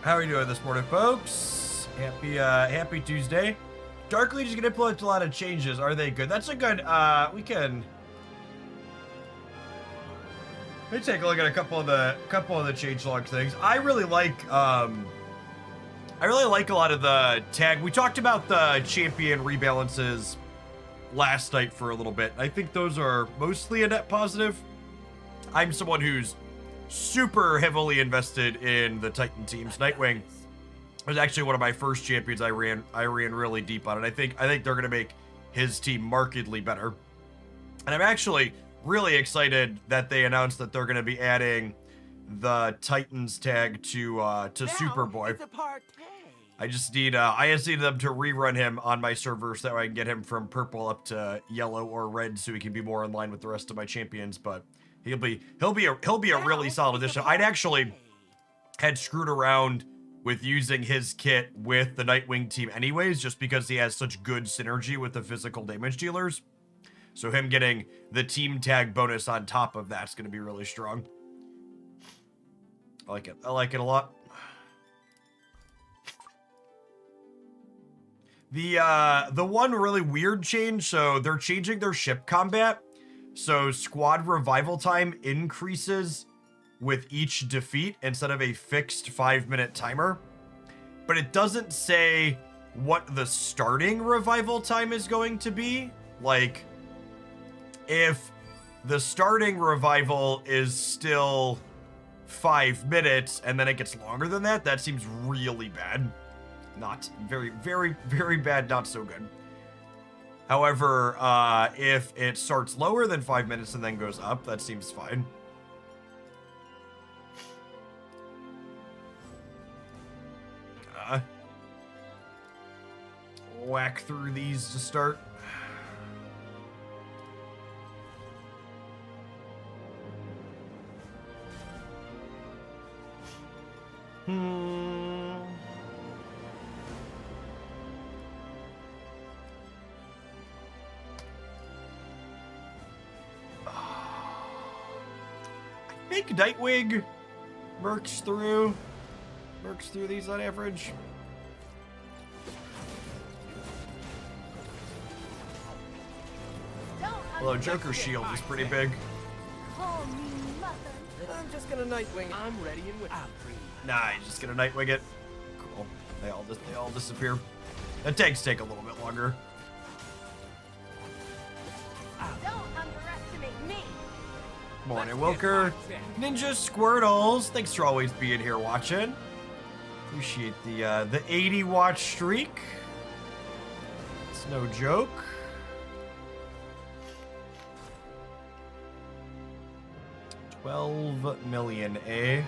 How are you doing this morning, folks? Happy Tuesday. Dark Legion is gonna implement a lot of changes. Are they good? That's a good. We can. Let me take a look at a couple of the changelog things. I really like a lot of the tag. We talked about the champion rebalances last night for a little bit. I think those are mostly a net positive. I'm someone who's super heavily invested in the Titan teams. Nightwing was actually one of my first champions I ran really deep on it. I think they're gonna make his team markedly better. And I'm actually really excited that they announced that they're gonna be adding the Titans tag to Superboy. I just need them to rerun him on my server so that I can get him from purple up to yellow or red so he can be more in line with the rest of my champions, but he'll be a really solid addition. I'd actually had screwed around with using his kit with the Nightwing team anyways, just because he has such good synergy with the physical damage dealers. So him getting the team tag bonus on top of that's going to be really strong. I like it. I like it a lot. The one really weird change, so they're changing their ship combat. So squad revival time increases with each defeat instead of a fixed 5-minute timer. But it doesn't say what the starting revival time is going to be. Like, if the starting revival is still 5 minutes and then it gets longer than that, that seems really bad. Not very, very, very bad, not so good. However, if it starts lower than 5 minutes and then goes up, that seems fine. Whack through these to start. I think Nightwing mercs through these on average. Although Joker's shield is pretty big. I'm just gonna Nightwing. I'm ready and without. Nah, he's just gonna Nightwing it. Cool. They all disappear. The tags take a little bit longer. Don't underestimate me. Morning, Wilker. Ninja Squirtles. Thanks for always being here watching. Appreciate the 80 watch streak. It's no joke. $12 million, eh?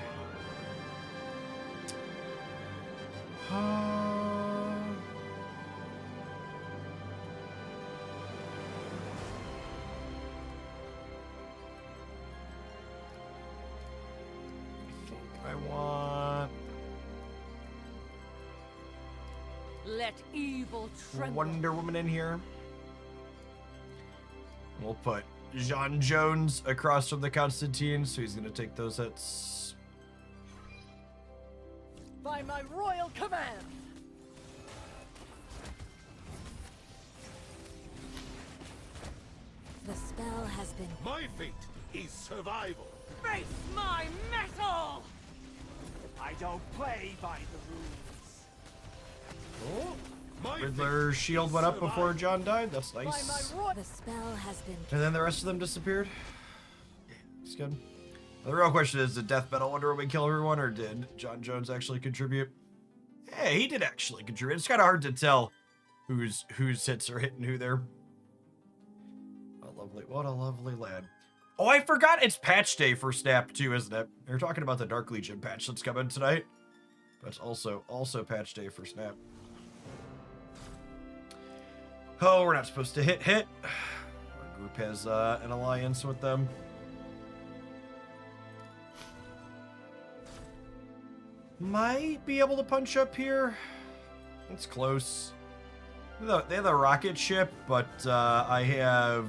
Let evil tremble. Wonder Woman in here. We'll put John Jones across from the Constantine, so he's gonna take those hits. By my royal command. The spell has been... My fate is survival. Face my metal! I don't play by the rules. Oh, My Riddler's shield went up before John died. That's By nice. my royal... The spell has been... And then the rest of them disappeared. It's good. The real question is, did Death Metal Wonder Woman kill everyone, or did John Jones actually contribute? Hey, he did actually contribute. It's kind of hard to tell whose hits are hitting who there. What a lovely lad. Oh, I forgot it's patch day for Snap too, isn't it? They're talking about the Dark Legion patch that's coming tonight. But it's also patch day for Snap. Oh, we're not supposed to hit. Our group has an alliance with them. Might be able to punch up here. It's close. They have a rocket ship, but I have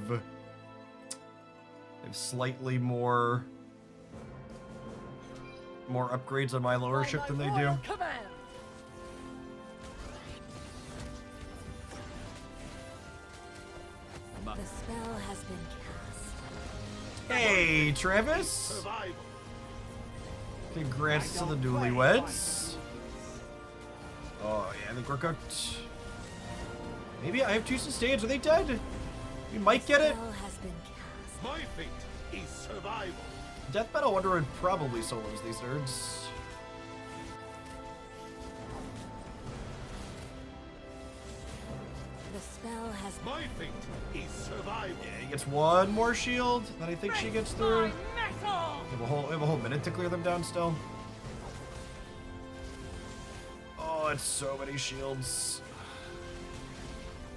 slightly more upgrades on my lower ship than they do. Command. Hey, Travis. Survival. Congrats to the newlyweds. Oh, yeah, I think we're cooked. Maybe I have 2 sustains. Are they dead? We might get it. Spell has been cast. My fate is survival. Death Metal Wonder would probably solos these nerds. The spell has been My fate is survival. Yeah, he gets 1 more shield. Then I think she gets through. My metal! We have a whole minute to clear them down still. Oh, it's so many shields.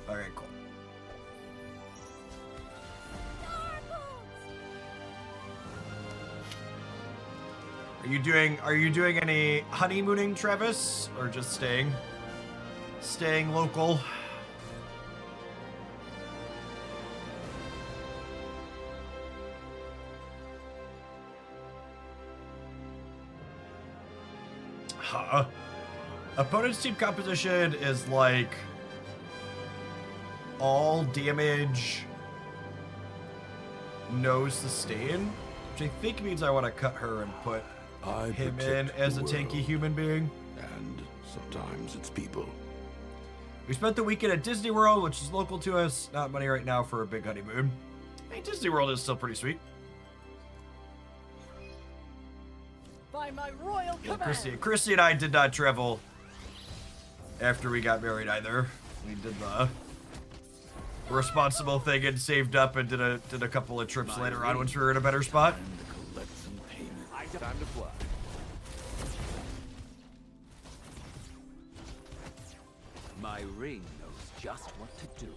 Alright, cool. Are you doing any honeymooning, Travis? Or just staying local? Huh. Opponent's team composition is like all damage, no sustain, which I think means I want to cut her and put him in as a tanky human being. And sometimes it's people. We spent the weekend at Disney World, which is local to us. Not money right now for a big honeymoon. I mean, Disney World is still pretty sweet. By my royal command! Christy and I did not travel after we got married either. We did the responsible thing and saved up and did a couple of trips later on once we were in a better spot. Time to fly. My ring knows just what to do.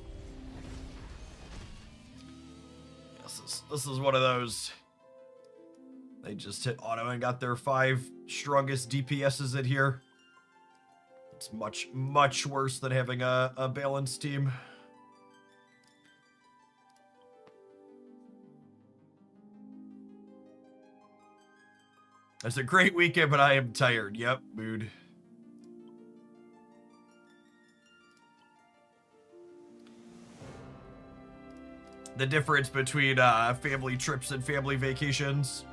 This is one of those. They just hit auto and got their 5 strongest DPSs in here. It's much worse than having a balanced team. It's a great weekend, but I am tired. Yep, mood. The difference between family trips and family vacations.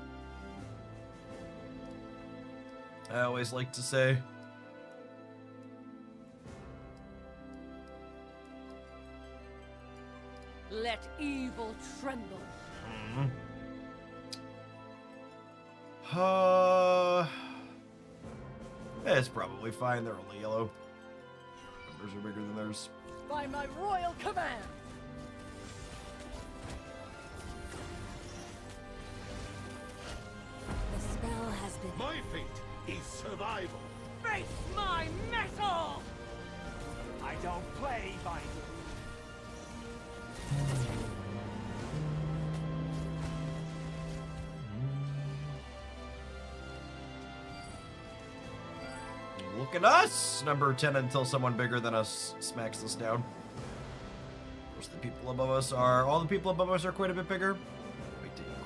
I always like to say. Let evil tremble. It's probably fine. They're only yellow. Numbers are bigger than theirs. By my royal command! the spell has been My fate is survival. Face my metal! I don't play by the Look at us! Number 10 until someone bigger than us smacks us down. Of course, the people above us are... All the people above us are quite a bit bigger.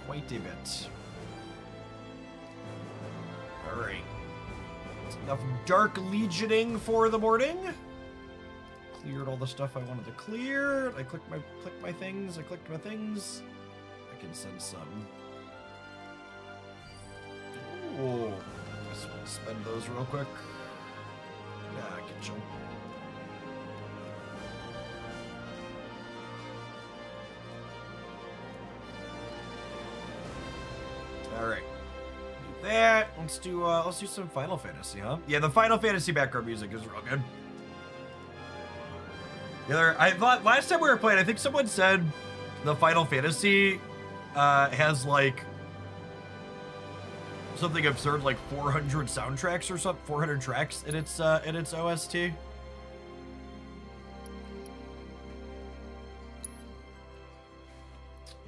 Quite a bit. Alright. That's enough Dark Legioning for the morning. Cleared all the stuff I wanted to clear. I clicked my things. I clicked my things. I can send some. Ooh. Guess we'll spend those real quick. Yeah, I can jump. All right. Do that. Let's do some Final Fantasy, huh? Yeah, the Final Fantasy background music is real good. I thought last time we were playing, I think someone said the Final Fantasy has like something absurd, like 400 soundtracks or something, 400 tracks in its OST.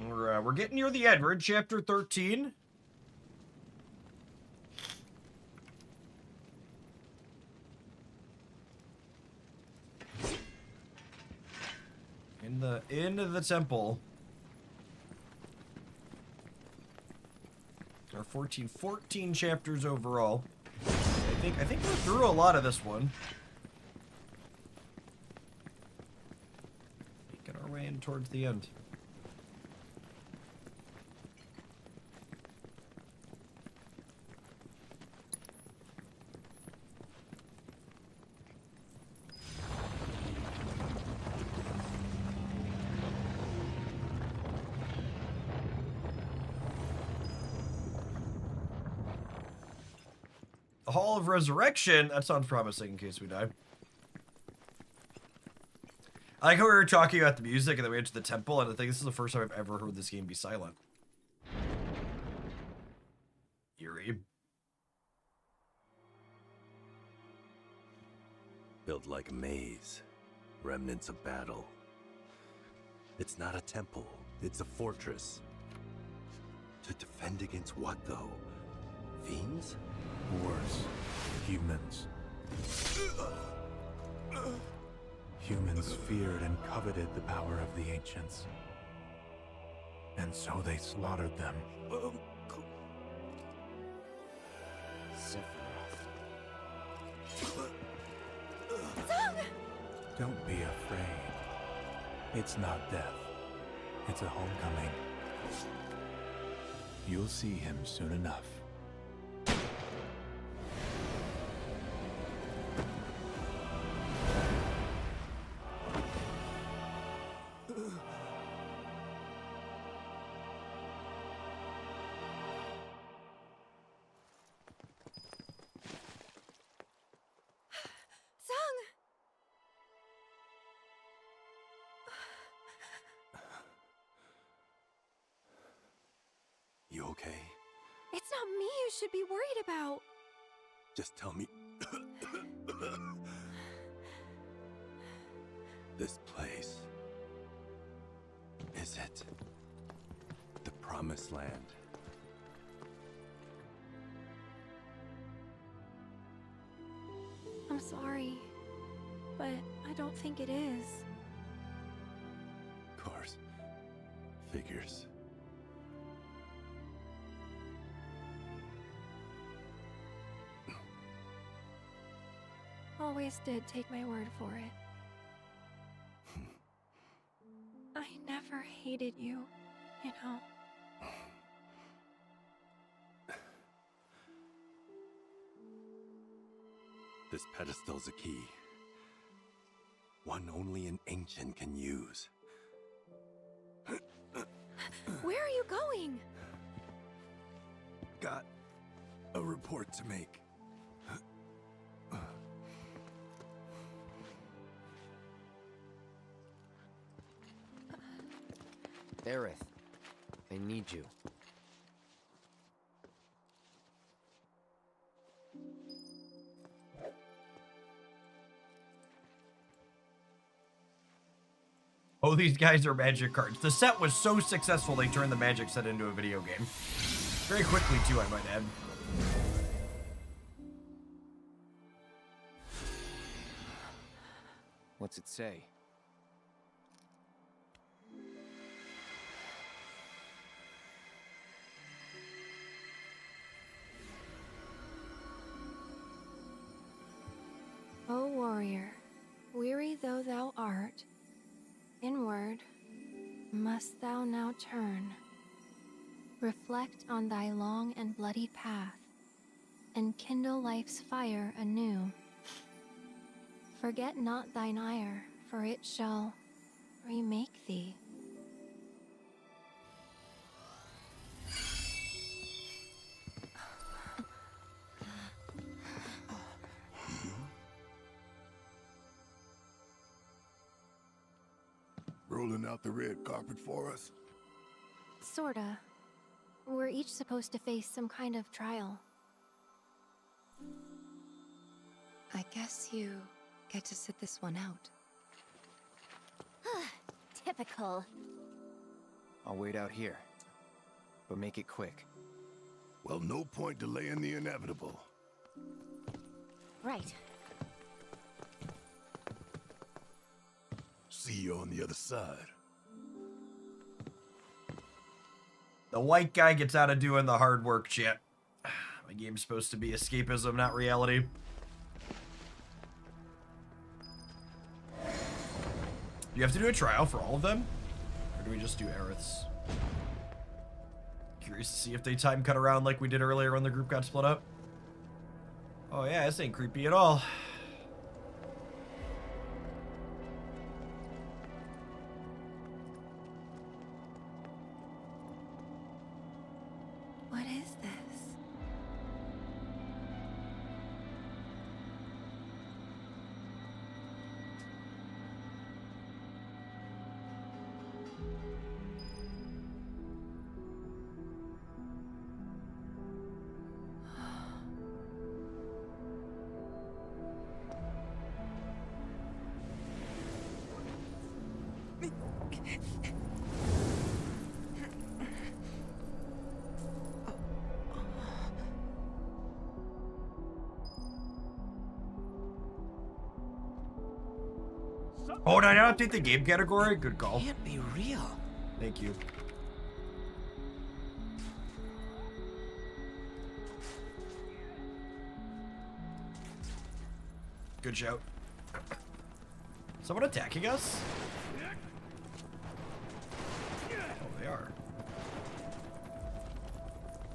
We're getting near the end. We're in chapter 13. Into the temple. There are 14 chapters overall. I think we're through a lot of this one. Making our way in towards the end. The Hall of Resurrection. That sounds promising in case we die. I like how we were talking about the music and then we went to the temple, and I think this is the first time I've ever heard this game be silent. Eerie. Built like a maze, remnants of battle. It's not a temple, it's a fortress. To defend against what, though? Fiends? Worse, humans. Humans feared and coveted the power of the ancients. And so they slaughtered them. Sephiroth. Don't be afraid. It's not death. It's a homecoming. You'll see him soon enough. You okay? It's not me you should be worried about. Just tell me. This place. Is it the promised land? I'm sorry, but I don't think it is. Of course. Figures. Always did take my word for it. I never hated you, you know. This pedestal's a key. One only an ancient can use. Where are you going? Got a report to make. Aerith, I need you. Oh, these guys are magic cards. The set was so successful they turned the magic set into a video game. Very quickly, too, I might add. What's it say? O warrior, weary though thou art, inward must thou now turn. Reflect on thy long and bloody path, and kindle life's fire anew. Forget not thine ire, for it shall remake thee. Rolling out the red carpet for us? Sorta. We're each supposed to face some kind of trial. I guess you get to sit this one out. Typical. I'll wait out here. But make it quick. Well, no point delaying the inevitable. Right. See you on the other side. The white guy gets out of doing the hard work shit. My game's supposed to be escapism, not reality. Do you have to do a trial for all of them? Or do we just do Aerith's? Curious to see if they time cut around like we did earlier when the group got split up. Oh yeah, this ain't creepy at all. What is this? Oh, did I update the game category? Good call. Can't be real. Thank you. Good shout. Someone attacking us? Oh, they are.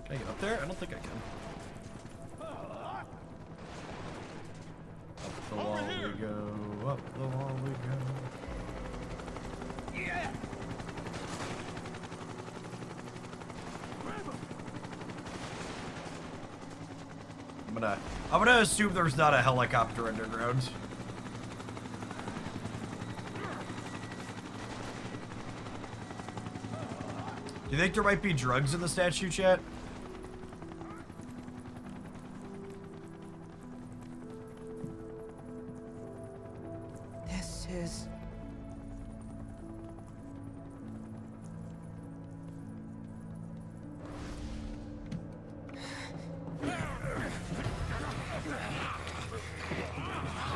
Can I get up there? I don't think I can. Up the wall we go. Up the wall we go. Yeah. I'm gonna assume there's not a helicopter underground. Do you think there might be drugs in the statue, chat? This is...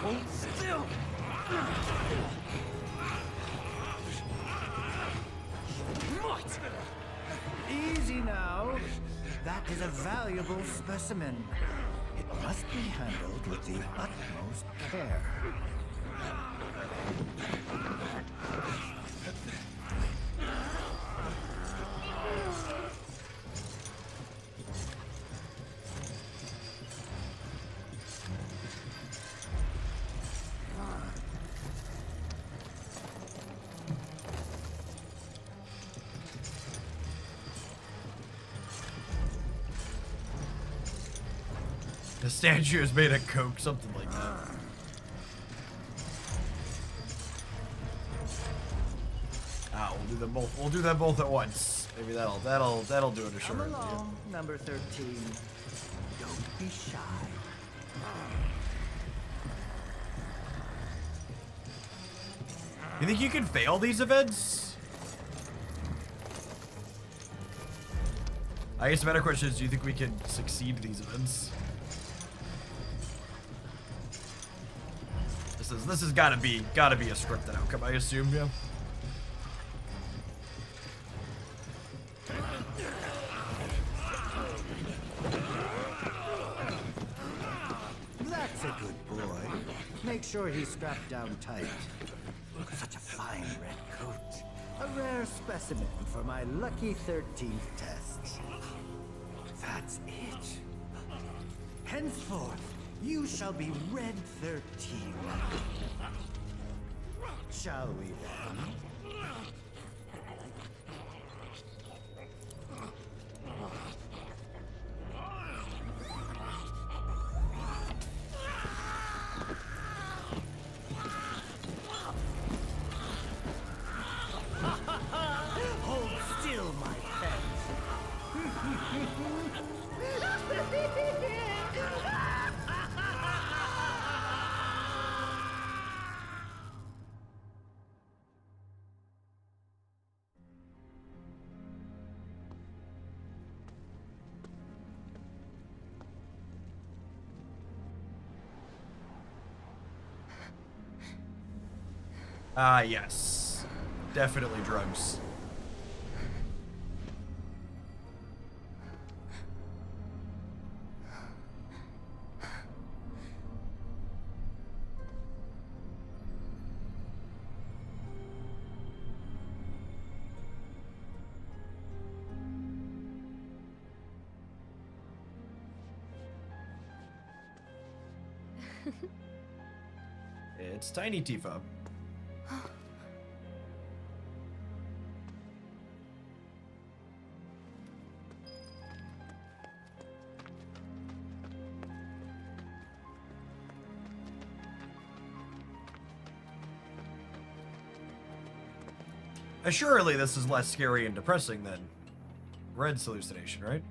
Hold still! Easy now. That is a valuable specimen. It must be handled with the utmost care. The statue is made of coke, something like that. Ah, we'll do them both. We'll do them both at once. Maybe that'll do it Come assuredly. along, number 13. Don't be shy. You think you can fail these events? I guess the better question is, do you think we can succeed these events? This has gotta be a scripted outcome, I assume, yeah. That's a good boy. Make sure he's strapped down tight. Such a fine red coat. A rare specimen for my lucky 13th test. That's it. Henceforth, you shall be Red 13. Shall we then? Hold still, my pet. Ah, yes. Definitely drugs. It's Tiny Tifa. Surely this is less scary and depressing than Red's hallucination, right?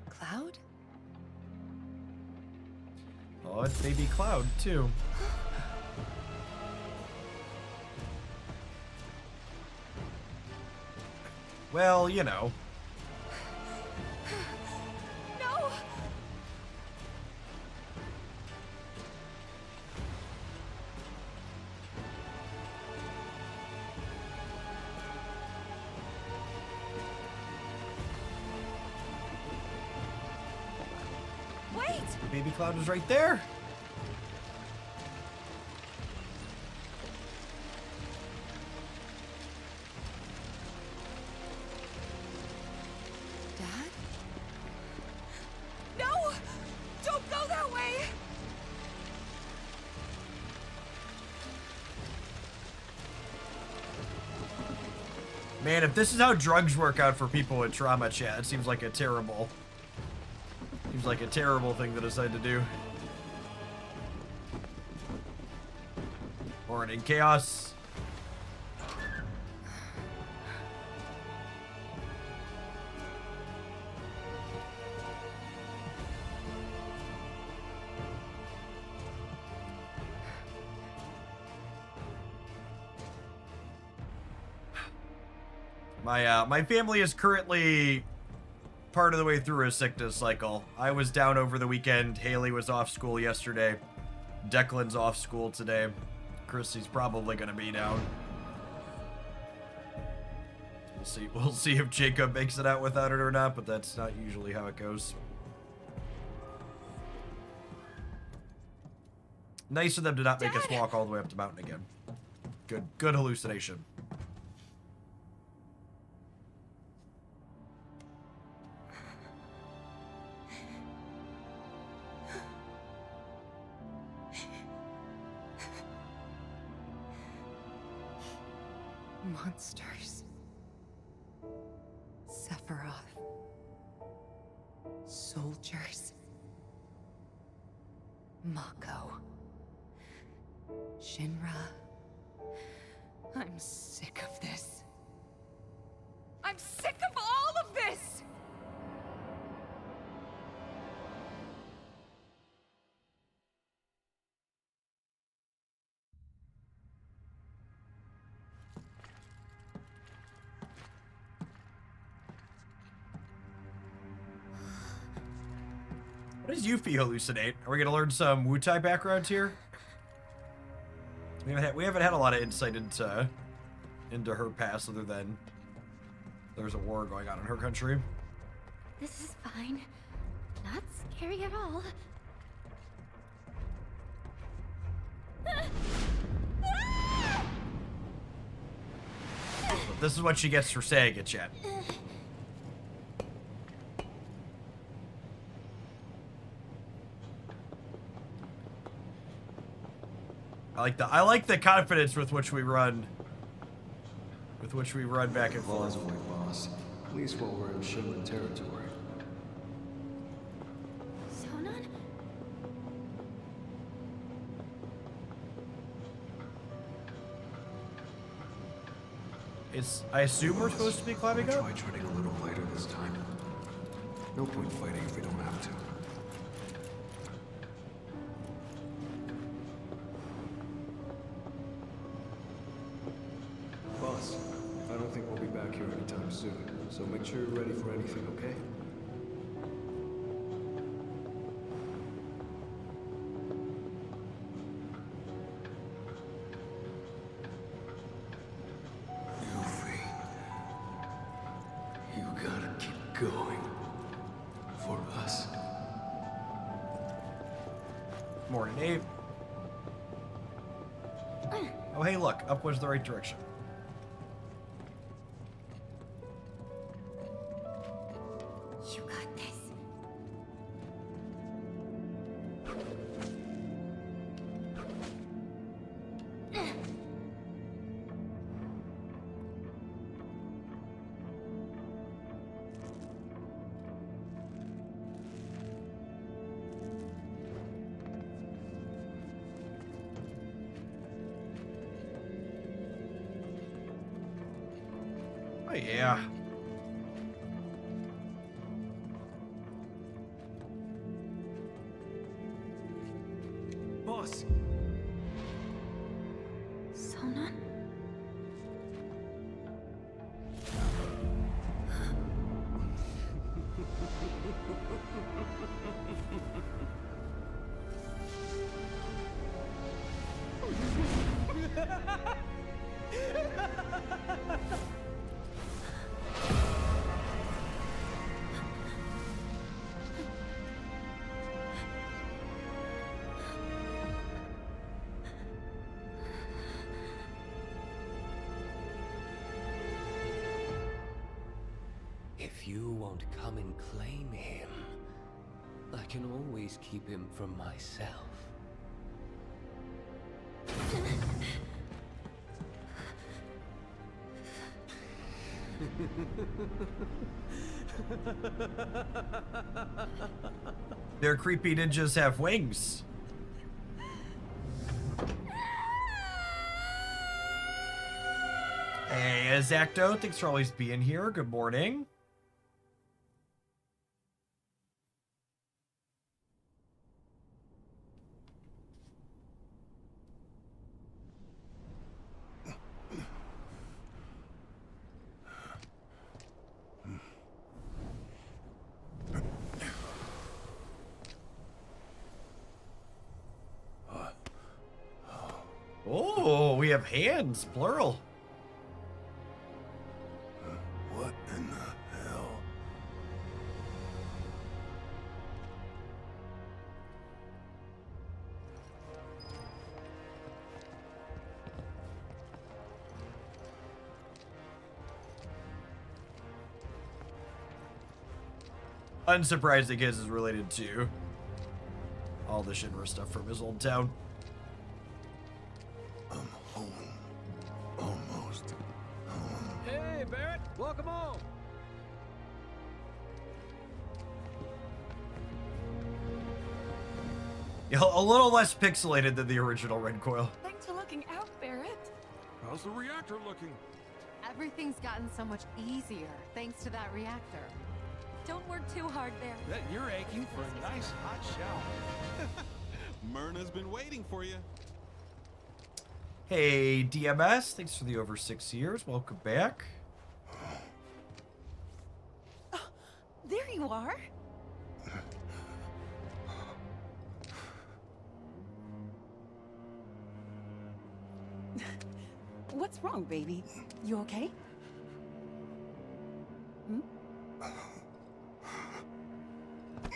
Cloud? Oh, it's baby Cloud, too. Well, you know. Baby Cloud was right there. Dad? No! Don't go that way! Man, if this is how drugs work out for people with trauma, chat, it seems like a terrible thing to decide to do. Morning, Chaos. My family is currently part of the way through a sickness cycle. I was down over the weekend. Haley was off school yesterday. Declan's off school today. Chrissy's probably gonna be down. We'll see if Jacob makes it out without it or not, but that's not usually how it goes. Nice of them to not make us walk all the way up the mountain again. Good hallucination. Monsters. Sephiroth. Soldiers. Mako. Shinra. I'm sick of this. I'm sick of all of this! What does Yuffie hallucinate? Are we gonna learn some Wutai backgrounds here? We haven't had a lot of insight into her past other than there's a war going on in her country. This is fine. Not scary at all. This is what she gets for saying it, chat. I like the confidence with which we run. Back and forth. Boss. At least while we're in Shinra territory. Sonon? I assume we're supposed to be climbing up? Try treading a little lighter this time. No point fighting if we don't have to. Boss, I don't think we'll be back here anytime soon, so make sure you're ready for anything, okay? You gotta keep going. For us. Morning, Abe. Oh, hey, look. Up was the right direction. You got this. Oh, yeah. Boss! Sonon? If you won't come and claim him, I can always keep him for myself. Their creepy ninjas have wings. Hey, Zacto, thanks for always being here. Good morning. Oh, we have hands, plural. What in the hell? Unsurprising, his is related to all the Shinra stuff from his old town. I'm home. Almost home. Hey, Barrett, welcome home. Yeah, a little less pixelated than the original Red Coil. Thanks for looking out, Barrett. How's the reactor looking? Everything's gotten so much easier thanks to that reactor. Don't work too hard there. Bet you're aching for a nice hot shower. Myrna's been waiting for you. Hey, DMS, thanks for the over 6 years. Welcome back. Oh, there you are. What's wrong, baby? You okay? Hmm?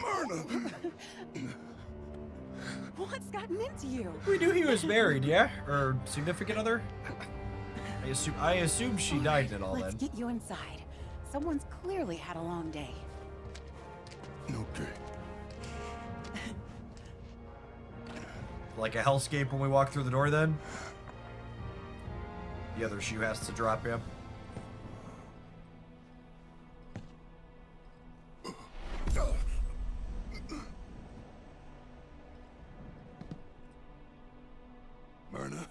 Myrna! What's gotten into you? We knew he was married, yeah? Or significant other? I assume she died and all Let's then. get you inside. Someone's clearly had a long day. Okay. Like a hellscape when we walk through the door then? The other shoe has to drop him. Myrna?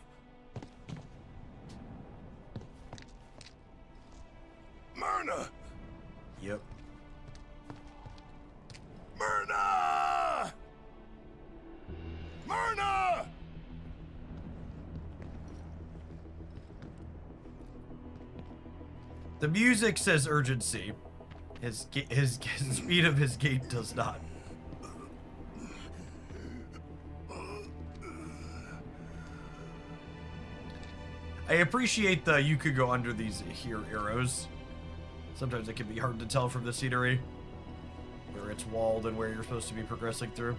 Myrna! Yep. Myrna! Myrna! The music says urgency. His speed of his gait does not. I appreciate the you could go under these here arrows. Sometimes it can be hard to tell from the scenery where it's walled and where you're supposed to be progressing through.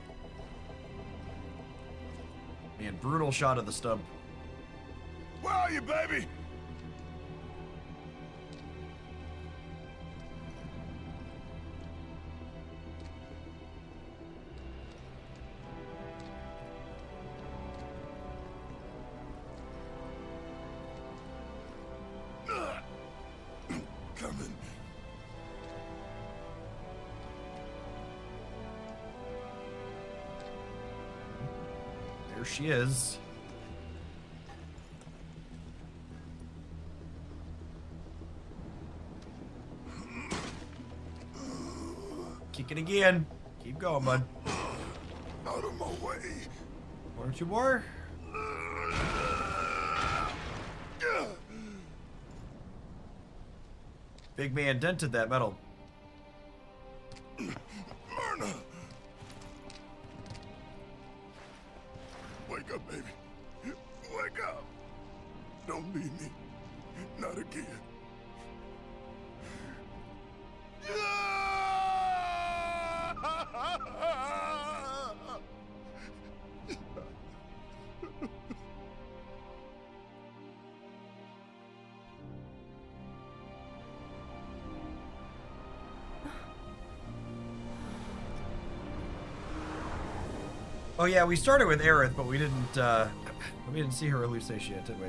Man, brutal shot of the stump. Where are you, baby? Coming. There she is. Kick it again. Keep going, bud. Out of my way. One or two more. Big man dented that metal. Myrna! Wake up, baby. Wake up. Don't leave me. Not again. Oh yeah, we started with Aerith, but we didn't see her hallucination yet, did we?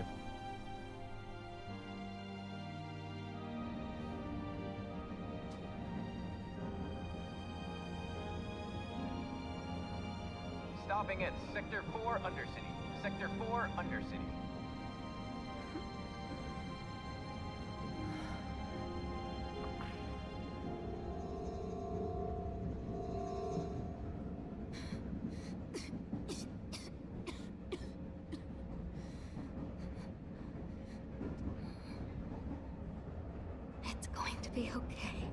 Stopping at Sector 4 Undercity. Sector 4 Undercity. It's going to be okay.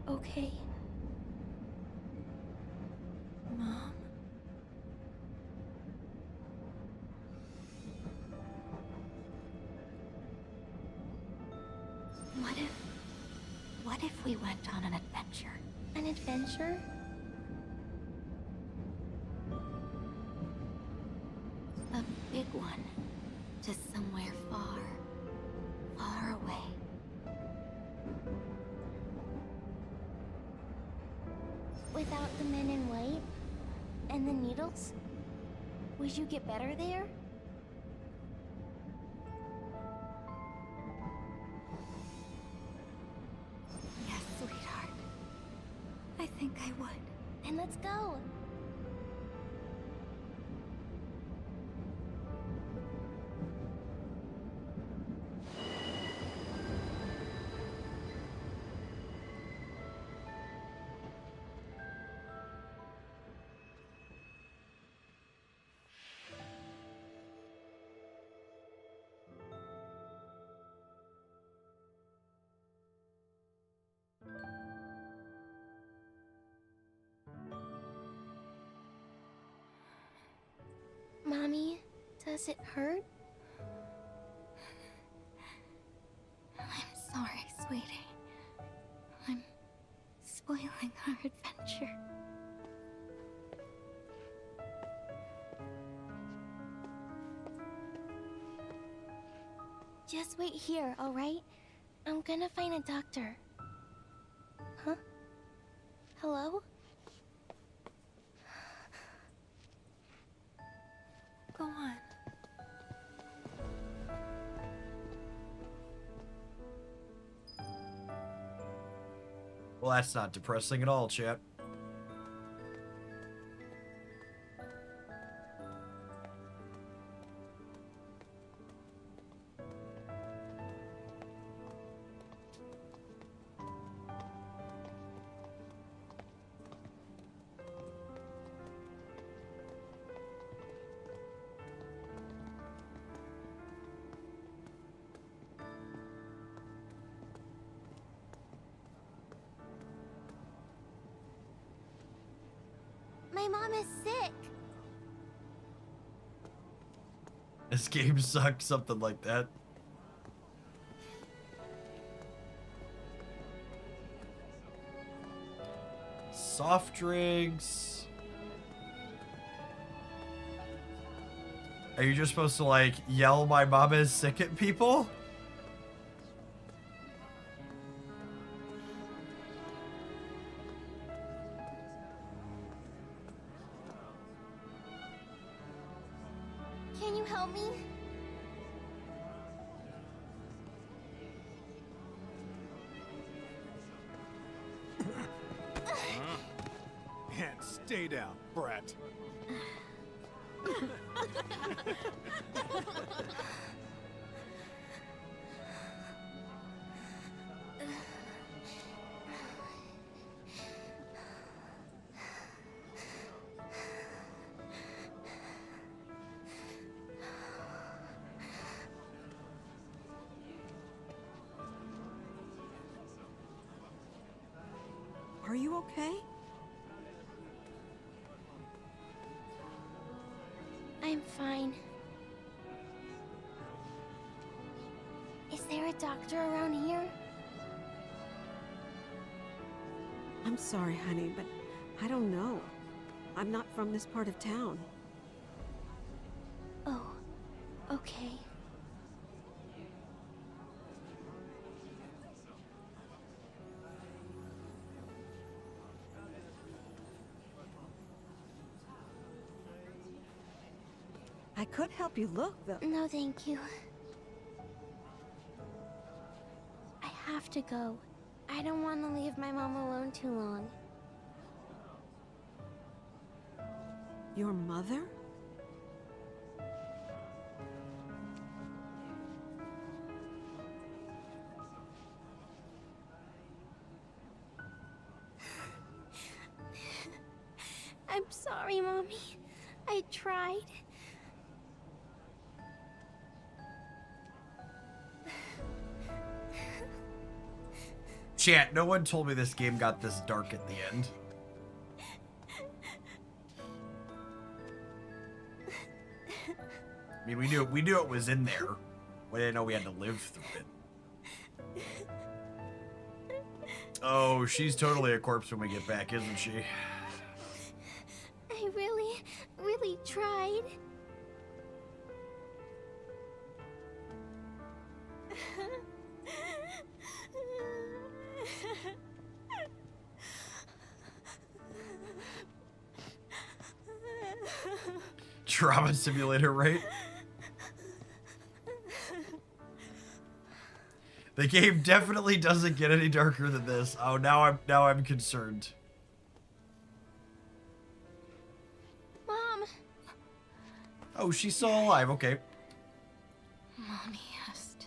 Okay. Mom? What if we went on an adventure? An adventure? A big one. To somewhere far, far away. Without the men in white? And the needles? Would you get better there? Yes, sweetheart. I think I would. Then let's go. Mommy, does it hurt? I'm sorry, sweetie. I'm spoiling our adventure. Just wait here, alright? I'm gonna find a doctor. Huh? Hello? Go on. Well, that's not depressing at all, chat. My mom is sick. This game sucks, something like that. Soft drinks. Are you just supposed to, like, yell my mom is sick at people? Can you help me? And stay down, brat. Are you okay? I'm fine. Is there a doctor around here? I'm sorry, honey, but I don't know. I'm not from this part of town. Oh, okay. I could help you look, though. No, thank you. I have to go. I don't want to leave my mom alone too long. Your mother? I'm sorry, Mommy. I tried. Chat, no one told me this game got this dark at the end. I mean, we knew it was in there. We didn't know we had to live through it. Oh, she's totally a corpse when we get back, isn't she? I really tried. Trauma simulator, right? The game definitely doesn't get any darker than this. Oh, now I'm concerned. Mom. Oh, she's still alive. Okay. Mommy has to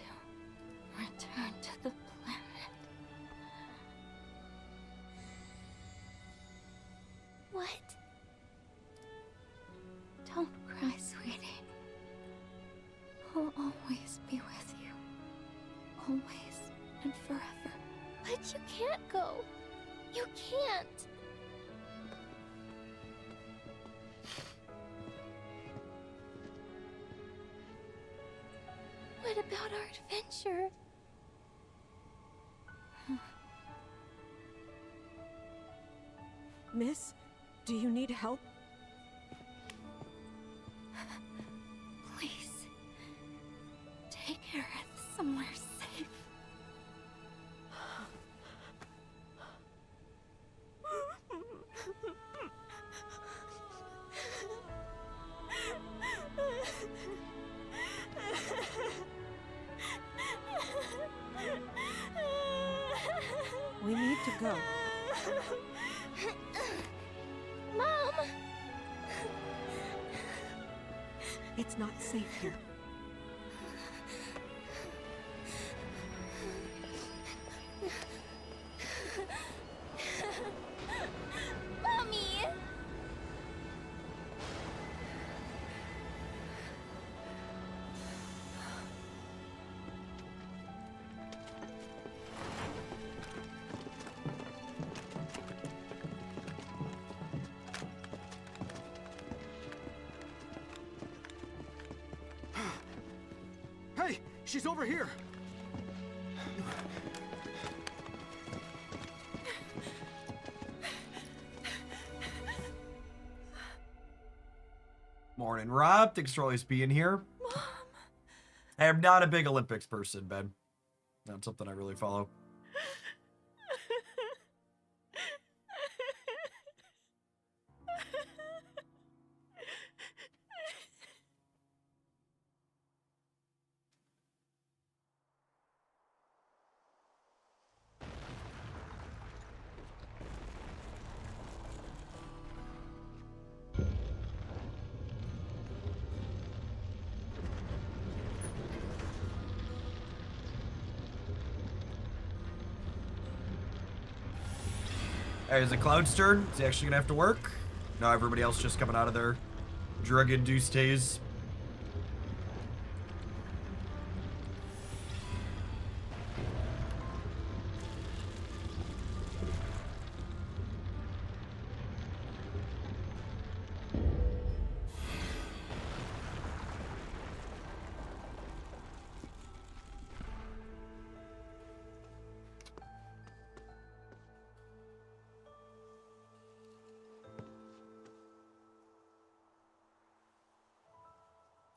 return to the planet. What? Don't cry, sweetie. I'll always be with you. Always and forever. But you can't go. You can't. What about our adventure? Miss, do you need help? Please, take Aerith somewhere safe. We need to go. Mom! It's not safe here. Mommy! Hey, she's over here. Morning, Rob. Thanks for always being here. Mom. I am not a big Olympics person, Ben. Not something I really follow. Hey, is it Cloud's turn? Is he actually gonna have to work? No, everybody else just coming out of their drug-induced haze.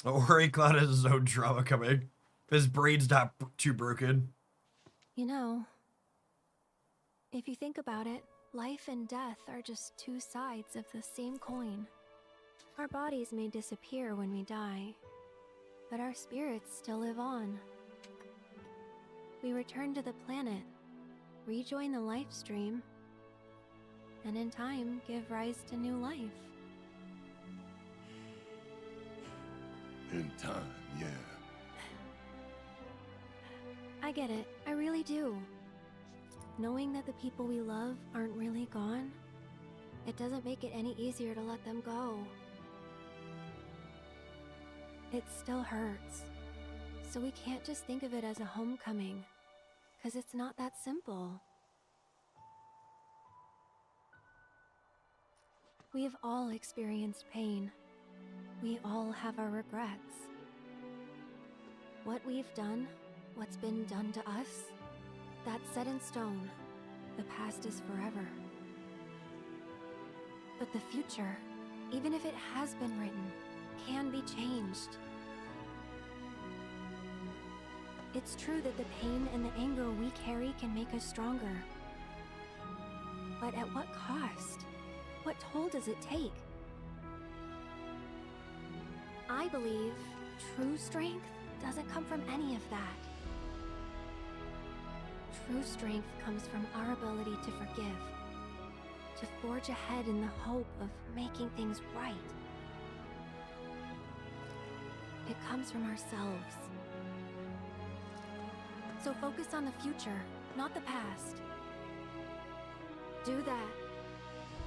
Don't worry, Cloud has his own drama coming. His brain's not too broken. You know, if you think about it, life and death are just two sides of the same coin. Our bodies may disappear when we die, but our spirits still live on. We return to the planet, rejoin the life stream, and in time give rise to new life. In time, yeah. I get it, I really do. Knowing that the people we love aren't really gone, it doesn't make it any easier to let them go. It still hurts. So we can't just think of it as a homecoming, 'cause it's not that simple. We've all experienced pain. We all have our regrets. What we've done, what's been done to us, that's set in stone. The past is forever. But the future, even if it has been written, can be changed. It's true that the pain and the anger we carry can make us stronger. But at what cost? What toll does it take? I believe true strength doesn't come from any of that. True strength comes from our ability to forgive, to forge ahead in the hope of making things right. It comes from ourselves. So focus on the future, not the past. Do that,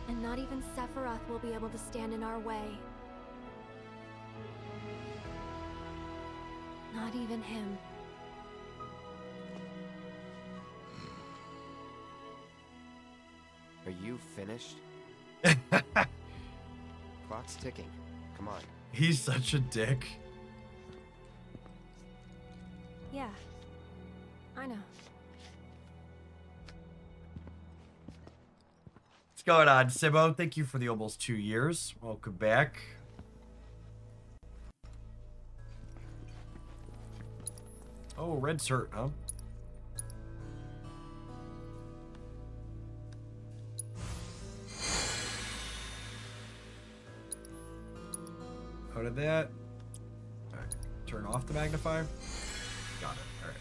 and not even Sephiroth will be able to stand in our way. Not even him. Are you finished? Clock's ticking. Come on. He's such a dick. Yeah, I know. What's going on, Simo? Thank you for the almost 2 years. Welcome back. Oh, Red's hurt, huh? How did that? Alright. Turn off the magnifier. Got it. Alright.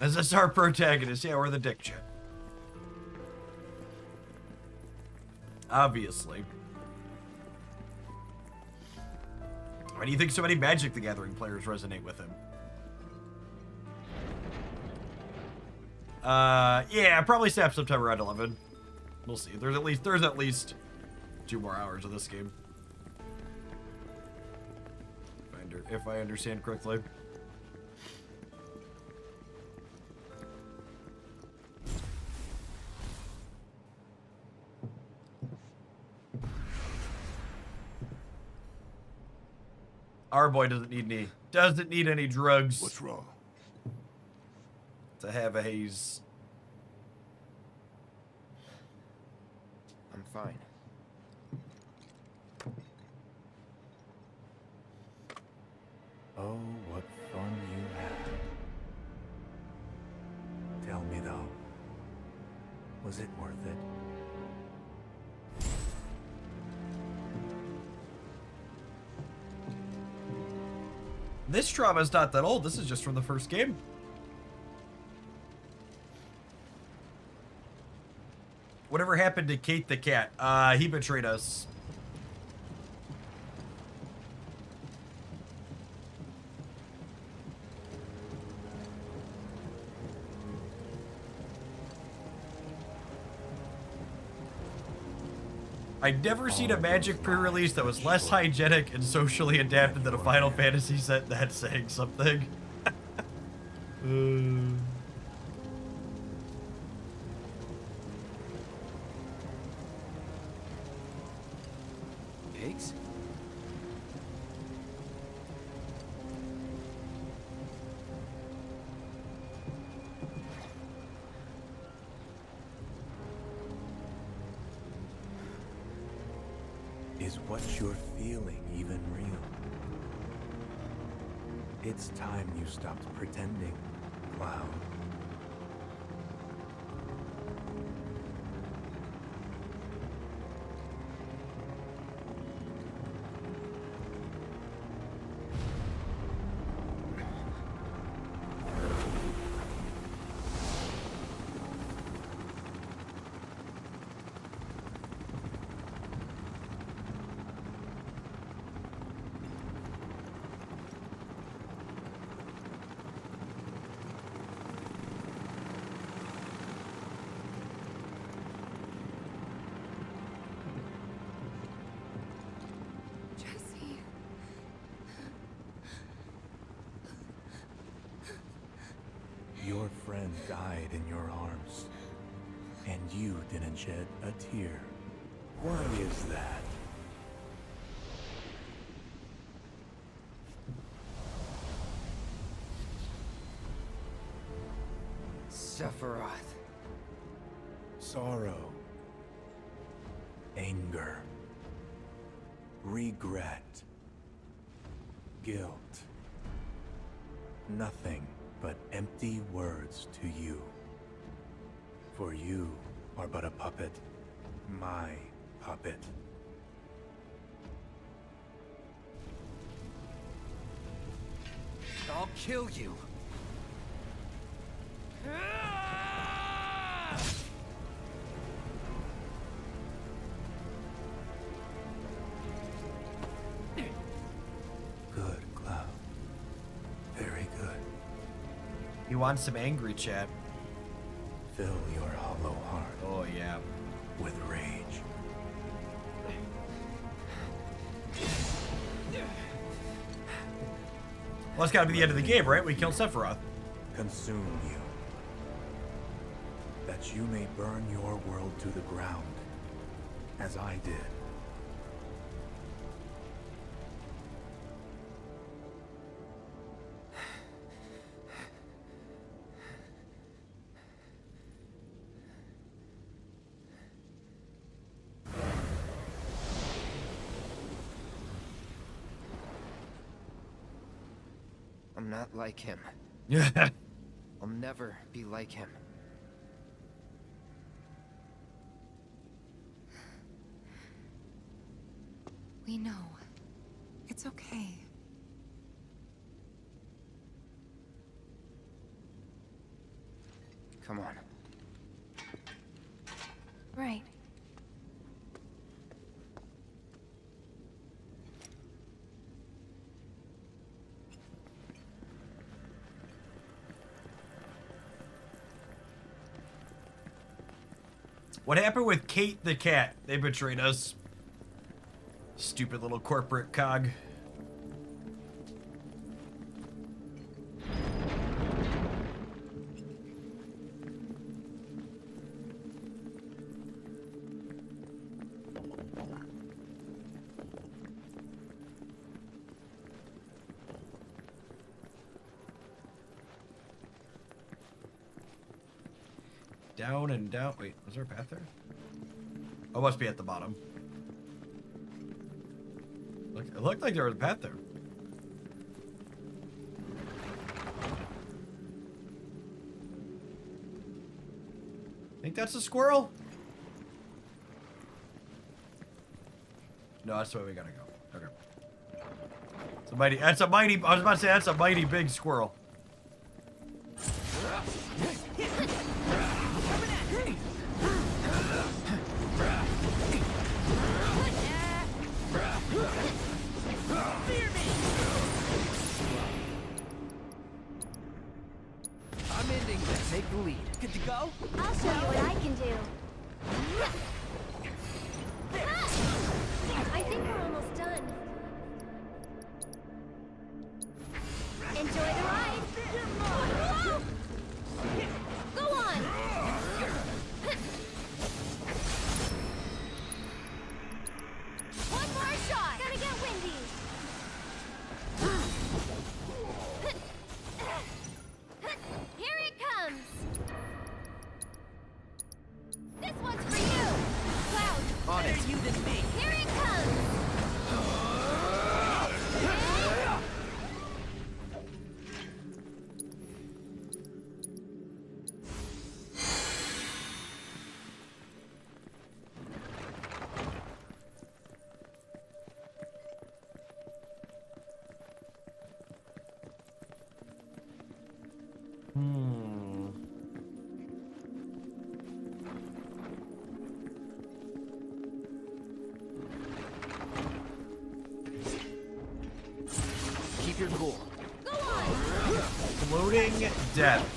Is this our protagonist? Yeah, we're the dick chick. Obviously. Why do you think so many Magic the Gathering players resonate with him? Yeah, probably snaps up time around 11. We'll see. There's at least 2 more hours of this game. If I understand correctly. Our boy doesn't need any drugs. What's wrong? To have a haze. I'm fine. Oh, what fun you had. Tell me though, was it worth it? This trauma is not that old. This is just from the first game. Whatever happened to Cait the cat? He betrayed us. I'd never seen a Magic pre-release that was less hygienic and socially adapted than a Final Fantasy set that's saying something. Pigs? Is what you're feeling even real? It's time you stopped pretending, Cloud. died in your arms, and you didn't shed a tear. Why is that? Sephiroth. Sorrow. Anger. Regret. Guilt. Nothing but empty words to you. For you are but a puppet. My puppet. I'll kill you. Good, Cloud. Very good. You want some angry chat? Fill your hollow heart. Oh yeah. With rage. Well, that's gotta be the end of the game, right? We killed Sephiroth. Consume you. That you may burn your world to the ground, as I did. I'm not like him. Yeah. I'll never be like him. We know. It's okay. Come on. Right. What happened with Cait the cat? They betrayed us. Stupid little corporate cog. Down and down. Wait, was there a path there? Oh, must be at the bottom. Look, it looked like there was a path there. Think that's a squirrel? No, that's the way we gotta go. Okay. It's a mighty, that's a mighty, I was about to say that's a mighty big squirrel. I'm ending this. Take the lead. Good to go? I'll show you what I can do. I think we're almost done. Enjoy the ride. Go on. One more shot. Gonna get windy. Here it comes. This one's for you. Cloud, On better it. you than me. here it comes. Keep your cool. Go on. Floating depth.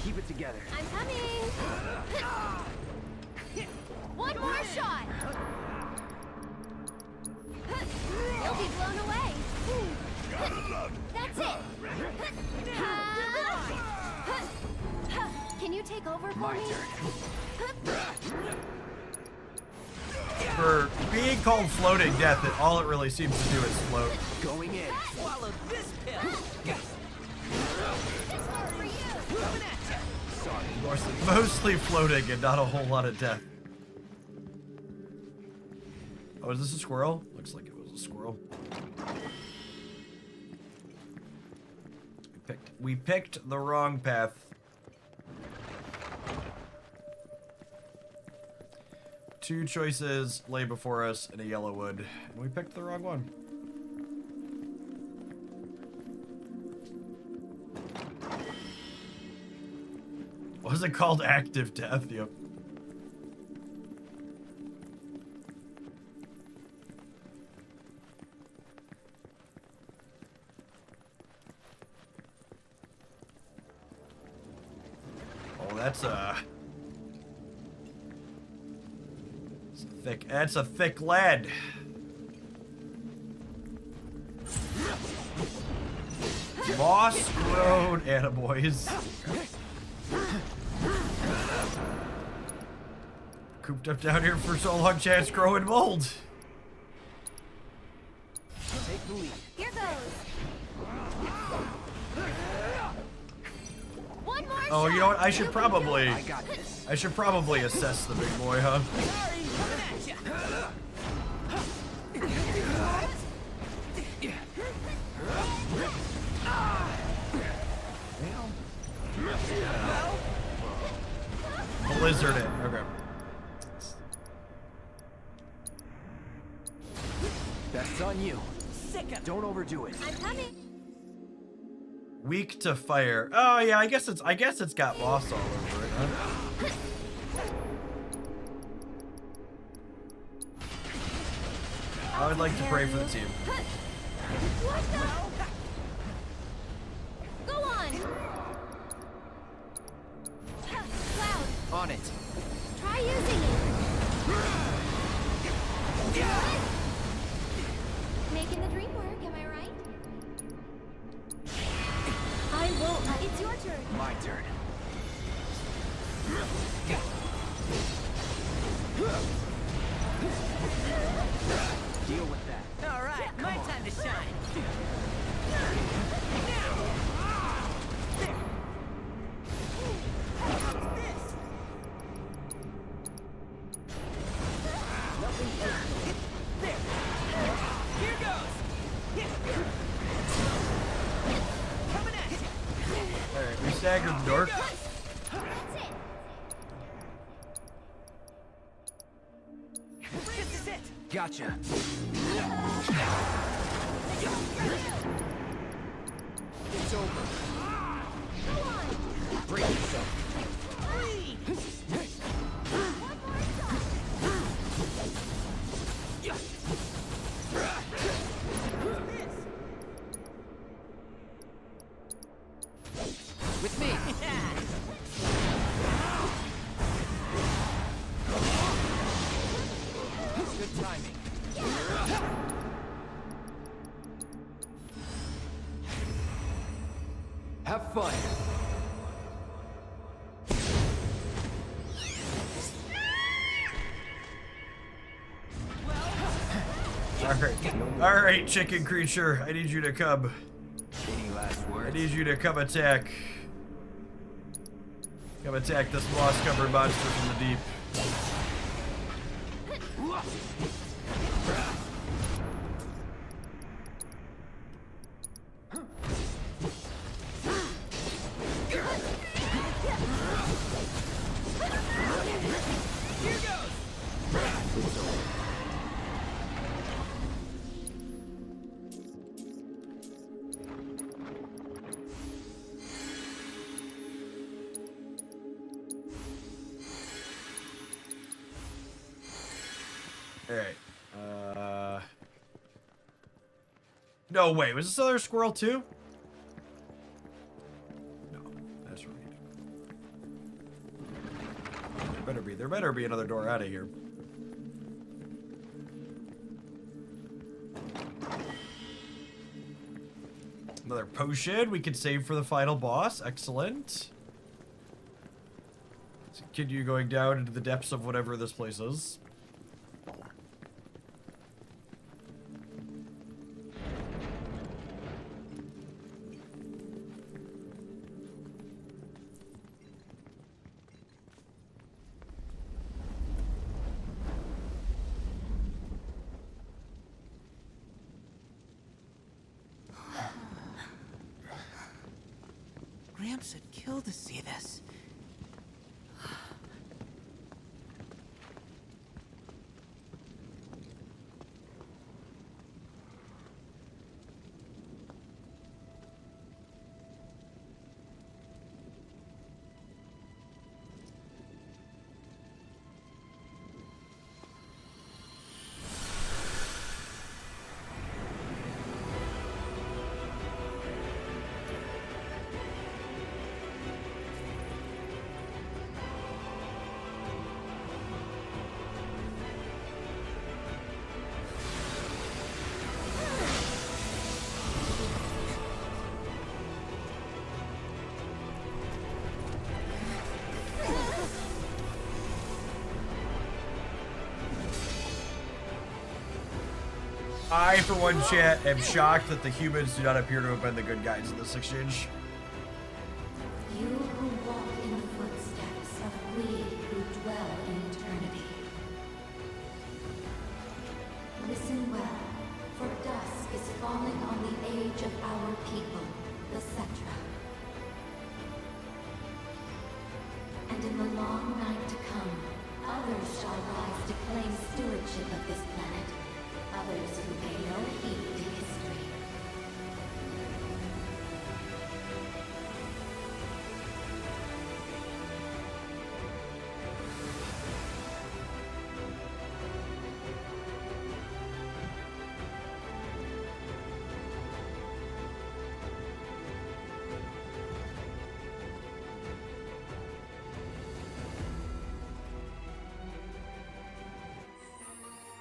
Keep it together. I'm coming. One more shot. You'll be blown away. My For being called floating death, all it really seems to do is float. Going in. Swallow this pill. Mostly floating and not a whole lot of death. Oh, is this a squirrel? Looks like it was a squirrel. We picked the wrong path. Two choices lay before us in a yellow wood, and we picked the wrong one. What was it called? Active death, yep. Oh, that's a thick. That's a thick lead. Moss grown attaboys. Cooped up down here for so long, chance growing mold. Take the lead. Here goes. One more Oh, you know what? I should probably I got this. assess the big boy, huh? Blizzard it. Okay. That's on you. Don't overdo it. I'm coming. Weak to fire. Oh yeah, I guess it's got moss all over it, huh? I would like to pray for the team. Go on. Cloud. On it. Try using it. Making the dream work, am I right? I won't. It's your turn. My turn. Deal with that. All right, my time to shine. Here goes. Coming at you. All right, we staggered the door. This is it. Gotcha. It's over. Break yourself. With me. Good timing. Have fun. All right, chicken creature. I need you to come. Any last words? I need you to come attack. Come attack this moss-covered monster from the deep. Alright. No, wait. Was this other squirrel too? No, that's right. There better be another door out of here. Another potion we can save for the final boss. Excellent. Let's continue going down into the depths of whatever this place is. Gramps would kill to see this. I, for one, chat, am shocked that the humans do not appear to have been the good guys in this exchange. You who walk in the footsteps of we who dwell in eternity. Listen well, for dusk is falling on the age of our people, the Cetra. And in the long night to come, others shall rise to claim stewardship of this planet. Others who pay no heed to history.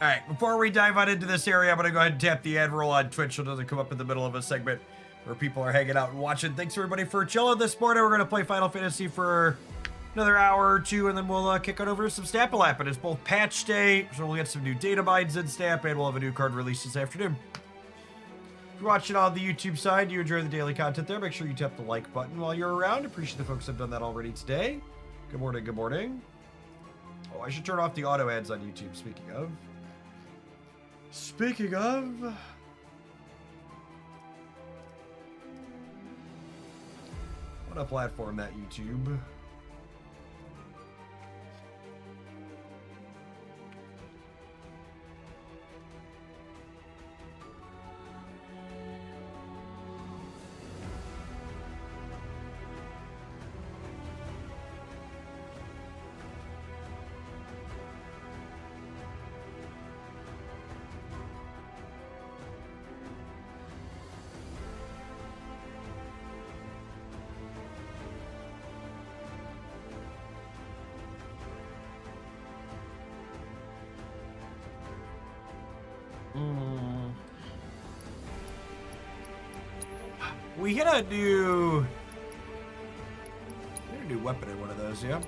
Alright, before we dive on into this area, I'm going to go ahead and tap the Admiral on Twitch so it doesn't come up in the middle of a segment where people are hanging out and watching. Thanks everybody for chilling this morning. We're going to play Final Fantasy for another hour or two, and then we'll kick on over to some Snap-a-Lap. And it's both patch day, so we'll get some new data mines in Snap, and we'll have a new card released this afternoon. If you're watching on the YouTube side, you enjoy the daily content there, make sure you tap the like button while you're around. Appreciate the folks that have done that already today. Good morning, good morning. Oh, I should turn off the auto ads on YouTube, speaking of. Speaking of, what a platform that YouTube. We hit a new weapon in one of those, yeah.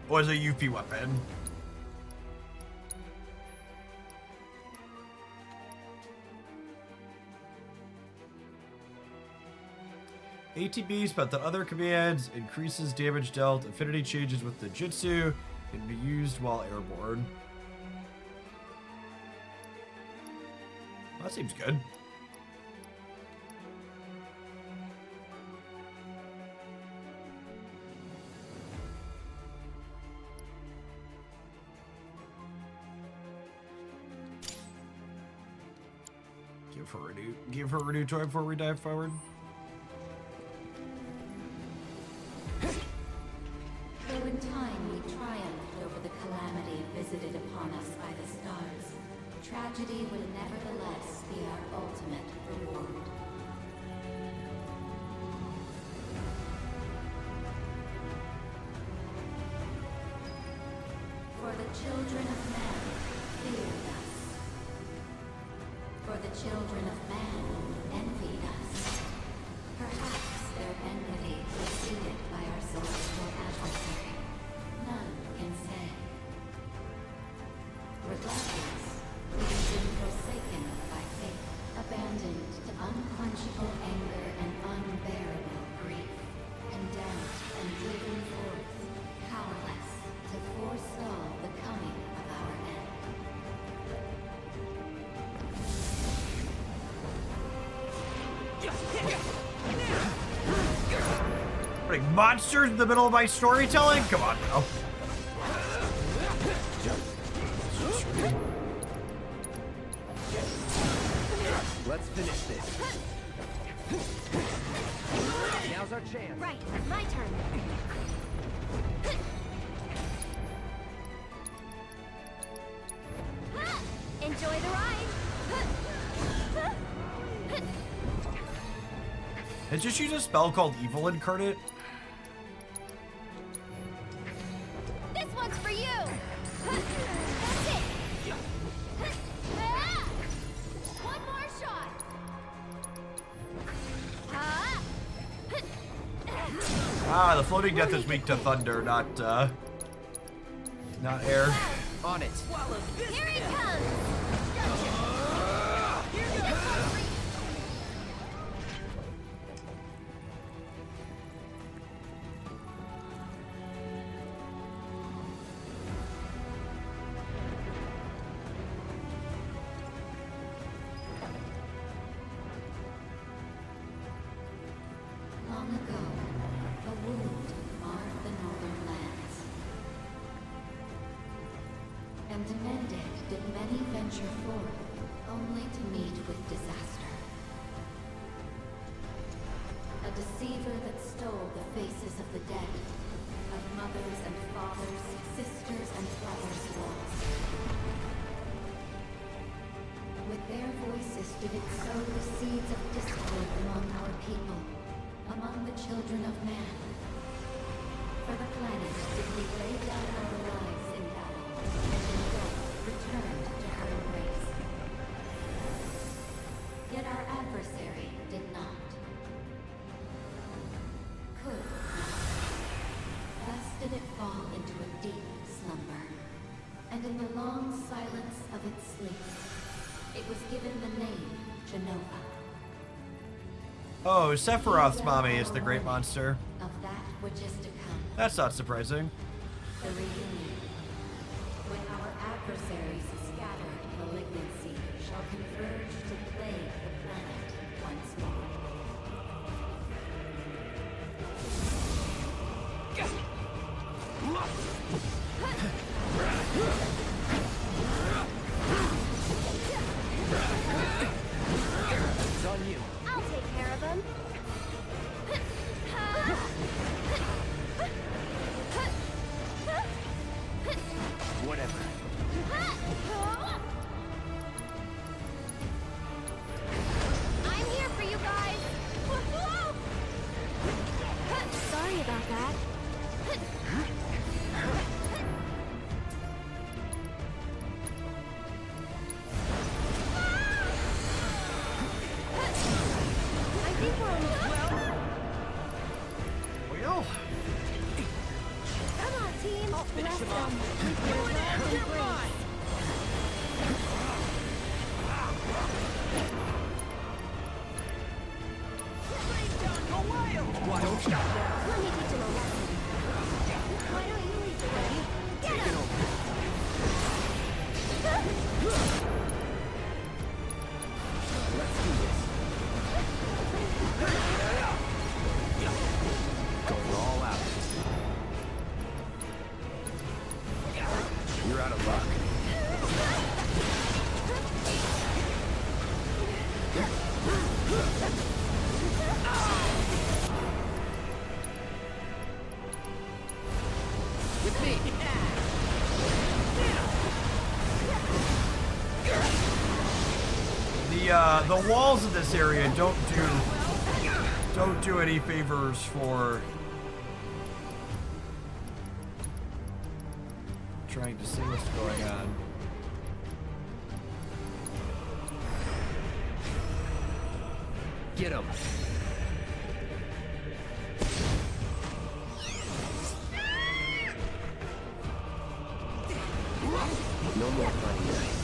Was a UP weapon. ATBs, but the other commands increases damage dealt. Affinity changes with the Jutsu. Can be used while airborne. Well, that seems good. Give her a new toy before we dive forward. Though in time we triumphed over the calamity visited upon us by the stars, tragedy will nevertheless be our ultimate reward. children of man feared us. For the children of man envied us. Perhaps their enmity was seeded by our celestial adversary. None can say. Regardless, we have been forsaken by fate, abandoned to unquenchable anger and unbearable grief, condemned and driven forth, powerless to forestall the coming of our end. Putting monsters in the middle of my storytelling? Come on now. Let's finish this. Now's our chance. Right, my turn. Enjoy the ride. It just used a spell called Evil Incarnate. This one's for you. That's it. One more shot. Ah, the floating death is weak to thunder, not air. On it. Here he comes. Long ago, a wound marred the northern lands. And to mend it did many venture forth, only to meet with disaster. A deceiver that stole the faces of the dead, of mothers and fathers, sisters and brothers lost. With their voices did it sow the seeds of discord among our people, among the children of man. For the planet did we lay down our lives in battle, and in death returned to her embrace. Yet our adversary did not. Could not. Thus did it fall into a deep slumber. And in the long silence of its sleep, it was given the name Jenova. Oh, Sephiroth's mommy is the great monster. Of that which is to come. That's not surprising. The reunion. When our adversaries scattered malignancy shall converge to plague the planet once more. It's on you. I'll take care of him. Whatever. I'm here for you guys. Sorry about that. I think we're almost Well. Come on, team. I'll finish him Let's off. go. You're mine. Go wild. Don't stop now. Let me teach him a lesson. Why don't you lead the way? Get him! Let's do this. Going all out. You're out of luck. With me. The walls of this area don't do any favors for trying to see what's going on. Get him. No more fighting nice.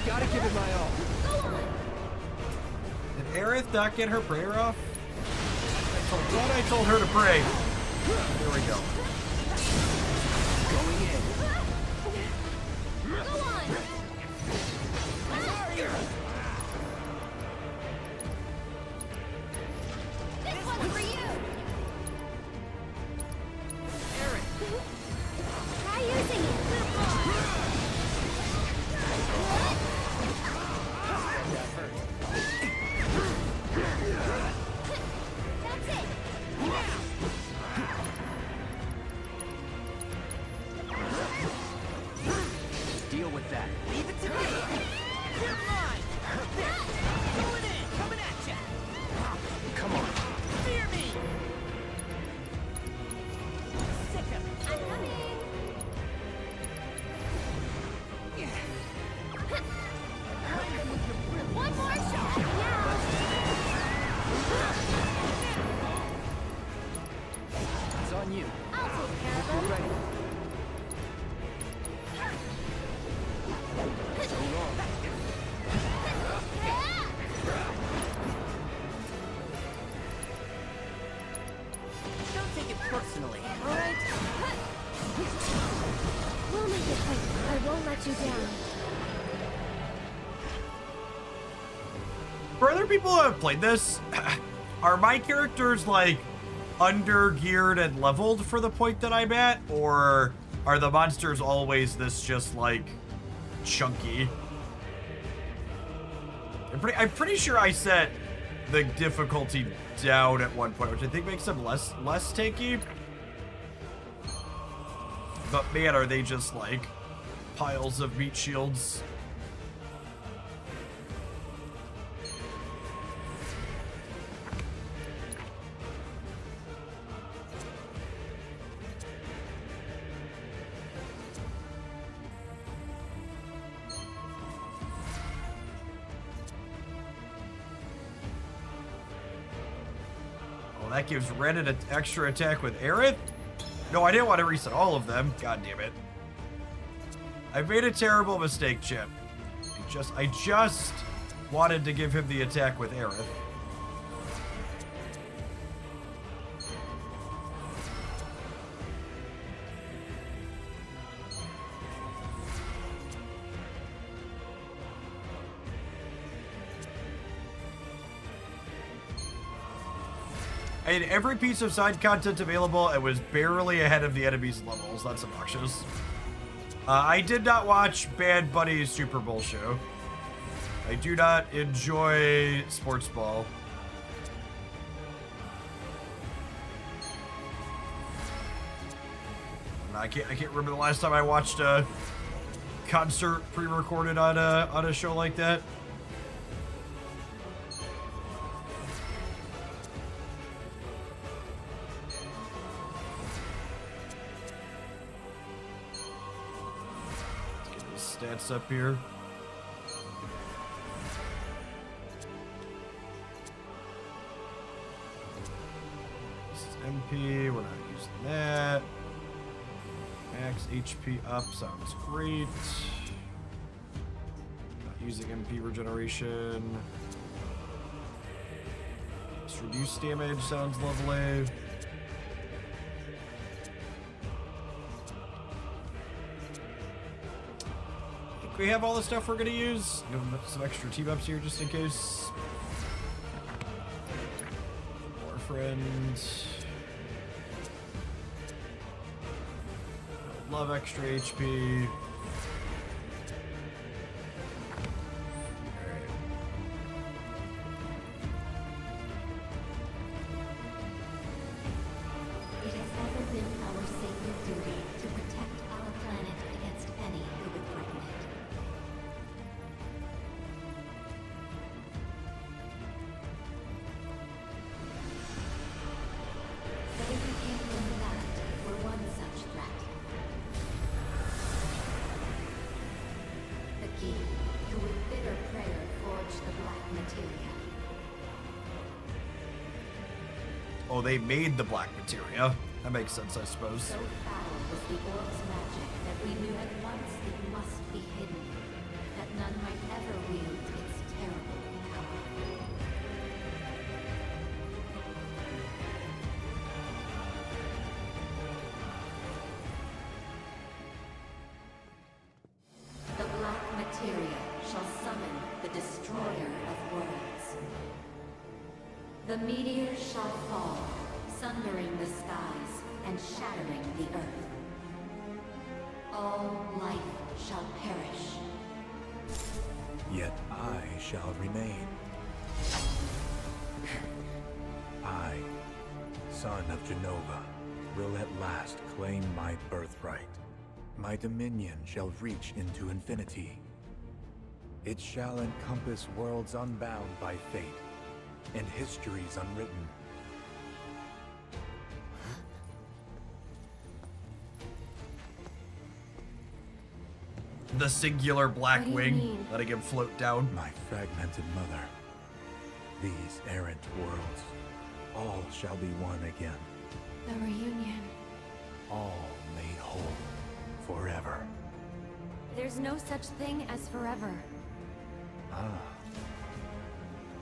Gotta give it my all. Did Aerith not get her prayer off? I told her to pray. There we go. Going in. Go on. This one's for you. Try using it. That's it. Deal with that. Leave it to me. You're mine. Going in. Coming at ya. Come on. Fear me. Sick of it. I'm coming. One more shot. Yeah. It's on you. I'll take care of You're them. ready. So long. Don't take it personally, all right? We'll make it quick. I won't let you down. For other people who have played this, are my characters like under-geared and leveled for the point that I'm at? Or are the monsters always this just like chunky? I'm pretty sure I set the difficulty down at one point, which I think makes them less tanky. But man, are they just like piles of meat shields. That gives Ren an extra attack with Aerith? No, I didn't want to reset all of them. God damn it. I made a terrible mistake, Chip. I just wanted to give him the attack with Aerith. I had every piece of side content available and was barely ahead of the enemy's levels. That's obnoxious. I did not watch Bad Bunny's Super Bowl show. I do not enjoy sports ball. I can't remember the last time I watched a concert pre-recorded on a show like that. Stats up here. This is MP, we're not using that. Max HP up sounds great. Not using MP regeneration. This reduce damage sounds lovely. We have all the stuff we're gonna use. Give them some extra team-ups here just in case. More friends. Love extra HP. It has never been our sacred duty to protect our planet against any who would threaten it. Oh, they made the black materia. That makes sense, I suppose. So foul was the orb's magic that we knew at once it must be hidden, that none might ever wield its terrible power. The black materia shall summon the destroyer of worlds. The meteor shall fall, sundering the skies and shattering the earth. All life shall perish. Yet I shall remain. I, son of Jenova, will at last claim my birthright. My dominion shall reach into infinity. It shall encompass worlds unbound by fate, and histories unwritten. The singular black What do you wing, mean? letting him float down. My fragmented mother. These errant worlds, all shall be one again. The reunion. All made whole, forever. There's no such thing as forever. Ah.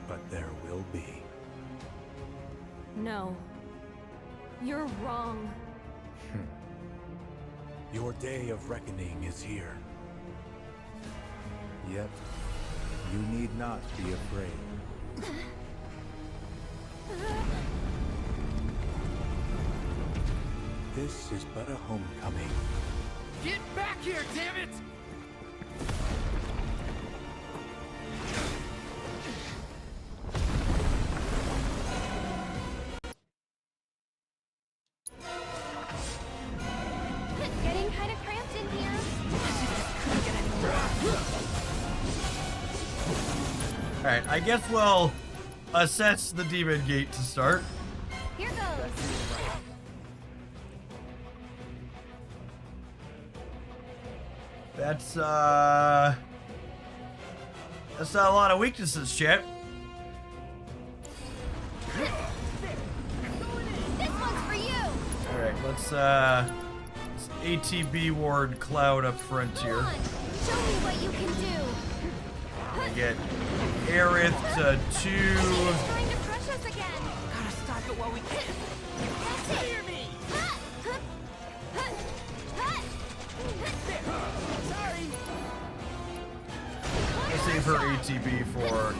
But there will be. No. You're wrong. Your day of reckoning is here. Yet, you need not be afraid. This is but a homecoming. Get back here, damn it! Getting kind of cramped in here. Alright, I guess we'll assess the demon gate to start. Here goes. That's not a lot of weaknesses, chat. This one's for you. Alright, let's ATB ward Cloud up front Go here. on. Show me what you can do. I get Aerith to 2. He's trying to crush us again. Gotta stop it while we can. That's it. Hear me! Sorry! I'll save her ATB for.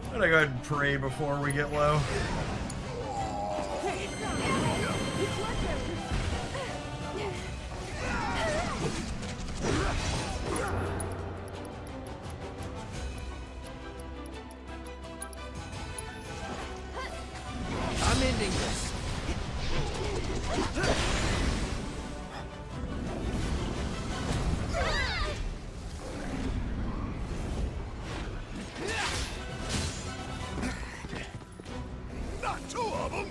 I'm gonna go ahead and pray before we get low. I'm ending this. Not two of them!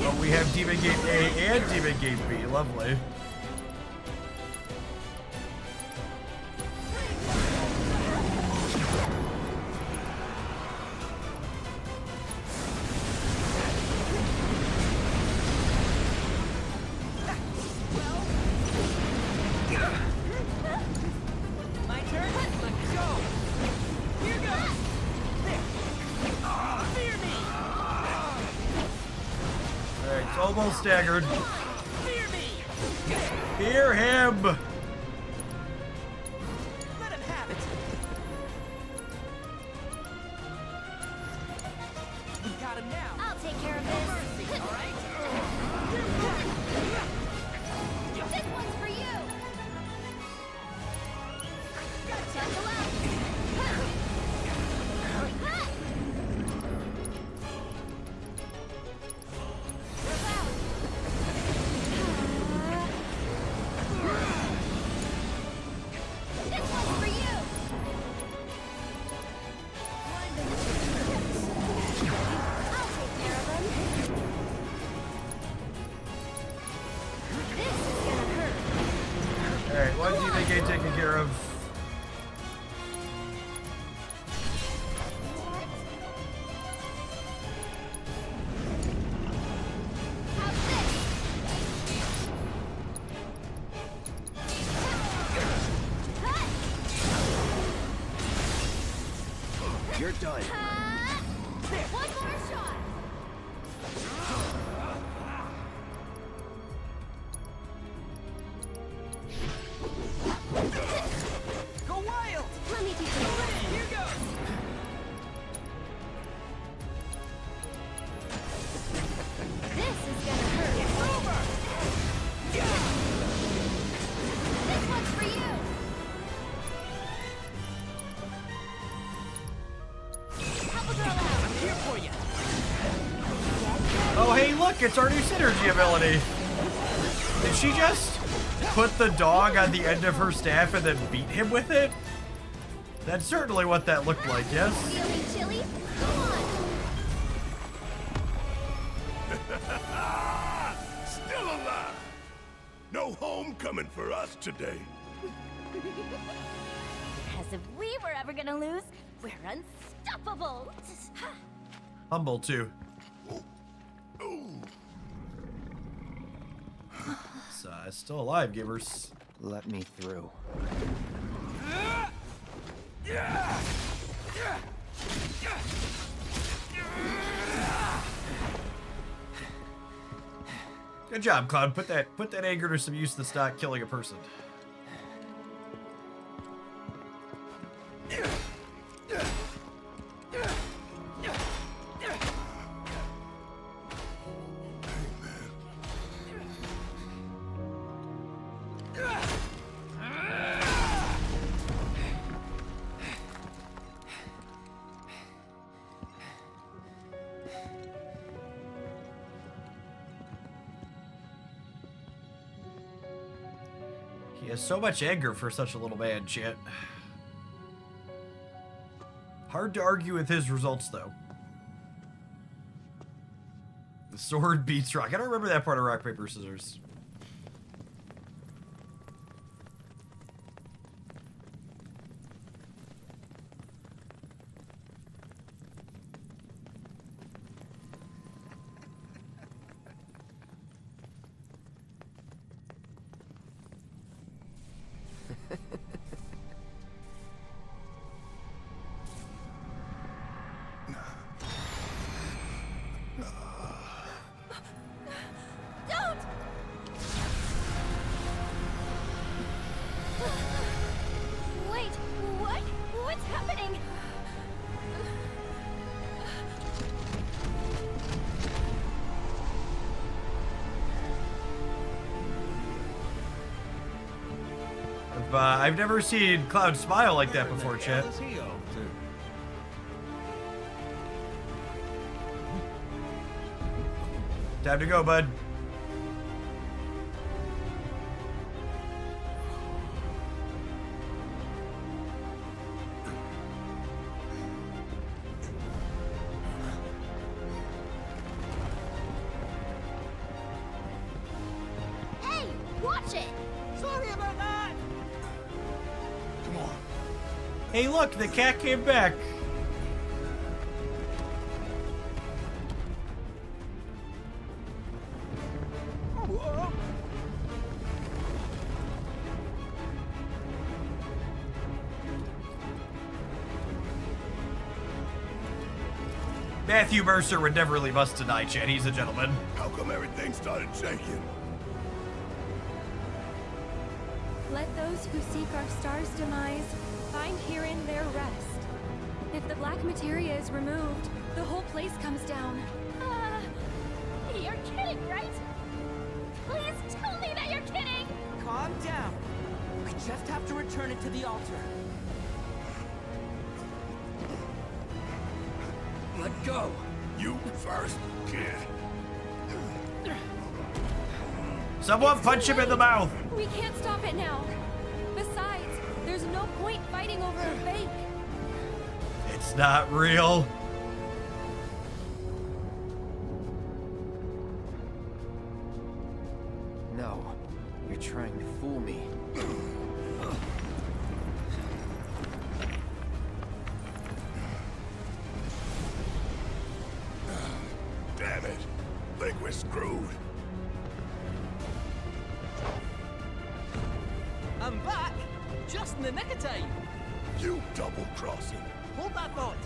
Well, we have Demon Gate A and Demon Gate B. Lovely. My turn? Let's go! Here goes! There! Fear me! Alright, it's almost staggered. Fear me! Fear him! Let him have it! We got him now! I'll take care of this. Mercy, all right? This one's for you. Bundle up. Rip out. This one's for you. I'll take care of him. You're done. One more shot. Go wild! Let me teach you. Here goes! This is gonna hurt. It's over! This one's for you. Help a girl out. I'm here for you. Oh, hey, look, it's our new synergy ability. Did she just put the dog on the end of her staff and then beat him with it? That's certainly what that looked like, yes? Feeling chilly? Go on. Still alive. No homecoming for us today. As if we were ever gonna lose, we're unstoppable. Humble, too. It's still alive, gamers. Let me through. Good job, Cloud. Put that anger to some use that's not killing a person. He has so much anger for such a little man, chat. Hard to argue with his results, though. The sword beats rock. I don't remember that part of rock, paper, scissors. Don't! Wait, what? What's happening? I've never seen Cloud smile like that before, chat. Time to go, bud. Hey, watch it! Sorry about that! Come on. Hey, look, the cat came back. Whoa. Matthew Mercer would never leave us tonight, chat. He's a gentleman. How come everything started shaking? Let those who seek our star's demise find herein their rest. If the black materia is removed, the whole place comes down. You're kidding, right? Please tell me that you're kidding! Calm down. We just have to return it to the altar. Let go. You first, kid. Someone punch him in the mouth. We can't stop it now. Besides, there's no point fighting over a fake. It's not real. No, you're trying to fool me. Damn it. Think we're screwed. I'm back! Just in the nick of time! You double-crossing. Hold that thought.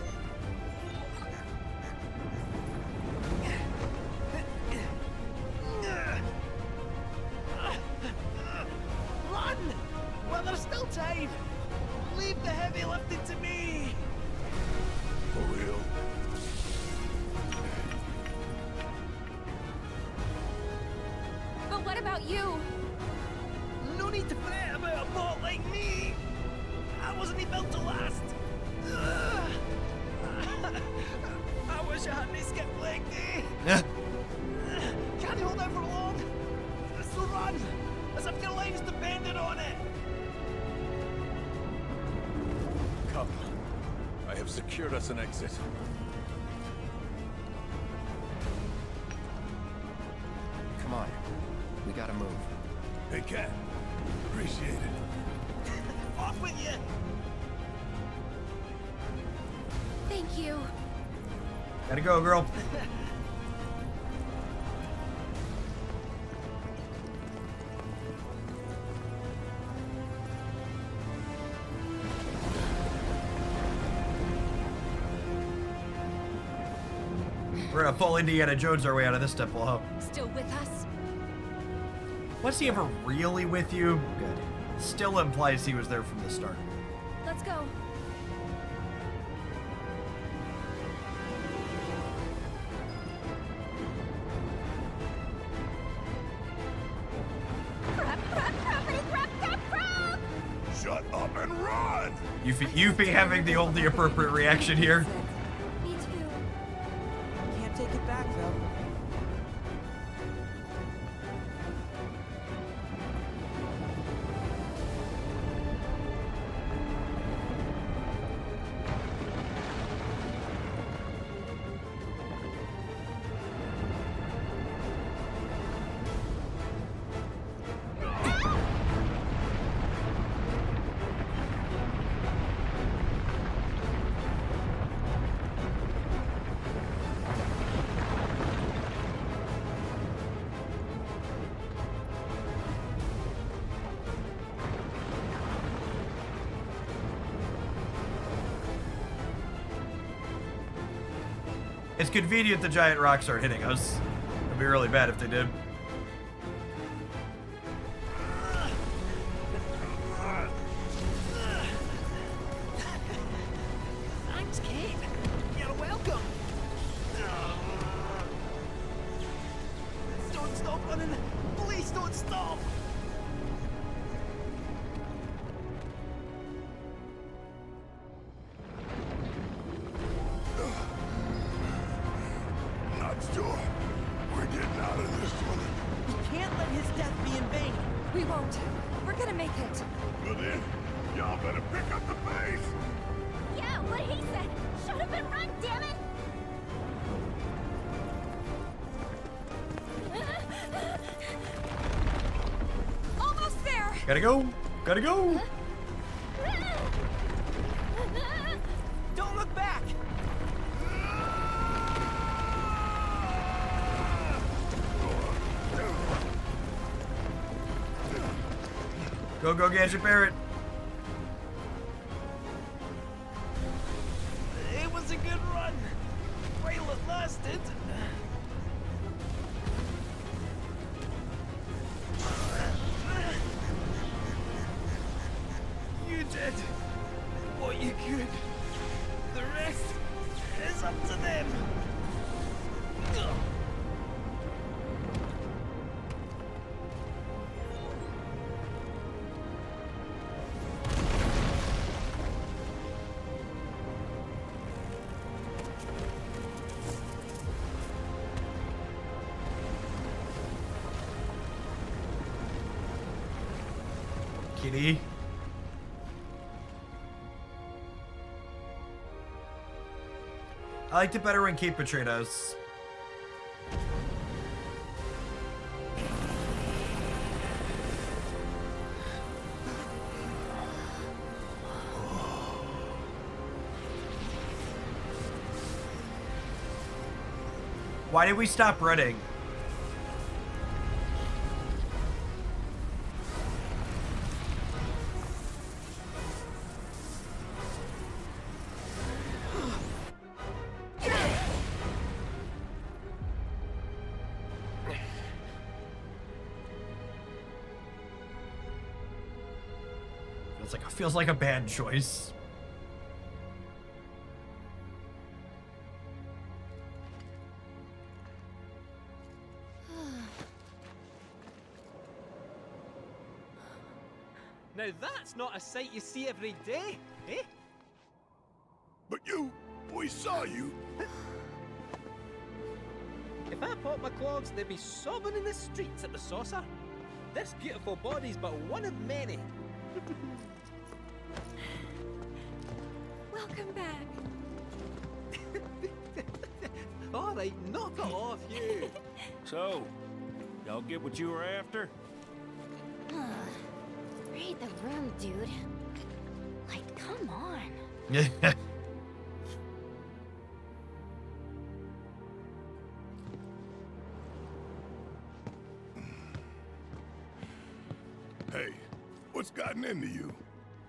about you. No need to fret about a bot like me. I wasn't even built to last. I wish I hadn't skipped leg day. Can't hold out for long. So run, as if your lives depended on it. Come. I have secured us an exit. Come on. We gotta move. Hey, Cat. Appreciate it. Off with you. Thank you. Gotta go, girl. We're gonna full Indiana Jones our way out of this temple, huh? Still with us? Was he ever really with you? Good. Still implies he was there from the start. Let's go. Shut up and run! Yuffie having the only appropriate reaction here. Me too. Can't take it back, though. It's convenient the giant rocks are hitting us. It'd be really bad if they did. Thanks, Cait. You're welcome. Don't stop running. Please don't stop. Not sure. We're getting out of this one. We can't let his death be in vain. We won't. We're gonna make it. Well then, y'all better pick up the pace. Yeah, what he said. Shut up and run, damn it! Almost there. Gotta go. Gotta go. Don't look back. Go, go, Gadget Barrett. It was a good run. While it lasted. You did what you could. The rest is up to them. Kitty. I liked it better when Cait betrayed us. Why did we stop running? Feels like a bad choice. Now that's not a sight you see every day, eh? But we saw you. If I popped my clogs, they'd be sobbing in the streets at the saucer. This beautiful body's but one of many. Welcome back. All right, knock it off, you. So, y'all get what you were after? Read the room, dude. Like, come on. Hey, what's gotten into you?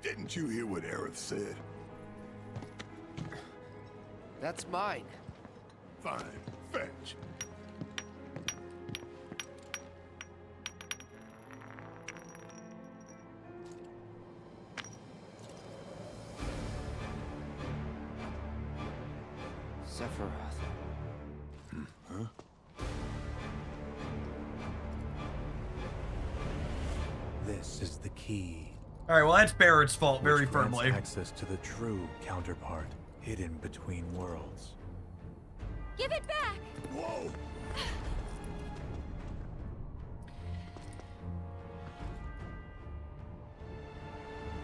Didn't you hear what Aerith said? That's mine. Fine, fetch. Sephiroth. Huh? This is the key. All right, well, that's Barrett's fault, very which grants firmly. access to the true counterpart, hidden between worlds. Give it back! Whoa!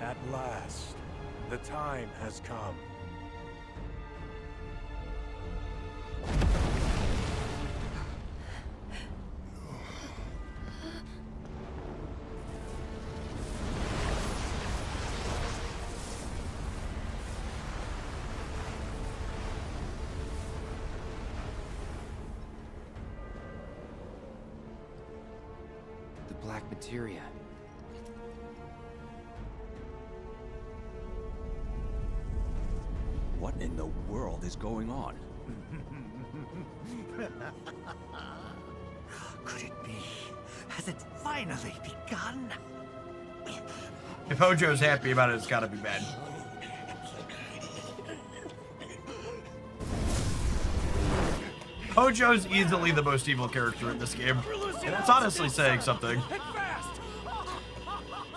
At last, the time has come. The black materia. What in the world is going on? Could it be? Has it finally begun? If Hojo's happy about it, it's gotta be bad. Hojo's easily the most evil character in this game. And that's honestly saying something.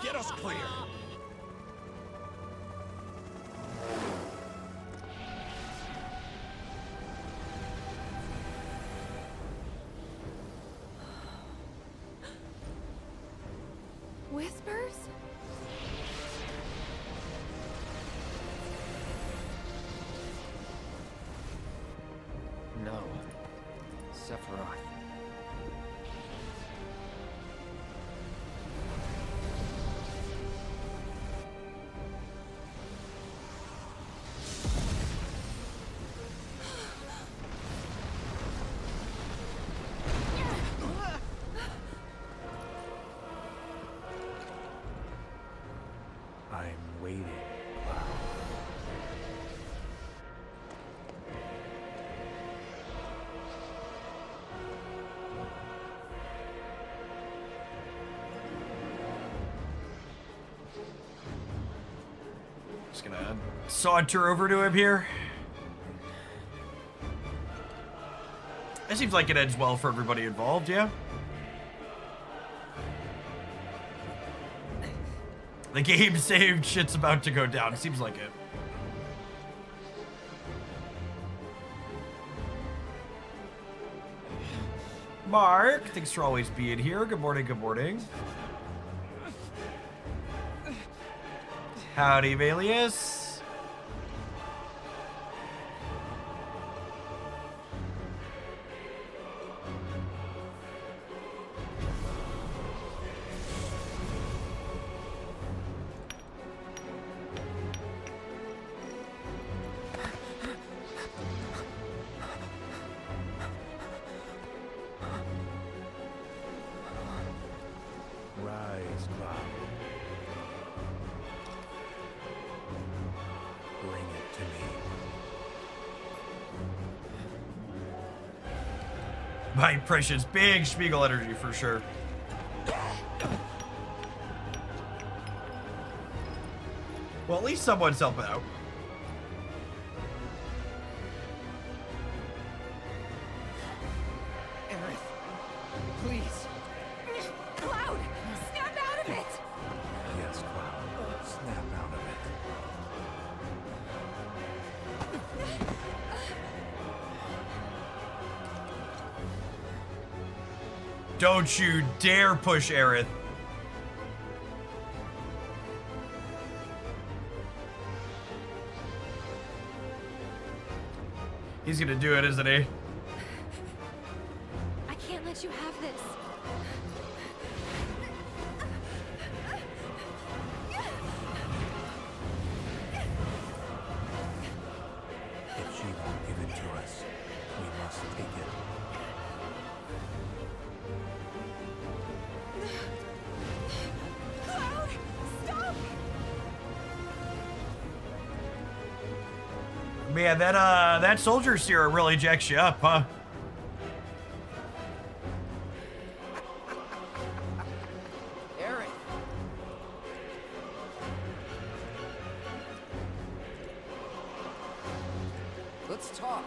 Get us clear. Whispers? No. Sephiroth. I'm waiting, Cloud. Just gonna saunter over to him here. It seems like it ends well for everybody involved, yeah? The game saved, shit's about to go down. Seems like it. Mark, thanks for always being here. Good morning, good morning. Howdy, Valius. Rise, Cloud. Bring it to me. My precious big Spiegel energy for sure. Well, at least someone's helping out. Aerith, please. Cloud! Snap out of it! Yes, Cloud. Don't you dare push Aerith. He's gonna do it, isn't he? I can't let you have this. If she won't give it to us, we must take it. Cloud, stop! Man, that soldier serum really jacks you up, huh? Aerith. Let's talk.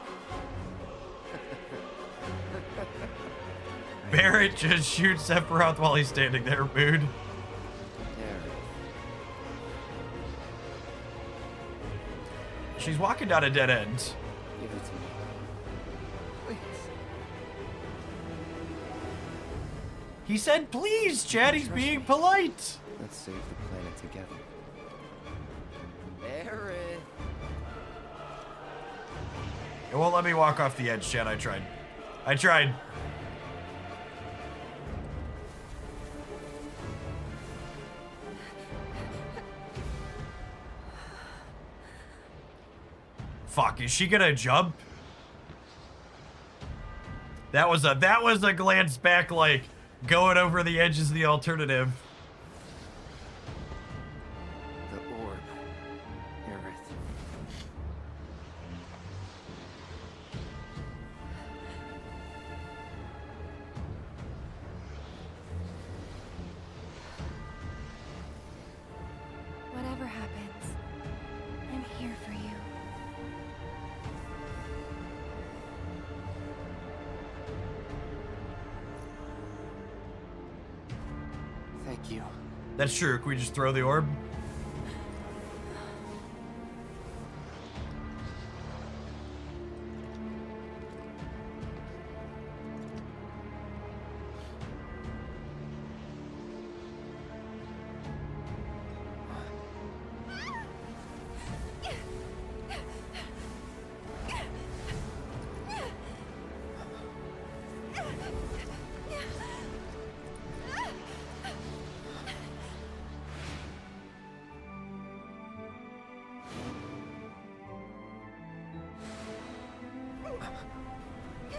Barrett just shoots Sephiroth while he's standing there, mood. She's walking down a dead end. Give it to me. Please. He said, please, Chad, he's being polite. Let's save the planet together. Aerith. It won't let me walk off the edge, Chad. I tried. Fuck, is she gonna jump? That was a glance back, like going over the edge is the alternative. The orb. Aerith. Whatever happens, I'm here for you. Thank you. That's true. Can we just throw the orb?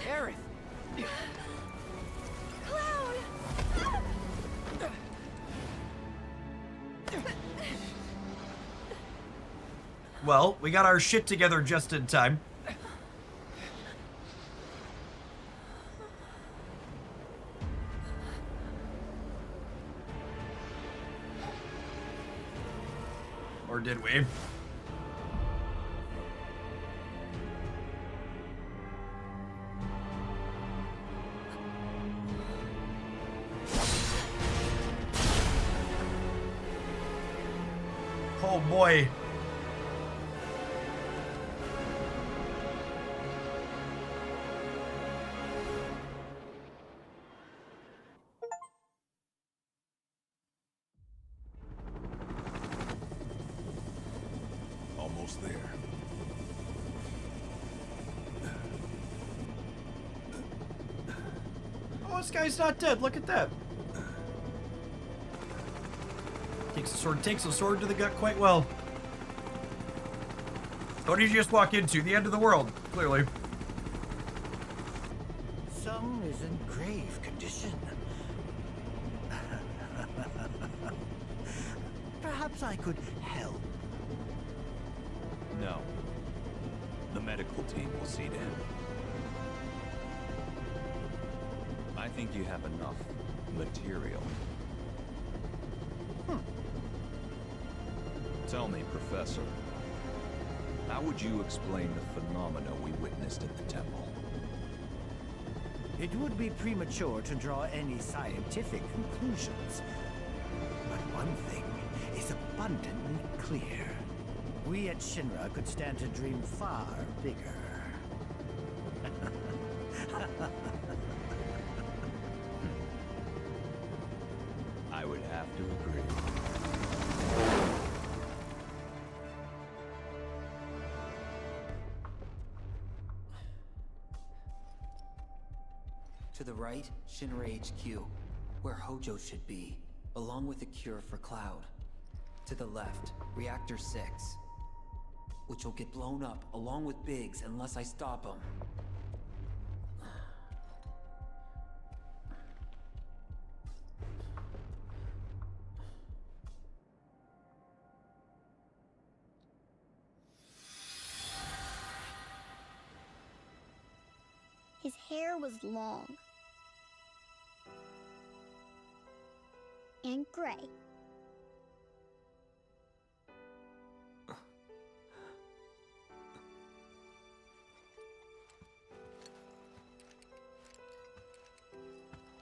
Aerith. Well, we got our shit together just in time. Or did we? Oh boy. Almost there. Oh, this guy's not dead. Look at that. Takes a sword to the gut quite well. What did you just walk into? The end of the world, clearly. Some is in grave condition. Perhaps I could help. No. The medical team will see to him. I think you have enough material. Tell me, Professor, how would you explain the phenomena we witnessed at the temple? It would be premature to draw any scientific conclusions. But one thing is abundantly clear. We at Shinra could stand to dream far bigger. have to agree. To the right, Shinra HQ, where Hojo should be, along with a cure for Cloud. To the left, Reactor 6, which will get blown up along with Biggs unless I stop him. His hair was long. And gray.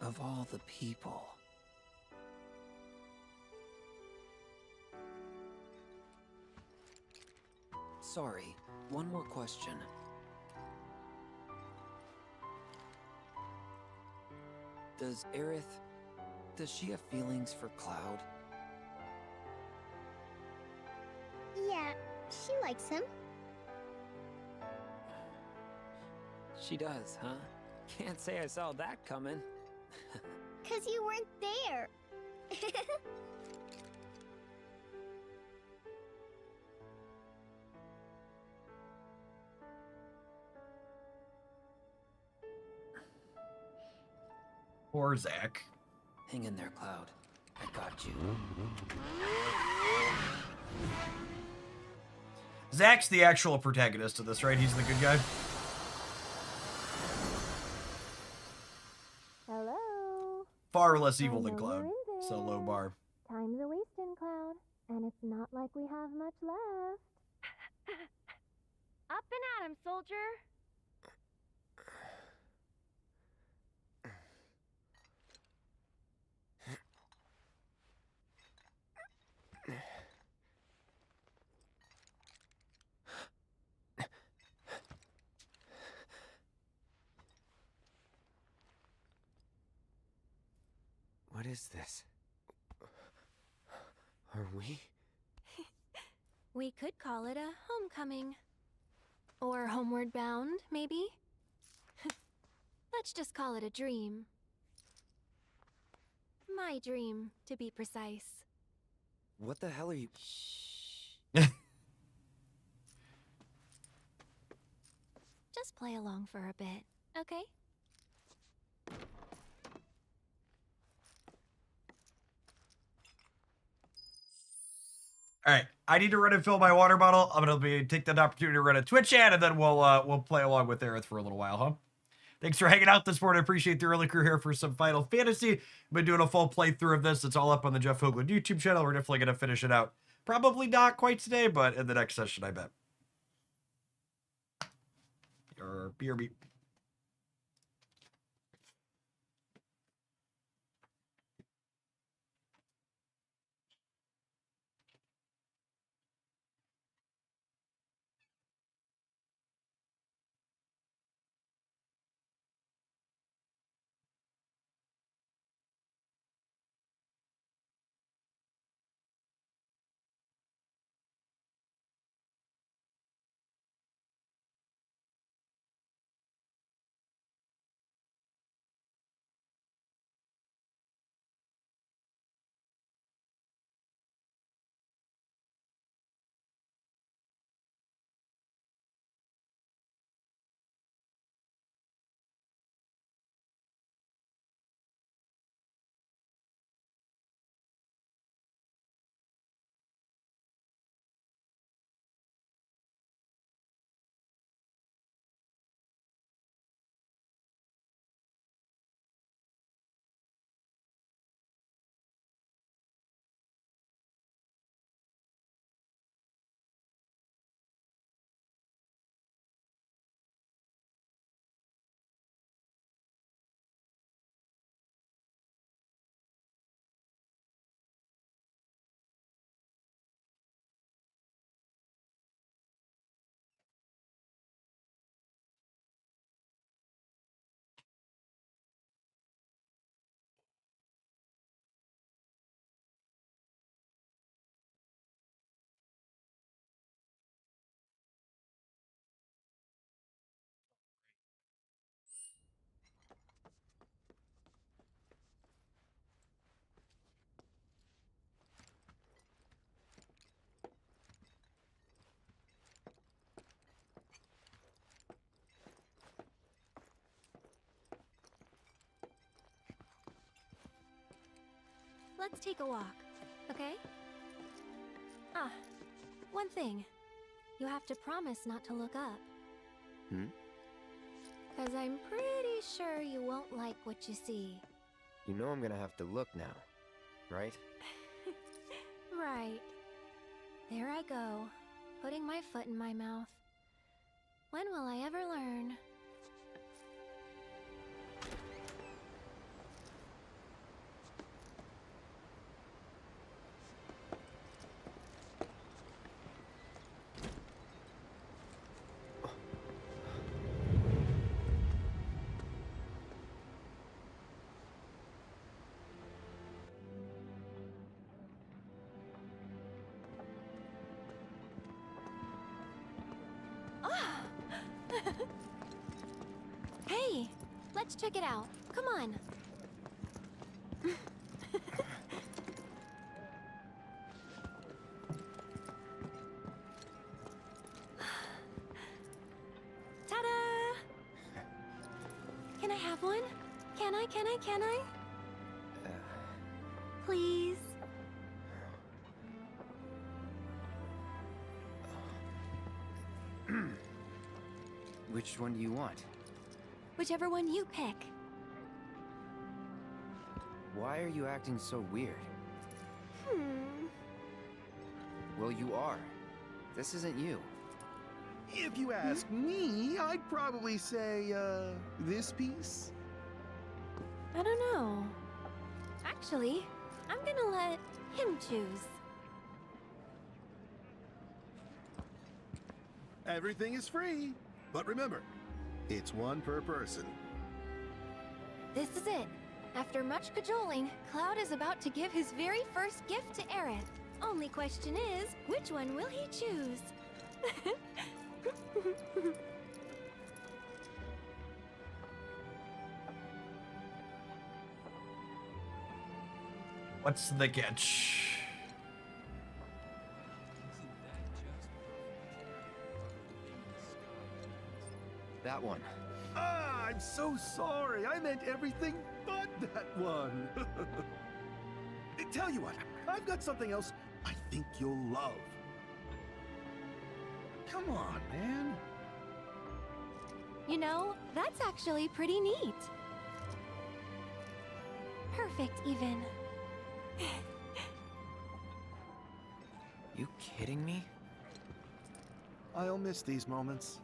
Of all the people. Sorry, one more question. Does Aerith... does she have feelings for Cloud? Yeah, she likes him. She does, huh? Can't say I saw that coming. 'Cause you weren't there. Poor Zack. Hang in there, Cloud. I got you. Zack's the actual protagonist of this, right? He's the good guy. Hello. Far less evil I than know Cloud. you're in So low there. bar. Time's a wasting, Cloud, and it's not like we have much left. Up and at him, soldier. What is this? Are we? We could call it a homecoming. Or homeward bound, maybe? Let's just call it a dream. My dream, to be precise. What the hell are you? Just play along for a bit, okay? All right, I need to run and fill my water bottle. I'm gonna take that opportunity to run a Twitch ad, and then we'll play along with Aerith for a little while, huh? Thanks for hanging out this morning. I appreciate the early crew here for some Final Fantasy. I've been doing a full playthrough of this. It's all up on the Jeff Hoagland YouTube channel. We're definitely gonna finish it out. Probably not quite today, but in the next session, I bet. Or BRB. let's take a walk, okay? Ah, one thing. You have to promise not to look up. Hmm? Because I'm pretty sure you won't like what you see. You know I'm gonna have to look now, right? Right. There I go, putting my foot in my mouth. When will I ever learn? Hey, let's check it out. Come on. Ta-da! Can I have one? Can I? Please? Which one do you want? Whichever one you pick. Why are you acting so weird? Well, you are. This isn't you. If you ask me, I'd probably say, this piece? I don't know. Actually, I'm gonna let him choose. Everything is free. But remember, it's one per person. This is it. After much cajoling, Cloud is about to give his very first gift to Aerith. Only question is, which one will he choose? What's the catch? That one. Ah, I'm so sorry. I meant everything but that one. Tell you what, I've got something else I think you'll love. Come on, man. You know, that's actually pretty neat. Perfect, even. You kidding me? I'll miss these moments.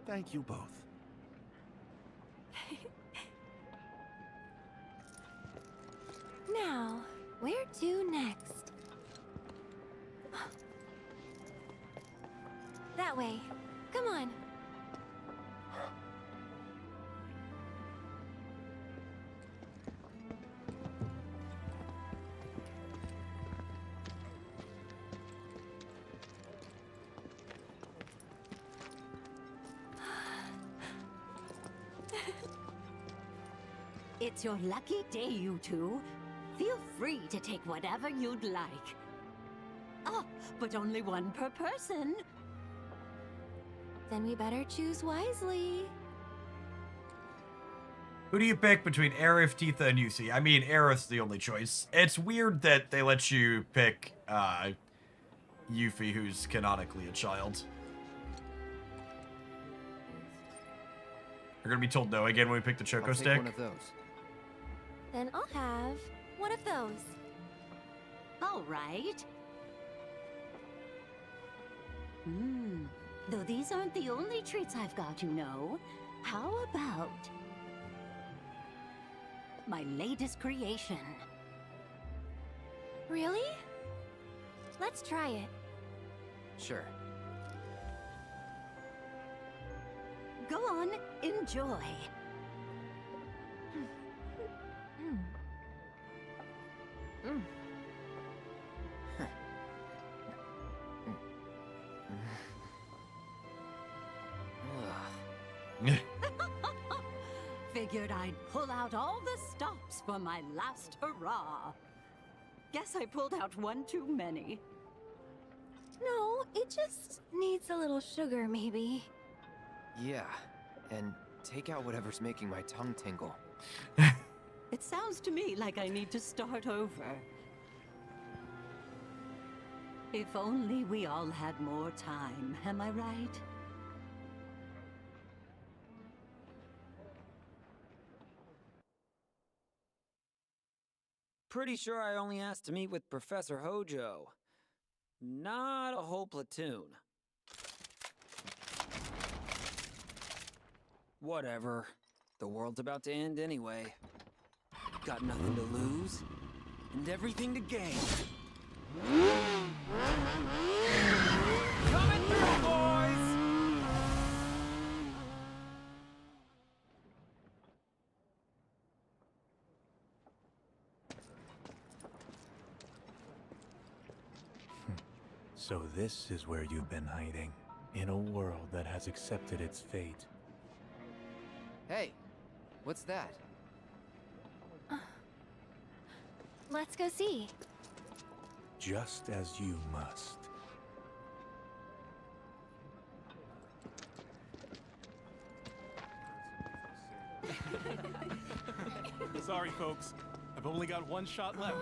Thank you both. Now, where to next? That way. Come on. It's your lucky day, you two. Feel free to take whatever you'd like. Ah, but only one per person. Then we better choose wisely. Who do you pick between Aerith, Tifa, and Yuffie? I mean, Aerith's the only choice. It's weird that they let you pick, Yuffie, who's canonically a child. We're gonna be told no again when we pick the Choco I'll Stick. take one of those. Then I'll have one of those. All right. Though these aren't the only treats I've got, you know. How about my latest creation? Really? Let's try it. Sure. Go on, enjoy. Figured I'd pull out all the stops for my last hurrah. Guess I pulled out one too many. No, it just needs a little sugar, maybe. Yeah, and take out whatever's making my tongue tingle. It sounds to me like I need to start over. If only we all had more time, am I right? Pretty sure I only asked to meet with Professor Hojo. Not a whole platoon. Whatever. The world's about to end anyway. Got nothing to lose, and everything to gain. Coming through, boys! So this is where you've been hiding, in a world that has accepted its fate. Hey, what's that? Let's go see. Just as you must. Sorry, folks. I've only got one shot left.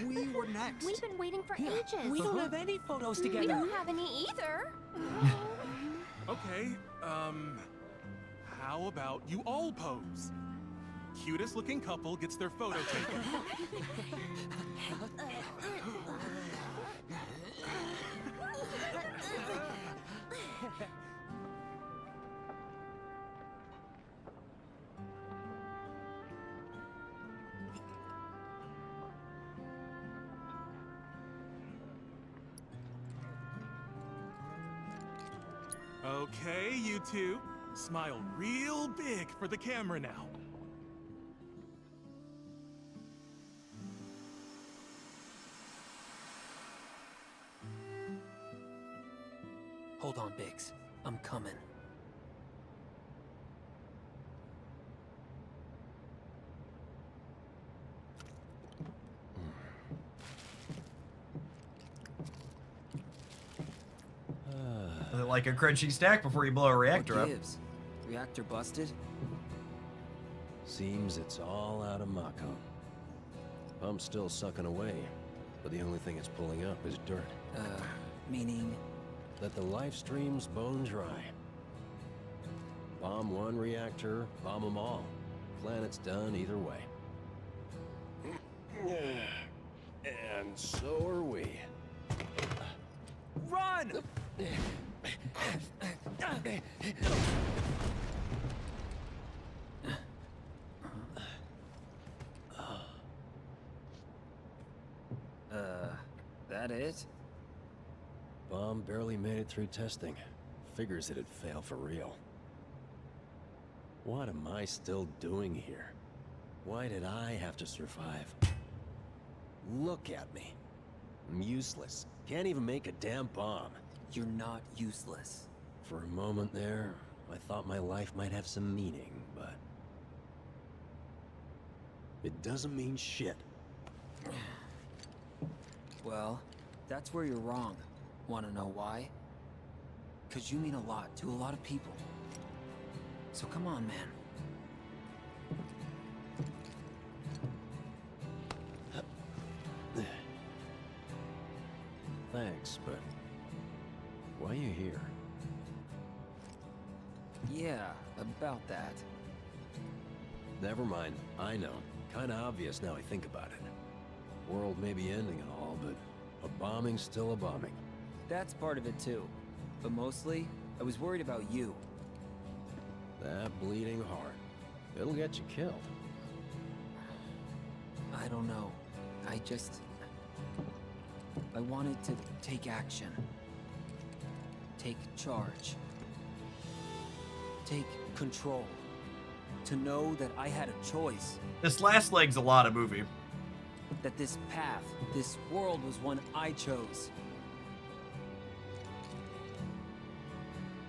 We were next. We've been waiting for ages. We don't have any photos together. We don't have any either. Okay, how about you all pose? Cutest looking couple gets their photo taken. Okay, you two. Smile real big for the camera now. Hold on, Biggs. I'm coming. Like a crunchy stack before you blow a reactor What up. gives? Reactor busted? Seems it's all out of Mako. Pump's still sucking away, but the only thing it's pulling up is dirt. Meaning? Let the life streams bone dry. Bomb one reactor, bomb them all. Planet's done either way. And so are we. Run! That it? Bomb barely made it through testing. Figures it'd fail for real. What am I still doing here? Why did I have to survive? Look at me. I'm useless. Can't even make a damn bomb. You're not useless. For a moment there, I thought my life might have some meaning, but... it doesn't mean shit. Well, that's where you're wrong. Wanna know why? 'Cause you mean a lot to a lot of people. So come on, man. Thanks, but... why are you here? Yeah, about that. Never mind. I know. Kinda obvious now I think about it. World may be ending and all, but a bombing's still a bombing. That's part of it too. But mostly, I was worried about you. That bleeding heart. It'll get you killed. I don't know. I wanted to take action. Take charge. Take control. To know that I had a choice. This last leg's a lot of movie. That this path, this world was one I chose.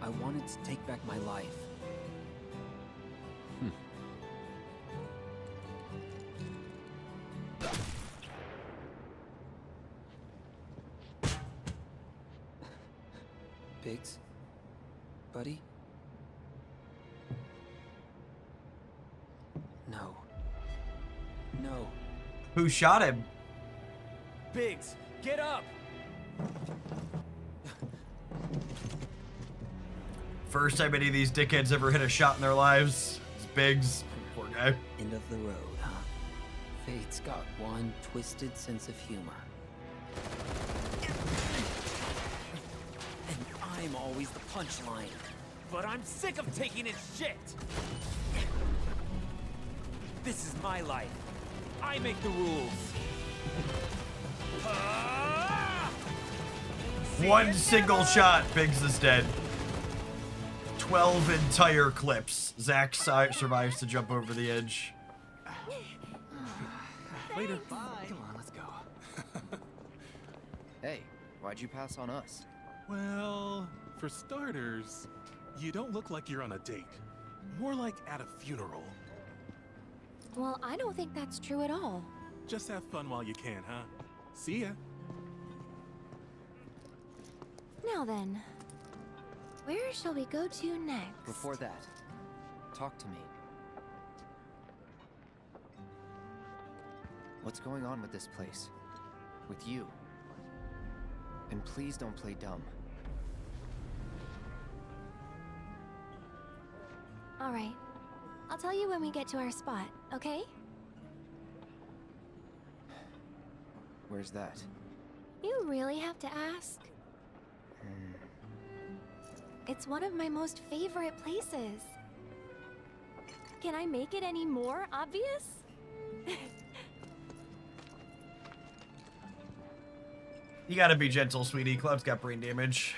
I wanted to take back my life. Biggs? Buddy? No. No. Who shot him? Biggs, get up! First time any of these dickheads ever hit a shot in their lives. It's Biggs. Poor guy. End of the road, huh? Fate's got one twisted sense of humor. And I'm always the punchline. But I'm sick of taking its shit! This is my life. I make the rules. One single shot, Biggs is dead. 12 entire clips. Zack survives to jump over the edge. Later. Bye. Come on, let's go. Hey, why'd you pass on us? Well, for starters, you don't look like you're on a date. More like at a funeral. Well, I don't think that's true at all. Just have fun while you can, huh? See ya. Now then, where shall we go to next? Before that, talk to me. What's going on with this place? With you? And please don't play dumb. All right. I'll tell you when we get to our spot, okay? Where's that? You really have to ask? It's one of my most favorite places. Can I make it any more obvious? You gotta be gentle, sweetie. Cloud's got brain damage.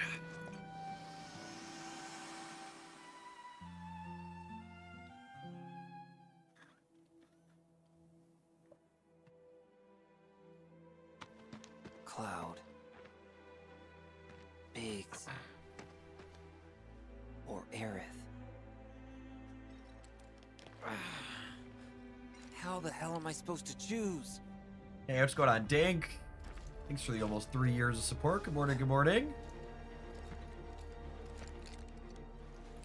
Cloud. Biggs. Or Aerith. How the hell am I supposed to choose? Hey, what's going on, Dink? Thanks for the almost 3 years of support. Good morning, good morning.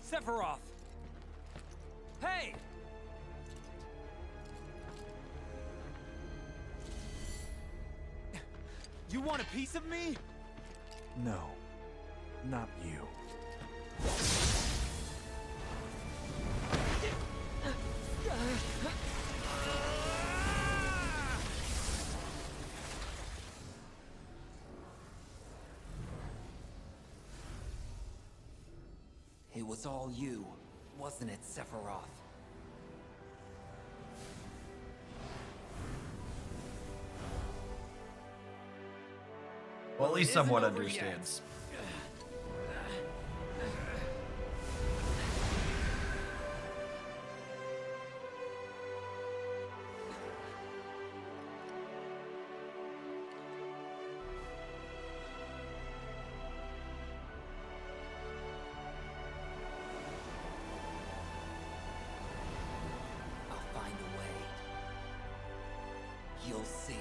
Sephiroth! Hey! You want a piece of me? No, not you. It was all you, wasn't it, Sephiroth? Well, at least someone understands. I'll find a way. You'll see.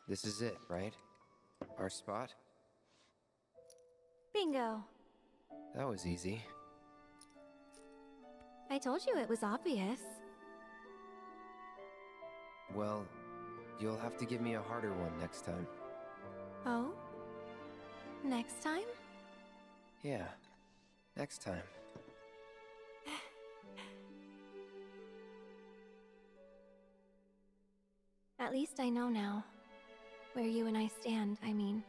This is it, right? Our spot? Bingo. That was easy. I told you it was obvious. Well, you'll have to give me a harder one next time. Oh? Next time? Yeah, next time. At least I know now. Where you and I stand, I mean.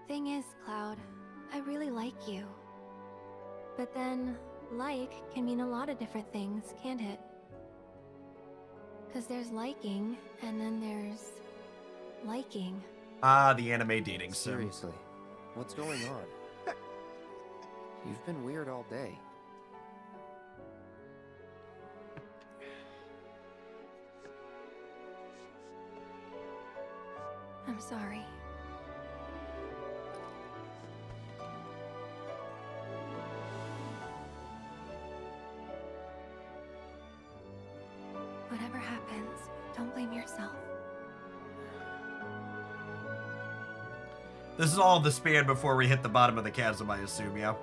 Thing is, Cloud, I really like you. But then, like can mean a lot of different things, can't it? 'Cause there's liking, and then there's liking. Ah, the anime dating sim. Seriously, what's going on? You've been weird all day. I'm sorry. Whatever happens, don't blame yourself. This is all the span before we hit the bottom of the chasm, I assume, yeah?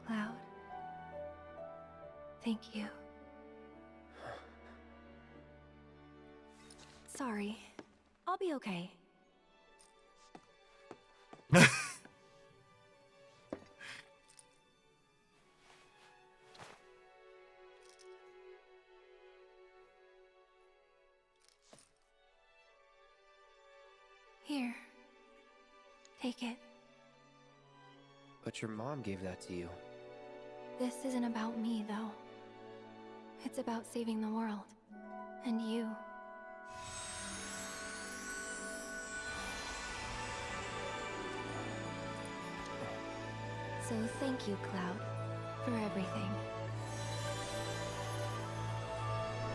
Cloud. Thank you. Sorry. I'll be okay. Here. Take it. But your mom gave that to you. This isn't about me, though. It's about saving the world. And you. So thank you, Cloud, for everything.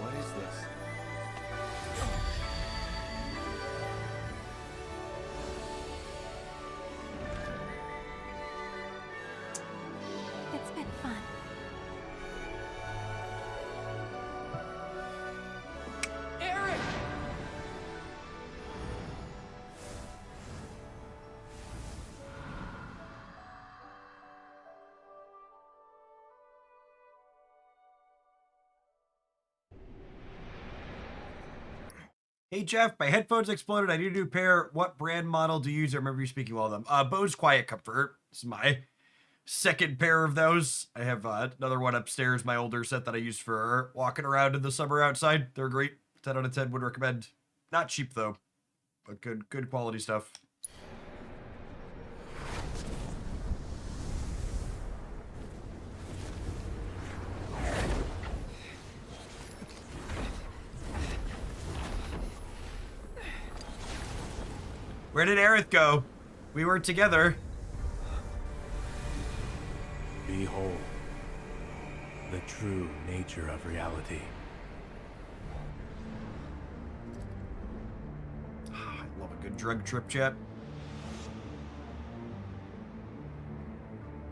What is this? It's been fun. Aerith! Hey Jeff, my headphones exploded. I need a new pair. What brand model do you use? I remember you speaking well of them. Bose Quiet Comfort. This is my second pair of those. I have another one upstairs, my older set that I use for walking around in the summer outside. They're great. 10 out of 10 would recommend. Not cheap though, but good quality stuff. Where did Aerith go? We were together. Behold, the true nature of reality. I love a good drug trip, chat.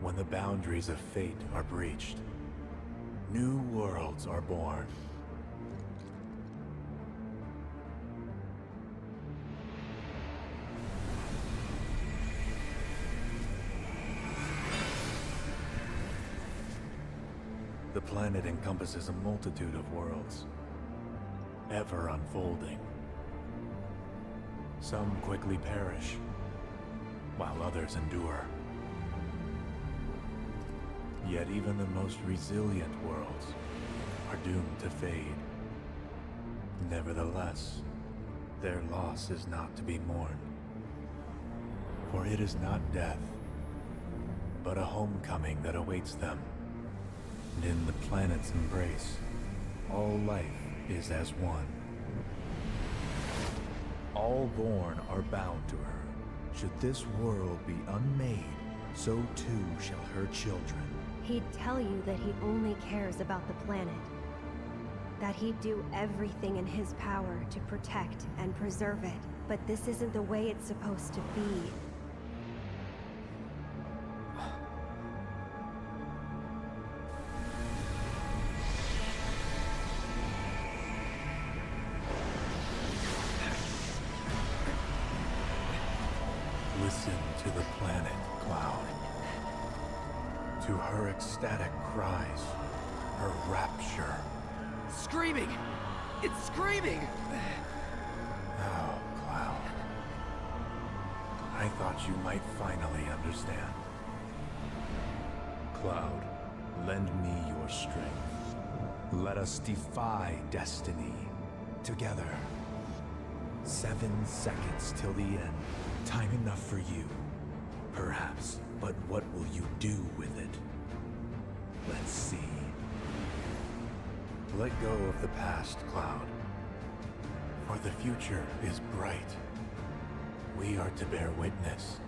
When the boundaries of fate are breached, new worlds are born. The planet encompasses a multitude of worlds, ever unfolding. Some quickly perish, while others endure. Yet even the most resilient worlds are doomed to fade. Nevertheless, their loss is not to be mourned. For it is not death, but a homecoming that awaits them. And in the planet's embrace, all life is as one. All born are bound to her. Should this world be unmade, so too shall her children. He'd tell you that he only cares about the planet. That he'd do everything in his power to protect and preserve it. But this isn't the way it's supposed to be. Listen to the planet, Cloud. To her ecstatic cries, her rapture. Screaming! It's screaming! Oh, Cloud. I thought you might finally understand. Cloud, lend me your strength. Let us defy destiny. Together. 7 seconds till the end. Time enough for you. Perhaps. But what will you do with it? Let's see. Let go of the past, Cloud. For the future is bright. We are to bear witness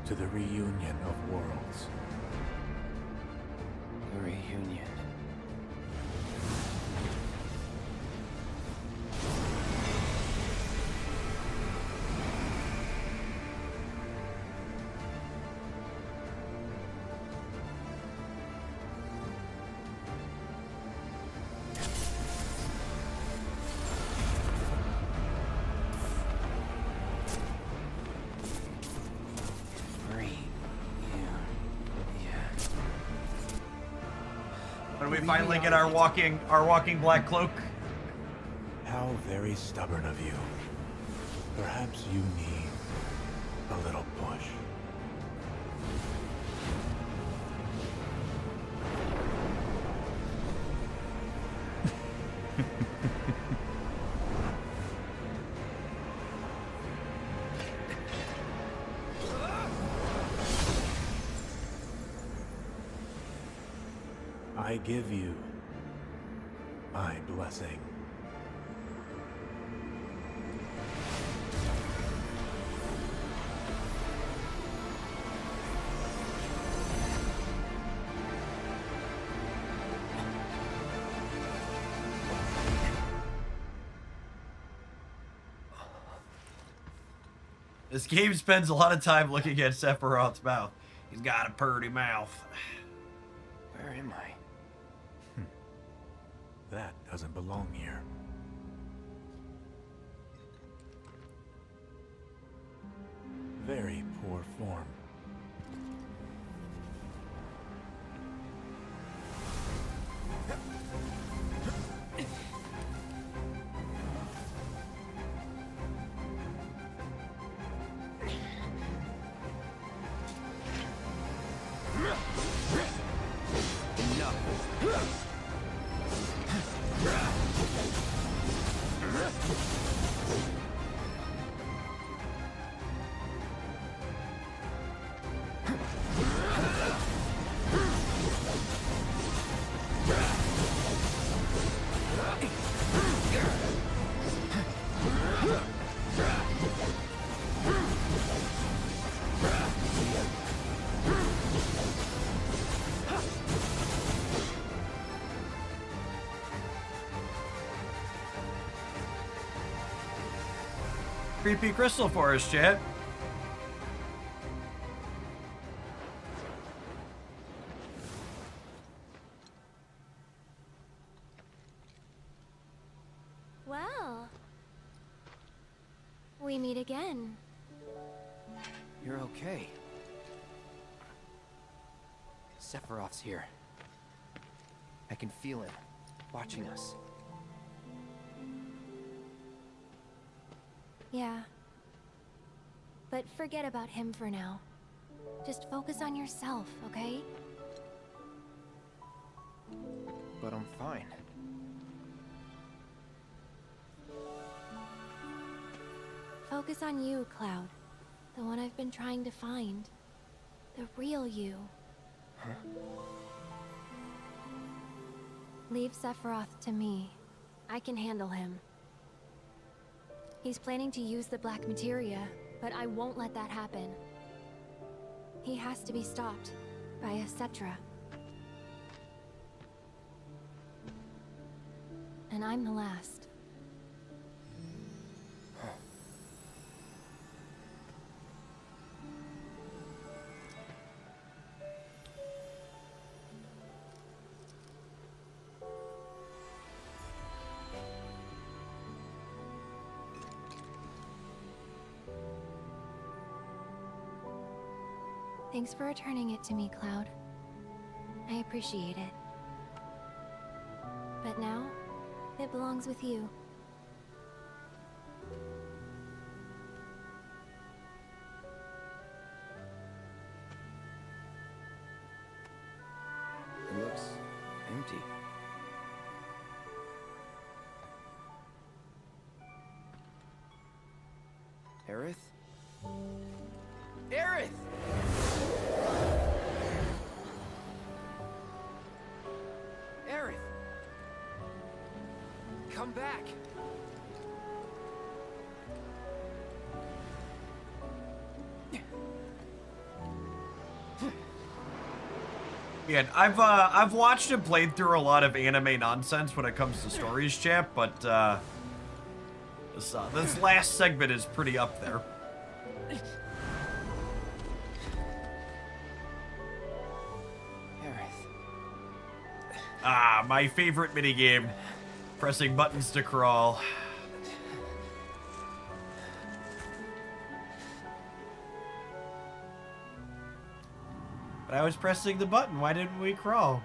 to the reunion of worlds. The reunion. When we finally get our walking black cloak. How very stubborn of you. Perhaps you need a little push. I give you my blessing. This game spends a lot of time looking at Sephiroth's mouth. He's got a purty mouth. Where am I? That doesn't belong here. Very poor form. Creepy crystal forest, chat. Well, we meet again. You're okay. Sephiroth's here. I can feel him, watching us. Yeah. But forget about him for now. Just focus on yourself, okay? But I'm fine. Focus on you, Cloud. The one I've been trying to find. The real you. Huh? Leave Sephiroth to me. I can handle him. He's planning to use the black materia, but I won't let that happen. He has to be stopped by a Cetra. And I'm the last. Thanks for returning it to me, Cloud. I appreciate it. But now, it belongs with you. It looks empty. Aerith? Aerith! Aerith! Come back! Yeah, I've watched and played through a lot of anime nonsense when it comes to stories, chap, but this last segment is pretty up there. Ah, my favorite minigame. Pressing buttons to crawl. But I was pressing the button. Why didn't we crawl?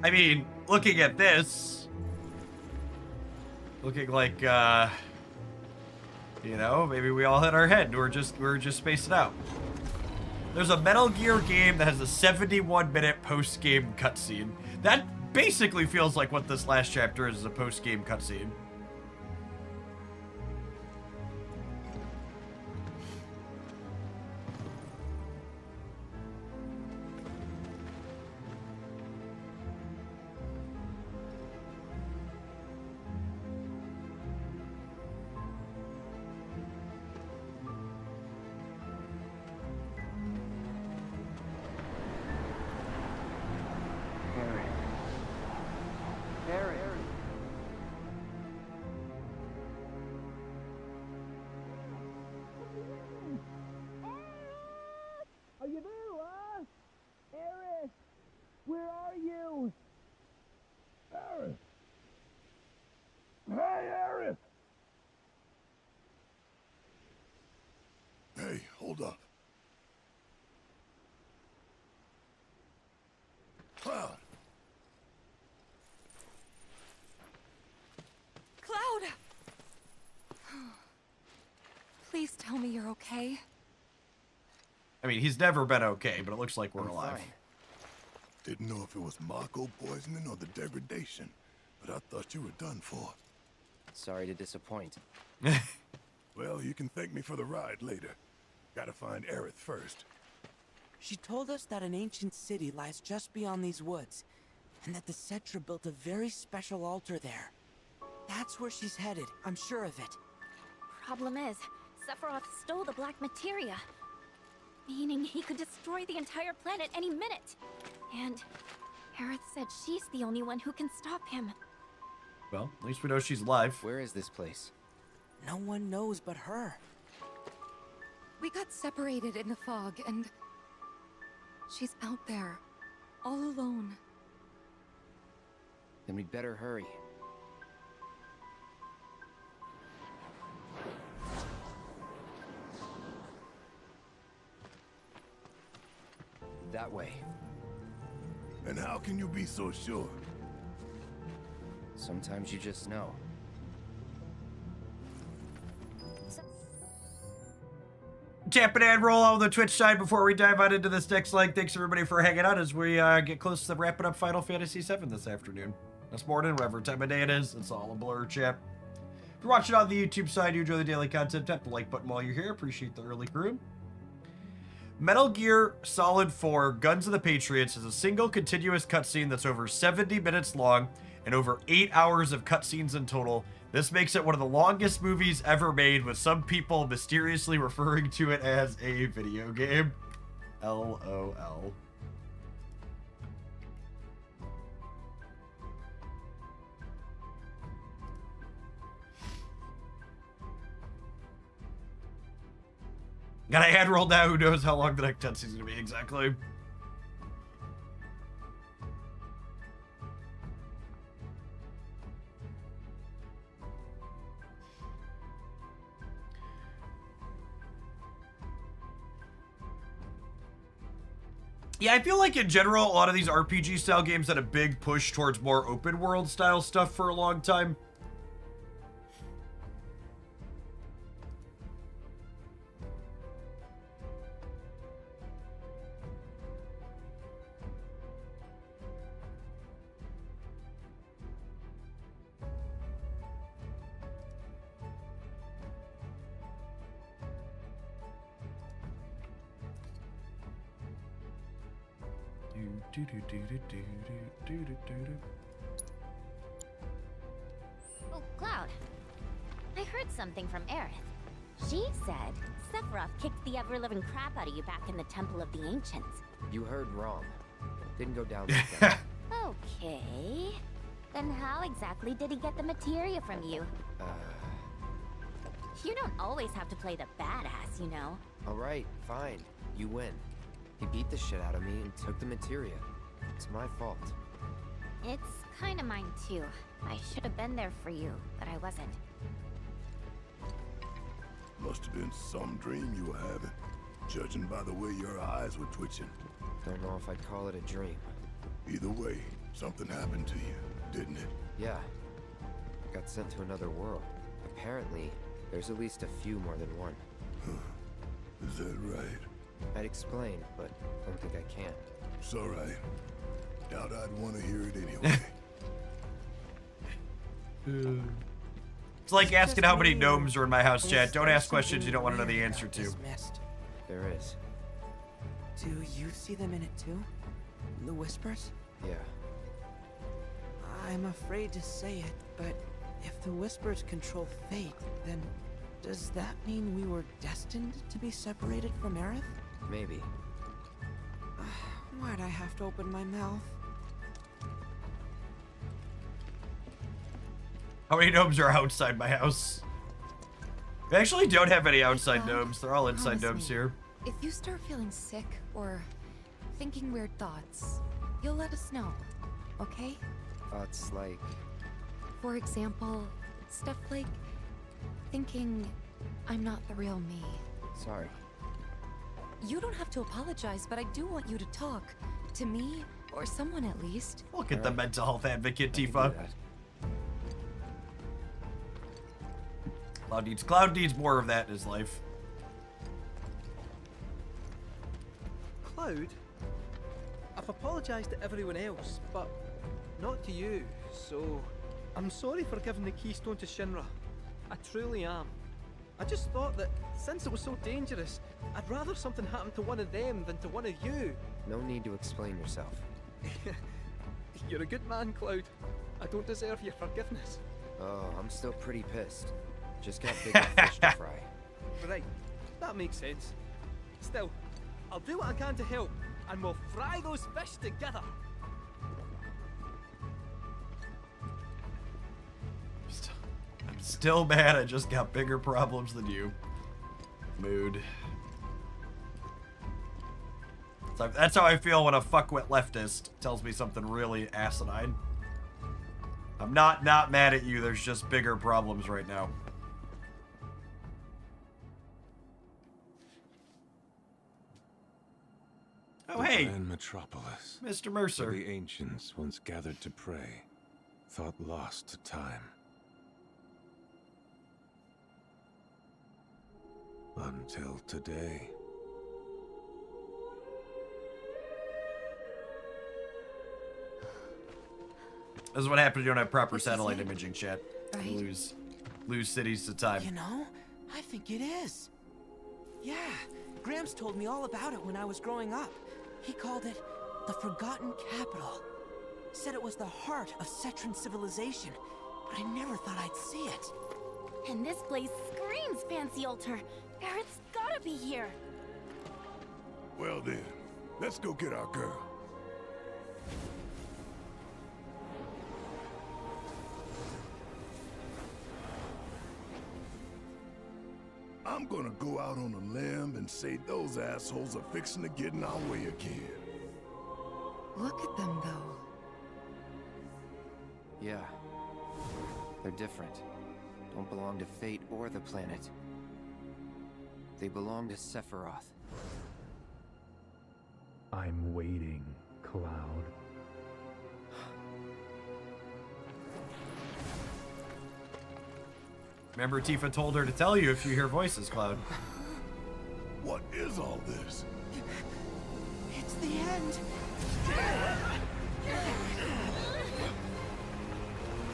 I mean, looking at this, looking like, you know, maybe we all hit our head. We're just spacing out. There's a Metal Gear game that has a 71-minute post-game cutscene. That basically feels like what this last chapter is a post-game cutscene. Are you there, love? Aerith! Where are you? Aerith! Hey, Aerith! Hey, hold up. Cloud! Cloud! Please tell me you're okay. I mean, he's never been okay, but it looks like we're I'm alive. fine. Didn't know if it was Mako poisoning or the degradation, but I thought you were done for. Sorry to disappoint. Well, you can thank me for the ride later. Gotta find Aerith first. She told us that an ancient city lies just beyond these woods, and that the Cetra built a very special altar there. That's where she's headed, I'm sure of it. Problem is, Sephiroth stole the black materia, meaning he could destroy the entire planet any minute. And Aerith said she's the only one who can stop him. Well, at least we know she's alive. Where is this place? No one knows but her. We got separated in the fog, and she's out there, all alone. Then we'd better hurry. That way. And how can you be so sure? Sometimes you just know. Tap and roll on the Twitch side before we dive on into this next leg. Thanks everybody for hanging out as we get close to wrapping up Final Fantasy VII this afternoon. This morning, whatever time of day it is, it's all a blur, chat. If you're watching on the YouTube side, you enjoy the daily content, tap the like button while you're here. Appreciate the early crew. Metal Gear Solid 4 Guns of the Patriots is a single continuous cutscene that's over 70 minutes long and over 8 hours of cutscenes in total. This makes it one of the longest movies ever made, with some people mysteriously referring to it as a video game. LOL. Got a hand roll now, who knows how long the next cutscene's gonna be exactly. Yeah, I feel like in general, a lot of these RPG style games had a big push towards more open world style stuff for a long time. Oh, Cloud. I heard something from Aerith. She said Sephiroth kicked the ever-living crap out of you back in the Temple of the Ancients. You heard wrong. Didn't go down like that. Okay. Then how exactly did he get the materia from you? You don't always have to play the badass, you know. Alright, fine. You win. He beat the shit out of me and took the materia. It's my fault. It's kinda mine too. I should have been there for you, but I wasn't. Must have been some dream you were having, judging by the way your eyes were twitching. Don't know if I'd call it a dream. Either way, Something happened to you, didn't it? Yeah. Got sent to another world. Apparently, there's at least a few more than one. Is that right? I'd explain, but don't think I can. It's all right. Doubt I'd want to hear it anyway. It's like asking how many gnomes are in my house, chat. Don't ask questions you don't want to know the answer to. There is. Do you see them in it too? The whispers? Yeah. I'm afraid to say it, but if the whispers control fate, then does that mean we were destined to be separated from Aerith? Maybe. Why'd I have to open my mouth? How many gnomes are outside my house? We actually don't have any outside gnomes. They're all inside gnomes here. If you start feeling sick or thinking weird thoughts, you'll let us know, okay? Thoughts like... For example, stuff like thinking I'm not the real me. Sorry. You don't have to apologize, but I do want you to talk. To me, or someone at least. Look at the mental health advocate, Tifa. Cloud needs more of that in his life. Cloud? I've apologized to everyone else, but not to you, so I'm sorry for giving the keystone to Shinra. I truly am. I just thought that since it was so dangerous, I'd rather something happened to one of them than to one of you. No need to explain yourself. You're a good man, Cloud. I don't deserve your forgiveness. Oh, I'm still pretty pissed. Just got bigger fish to fry. Right, that makes sense. Still, I'll do what I can to help, and we'll fry those fish together. I'm still mad I just got bigger problems than you. Mood. So that's how I feel when a fuckwit leftist tells me something really asinine. I'm not mad at you, there's just bigger problems right now. Oh, hey! Grand metropolis. Mr. Mercer. Where the ancients once gathered to pray, thought lost to time. Until today. This is what happens when you don't have proper satellite imaging, chat. Right. You lose cities to time. You know, I think it is. Yeah, Gramps told me all about it when I was growing up. He called it the Forgotten Capital. Said it was the heart of Cetran civilization, but I never thought I'd see it. And this place screams fancy altar. Aerith's gotta be here. Well then, let's go get our girl. I'm gonna go out on a limb and say those assholes are fixing to get in our way again. Look at them, though. Yeah. They're different. Don't belong to fate or the planet. They belong to Sephiroth. I'm waiting, Cloud. Remember Tifa told her to tell you if you hear voices, Cloud. What is all this? It's the end.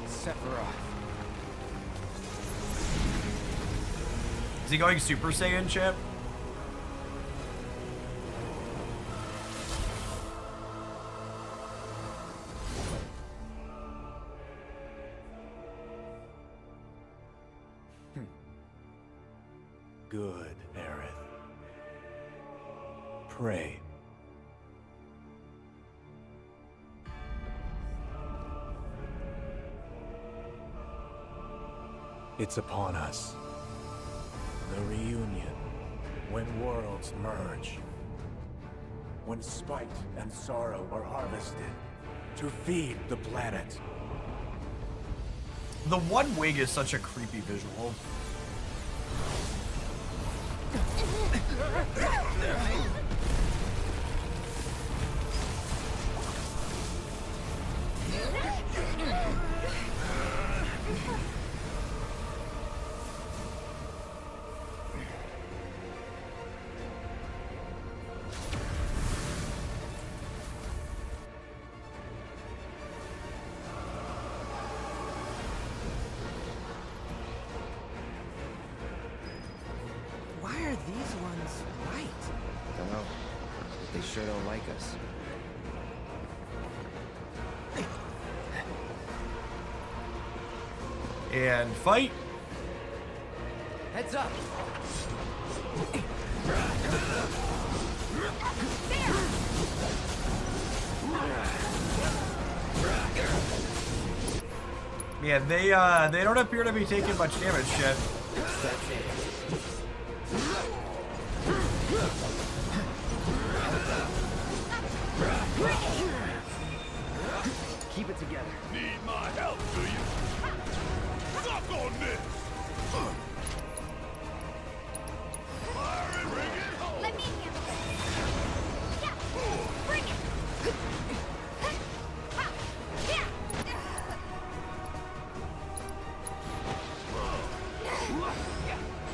Sephiroth. Is he going Super Saiyan, chat? Good, Aerith. Pray. It's upon us. The reunion. When worlds merge. When spite and sorrow are harvested to feed the planet. The One Wing is such a creepy visual. Why are these ones white? Don't know. But they sure don't like us. And fight. Heads up. Yeah, they don't appear to be taking much damage yet. That's it. Keep it together. Need my help, do you? Suck on this! Fire and bring it home! Let me handle it. Yeah, bring it.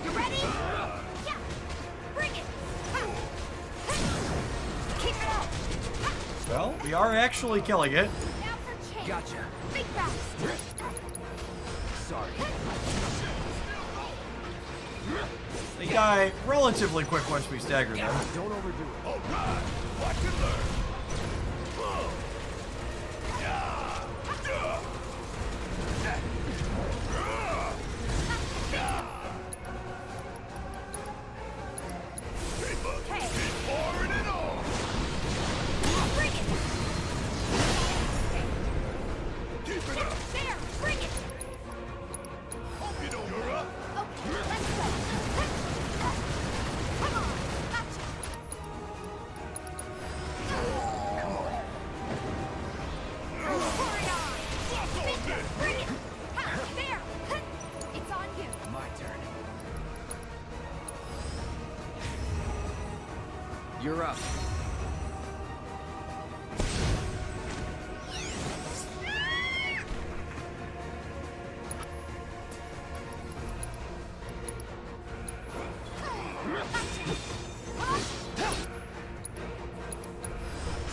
You ready? Yeah, bring it. Keep it up. Well, we are actually killing it. Now for change. Gotcha. Think fast. Sorry. They die relatively quick once we stagger them. Don't overdo it. All right, watch and learn. You're up.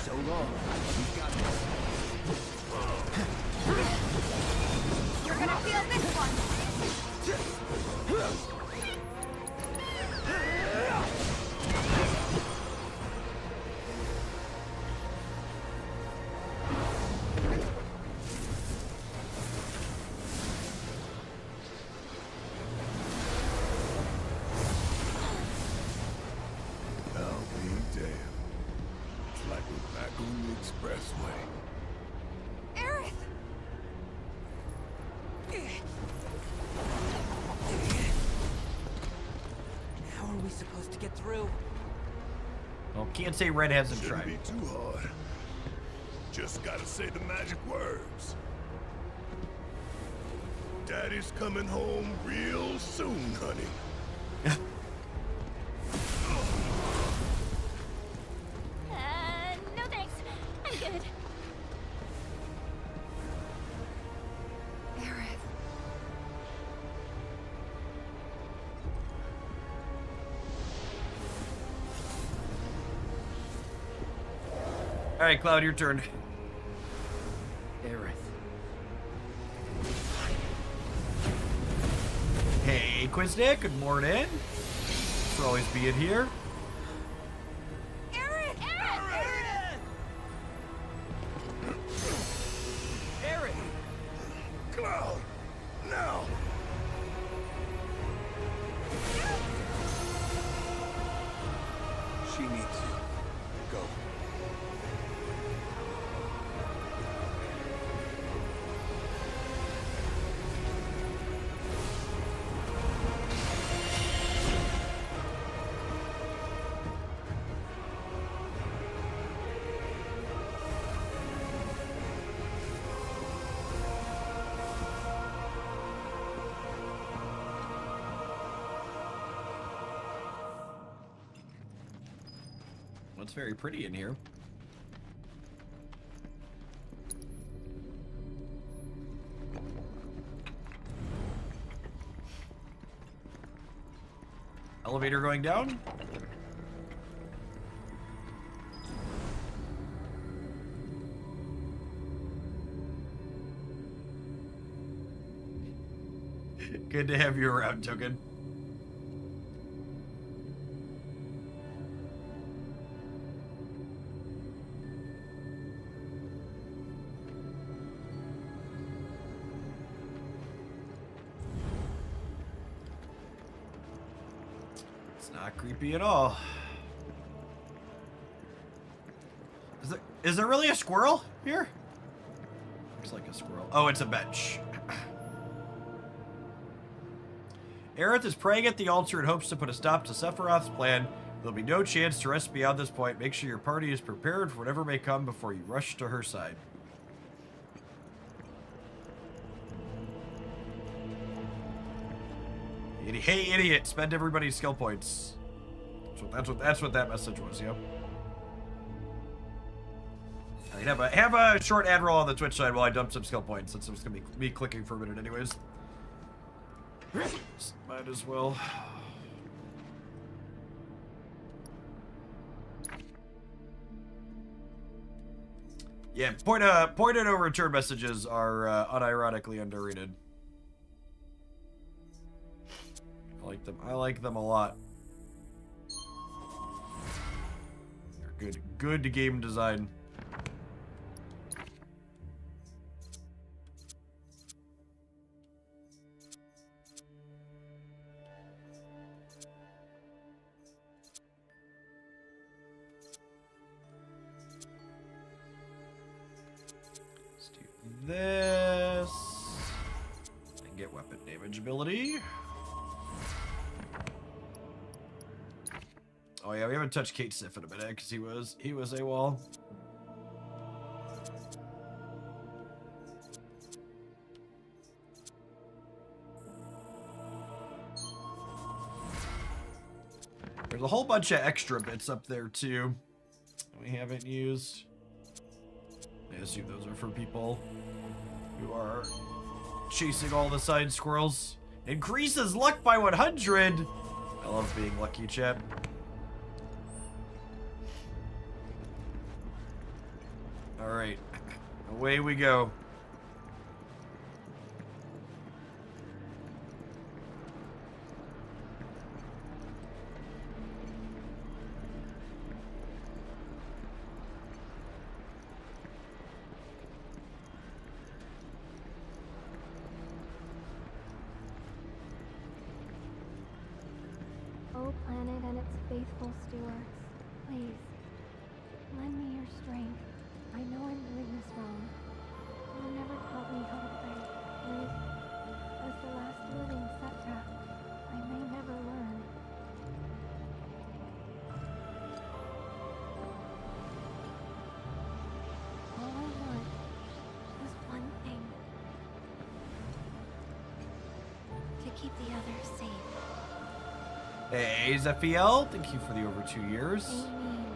So long. You've got this. You're gonna feel this one. Well, can't say Red hasn't Shouldn't tried. be too hard. Just gotta say the magic words. Daddy's coming home real soon, honey. No thanks. I'm good. Aerith. All right, Cloud, your turn. Aerith. Hey, Quiznick, good morning. Thanks for always being here. Aerith! Aerith! Aerith! Cloud, now! She needs you. Go. Well, it's very pretty in here. Elevator going down. Good to have you around, Token. It's not creepy at all. Is there really a squirrel here? Looks like a squirrel. Oh, it's a bench. Aerith is praying at the altar and hopes to put a stop to Sephiroth's plan. There'll be no chance to rest beyond this point. Make sure your party is prepared for whatever may come before you rush to her side. Hey, idiot! Spend everybody's skill points. That's what that message was, yep. All right, have a short ad roll on the Twitch side while I dump some skill points, since it's gonna be me clicking for a minute, anyways. Might as well. Yeah, point and over return messages are unironically underrated. I like them. I like them a lot. They're good game design. This and get weapon damage ability. Oh yeah, we haven't touched Cait Sith in a minute because he was AWOL. There's a whole bunch of extra bits up there too we haven't used. I assume those are for people who are chasing all the side squirrels. Increases luck by 100. I love being lucky, chat. All right, away we go. O planet and its faithful stewards, please, lend me your strength. I know I'm doing this wrong. You never taught me how to pray. Please, as the last living Setra, I may never learn. All I want is one thing. To keep the others safe. Hey, Zephiel, thank you for the over 2 years. They mean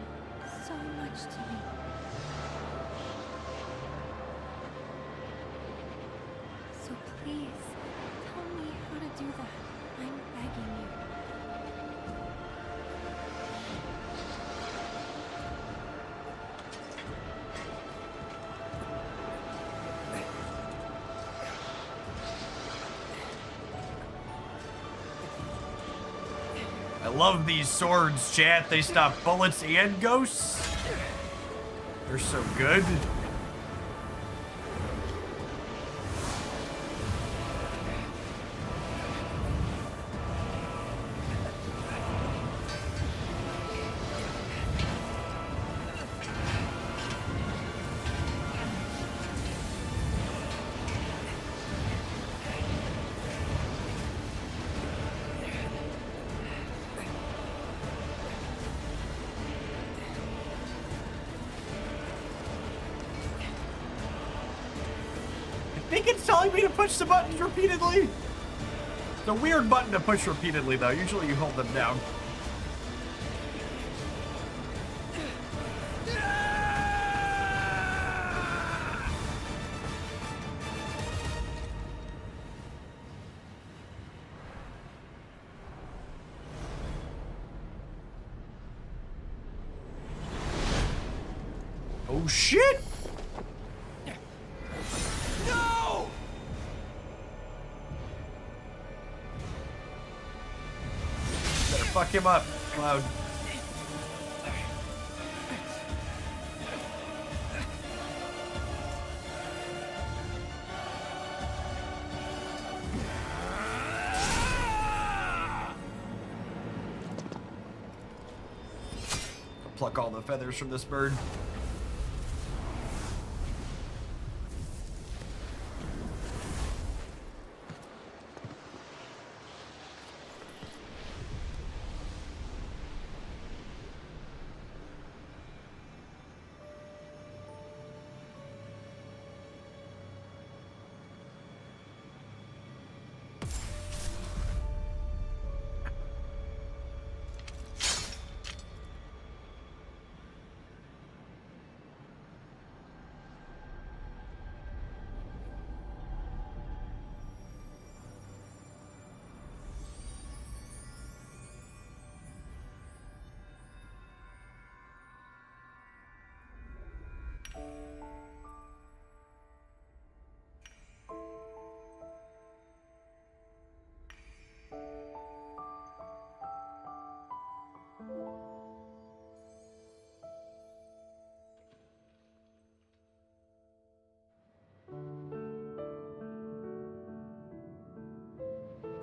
so much to me. So please, tell me how to do that. I'm begging you. I love these swords, chat. They stop bullets and ghosts. They're so good. I think it's telling me to push the buttons repeatedly. It's a weird button to push repeatedly, though. Usually you hold them down. Oh shit! No! Better fuck him up, Cloud. Pluck all the feathers from this bird.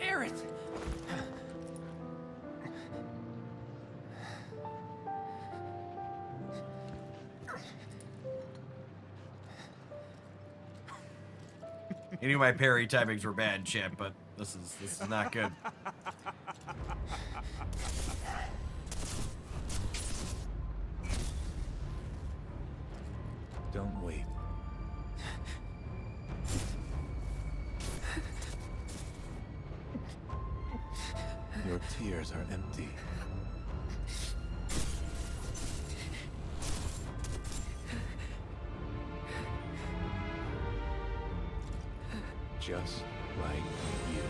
Aerith! I knew my parry timings were bad, champ, but this is not good. Don't wait. Your tears are empty. Just like you.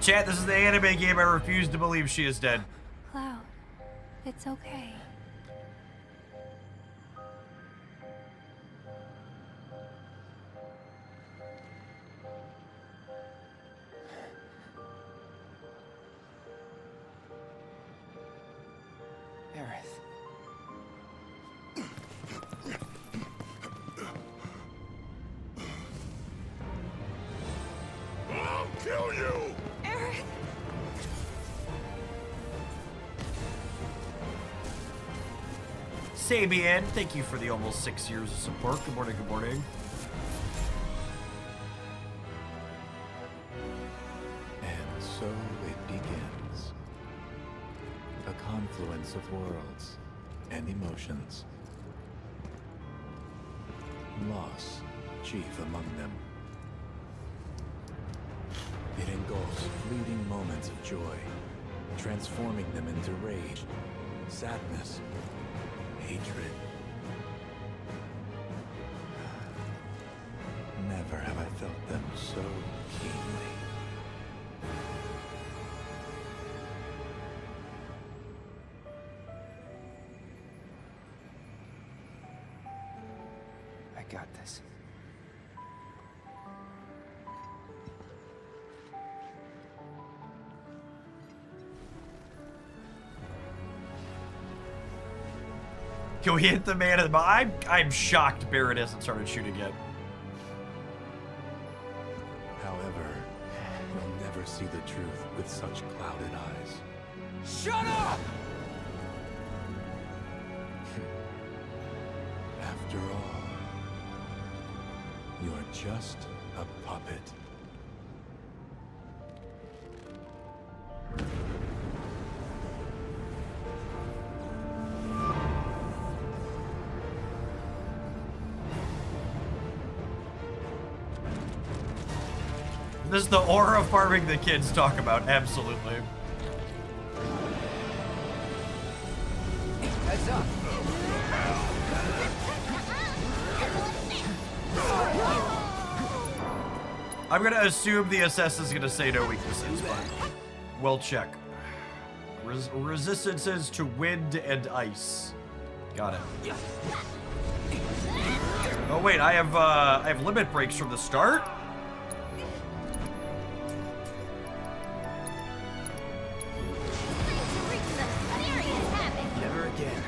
Chat, this is the anime game I refuse to believe she is dead. Cloud, it's okay. Aerith. I'll kill you! Aerith! Sabian, thank you for the almost 6 years of support. Good morning, good morning. And so it begins. A confluence of worlds and emotions. Loss, chief among them. It engulfs fleeting moments of joy, transforming them into rage, sadness, hatred. Never have I felt them so keenly. I got this. Can we hit the man in the body? I'm shocked Barrett hasn't started shooting yet. However, you'll never see the truth with such clouded eyes. Shut up! After all, you're just a puppet. This is the aura farming the kids talk about, absolutely. Heads up! I'm gonna assume the assess is gonna say no weaknesses, but we'll check. Resistances to wind and ice. Got it. Oh wait, I have limit breaks from the start. Never again.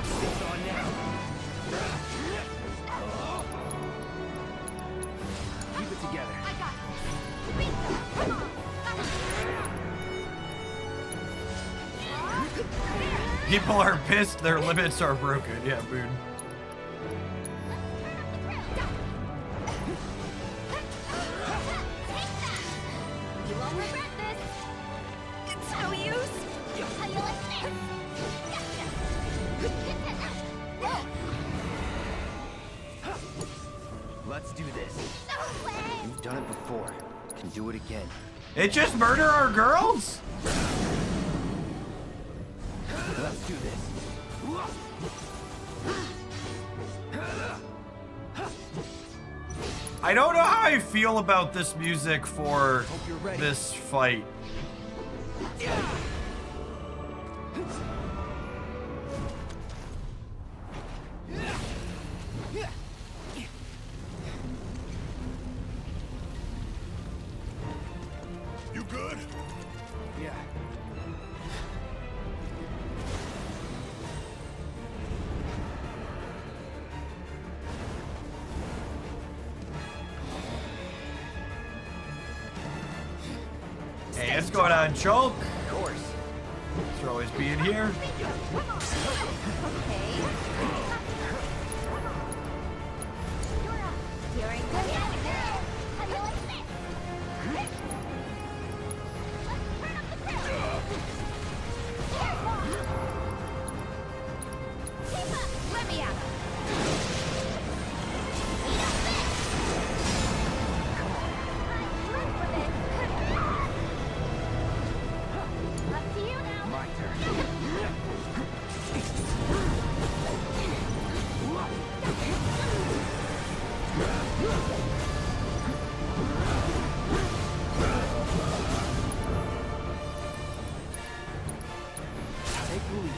It's on now. Keep it together. People are pissed, their limits are broken. Yeah, Boone. You won't regret this. It's no use. How do you like Let's do this. You've done it before. Can do it again. It just murder our girls? Let's do this. I don't know how I feel about this music for this fight. You good? Yeah. Hey, what's going on, Chulk? Of course. Thanks for always being here. My turn. Take the lead.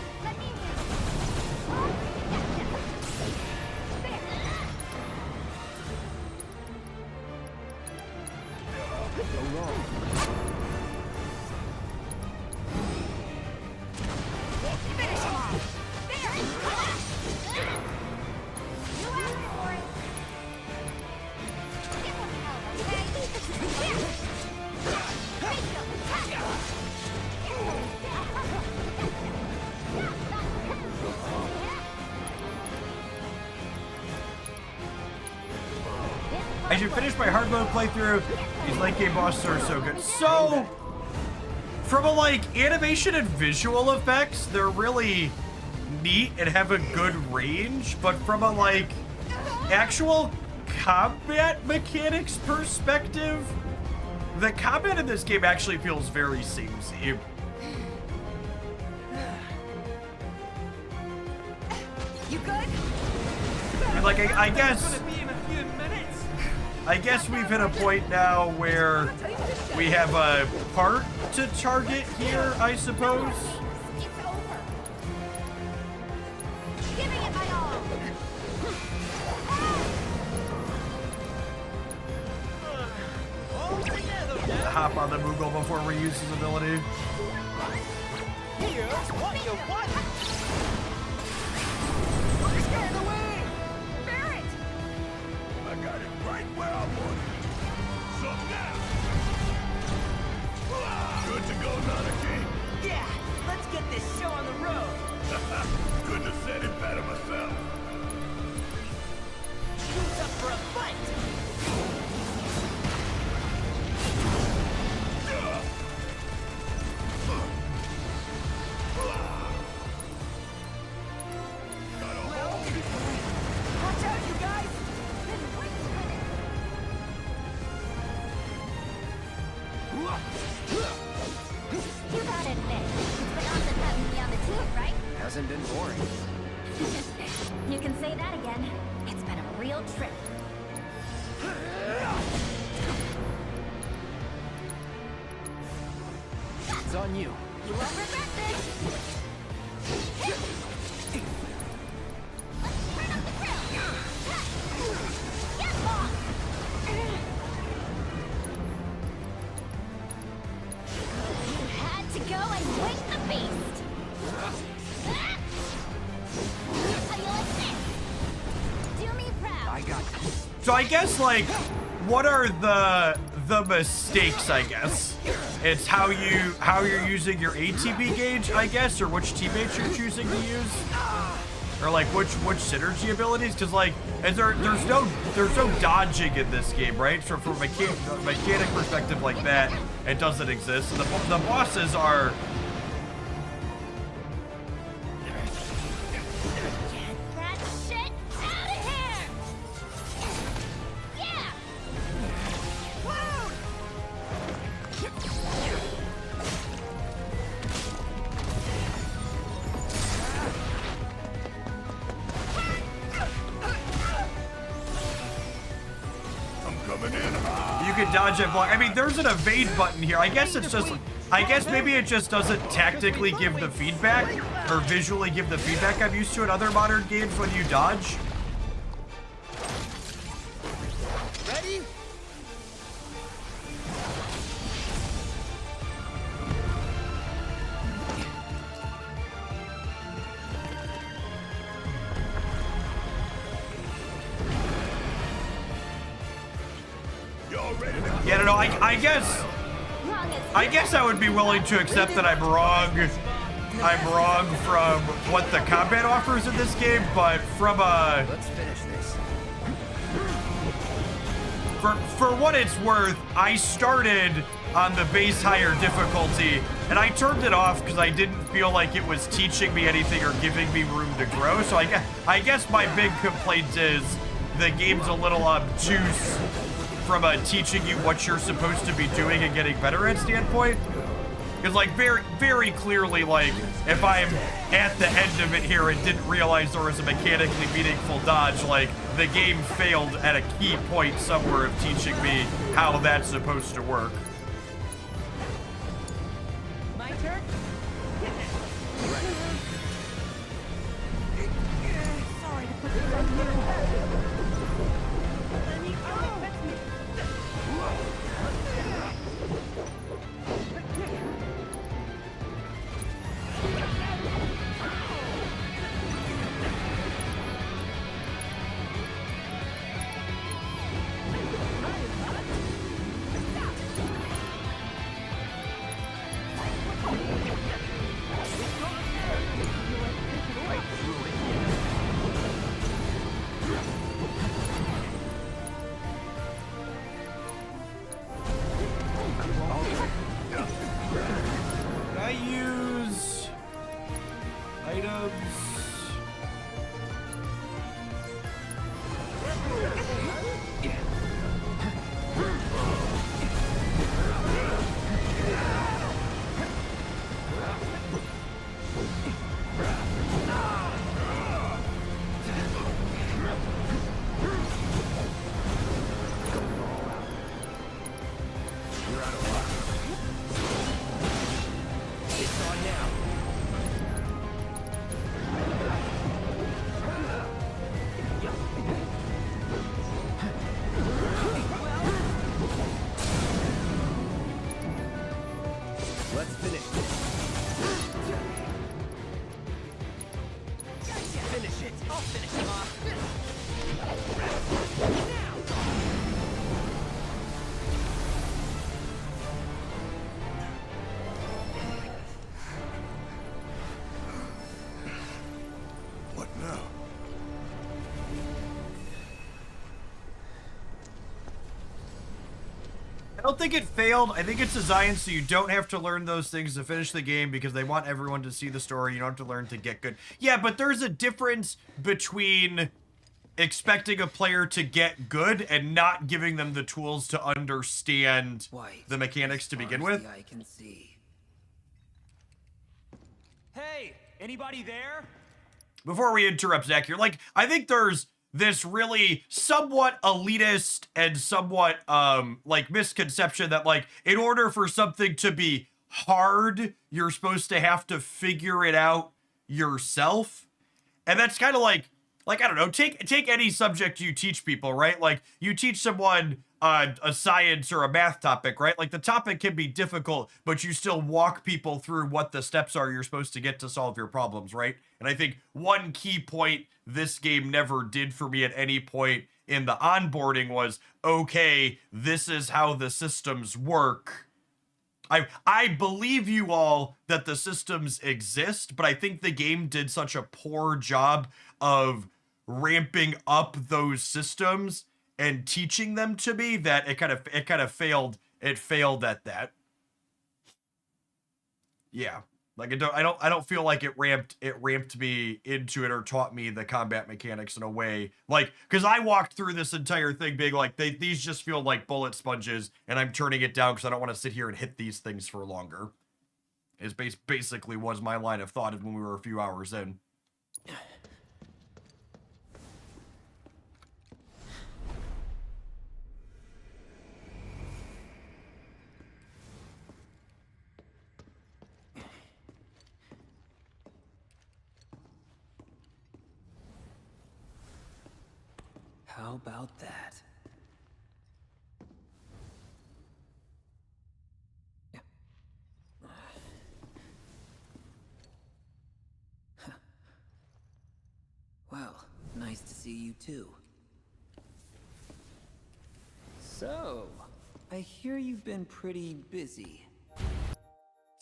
Go long. Finish him off. There. You asked for it. Give him hell, okay? Here. I should finish my hard mode playthrough. These late game bosses are so good. So, from a like animation and visual effects, they're really neat and have a good range. But from a like actual combat mechanics perspective, the combat in this game actually feels very samey. You good? Like I guess. I guess we've hit a point now where we have a part to target here, I suppose. It's over. Giving it my all. Hop on the Moogle before we use his ability. Here's what you want. Get in the way. Barrett. I got it right where I want it. So now. Good to go, Nanaki. Yeah, let's get this show on the road. Couldn't have said it better myself. Who's up for a fight? Watch out, you guys! You gotta admit, it's been awesome having me on the team, right? Hasn't been boring. You can say that again. It's been a real trip. It's on you. You won't regret this. Let's turn up the grill. Get off. You had to go and wake the beast. How you like this? Do me proud. I got you. So I guess, like, what are the mistakes, I guess? It's how you're using your ATB gauge, I guess, or which teammates you're choosing to use, or like which synergy abilities. Because like, there's no dodging in this game, right? So from a mechanic perspective like that, it doesn't exist. And the bosses are. That shit out of here! Yeah! I'm coming in. You can dodge and block. I mean, there's an evade button here. I guess it's just. I guess maybe it just doesn't tactically give the feedback or visually give the feedback I'm used to in other modern games when you dodge. Ready? Y'all ready to Yeah, no, I guess I would be willing to accept that I'm wrong. I'm wrong from what the combat offers in this game, but from a Let's finish this. for what it's worth, I started on the base higher difficulty, and I turned it off because I didn't feel like it was teaching me anything or giving me room to grow. So I guess my big complaint is the game's a little obtuse from a teaching you what you're supposed to be doing and getting better at standpoint. Because like very clearly, like if I'm at the end of it here and didn't realize there was a mechanically meaningful dodge, like the game failed at a key point somewhere of teaching me how that's supposed to work. My turn? Sorry to put you on here. Let me go. Can I use items? It's on now. Let's finish this. Finish it. I'll finish him off. What now? I don't think it failed. I think it's designed so you don't have to learn those things to finish the game because they want everyone to see the story. You don't have to learn to get good. Yeah, but there's a difference between expecting a player to get good and not giving them the tools to understand the mechanics to begin with. I can see. Hey, anybody there? before we interrupt Zach here, like, I think there's this really somewhat elitist and somewhat, like, misconception that, like, in order for something to be hard, you're supposed to have to figure it out yourself. And that's kind of like, I don't know, take any subject you teach people, right? Like, you teach someone a science or a math topic, right? Like, the topic can be difficult, but you still walk people through what the steps are you're supposed to get to solve your problems, right? And I think one key point this game never did for me at any point in the onboarding was, okay, this is how the systems work. I believe you all that the systems exist, but I think the game did such a poor job of ramping up those systems and teaching them to me that it kind of failed. It failed at that. Yeah. Like, I don't feel like it ramped me into it or taught me the combat mechanics in a way, like, because I walked through this entire thing being like, these just feel like bullet sponges, and I'm turning it down because I don't want to sit here and hit these things for longer. Is basically was my line of thought when we were a few hours in. How about that? Well, nice to see you too. So, I hear you've been pretty busy.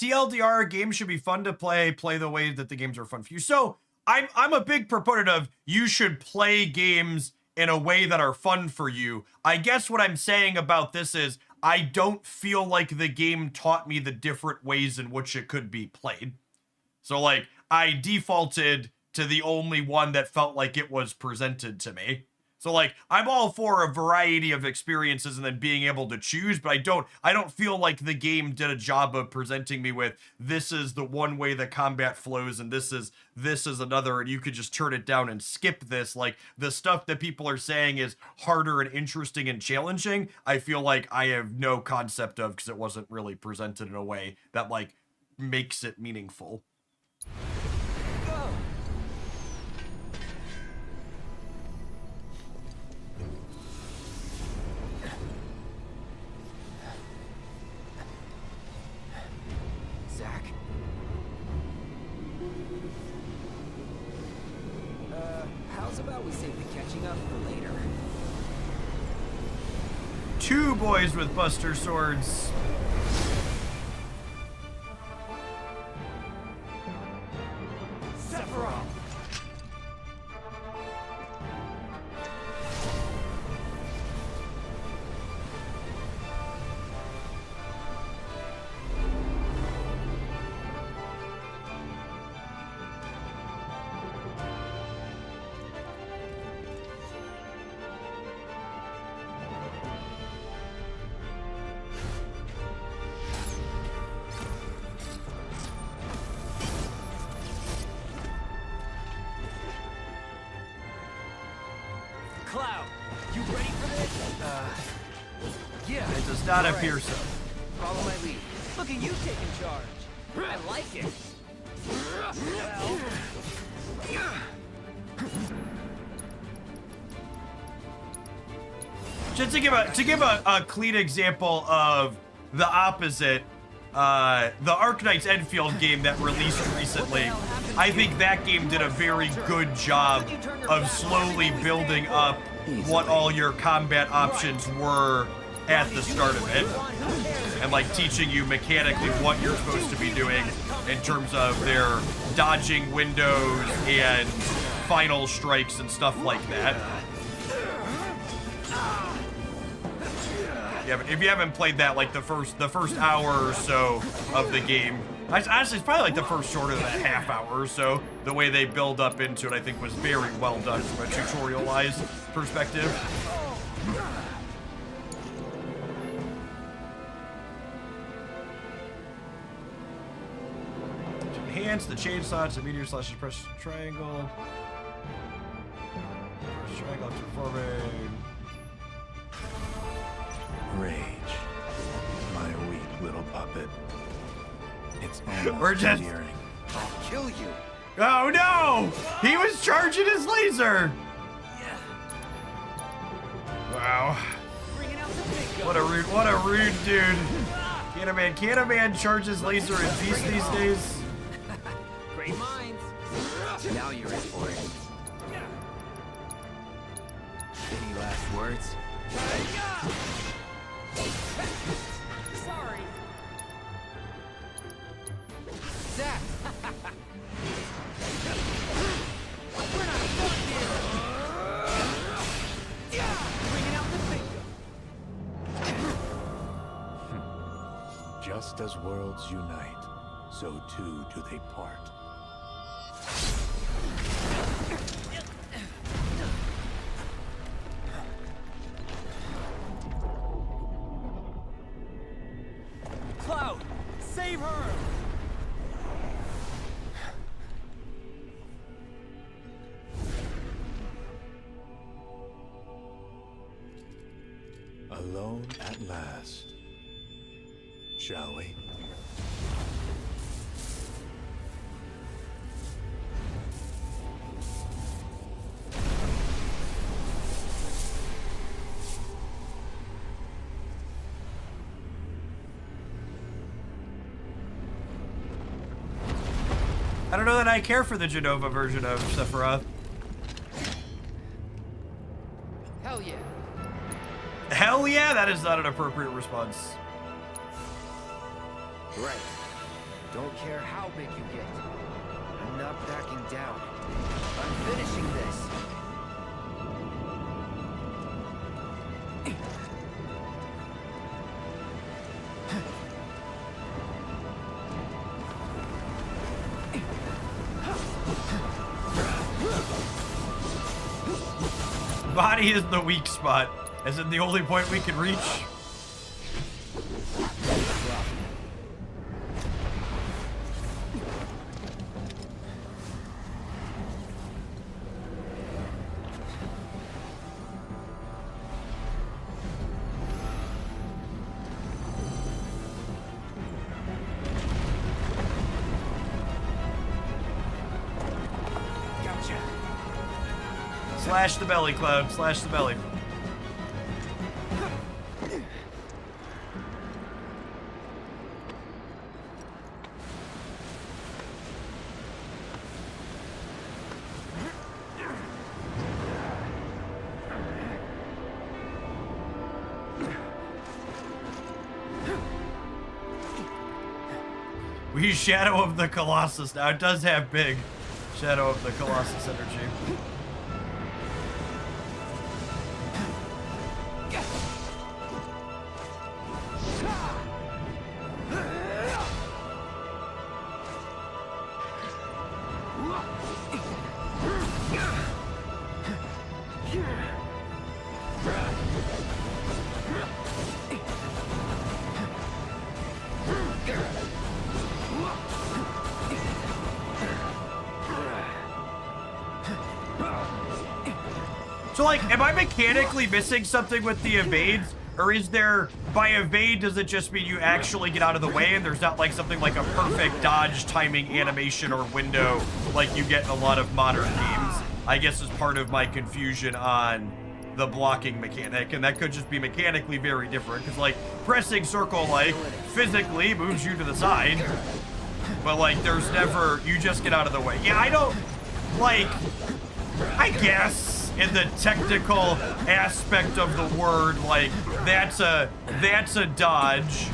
TLDR, games should be fun to play the way that the games are fun for you. So, I'm a big proponent of you should play games in a way that are fun for you. I guess what I'm saying about this is I don't feel like the game taught me the different ways in which it could be played. So, like, I defaulted to the only one that felt like it was presented to me. So, like, I'm all for a variety of experiences and then being able to choose, but I don't feel like the game did a job of presenting me with, this is the one way the combat flows and this is another, and you could just turn it down and skip this. Like, the stuff that people are saying is harder and interesting and challenging, I feel like I have no concept of, because it wasn't really presented in a way that, like, makes it meaningful. How's about we save the catching up for later? Two boys with Buster Swords. Sephiroth! Cloud, you ready for this? Yeah. It does not appear so. Follow my lead. Look at you taking charge. I like it. Well. Just to give a clean example of the opposite, the Arknight's Enfield game that released recently, I think that game did a very good job of slowly building up what all your combat options were at the start of it, and like teaching you mechanically what you're supposed to be doing in terms of their dodging windows and final strikes and stuff like that. Yeah, but if you haven't played that, like the first hour or so of the game, honestly, it's probably like the first shorter than a half hour or so. The way they build up into it, I think, was very well done from a tutorialized perspective. enhance the chain slots. The meteor slashes press triangle. Press triangle after performing. Rage. My weak little puppet. It's almost We're just... endearing. I'll kill you. Oh no! He was charging his laser! Wow. What a rude dude. Can't a man charge his laser in peace these days? Great minds. Now you're in for it. Any last words? Sorry. Zach! We're not done here! Bringing out the finger! Just as worlds unite, so too do they part. Cloud, save her! Alone at last. Shall we? I don't know that I care for the JENOVA version of Sephiroth. Hell yeah. Hell yeah, that is not an appropriate response. Right. Don't care how big you get. I'm not backing down. I'm finishing this. Body is the weak spot, as in the only point we can reach. Slash the belly, Cloud. Slash the belly. We use Shadow of the Colossus now. It does have big Shadow of the Colossus energy. So, like, am I mechanically missing something with the evades? Or is there, by evade, does it just mean you actually get out of the way and there's not, like, something like a perfect dodge timing animation or window like you get in a lot of modern games? I guess is part of my confusion on the blocking mechanic, and that could just be mechanically very different, because, like, pressing circle, like, physically moves you to the side, but, like, there's never, you just get out of the way. Yeah, I don't, like, I guess in the technical aspect of the word, like, that's a dodge,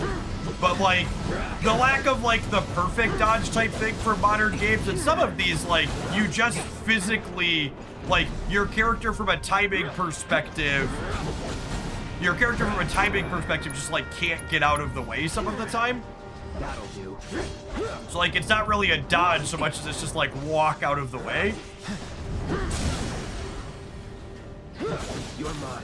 but, like, the lack of, like, the perfect dodge type thing for modern games, and some of these, like, you just physically, like, your character from a timing perspective just, like, can't get out of the way some of the time. That'll do. So, like, it's not really a dodge so much as it's just, like, walk out of the way. You're mine.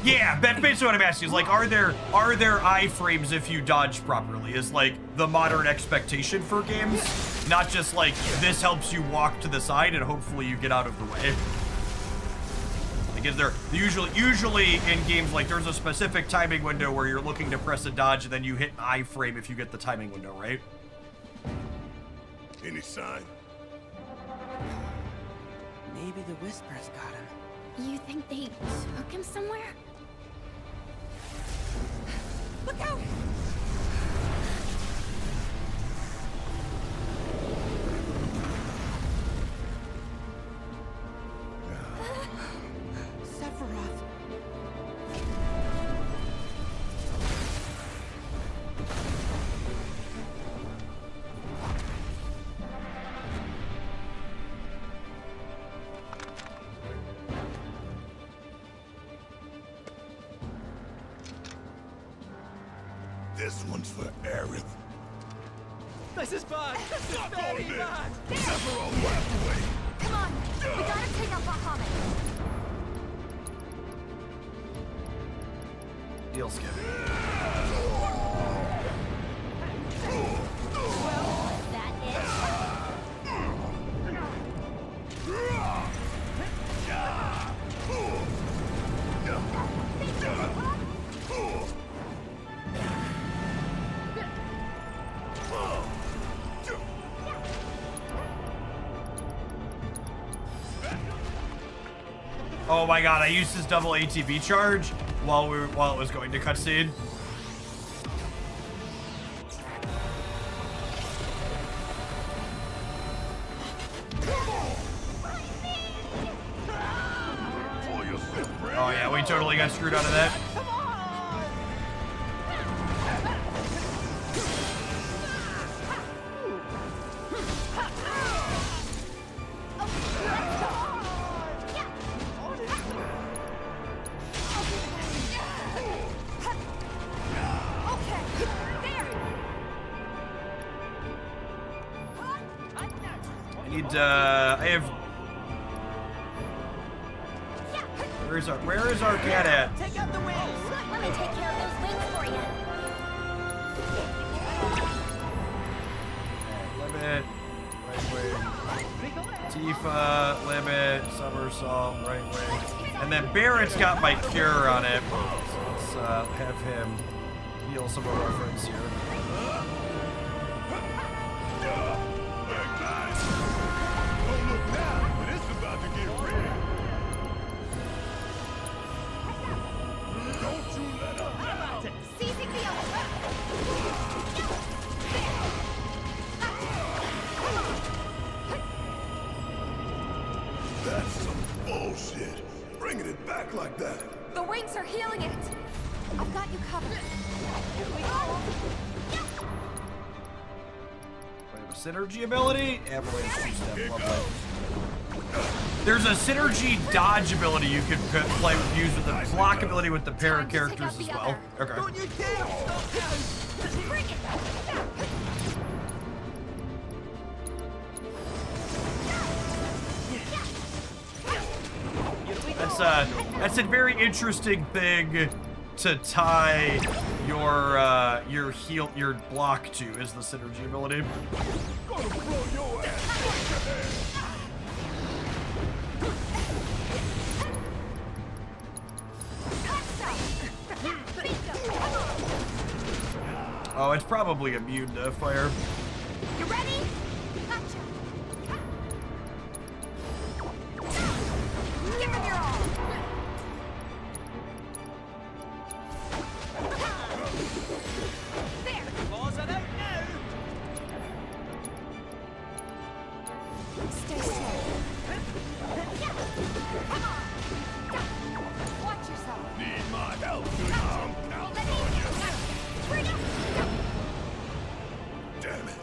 Yeah, that's basically what I'm asking. Is like, are there iframes if you dodge properly? Is like the modern expectation for games, not just like this helps you walk to the side and hopefully you get out of the way. Because they're usually in games like there's a specific timing window where you're looking to press a dodge and then you hit an iframe if you get the timing window right. Any sign? Maybe the Whispers got him. You think they took him somewhere? Look out! Sephiroth. This one's for Aerith. This is bad! This is Suck very on this! bad! Sephiroth left away! Come on! We gotta take out Bahamut! Deal skip. That Oh my god, I used his double ATB charge while it was going to cutscene. Oh yeah, we totally got screwed out of that. I have. Where is our cat at? Take out the wings! Let me take care of those wings for you. Limit, right wing. Tifa, limit, somersault, right wing. And then Barrett's got my cure on it. So let's have him heal some of our friends here. That's some bullshit. Bringing it back like that. The wings are healing it! I've got you covered. Here we go! Synergy ability? Avalanche two-step, lovely. There's a synergy dodge ability you could play with, use with the block ability with the pair of characters as well. Okay. Don't you dare stop now! Bring it! That's a very interesting thing to tie your block to, is the synergy ability. Gonna blow your ass right to hell. Oh, it's probably immune to fire. You ready? Gotcha! Give him your all! There! Claws are out now! Stay still. Come on! Watch yourself! Need my help, do you? I'm counting on you. Damn it.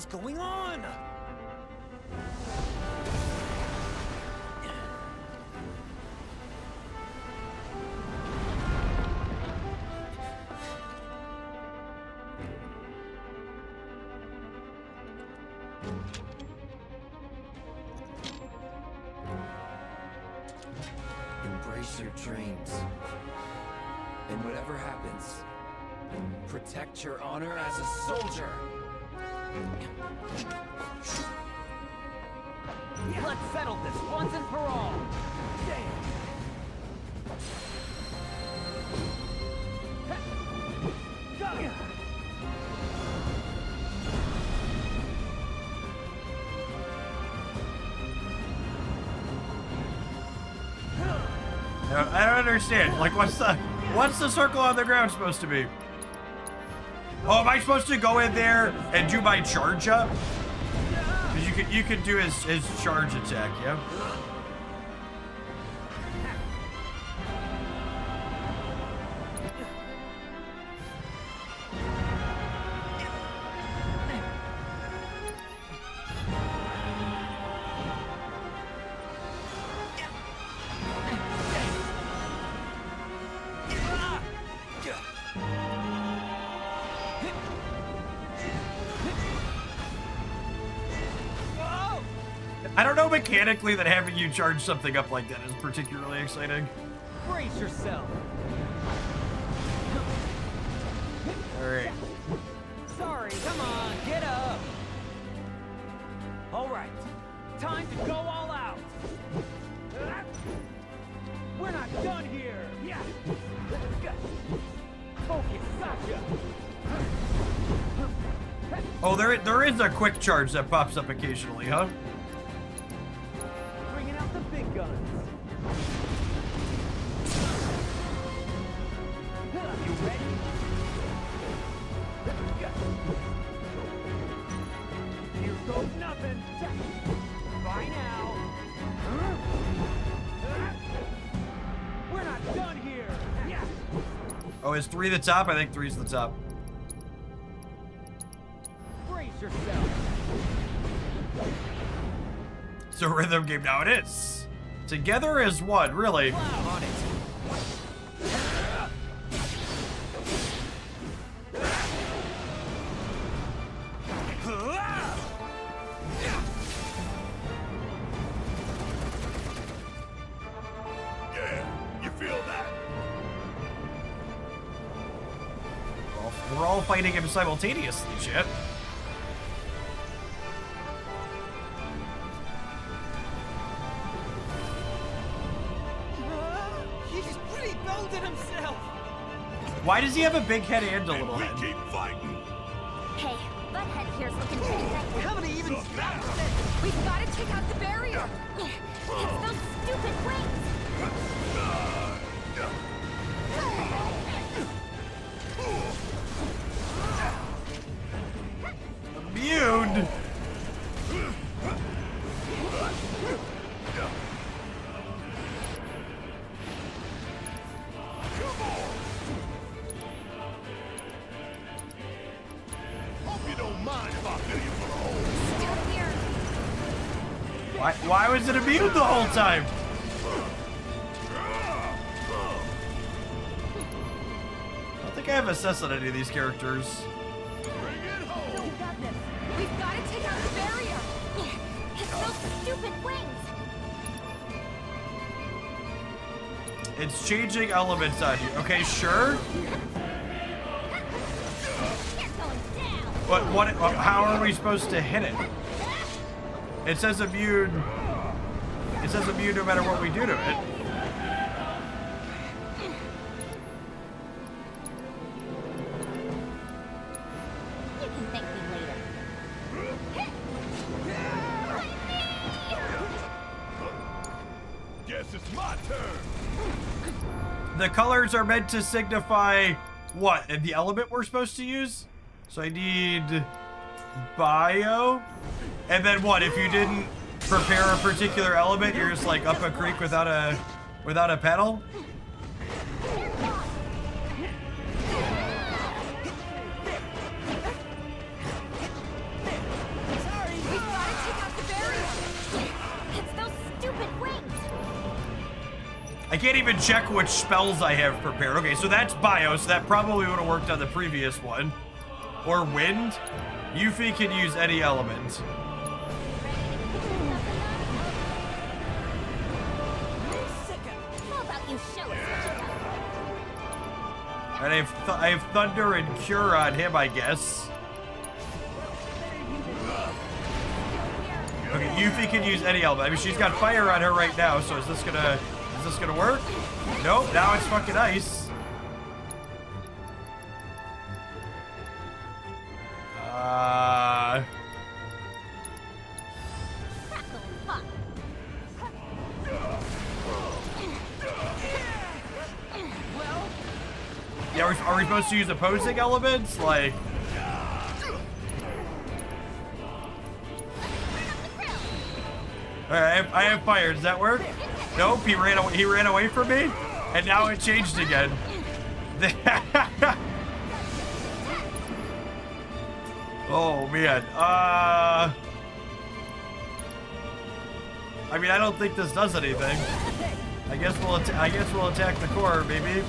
going on? Embrace your dreams. And whatever happens, protect your honor as a soldier. Let's settle this once and for all. I don't understand. Like, what's the circle on the ground supposed to be? Oh, am I supposed to go in there and do my charge up? Because you could do his charge attack, yeah? I don't know mechanically that having you charge something up like that is particularly exciting. Brace yourself. Alright. Sorry, come on, get up. All right, time to go all out. We're not done here. Yeah. Focus, gotcha. Oh, there is a quick charge that pops up occasionally, huh? Bringing out the big guns. You ready? Here goes nothing. By now. We're not done here. Yeah. Oh, is 3 the top? I think 3's the top. Brace yourself. So rhythm game now it is. Together as one, really. On it. Yeah, you feel that? We're all fighting him simultaneously, shit. He's rebuilding himself. Why does he have a big head and a little head? Keep fighting. Hey, Butthead here's looking pretty good. We haven't even started it. We've got to take out the barrier. It's those stupid wings. Immune. Hope you don't mind if I fill you full of holes. Still here. Why was it immune the whole time? I don't think I have assessed on any of these characters. We've got this. We've got to take out the barrier. It's those stupid wings. It's changing elements on you. Okay, sure. But what? How are we supposed to hit it? It says immune. It says immune no matter what we do to it. You can thank me later. Guess it's my turn. The colors are meant to signify what? And the element we're supposed to use? So I need bio. And then what? If you didn't prepare a particular element, you're just like up a creek without a pedal? I can't even check which spells I have prepared. Okay, so that's bio, so that probably would have worked on the previous one. Or wind. Yuffie can use any element. How about you show us what you got? And I have thunder and cure on him, I guess. Okay, Yuffie can use any element. I mean, she's got fire on her right now, so is this gonna work? Nope, now it's fucking ice. Yeah, are we supposed to use opposing elements? Like... Alright, I have fire. Does that work? Nope, he ran away from me, and now it changed again. Oh man. I mean, I don't think this does anything. I guess we'll attack the core, maybe.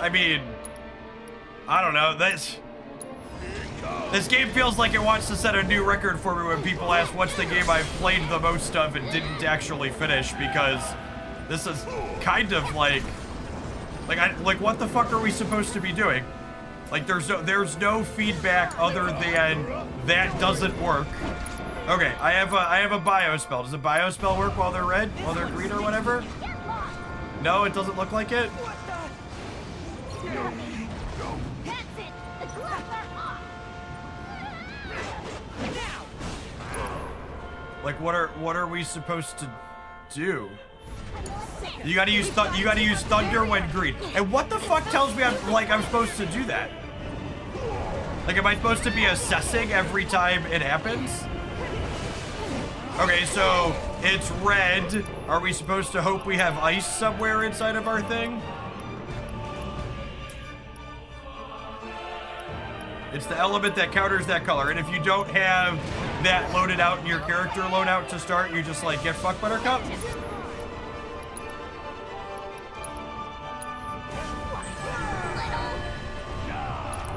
I mean, I don't know. This game feels like it wants to set a new record for me when people ask what's the game I've played the most of and didn't actually finish, because this is kind of like what the fuck are we supposed to be doing? Like there's no feedback other than that doesn't work. Okay, I have a bio spell. Does a bio spell work while they're red, while they're green or whatever? No, it doesn't look like it. Like what are we supposed to do? You gotta use thunder when green. And what the fuck tells me I'm supposed to do that? Like, am I supposed to be assessing every time it happens? Okay, so it's red. Are we supposed to hope we have ice somewhere inside of our thing? It's the element that counters that color. And if you don't have that loaded out in your character loadout to start, you just like get fucked, Buttercup.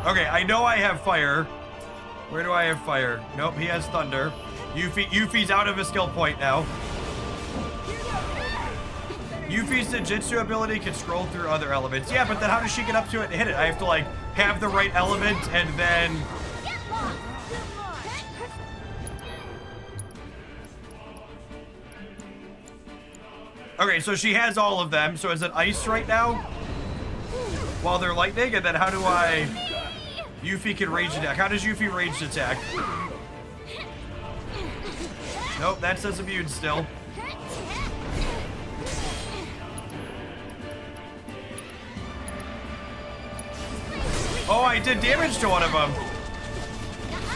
Okay, I know I have fire. Where do I have fire? Nope, he has thunder. Yuffie's out of a skill point now. Yuffie's ninjutsu ability can scroll through other elements. Yeah, but then how does she get up to it and hit it? I have to like have the right element and then... Okay, so she has all of them. So is it ice right now? While they're lightning? And then how do I... Yuffie can rage attack. How does Yuffie rage attack? Nope, that says immune still. Oh, I did damage to one of them.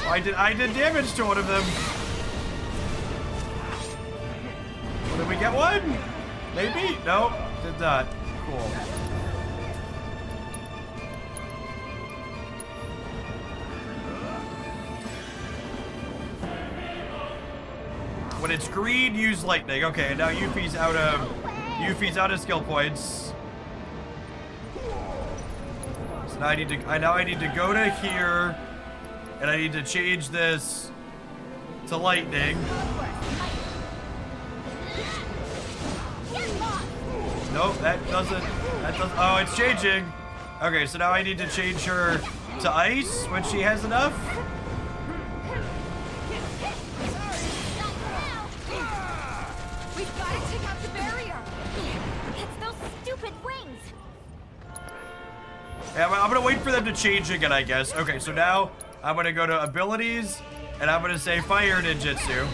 I did damage to one of them. Well, did we get one? Maybe? Nope, did not. Cool. When it's green, use lightning. Okay, now Yuffie's out of skill points. So now I need to go to here, and I need to change this to lightning. Nope, that doesn't. Oh, it's changing. Okay, so now I need to change her to ice when she has enough. We've got to take out the barrier. It's those stupid wings. Yeah, I'm gonna wait for them to change again, I guess. Okay, so now I'm gonna go to abilities, and I'm gonna say fire ninjutsu.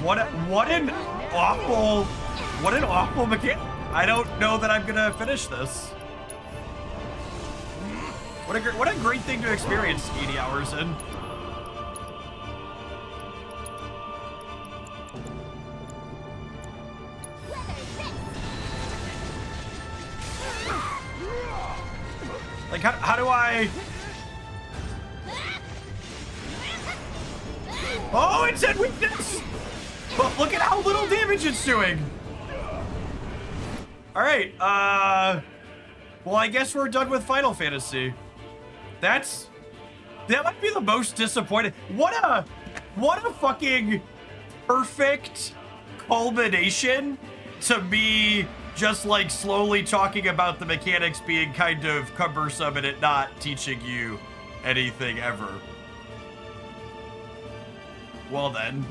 What an awful mechanic. I don't know that I'm gonna finish this. What a great thing to experience 80 hours in. Like, how do I... Oh, it said weakness! But look at how little damage it's doing! Alright, well, I guess we're done with Final Fantasy. That might be the most disappointing. What a fucking perfect culmination to me just like slowly talking about the mechanics being kind of cumbersome and it not teaching you anything ever. Well then.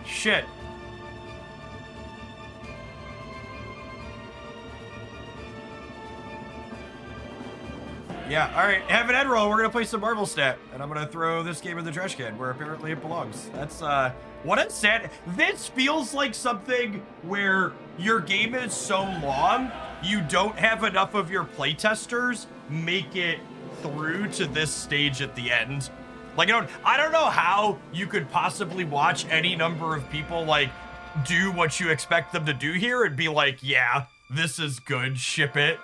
Shit. Yeah, alright, have an end roll. We're gonna play some Marvel Stat, and I'm gonna throw this game in the trash can where apparently it belongs. That's, what a sad... This feels like something where your game is so long, you don't have enough of your playtesters make it through to this stage at the end. Like, I don't know how you could possibly watch any number of people, like, do what you expect them to do here and be like, yeah, this is good, ship it.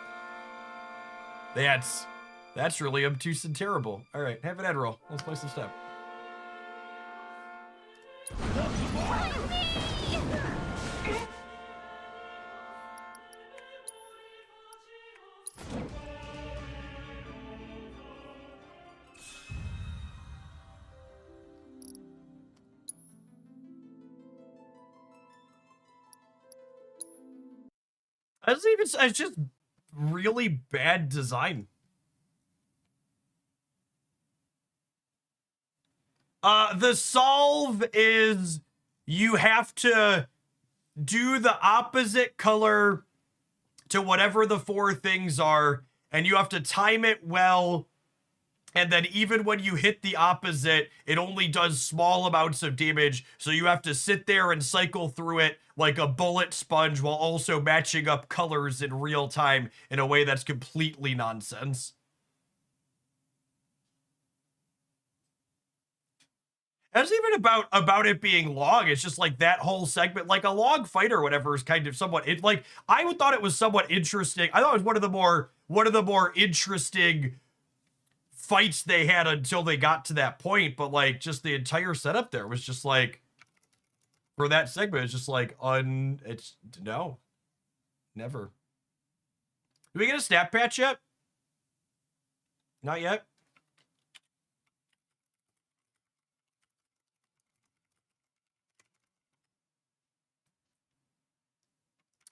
That's really obtuse and terrible. All right, have an end roll. Let's play some step. It's just really bad design. The solve is you have to do the opposite color to whatever the four things are, and you have to time it well. And then even when you hit the opposite, it only does small amounts of damage. So you have to sit there and cycle through it like a bullet sponge while also matching up colors in real time in a way that's completely nonsense. It's even about it being long. It's just like that whole segment, like a log fight or whatever, is kind of somewhat I thought it was somewhat interesting. I thought it was one of the more interesting fights they had until they got to that point. But like, just the entire setup there was just like, for that segment, it's just like no, never. Did we get a stat patch yet? Not yet.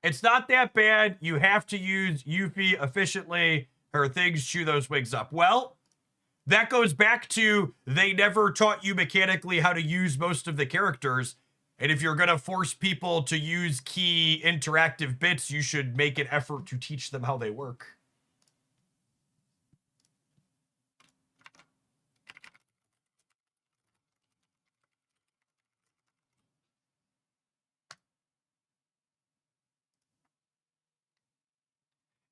It's not that bad. You have to use Yuffie efficiently. Her things chew those wigs up. Well, that goes back to they never taught you mechanically how to use most of the characters. And if you're going to force people to use key interactive bits, you should make an effort to teach them how they work.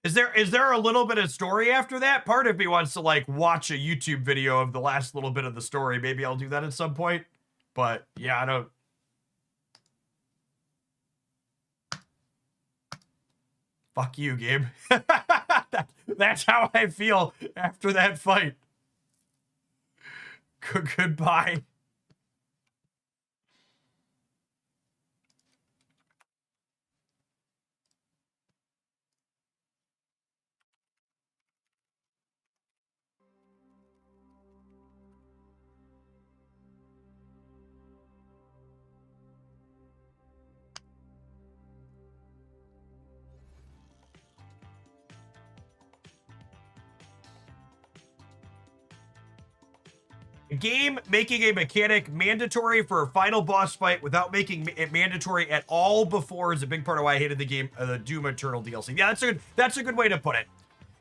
Is there a little bit of story after that? Part of me wants to like watch a YouTube video of the last little bit of the story. Maybe I'll do that at some point. But yeah, I don't. Fuck you, Gabe. That's how I feel after that fight. Goodbye. Game making a mechanic mandatory for a final boss fight without making it mandatory at all before is a big part of why I hated the game, the Doom Eternal DLC. Yeah, that's a good way to put it.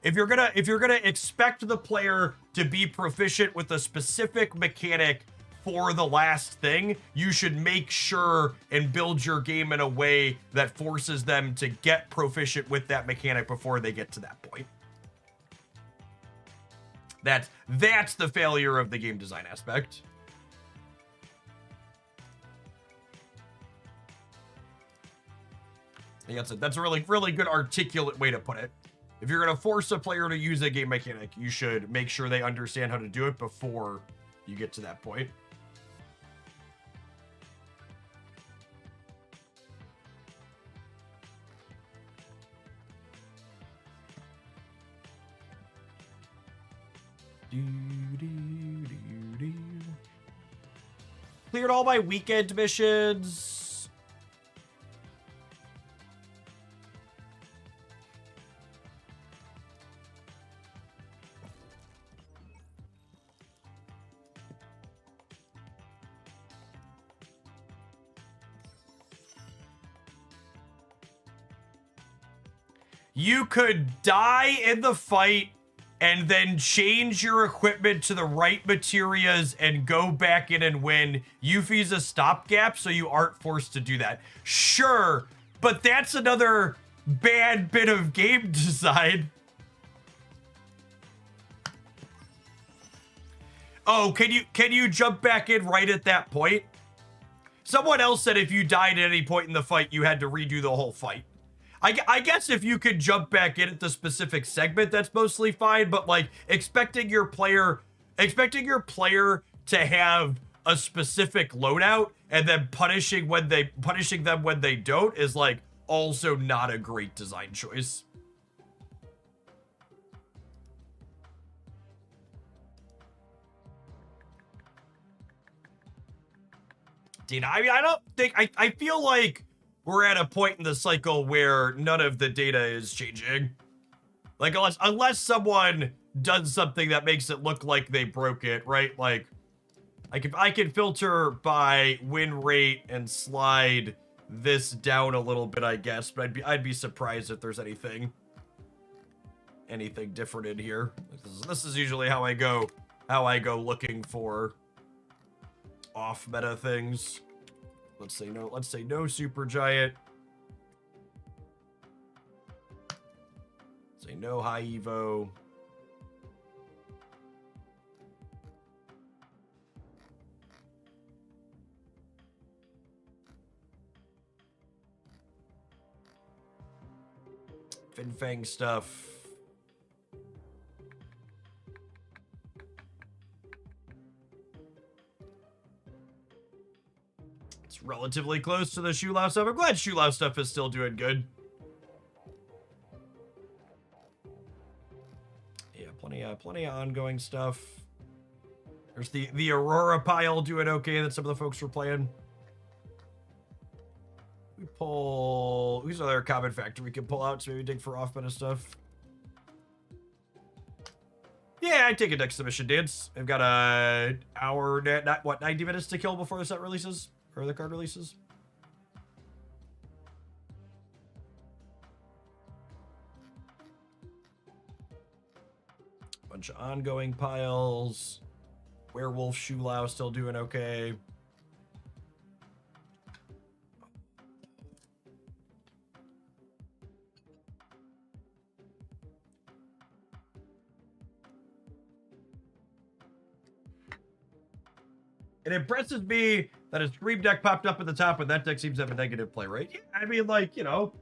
If you're gonna expect the player to be proficient with a specific mechanic before the last thing, you should make sure and build your game in a way that forces them to get proficient with that mechanic before they get to that point. That's the failure of the game design aspect. I think that's a really, really good articulate way to put it. If you're going to force a player to use a game mechanic, you should make sure they understand how to do it before you get to that point. Cleared all my weekend missions. You could die in the fight and then change your equipment to the right materias and go back in and win. Yuffie's a stopgap, so you aren't forced to do that. Sure, but that's another bad bit of game design. Oh, can you jump back in right at that point? Someone else said if you died at any point in the fight, you had to redo the whole fight. I guess if you could jump back in at the specific segment, that's mostly fine, but like expecting your player to have a specific loadout and then punishing them when they don't is like also not a great design choice. Dude, I mean, I don't think I feel like we're at a point in the cycle where none of the data is changing. Like, unless someone does something that makes it look like they broke it, right? Like, I can filter by win rate and slide this down a little bit, I guess, but I'd be surprised if there's anything different in here. This is usually how I go looking for off meta things. Let's say no super giant. Say no high evo. Fin Fang stuff. It's relatively close to the Shulao stuff. I'm glad Shulao stuff is still doing good. Yeah, plenty of ongoing stuff. There's the Aurora pile doing okay that some of the folks were playing. We pull... Who's another common factor we can pull out to maybe dig for off-meta stuff? Yeah, I'd take a deck submission dance. I've got a hour, 90 minutes to kill before the set releases? Or the card releases? Bunch of ongoing piles. Werewolf Shulao still doing okay. It impresses me that a stream deck popped up at the top, and that deck seems to have a negative play rate. Yeah, I mean, like, you know,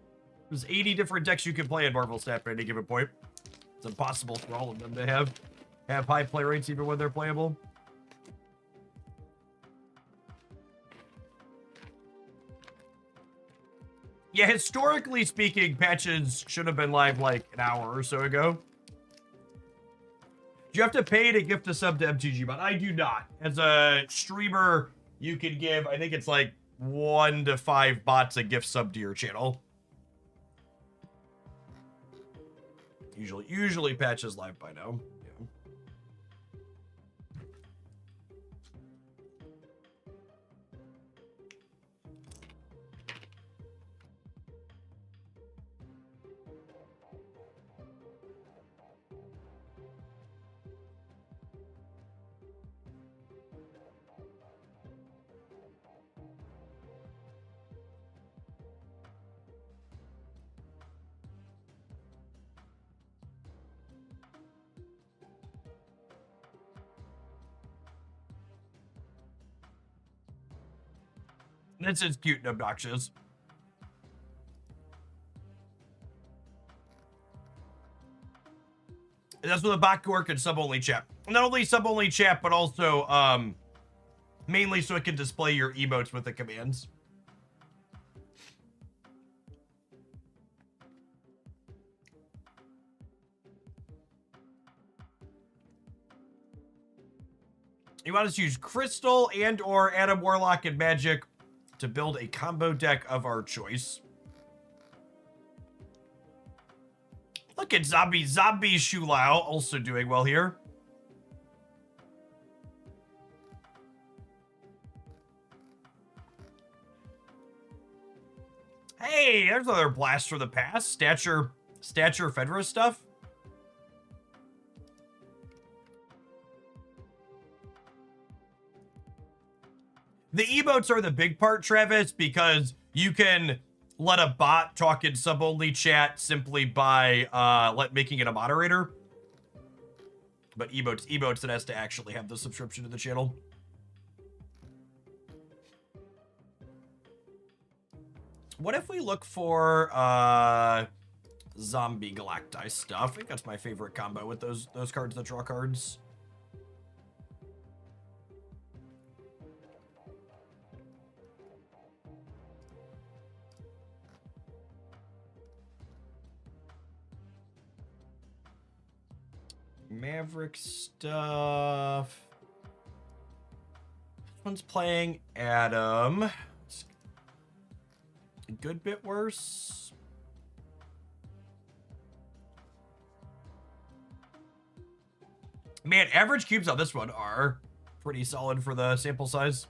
there's 80 different decks you can play in Marvel Snap at any given point. It's impossible for all of them to have high play rates even when they're playable. Yeah, historically speaking, patches should have been live like an hour or so ago. Do you have to pay to gift a sub to MTGBot? I do not. As a streamer, you can give, I think it's like 1 to 5 bots a gift sub to your channel. Usually patches live by now. Yeah. This is cute and obnoxious. And that's with a bot can work in sub-only chat. Not only sub-only chat, but also mainly so it can display your emotes with the commands. You want us to use Crystal and or Adam Warlock and Magic to build a combo deck of our choice. Look at Zombie Shulao also doing well here. Hey, there's another blast from the past. Stature Fedra stuff. The emotes are the big part, Travis, because you can let a bot talk in sub-only chat simply by making it a moderator. But emotes, it has to actually have the subscription to the channel. What if we look for Zombie Galacti stuff? I think that's my favorite combo with those cards that draw cards. Maverick stuff. This one's playing Adam. It's a good bit worse. Man, average cubes on this one are pretty solid for the sample size.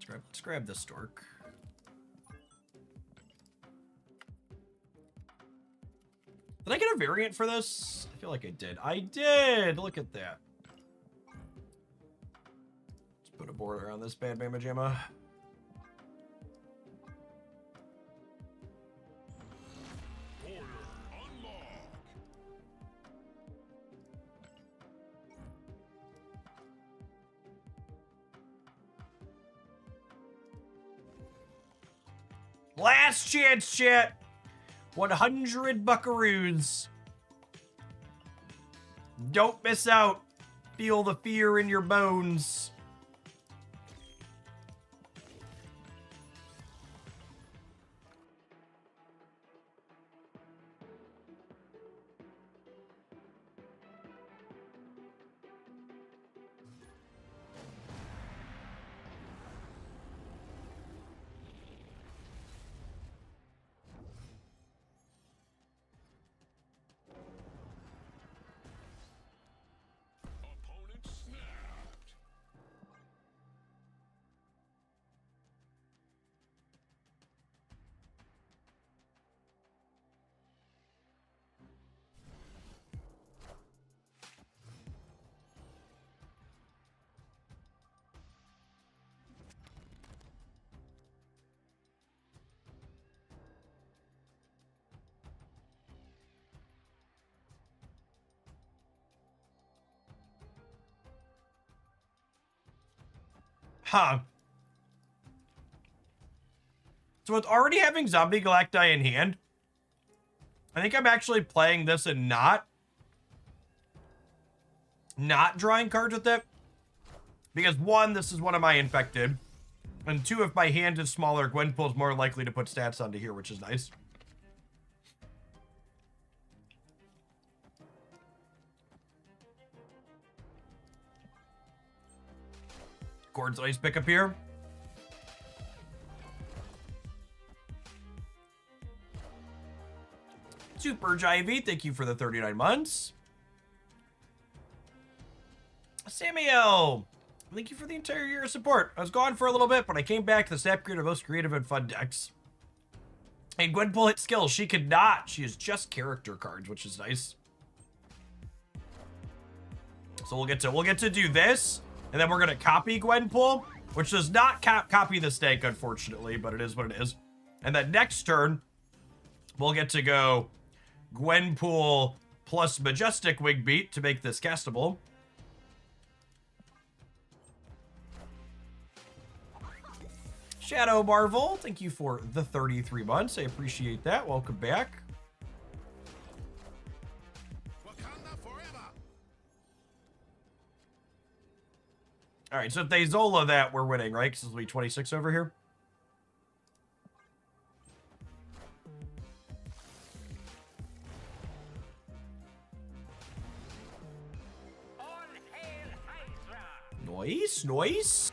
Let's grab this stork. Did I get a variant for this? I feel like I did. I did! Look at that. Let's put a border on this bad Mama Jamma. Last chance, chat. 100 buckaroos. Don't miss out. Feel the fear in your bones. Huh. So with already having Zombie Galacti in hand, I think I'm actually playing this and not drawing cards with it. Because one, this is one of my infected. And two, if my hand is smaller, Gwenpool's more likely to put stats onto here, which is nice. Gord's ice pick up here. Super Jivey, thank you for the 39 months. Samuel, thank you for the entire year of support. I was gone for a little bit, but I came back to the Snap Creator most creative and fun decks. And Gwenpool hit skills. She could not. She is just character cards, which is nice. So we'll get to do this. And then we're going to copy Gwenpool, which does not copy the stake, unfortunately, but it is what it is. And then next turn, we'll get to go Gwenpool plus Majestic Wigbeat to make this castable. Shadow Marvel, thank you for the 33 months. I appreciate that. Welcome back. All right, so if they Zola that, we're winning, right? Because it'll be 26 over here. Nice, nice.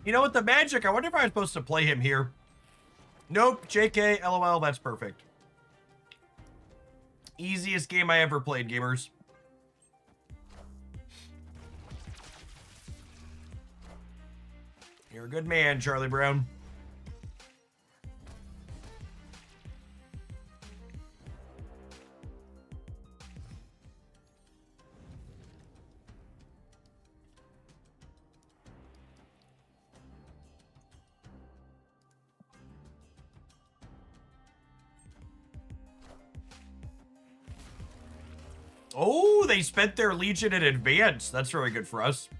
You know what, the magic, I wonder if I was supposed to play him here. Nope, JK, LOL, that's perfect. Easiest game I ever played, gamers. You're a good man, Charlie Brown. Oh, they spent their Legion in advance. That's really good for us.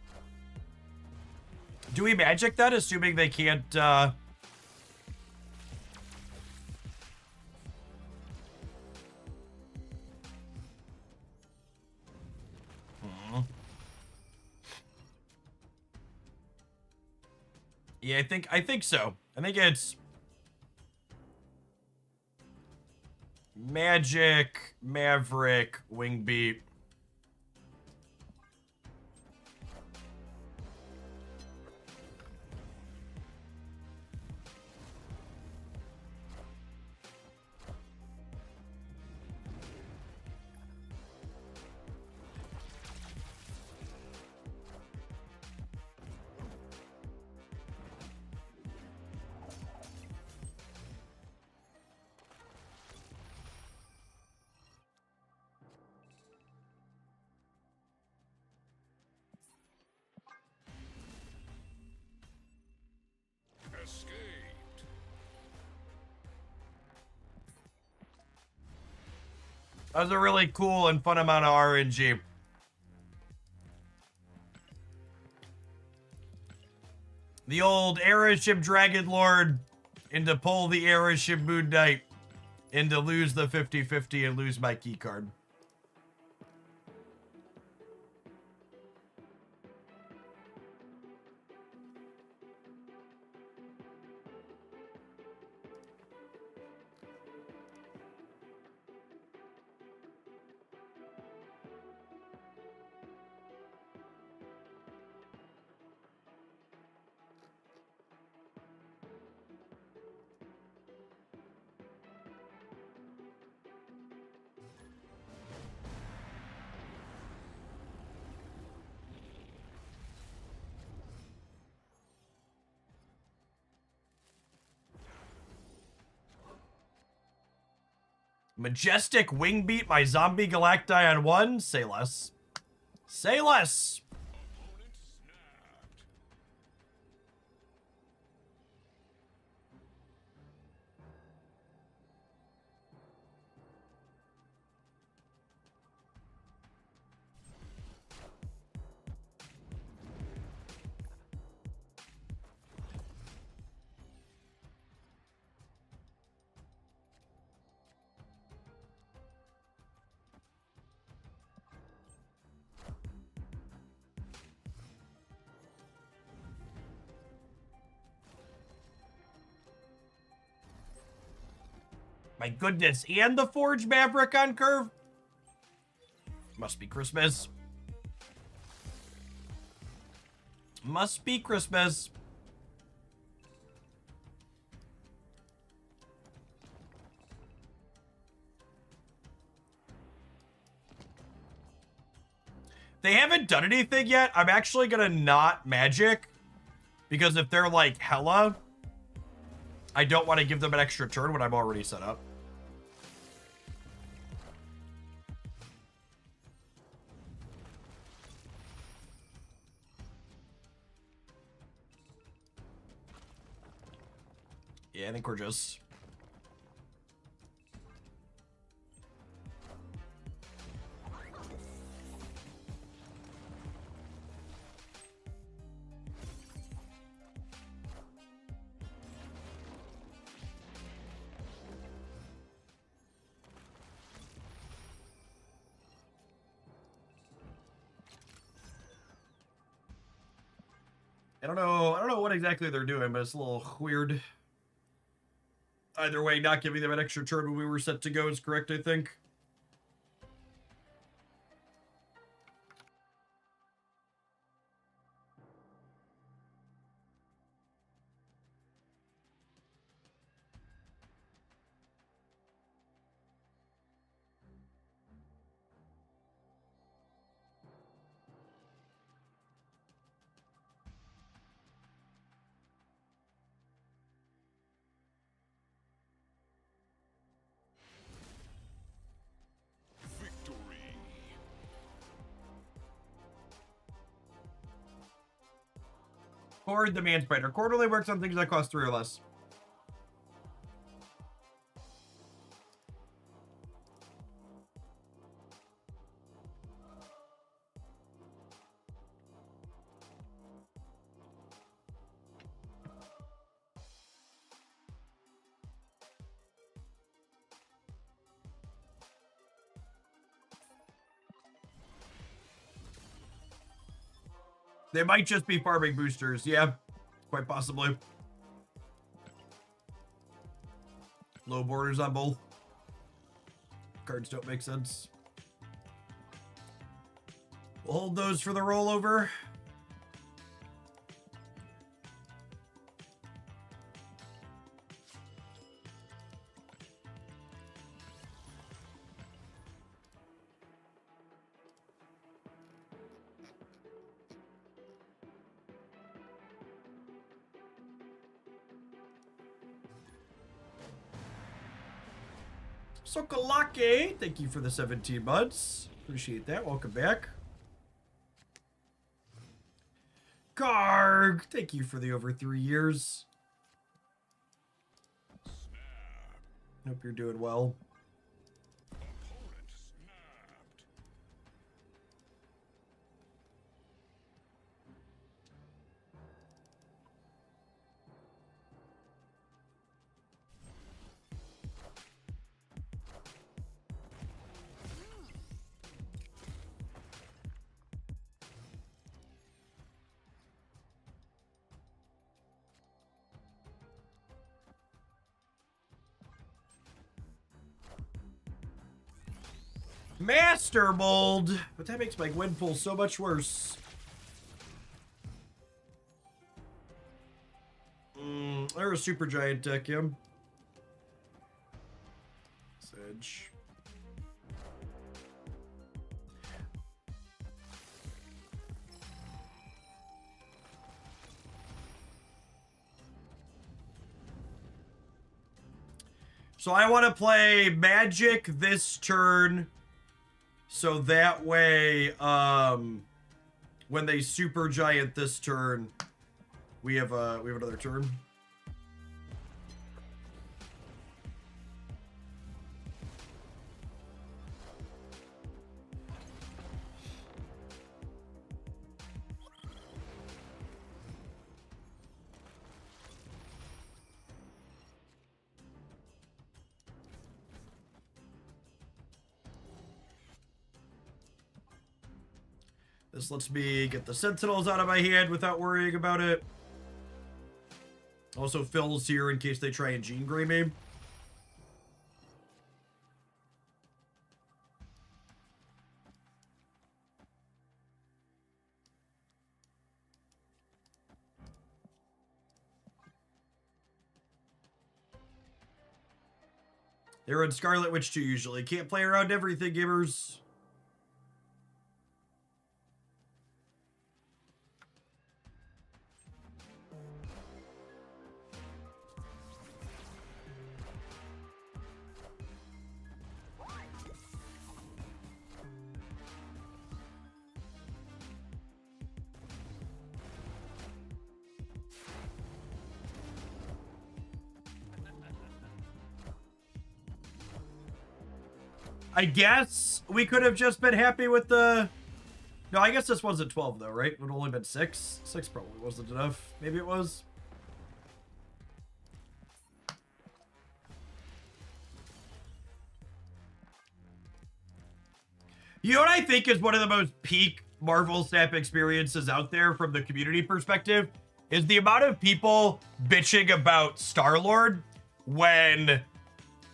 Do we magic that, assuming they can't, Yeah, I think so. I think it's Magic, Maverick, Wingbeat. That was a really cool and fun amount of RNG. The old Aerith Dragon Lord into pull the Aerith Moon Knight into lose the 50-50 and lose my key card. Majestic wing beat my zombie Galacti on 1. Say less. Say less. My goodness, and the Forge Maverick on curve? Must be Christmas. Must be Christmas. They haven't done anything yet. I'm actually gonna not magic, because if they're like hella, I don't want to give them an extra turn when I'm already set up. Yeah, I think we're just... I don't know what exactly they're doing, but it's a little weird. Either way, not giving them an extra turn when we were set to go is correct, I think. Cord the Man Spider. Cord only works on things that cost 3 or less. They might just be farming boosters. Yeah, quite possibly. Low borders on both. Cards don't make sense. We'll hold those for the rollover. Sokolake, thank you for the 17 months. Appreciate that. Welcome back. Garg, thank you for the over 3 years. Hope you're doing well. Master Mold, but that makes my wind pull so much worse. They're a super giant deck, yeah. Sedge. So I want to play Magic this turn, so that way, when they Super Giant this turn, we have another turn. This lets me get the Sentinels out of my hand without worrying about it. Also, Phil's here in case they try and Gene Grey me. They're in Scarlet Witch 2 usually. Can't play around everything, gamers. I guess we could have just been happy with the... No, I guess this wasn't 12 though, right? It would have only been 6. 6 probably wasn't enough. Maybe it was. You know what I think is one of the most peak Marvel Snap experiences out there from the community perspective? Is the amount of people bitching about Star-Lord when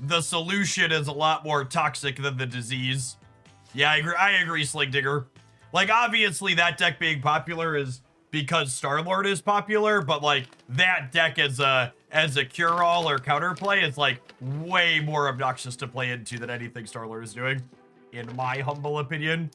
the solution is a lot more toxic than the disease. Yeah, I agree, Sling Digger. Like, obviously, that deck being popular is because Star-Lord is popular, but, like, that deck as a cure-all or counterplay is, like, way more obnoxious to play into than anything Star-Lord is doing, in my humble opinion.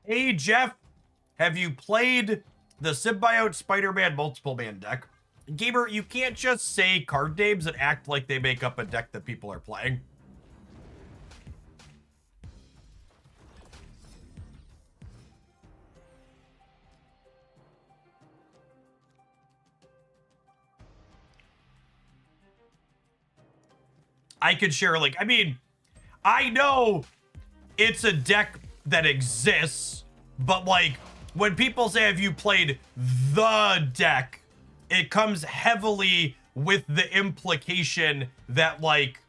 Hey, Jeff, have you played the Symbiote Spider-Man Multiple Man deck? Gamer, you can't just say card names and act like they make up a deck that people are playing. I could share a link. I mean, I know it's a deck that exists, but like when people say have you played the deck, it comes heavily with the implication that like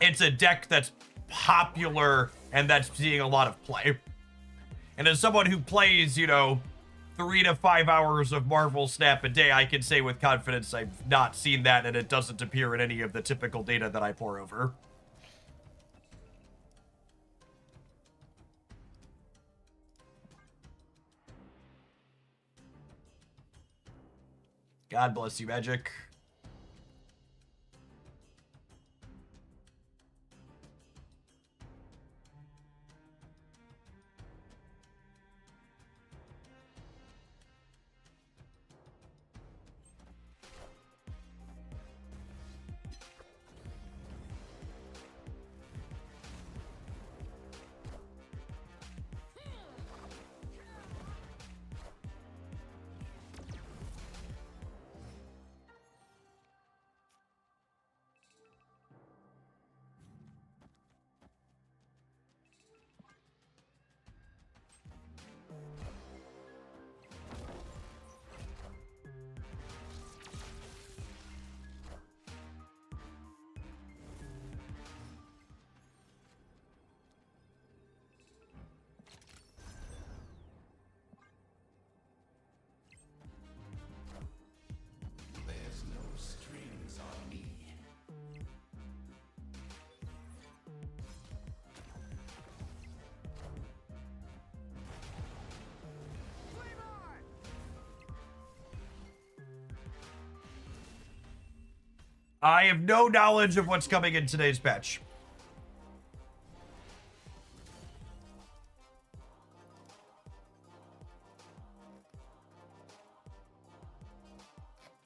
it's a deck that's popular and that's seeing a lot of play. And as someone who plays, you know, 3 to 5 hours of Marvel Snap a day, I can say with confidence I've not seen that, and it doesn't appear in any of the typical data that I pour over. God bless you, Magic. I have no knowledge of what's coming in today's patch.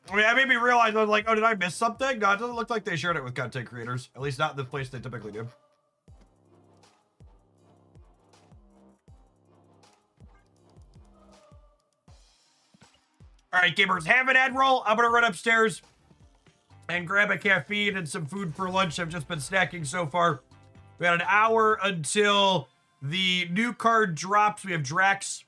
I mean, that made me realize, I was like, oh, did I miss something? No, it doesn't look like they shared it with content creators. At least not in the place they typically do. All right, gamers, have an ad roll. I'm going to run upstairs and grab a caffeine and some food for lunch. I've just been snacking so far. We got an hour until the new card drops. We have Drax,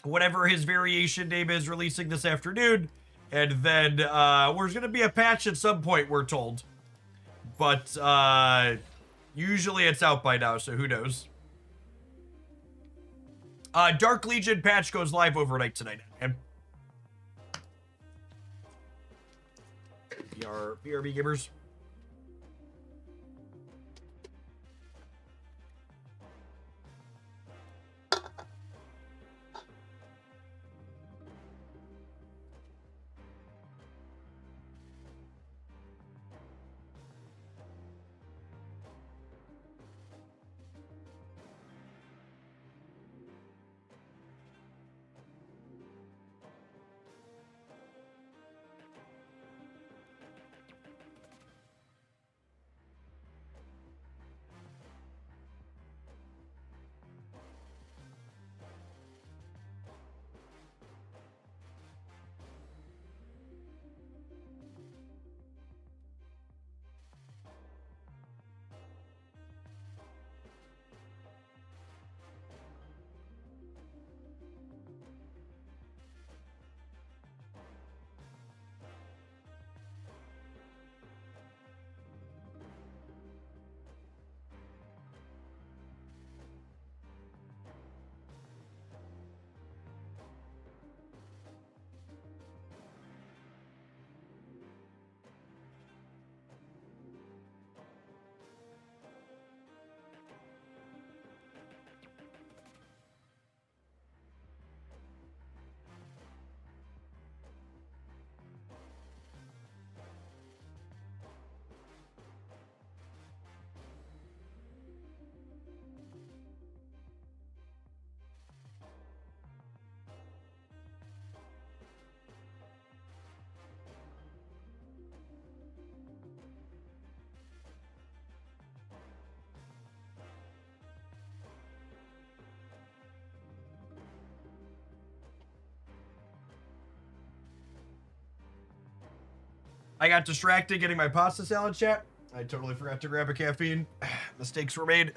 whatever his variation name is, releasing this afternoon. And then there's going to be a patch at some point, we're told. But usually it's out by now, so who knows. Dark Legion patch goes live overnight tonight. And BRB gamers. I got distracted getting my pasta salad, chat. I totally forgot to grab a caffeine. Mistakes were made.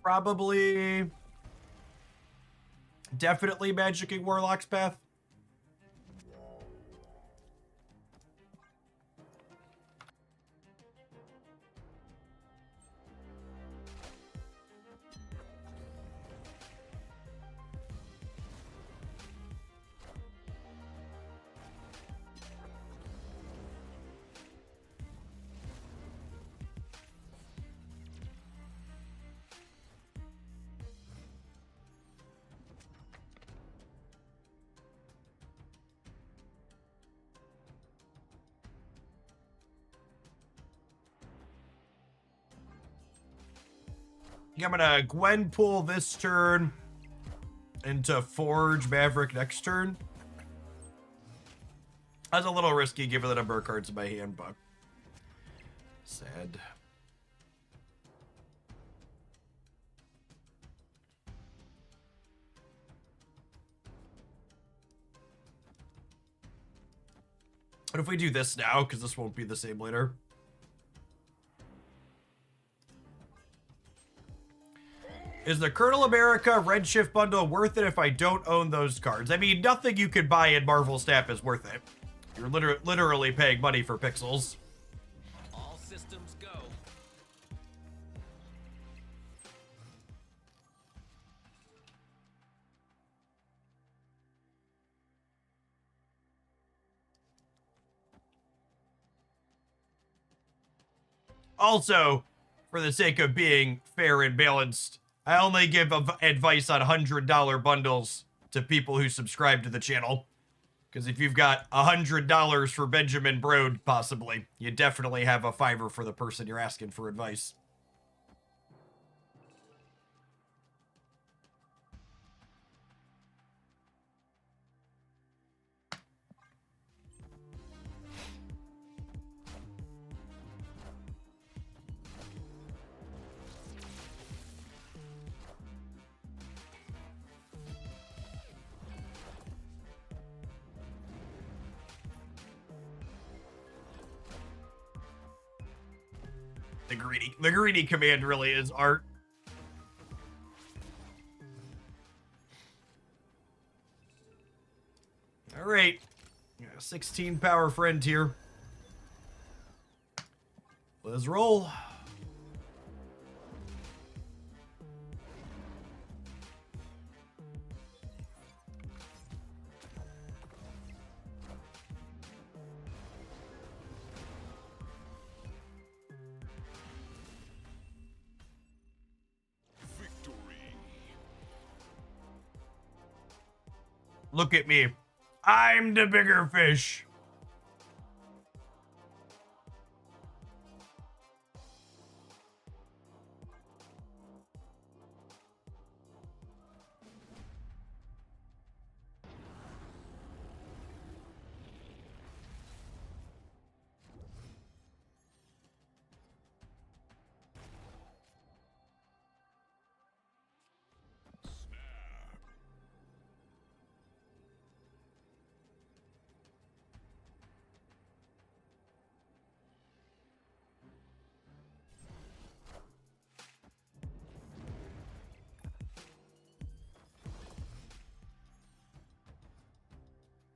Probably, definitely Magicking Warlock's path. I'm gonna Gwenpool this turn into Forge Maverick next turn. That's a little risky given the number of cards in my hand, but sad. What if we do this now? Because this won't be the same later. Is the Colonel America Redshift bundle worth it if I don't own those cards? I mean, nothing you could buy in Marvel Snap is worth it. You're literally paying money for pixels. All systems go. Also, for the sake of being fair and balanced, I only give advice on $100 bundles to people who subscribe to the channel. Because if you've got $100 for Benjamin Brode, possibly, you definitely have a $5 for the person you're asking for advice. The greedy command really is art. All right, 16 power friend here. Let's roll. Look at me. I'm the bigger fish.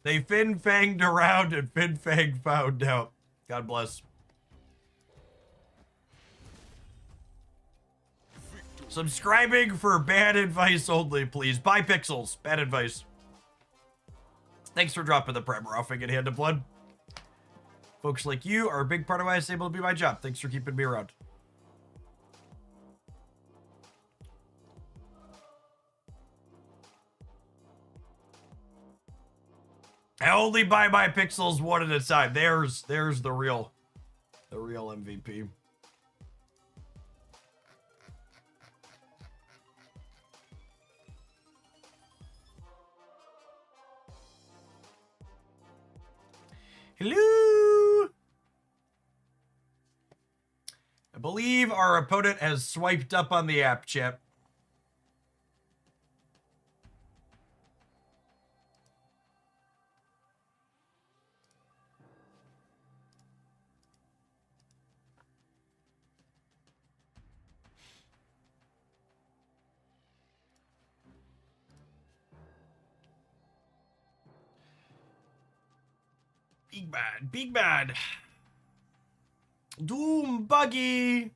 They fin-fanged around and fin-fang found out. God bless. Subscribing for bad advice only, please. Buy pixels. Bad advice. Thanks for dropping the primer off and get Hand of Blood. Folks like you are a big part of why I was able to do my job. Thanks for keeping me around. I only buy my pixels one at a time. There's the real MVP. Hello. I believe our opponent has swiped up on the app, chat. Big bad, big bad. Doom Buggy.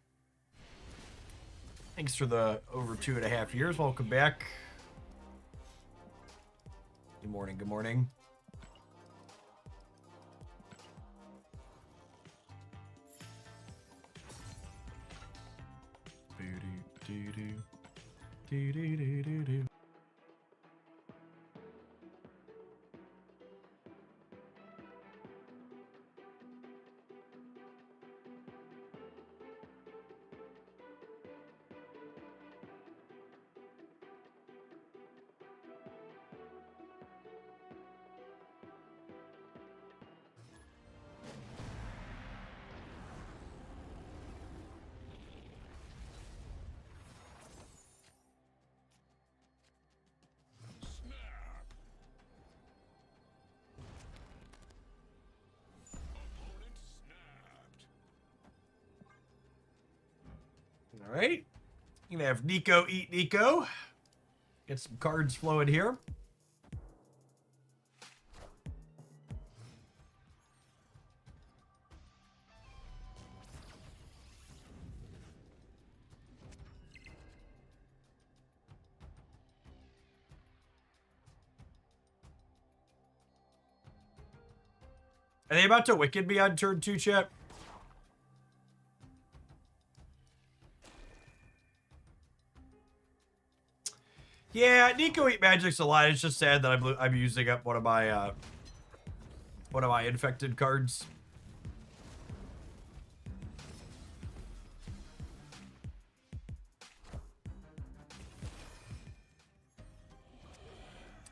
Thanks for the over 2.5 years. Welcome back. Good morning, good morning. Do-do-do-do. All right. You can have Nico eat Nico. Get some cards flowing here. Are they about to Wicked me on turn 2, chat? Yeah, Nico Eat Magic's a lot. It's just sad that I'm using up one of my infected cards.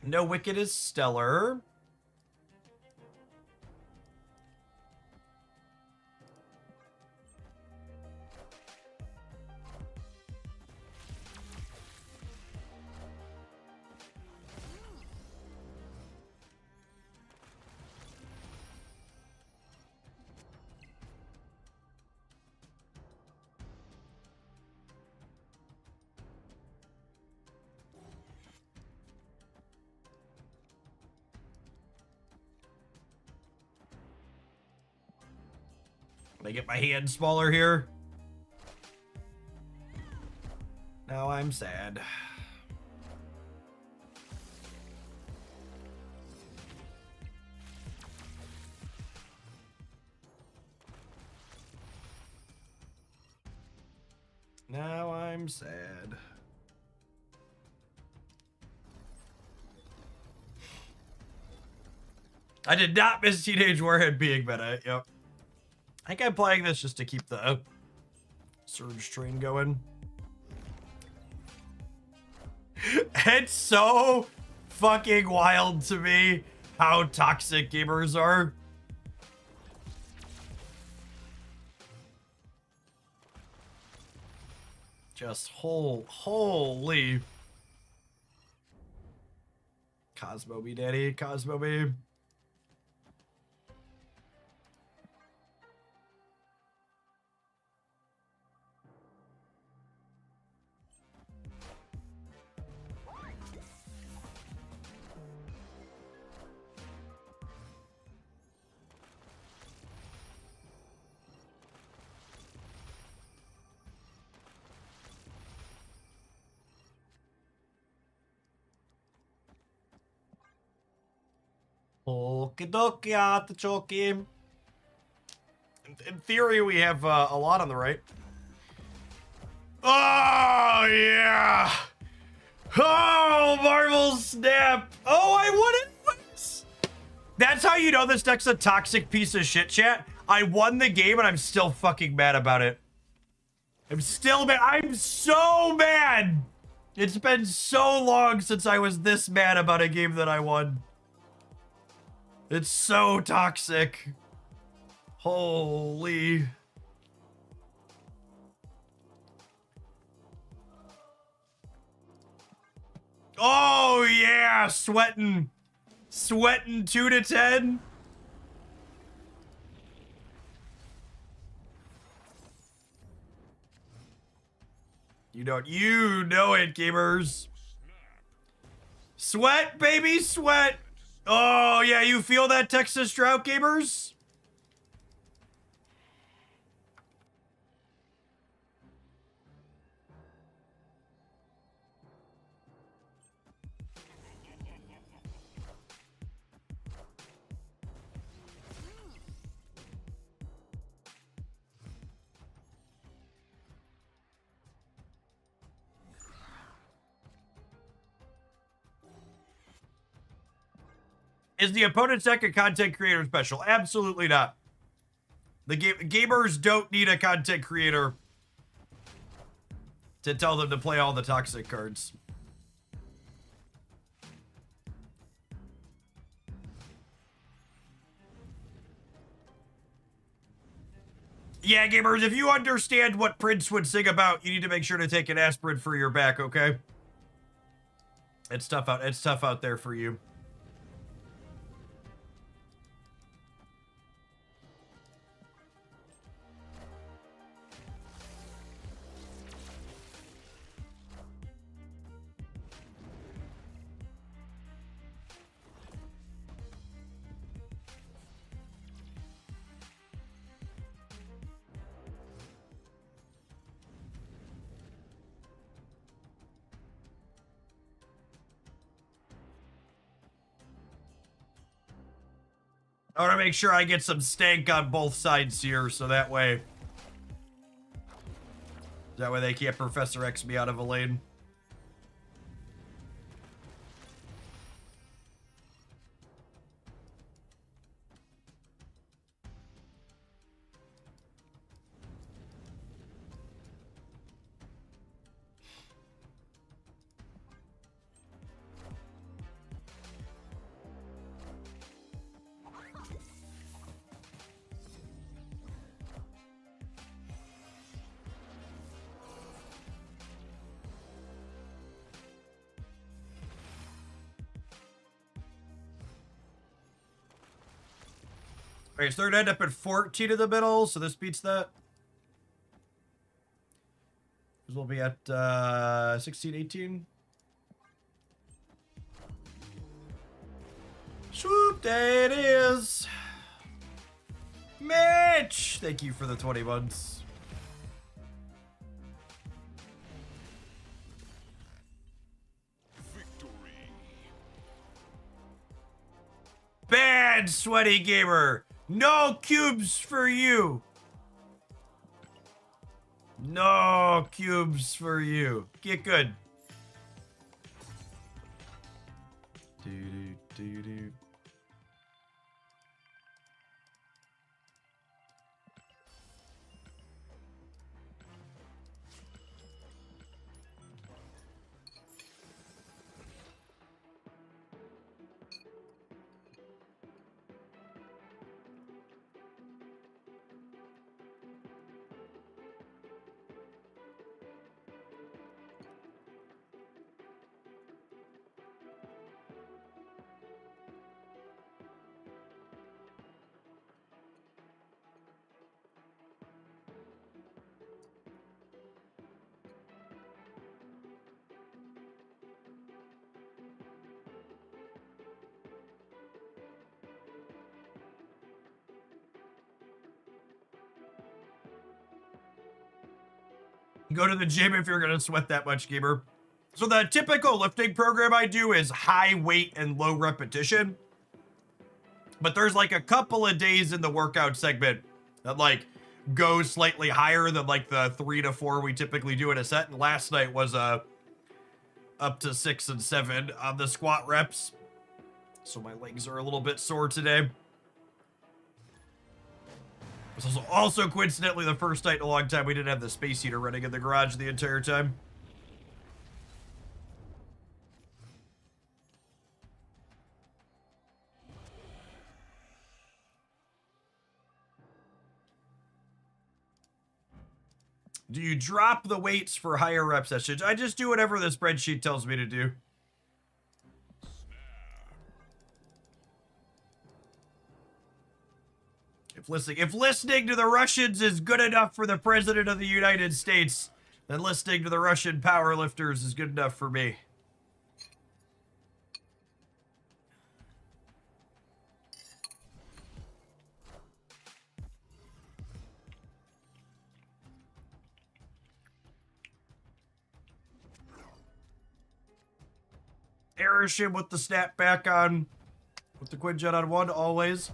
No Wicked is stellar. Can I get my hand smaller here? Now I'm sad. Now I'm sad. I did not miss Teenage Warhead being meta. Yep. I think I'm playing this just to keep the Surge train going. It's so fucking wild to me how toxic gamers are. Just holy. Cosmo me, daddy. Cosmo me. Okie dokie, artichoke. In theory, we have a lot on the right. Oh, yeah. Oh, Marvel Snap. Oh, I won it. That's how you know this deck's a toxic piece of shit, chat. I won the game and I'm still fucking mad about it. I'm still mad. I'm so mad. It's been so long since I was this mad about a game that I won. It's so toxic. Holy. Oh yeah, sweating 2 to 10. You know it, gamers. Sweat, baby, sweat. Oh, yeah, you feel that, Texas Drought, gamers? Is the opponent's deck a content creator special? Absolutely not. The gamers don't need a content creator to tell them to play all the toxic cards. Yeah, gamers, if you understand what Prince would sing about, you need to make sure to take an aspirin for your back, okay? It's tough out there for you. I want to make sure I get some stank on both sides here, so that way they can't Professor X me out of a lane. Okay, so they're gonna end up at 14 in the middle, so this beats that. Because we'll be at 16, 18. Swoop, there it is. Mitch! Thank you for the 20 months. Bad, Sweaty Gamer. No cubes for you. No cubes for you. Get good. Do. Go to the gym if you're gonna sweat that much, gamer. So the typical lifting program I do is high weight and low repetition. But there's like a couple of days in the workout segment that like go slightly higher than like the 3 to 4 we typically do in a set. And last night was up to 6 and 7 on the squat reps. So my legs are a little bit sore today. This was also coincidentally the first night in a long time we didn't have the space heater running in the garage the entire time. Do you drop the weights for higher rep sessions? I just do whatever the spreadsheet tells me to do. If listening to the Russians is good enough for the President of the United States, then listening to the Russian powerlifters is good enough for me. Aerith with the snapback on, with the Quinjet on 1, always.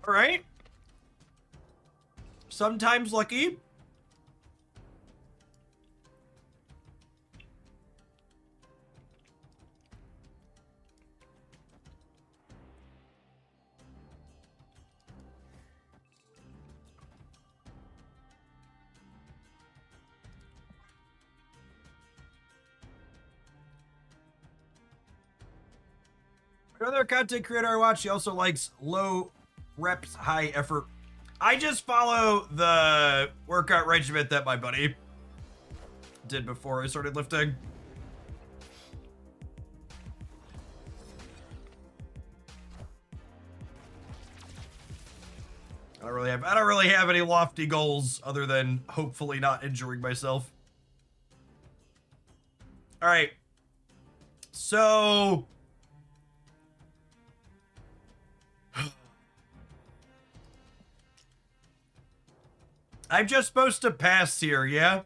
All right. Sometimes lucky. Another content creator I watch, he also likes low reps, high effort. I just follow the workout regimen that my buddy did before I started lifting. I don't really have any lofty goals other than hopefully not injuring myself. All right. So I'm just supposed to pass here, yeah?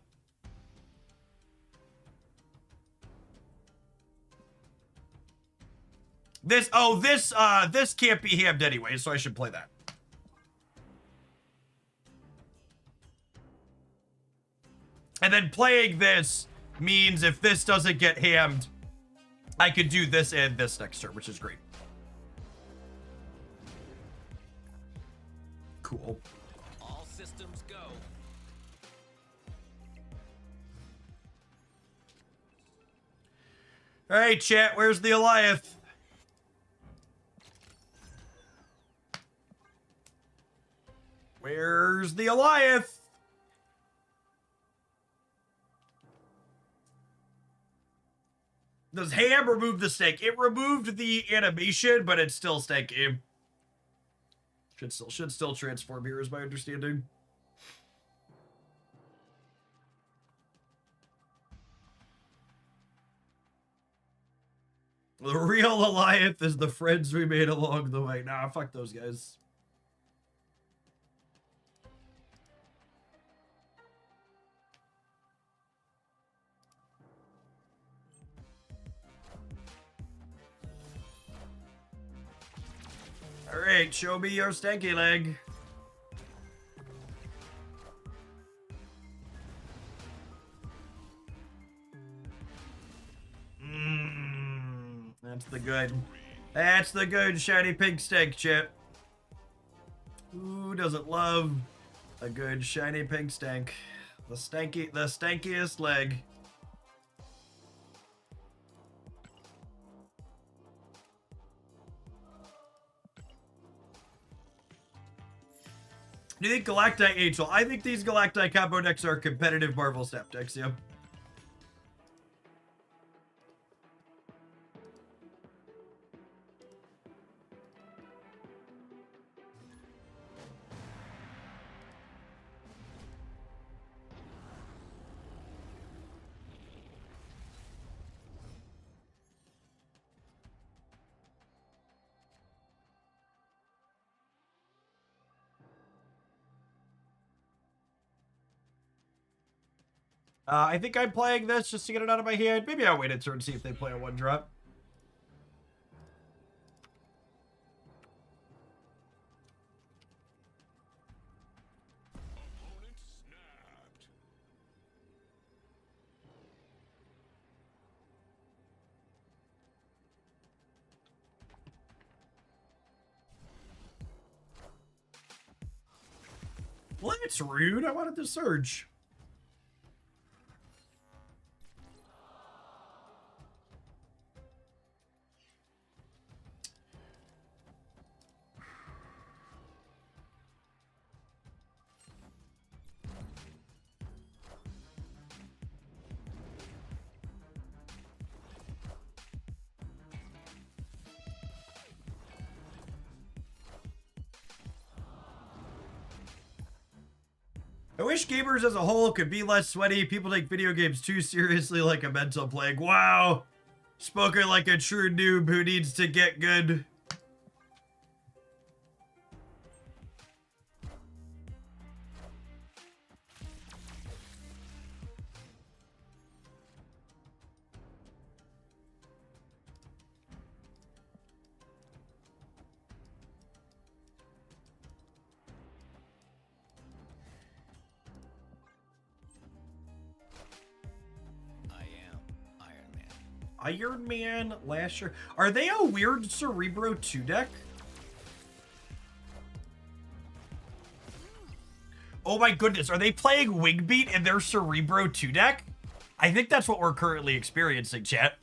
This can't be hammed anyway, so I should play that. And then playing this means if this doesn't get hammed, I could do this and this next turn, which is great. Cool. All systems go. All right, chat, where's the Goliath? Where's the Goliath? Does ham remove the stank? It removed the animation, but it's still stanky. Should still transform here, is my understanding. The real Goliath is the friends we made along the way. Nah, fuck those guys. Alright, show me your stanky leg. That's the good shiny pink stank chip. Who doesn't love a good shiny pink stank? The stankiest leg. Do you think Galacti Angel? I think these Galacti combo decks are competitive Marvel Snap decks, yeah. I think I'm playing this just to get it out of my hand. Maybe I'll wait a turn and see if they play a 1-drop. Well, that's rude. I wanted to surge. I wish gamers as a whole could be less sweaty. People take video games too seriously like a mental plague. Wow. Spoken like a true noob who needs to get good. Iron Man, Lasher. Are they a weird Cerebro 2 deck? Oh my goodness, are they playing Wingbeat in their Cerebro 2 deck? I think that's what we're currently experiencing, chat.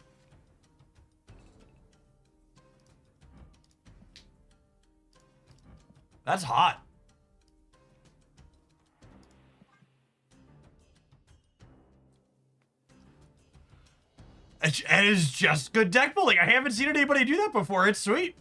That's hot. It is just good deck building. I haven't seen anybody do that before. It's sweet.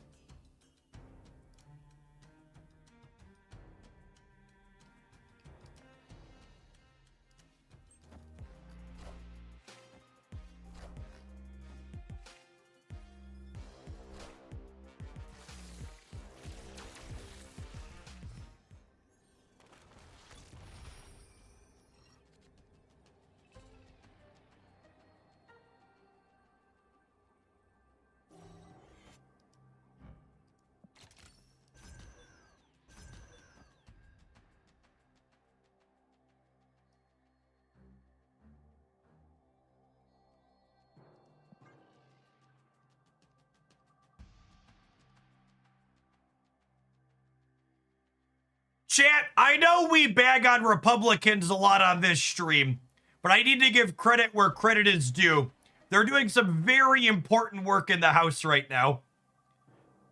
Chat, I know we bag on Republicans a lot on this stream, but I need to give credit where credit is due. They're doing some very important work in the House right now.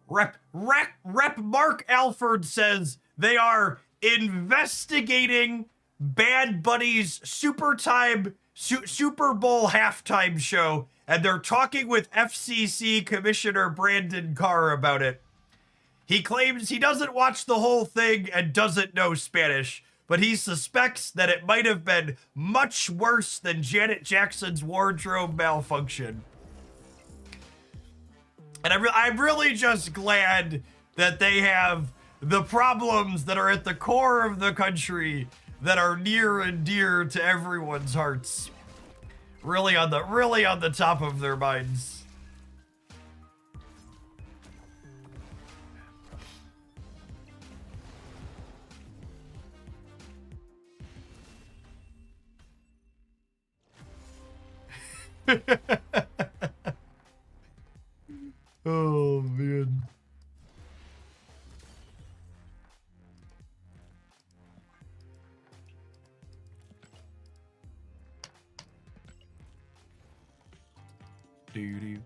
Rep Mark Alford says they are investigating Bad Bunny's Super Bowl halftime show, and they're talking with FCC Commissioner Brandon Carr about it. He claims he doesn't watch the whole thing and doesn't know Spanish, but he suspects that it might have been much worse than Janet Jackson's wardrobe malfunction. And I'm really just glad that they have the problems that are at the core of the country that are near and dear to everyone's hearts. Really on the top of their minds. Oh, man. Doo-doo.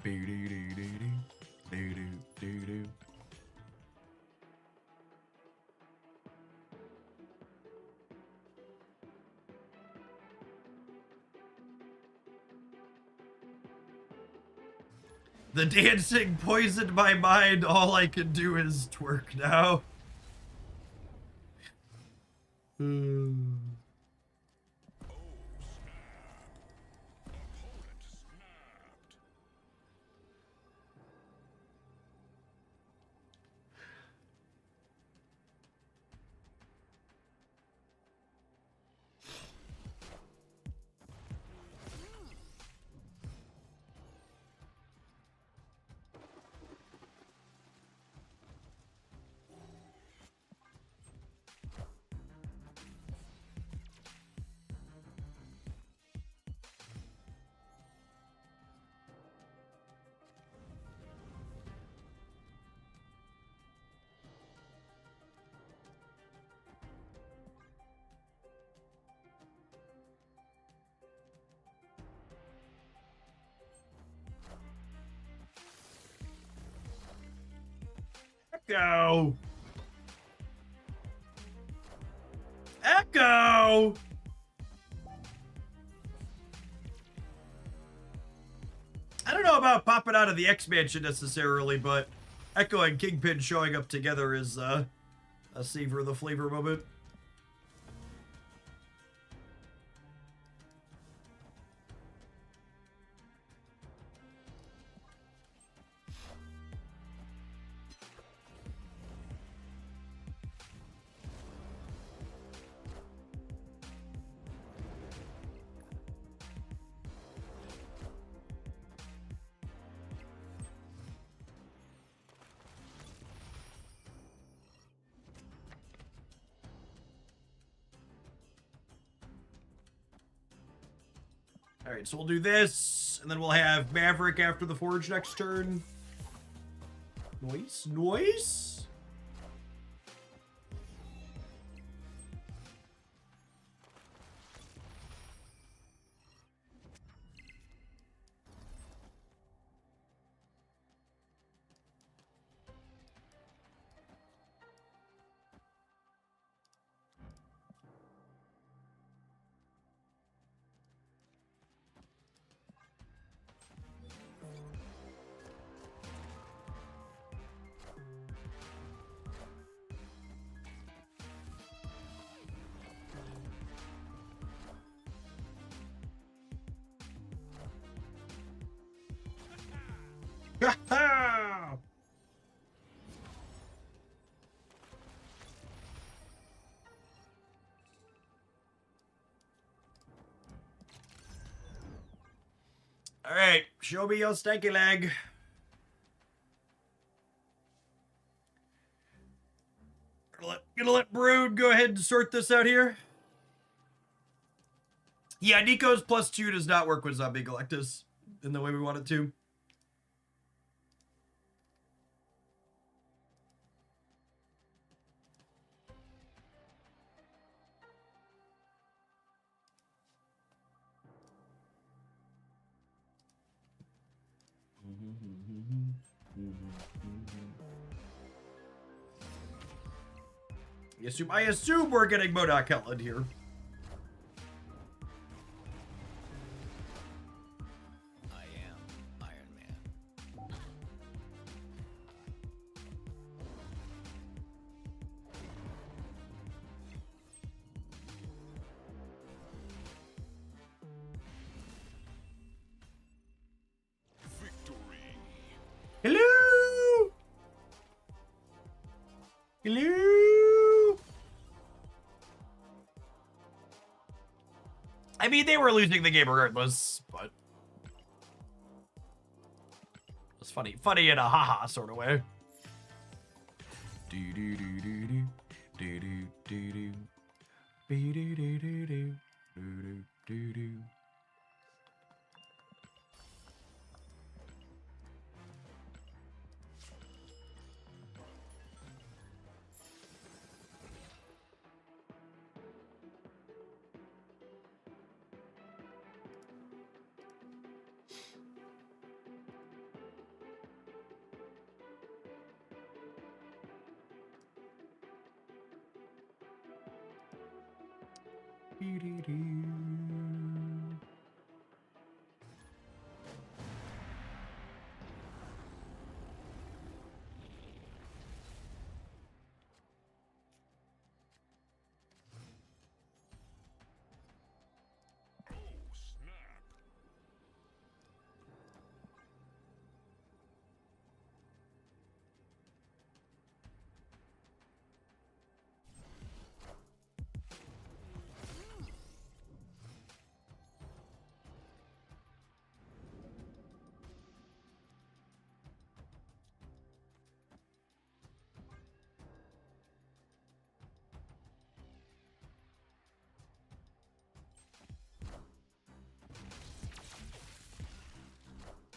Doo-doo-doo-doo-doo. Doo-doo-doo-doo. The dancing poisoned my mind. All I can do is twerk now. Echo! Echo! I don't know about popping out of the X-Mansion necessarily, but Echo and Kingpin showing up together is a savor the flavor moment. Alright, so we'll do this, and then we'll have Maverick after the Forge next turn. Noise? Noise? Alright, show me your stanky leg. Gonna let Brood go ahead and sort this out here. Yeah, Nico's +2 does not work with Zombie Galactus in the way we want it to. I assume we're getting MODOK Helen here. I am Iron Man. Hello? Hello? I mean, they were losing the game regardless, but it's funny in a haha sort of way. Do do do do do do do do do do do do do do do do.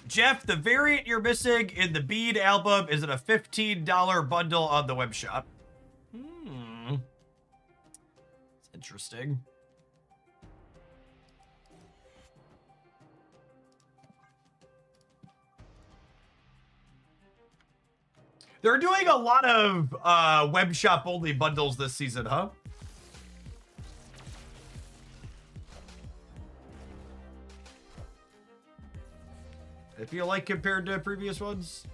Jeff, the variant you're missing in the Bead album is in a $15 bundle on the web shop. It's interesting. They're doing a lot of web shop only bundles this season, huh? I feel like compared to previous ones.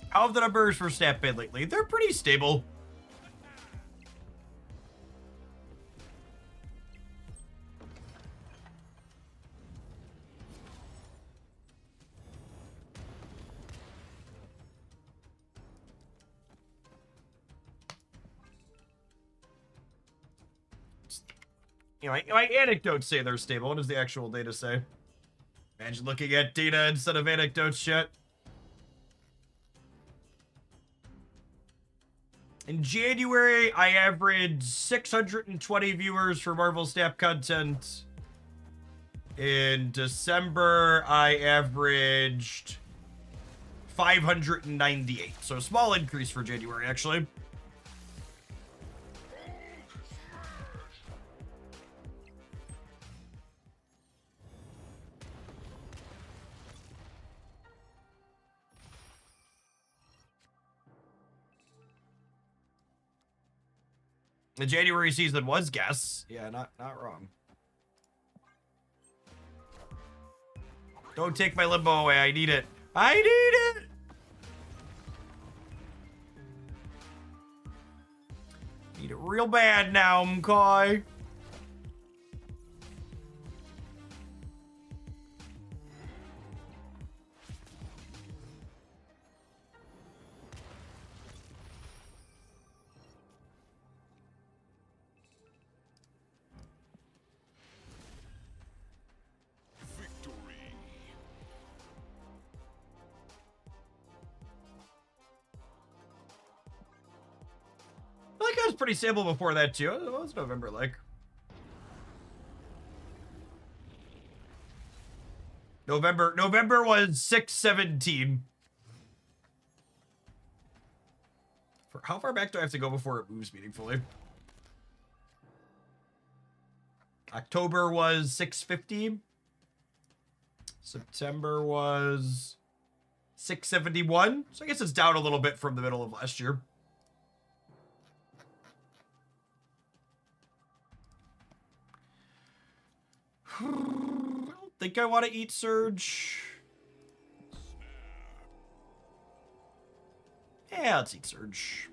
How have the numbers for Snap been lately? They're pretty stable. You know, my anecdotes say they're stable. What does the actual data say? Imagine looking at data instead of anecdotes shit. In January, I averaged 620 viewers for Marvel Snap content. In December, I averaged 598. So a small increase for January, actually. The January season was guess. Yeah, not wrong. Don't take my limbo away. I need it. I need it! Need it real bad now, McCoy. pretty stable before that too. What was November like? November was 617. How far back do I have to go before it moves meaningfully? October was 650. September was 671. So I guess it's down a little bit from the middle of last year. I don't think I want to eat Surge. Yeah, let's eat Surge.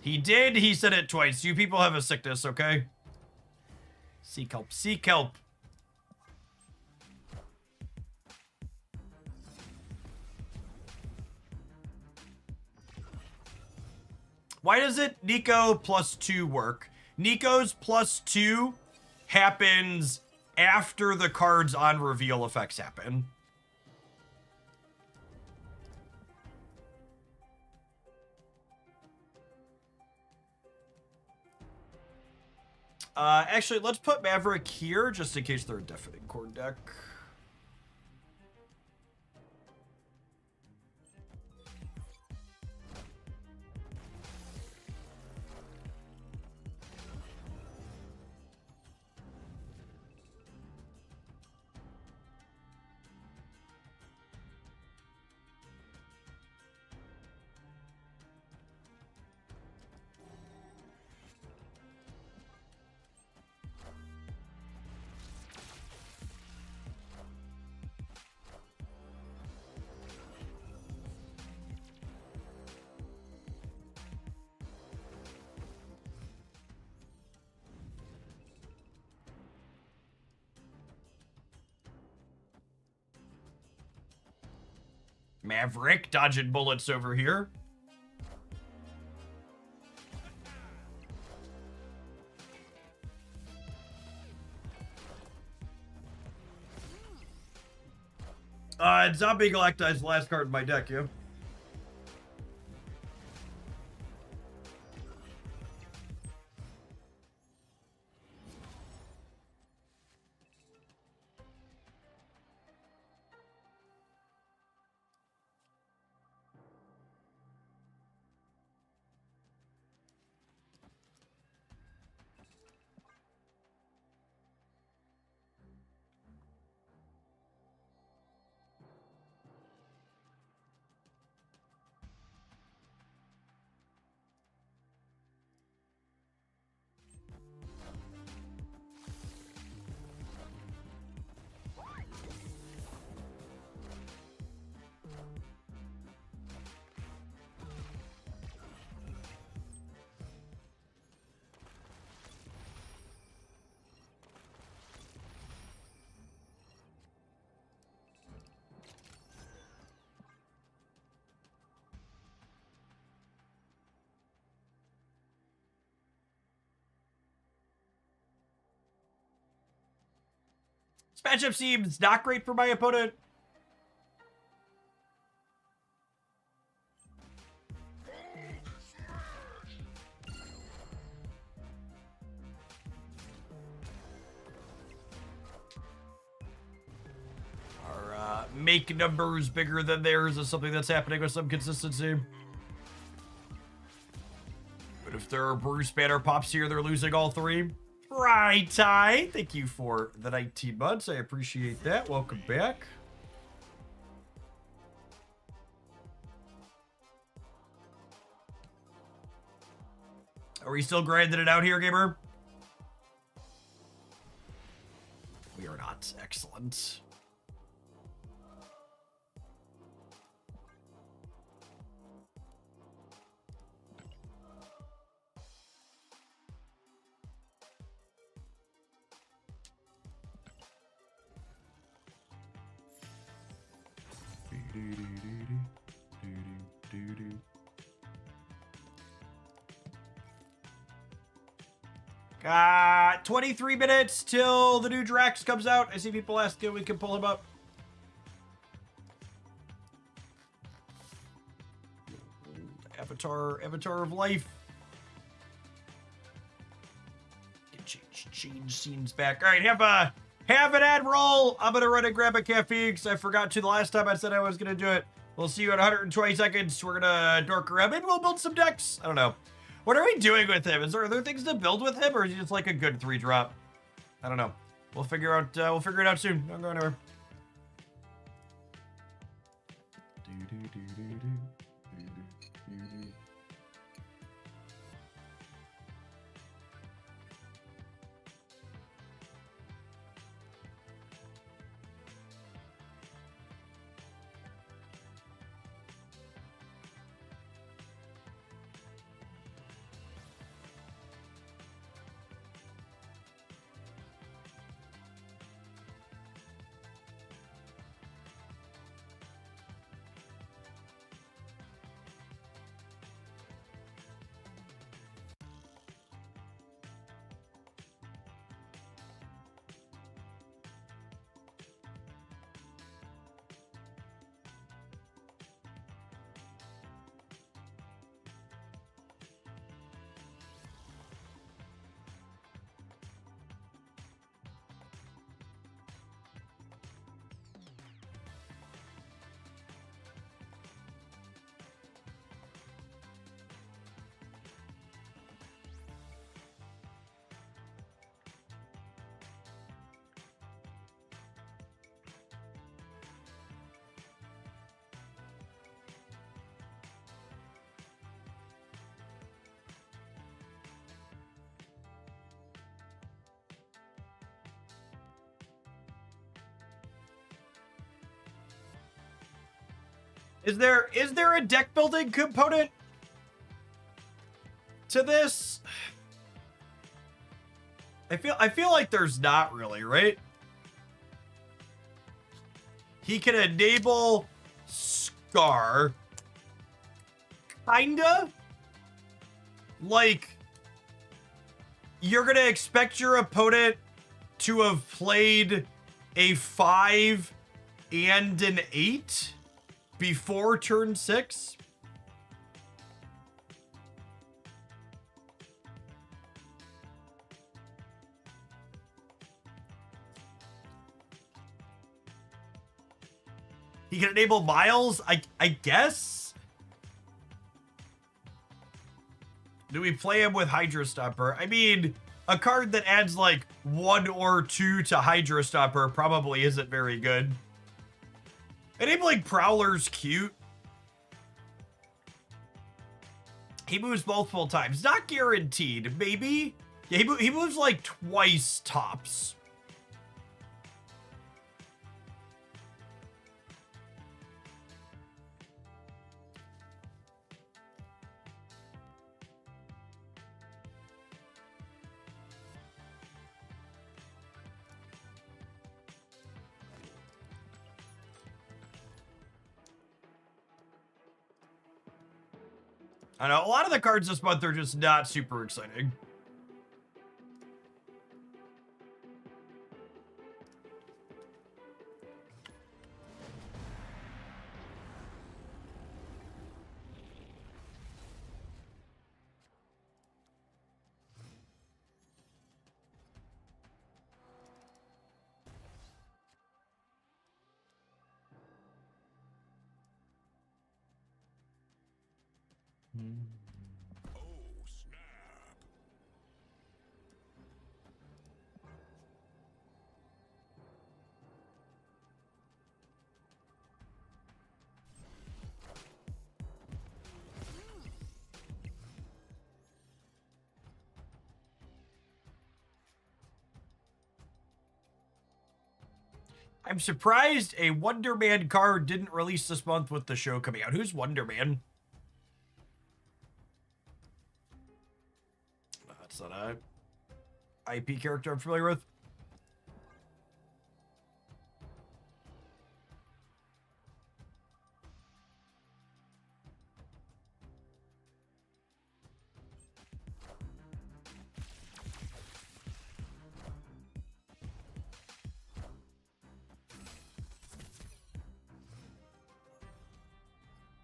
He did. He said it twice. You people have a sickness, okay? Seek help. Seek help. Why does it Nico +2 work? Nico's +2 happens after the cards on reveal effects happen. Actually, let's put Maverick here just in case they're a deafening chord deck. Maverick dodging bullets over here. Zombie Galacti's last card in my deck, yeah. This matchup seems not great for my opponent. Our make numbers bigger than theirs is something that's happening with some consistency. But if there are Bruce Banner pops here, they're losing all three. Right, Ty. Thank you for the 19 months. I appreciate that. Welcome back. Are we still grinding it out here, gamer? We are not. Excellent. 23 minutes till the new Drax comes out. I see people asking if we can pull him up. Avatar of life. Change scenes back. All right, have an ad roll. I'm gonna run and grab a caffeine because I forgot to the last time I said I was gonna do it. We'll see you in 120 seconds. We're gonna dork around. Maybe we'll build some decks. I don't know. What are we doing with him? Are there things to build with him, or is he just like a good 3-drop? I don't know. We'll figure out. We'll figure it out soon. Don't go anywhere. Is there a deck building component to this? I feel like there's not really, right? He can enable Scar. Kinda. Like, you're gonna expect your opponent to have played a 5 and an 8 before turn 6? He can enable Miles, I guess? Do we play him with Hydra Stopper? I mean, a card that adds like 1 or 2 to Hydra Stopper probably isn't very good. Enabling Prowler's cute. He moves multiple times. Not guaranteed, maybe. Yeah, he moves like twice tops. I know, a lot of the cards this month are just not super exciting. I'm surprised a Wonder Man card didn't release this month with the show coming out. Who's Wonder Man? That's not a IP character I'm familiar with.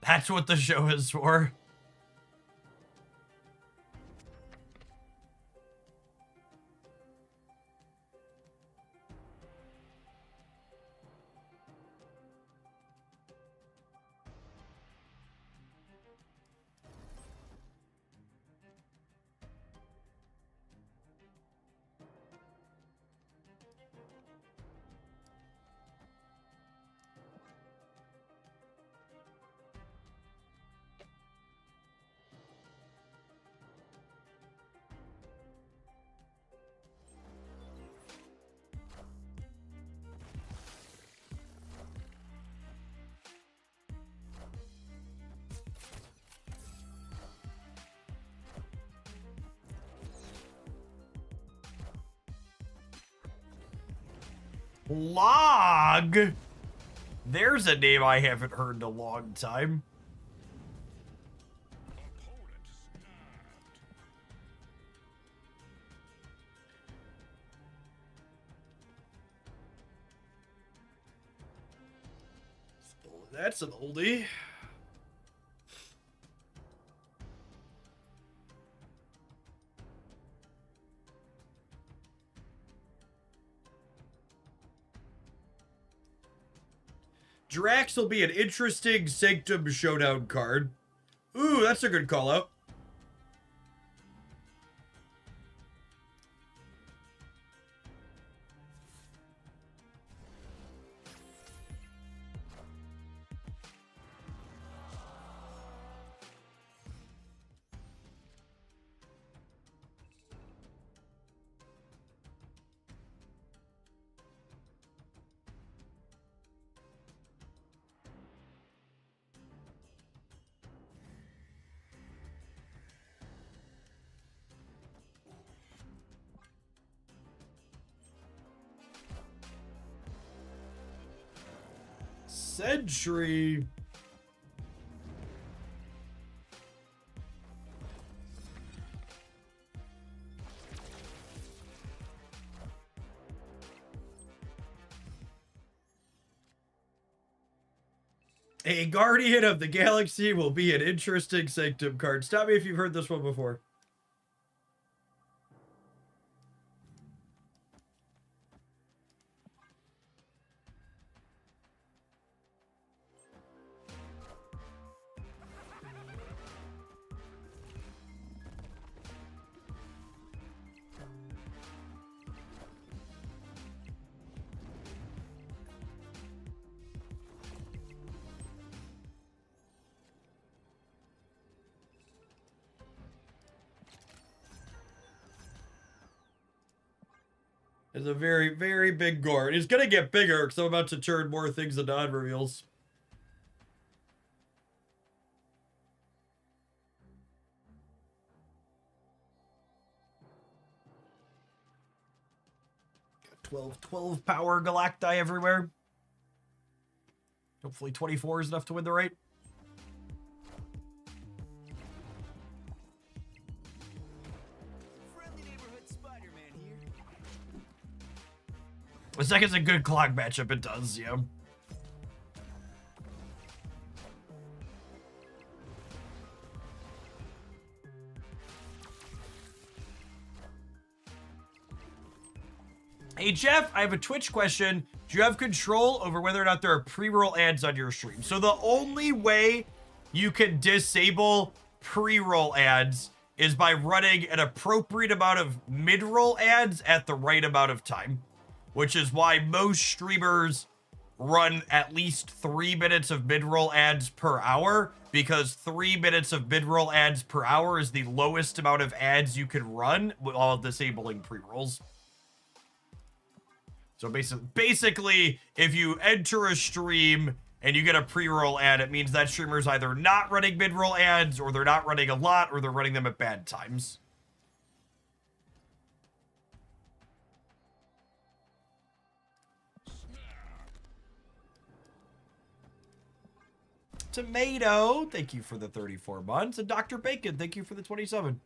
That's what the show is for. Log? There's a name I haven't heard in a long time. That's an oldie. Drax will be an interesting Sanctum Showdown card. Ooh, that's a good call out. Sentry. A Guardian of the Galaxy will be an interesting Sanctum card. Stop me if you've heard this one before. It's a very, very big guard. It's gonna get bigger because I'm about to turn more things into unreveals. Got 12 power Galacti everywhere. Hopefully 24 is enough to win the raid. The second's a good clock matchup, it does, yeah. Hey Jeff, I have a Twitch question. Do you have control over whether or not there are pre-roll ads on your stream? So the only way you can disable pre-roll ads is by running an appropriate amount of mid-roll ads at the right amount of time. Which is why most streamers run at least 3 minutes of mid-roll ads per hour, because 3 minutes of mid-roll ads per hour is the lowest amount of ads you can run while disabling pre-rolls. So basically, if you enter a stream and you get a pre-roll ad, it means that streamer's either not running mid-roll ads, or they're not running a lot, or they're running them at bad times. Tomato, thank you for the 34 months. And Dr. Bacon, thank you for the 27.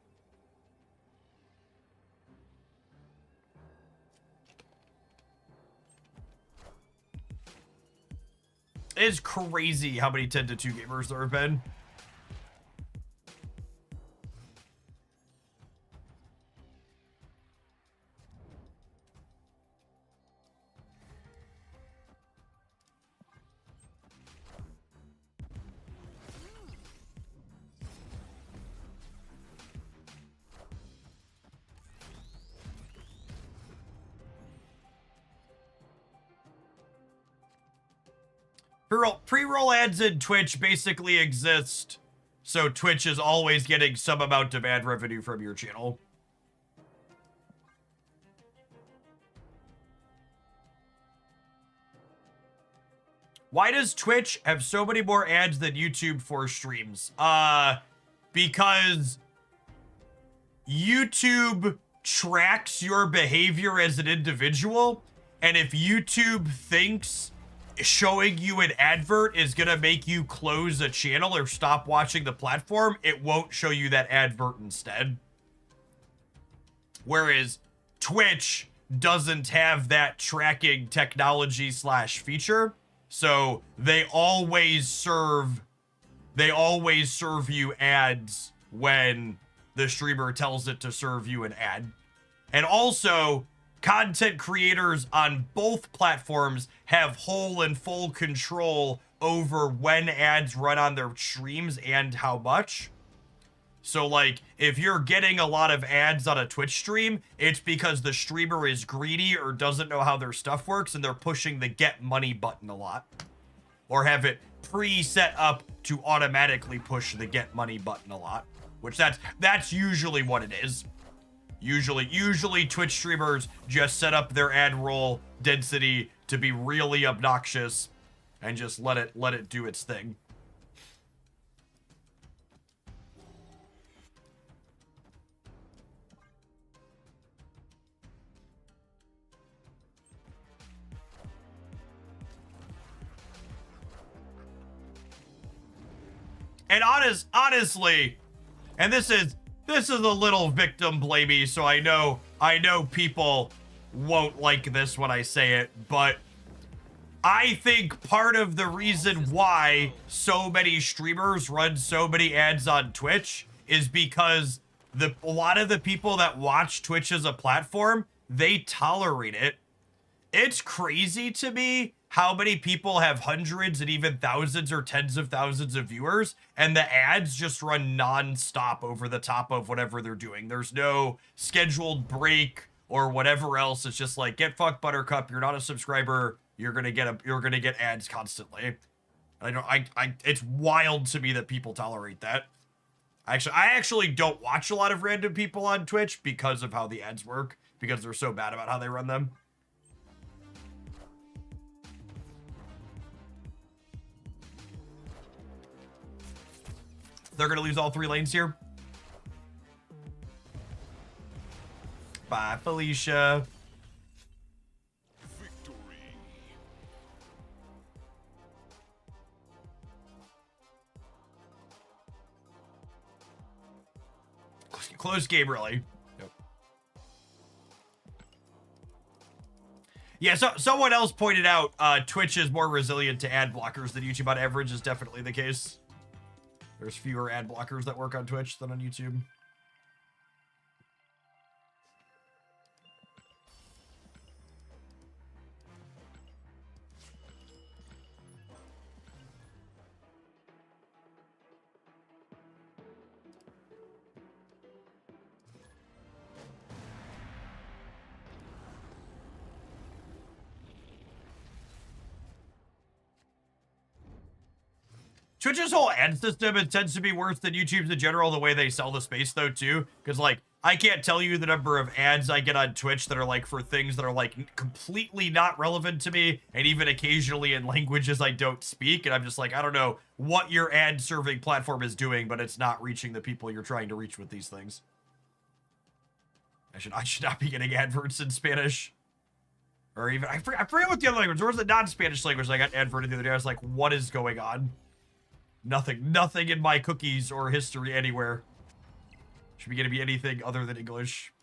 is crazy how many 10 to 2 gamers there have been. Pre-roll ads in Twitch basically exist, so Twitch is always getting some amount of ad revenue from your channel. Why does Twitch have so many more ads than YouTube for streams? Because YouTube tracks your behavior as an individual, and if YouTube thinks showing you an advert is gonna make you close a channel or stop watching the platform, it won't show you that advert instead. Whereas Twitch doesn't have that tracking technology slash feature, so they always serve you ads when the streamer tells it to serve you an ad. And also, content creators on both platforms have whole and full control over when ads run on their streams and how much. So, like, if you're getting a lot of ads on a Twitch stream, it's because the streamer is greedy or doesn't know how their stuff works, and they're pushing the get money button a lot. Or have it pre-set up to automatically push the get money button a lot. Which that's usually what it is. Usually Twitch streamers just set up their ad roll density to be really obnoxious and just let it do its thing. And honestly, and this is a little victim blamey, so I know people won't like this when I say it, but I think part of the reason why so many streamers run so many ads on Twitch is because a lot of the people that watch Twitch as a platform, they tolerate it. It's crazy to me how many people have hundreds and even thousands or tens of thousands of viewers, and the ads just run non-stop over the top of whatever they're doing. There's no scheduled break or whatever else. It's just like, get fucked, Buttercup. You're not a subscriber. You're gonna get ads constantly. It's wild to me that people tolerate that. I actually don't watch a lot of random people on Twitch because of how the ads work, because they're so bad about how they run them. They're gonna lose all 3 lanes here. Bye, Felicia. Close game, really. Yep. Yeah, so someone else pointed out Twitch is more resilient to ad blockers than YouTube on average is definitely the case. There's fewer ad blockers that work on Twitch than on YouTube. Twitch's whole ad system, it tends to be worse than YouTube's in general, the way they sell the space, though, too. Because, like, I can't tell you the number of ads I get on Twitch that are, like, for things that are, like, completely not relevant to me, and even occasionally in languages I don't speak, and I'm just like, I don't know what your ad-serving platform is doing, but it's not reaching the people you're trying to reach with these things. I should not be getting adverts in Spanish. Or even, I forget what the other language, there was a non-Spanish language I got adverted the other day. I was like, what is going on? Nothing in my cookies or history anywhere should be gonna be anything other than English.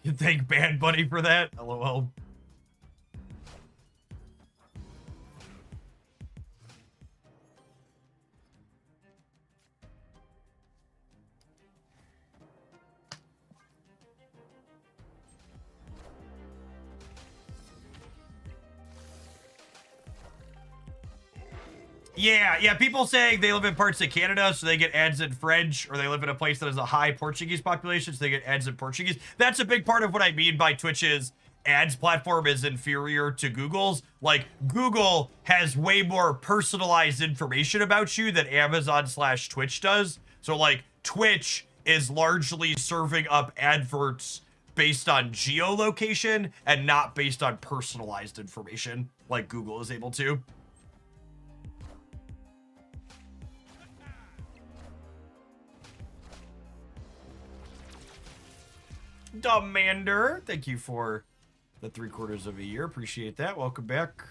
You thank Bad Bunny for that? LOL. Yeah, people saying they live in parts of Canada, so they get ads in French, or they live in a place that has a high Portuguese population, so they get ads in Portuguese. That's a big part of what I mean by Twitch's ads platform is inferior to Google's. Like, Google has way more personalized information about you than Amazon/Twitch does. So, like, Twitch is largely serving up adverts based on geolocation and not based on personalized information, like Google is able to. Demander, thank you for the 3/4 of a year. Appreciate that. Welcome back.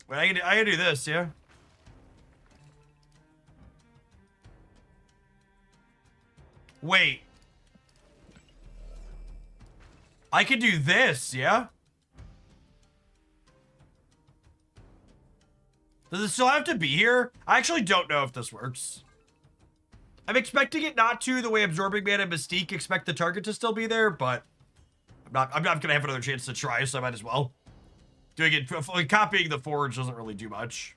Wait, I can do this, yeah? Wait. I could do this, yeah? Does it still have to be here? I actually don't know if this works. I'm expecting it not to, the way Absorbing Man and Mystique expect the target to still be there, but I'm not gonna have another chance to try, so I might as well. Doing it, copying the forge doesn't really do much.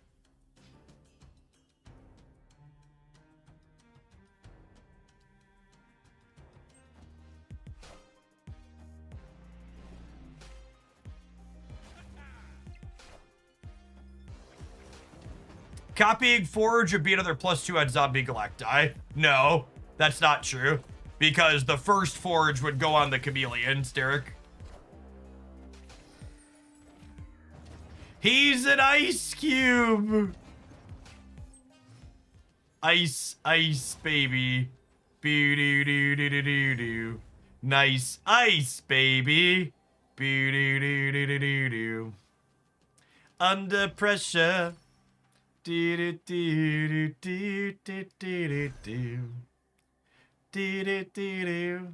Copying Forge would be another +2 on Zombie Galacti. No, that's not true. Because the first Forge would go on the Chameleons, Derek. He's an ice cube! Ice, baby. Boo-doo-doo-doo-doo-doo-doo. Nice ice, baby. Boo-doo-doo-doo-doo-doo. Under pressure. Do-do-do-do-do-do-do-do. Do-do-do-do.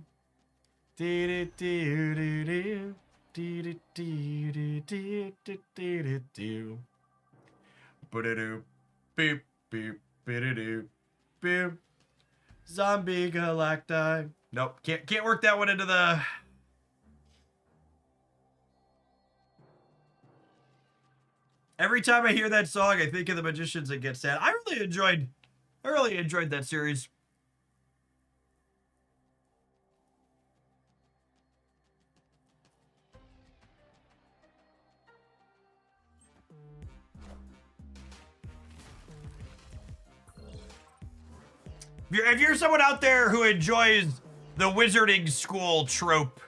Do-do-do-do-do. Do-do-do-do-do-do-do. Ba-da-doo. Boop, boop, ba-da-doo. Boop. Zombie Galacti. Nope, can't work that one into the... Every time I hear that song, I think of the Magicians and get sad. I really enjoyed that series. If you're someone out there who enjoys the wizarding school trope,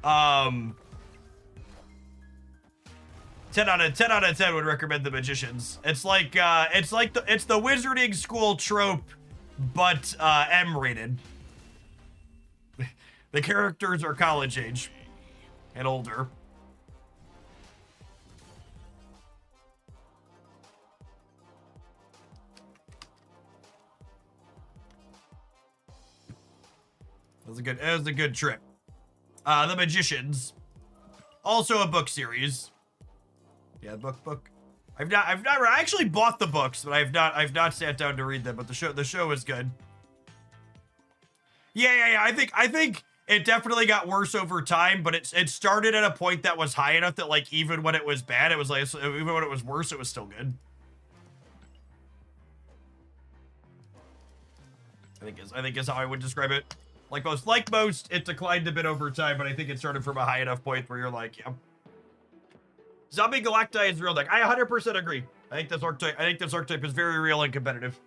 10 out of 10 would recommend The Magicians. It's like it's the wizarding school trope, but M-rated. The characters are college age and older. It was a good trip. The Magicians, also a book series. Yeah, book. I actually bought the books, but I've not sat down to read them. But the show was good. Yeah. I think it definitely got worse over time, but it started at a point that was high enough that like even when it was bad, it was like even when it was worse, it was still good. I think is how I would describe it. Like most, it declined a bit over time, but I think it started from a high enough point where you're like, yeah. Zombie Galacti is real deck. I 100% agree. I think this archetype is very real and competitive.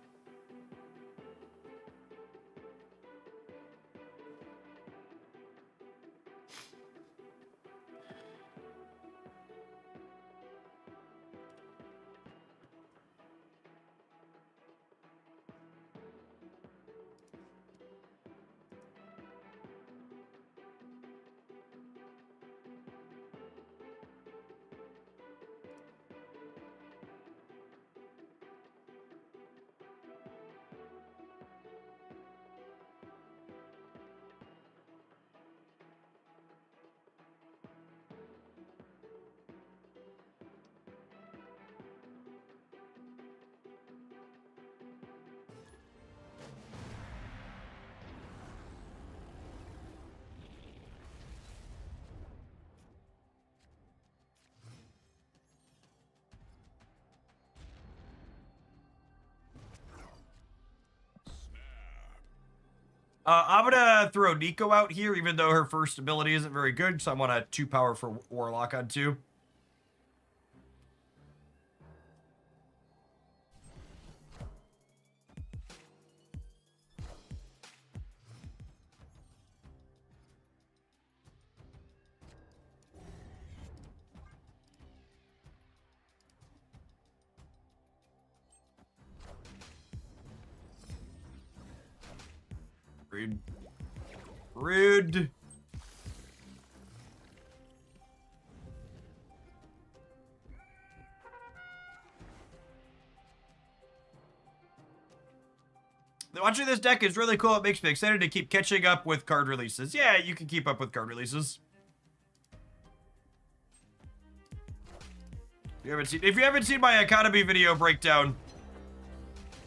I'm gonna throw Nico out here, even though her first ability isn't very good, so I want a 2 power for Warlock on 2. Rude. Rude. Watching this deck is really cool. It makes me excited to keep catching up with card releases. Yeah, you can keep up with card releases. If you haven't seen my economy video breakdown,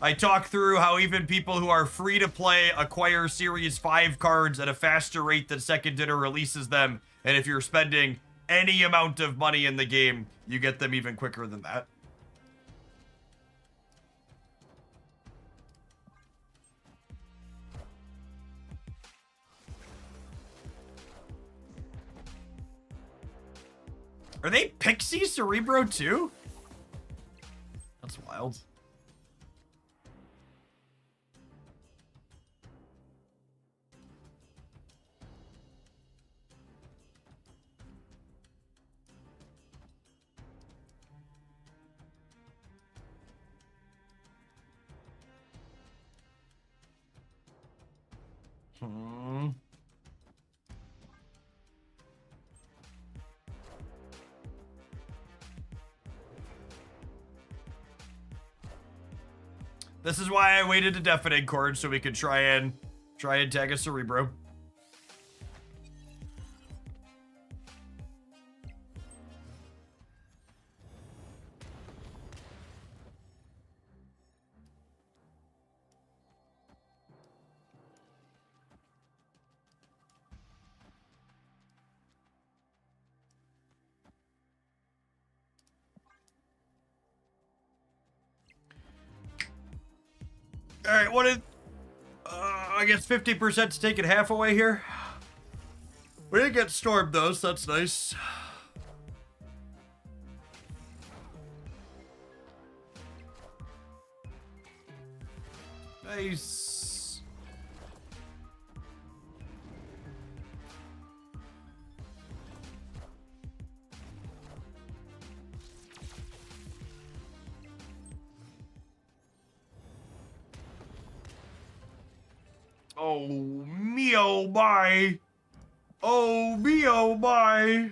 I talk through how even people who are free to play acquire Series 5 cards at a faster rate than Second Dinner releases them. And if you're spending any amount of money in the game, you get them even quicker than that. Are they Pixie Cerebro too? That's wild. This is why I waited to deafening chord so we could try and tag a Cerebro. All right, what did... I guess 50% to take it half away here. We didn't get stormed, though, so that's nice. Nice. Oh, me, oh, my. Oh, me, oh, my.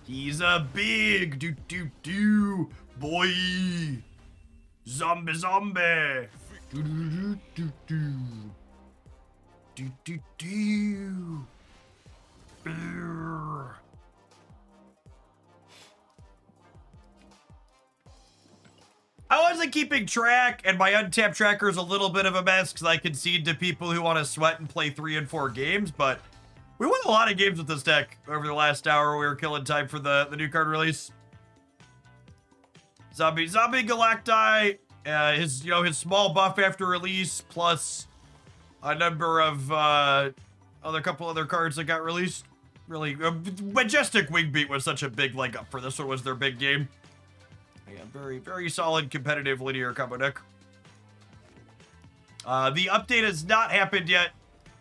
He's a big do boy. Zombie. Brrr. I wasn't keeping track, and my untapped tracker is a little bit of a mess because I concede to people who want to sweat and play 3 and 4 games, but we won a lot of games with this deck over the last hour. We were killing time for the new card release. Zombie Galacti, his small buff after release, plus a number of couple other cards that got released. Really, Majestic Wingbeat was such a big leg up for this one. Was their big game. Yeah, very, very solid competitive linear combo deck. The update has not happened yet.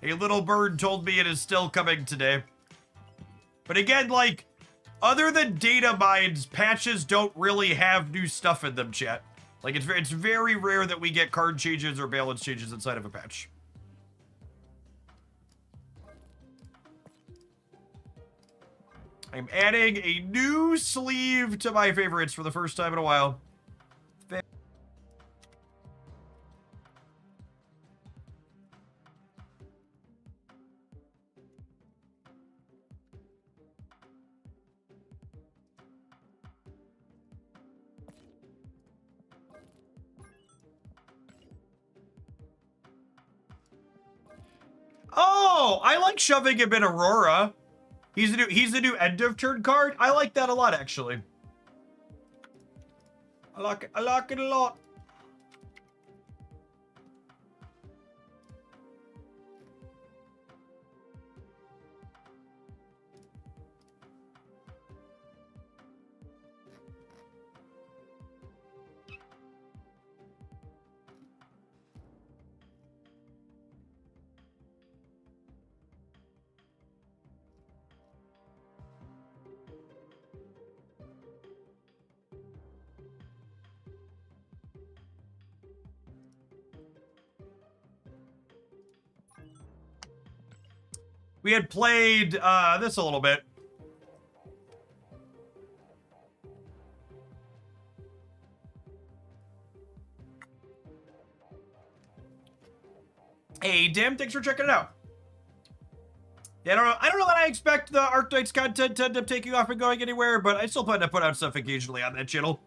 A little bird told me it is still coming today. But again, like, other than data mines, patches don't really have new stuff in them, chat. Like, it's very rare that we get card changes or balance changes inside of a patch. I'm adding a new sleeve to my favorites for the first time in a while. Oh, I like shoving him in Aurora. He's the new end of turn card. I like that a lot, actually. I like it a lot. We had played this a little bit. Hey, Dim, thanks for checking it out. Yeah, I don't know that I expect the Archetypes content to end up taking off and going anywhere, but I still plan to put out stuff occasionally on that channel.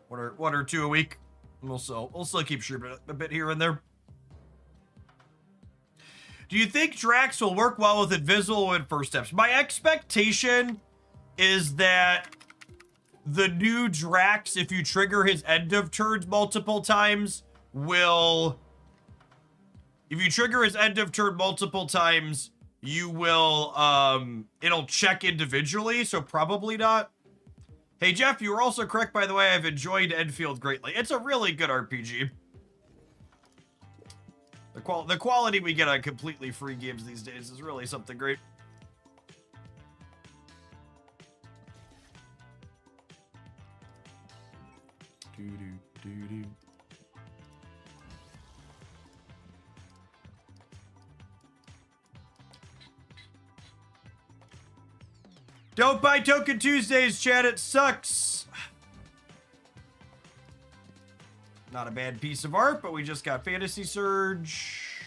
One or two a week. We'll still keep streaming a bit here and there. Do you think Drax will work well with Invisible in First Steps? My expectation is that the new Drax, if you trigger his end of turns multiple times, will... If you trigger his end of turn multiple times, you will, it'll check individually, so probably not. Hey, Jeff, you were also correct, by the way. I've enjoyed Enfield greatly. It's a really good RPG. The quality we get on completely free games these days is really something great. Don't buy Token Tuesdays, chat. It sucks. Not a bad piece of art, but we just got Fantasy Surge.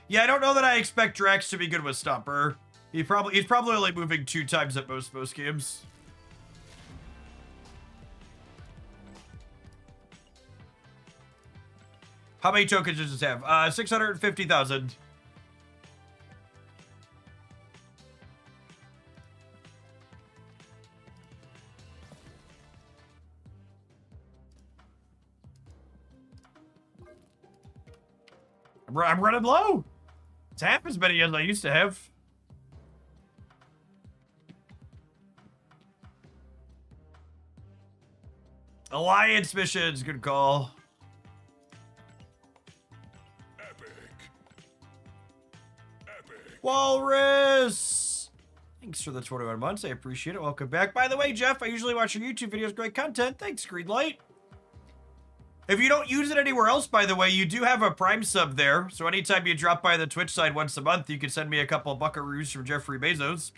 Yeah, I don't know that I expect Drax to be good with Stomper. He's probably only moving 2 times at most games. How many tokens does this have? 650,000. I'm running low. It's half as many as I used to have. Alliance missions, good call. Walrus! Thanks for the 21 months. I appreciate it. Welcome back. By the way, Jeff, I usually watch your YouTube videos. Great content. Thanks, Greenlight. If you don't use it anywhere else, by the way, you do have a Prime sub there. So anytime you drop by the Twitch side once a month, you can send me a couple of buckaroos from Jeffrey Bezos.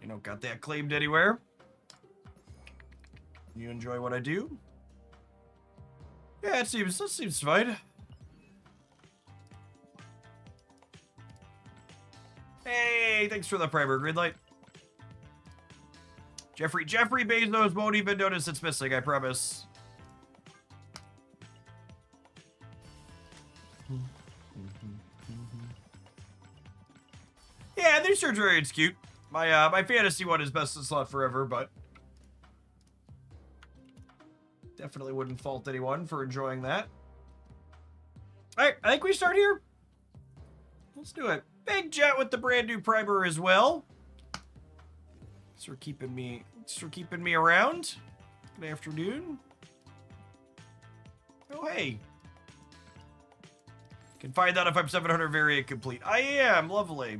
You don't got that claimed anywhere. You enjoy what I do? Yeah, that seems fine. Hey, thanks for the primer, Greenlight. Jeffrey Bezos won't even notice it's missing, I promise. Yeah, their search variant's cute. My fantasy one is best in slot forever, but definitely wouldn't fault anyone for enjoying that. Alright, I think we start here. Let's do it. Big Jet with the brand new primer as well. Thanks for keeping me around. Good afternoon. Oh, hey. Can find out if I'm 700 variant complete. I am. Lovely.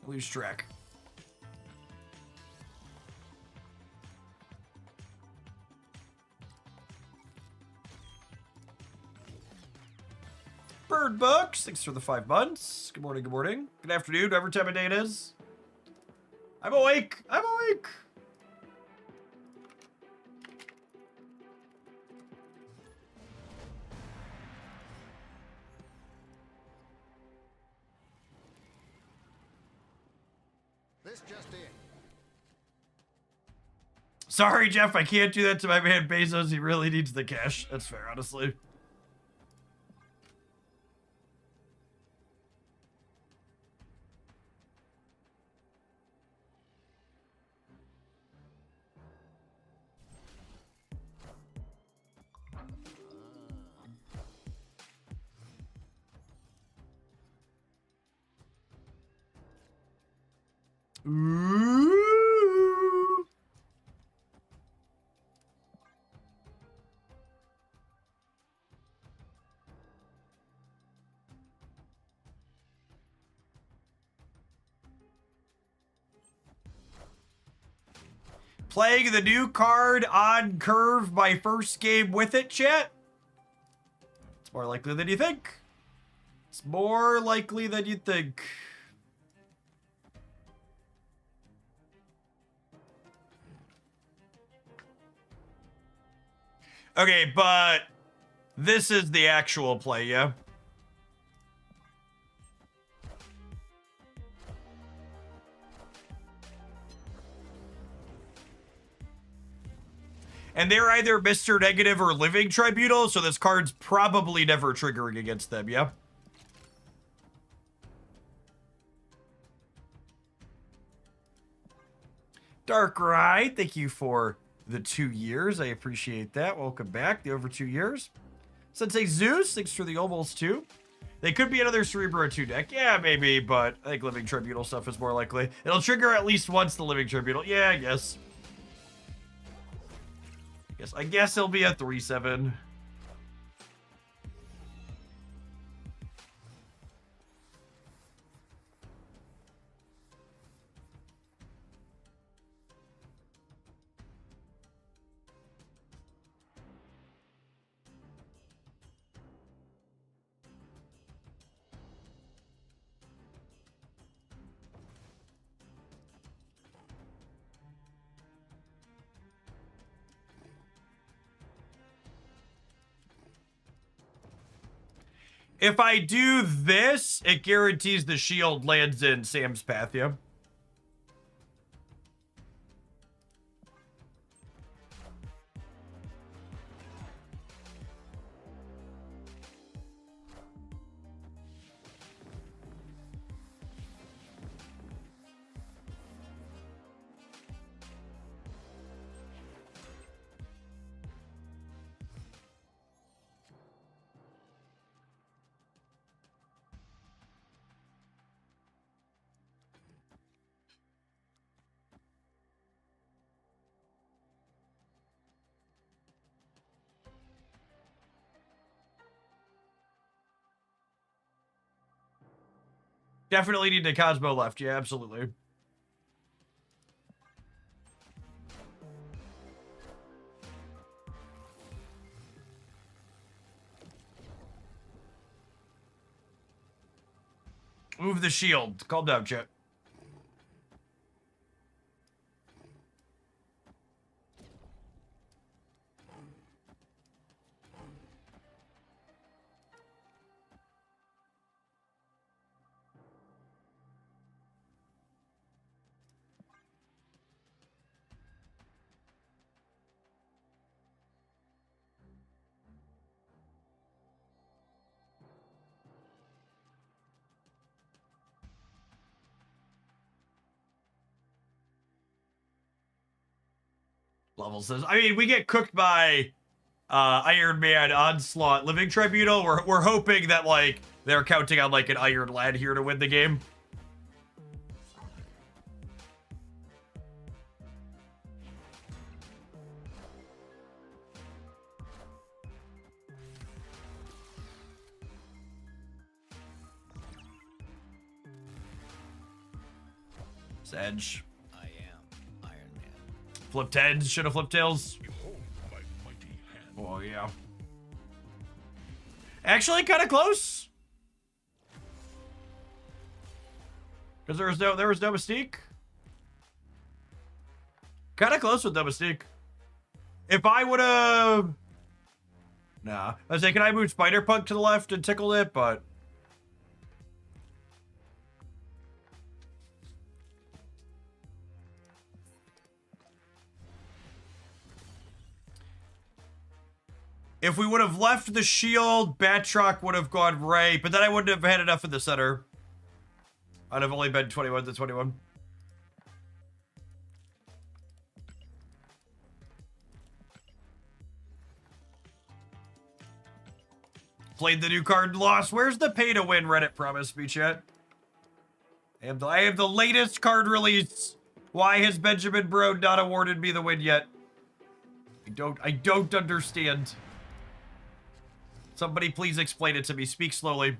I lose track. Bird Books, thanks for the 5 months. Good morning, good morning. Good afternoon, whatever time of day it is. I'm awake. I'm awake. Sorry, Jeff, I can't do that to my man Bezos. He really needs the cash. That's fair, honestly. Ooh. Playing the new card on Curve, my first game with it, chat? It's more likely than you think. It's more likely than you think. Okay, but this is the actual play, yeah? And they're either Mr. Negative or Living Tribunal, so this card's probably never triggering against them, yeah? Dark Ride, thank you for the 2 years. I appreciate that. Welcome back. The over 2 years. Sensei Zeus, thanks for the almost 2. They could be another Cerebro 2 deck. Yeah, maybe, but I think Living Tribunal stuff is more likely. It'll trigger at least once the Living Tribunal. Yeah, I guess. I guess it'll be a 3/7. If I do this, it guarantees the shield lands in Sam's path, yeah? Definitely need a Cosmo left. Yeah, absolutely. Move the shield. Calm down, chat. Level says, I mean, we get cooked by Iron Man, Onslaught, Living Tribunal. We're hoping that, like, they're counting on, like, an Iron Lad here to win the game. Sedge. Flipped heads, should have flipped tails. Oh, yeah. Actually, kind of close. Because there was no Mystique. Kind of close with no Mystique. If I would have... Nah. I was saying, can I move Spider-Punk to the left and tickle it? But... If we would have left the shield, Batroc would have gone Ray, but then I wouldn't have had enough in the center. I'd have only been 21 to 21. Played the new card and lost. Where's the pay to win Reddit promise me, chat? I have the latest card release. Why has Benjamin Bro not awarded me the win yet? I don't understand. Somebody please explain it to me. Speak slowly.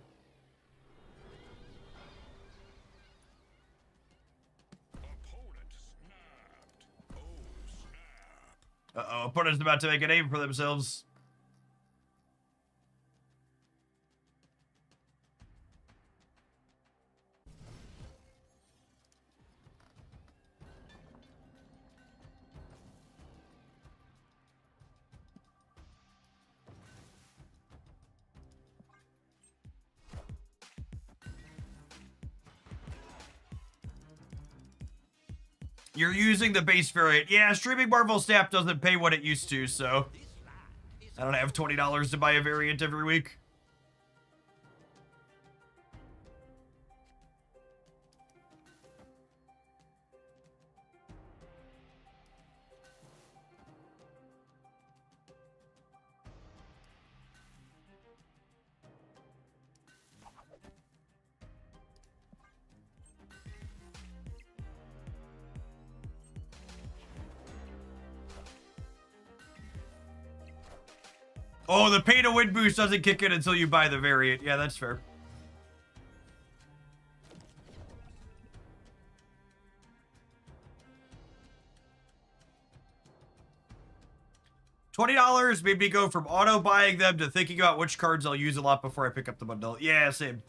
Uh-oh, opponent's about to make a name for themselves. You're using the base variant. Yeah, streaming Marvel Snap doesn't pay what it used to, so I don't have $20 to buy a variant every week. Oh, the pay to win boost doesn't kick in until you buy the variant. Yeah, that's fair. $20 made me go from auto buying them to thinking about which cards I'll use a lot before I pick up the bundle. Yeah, same.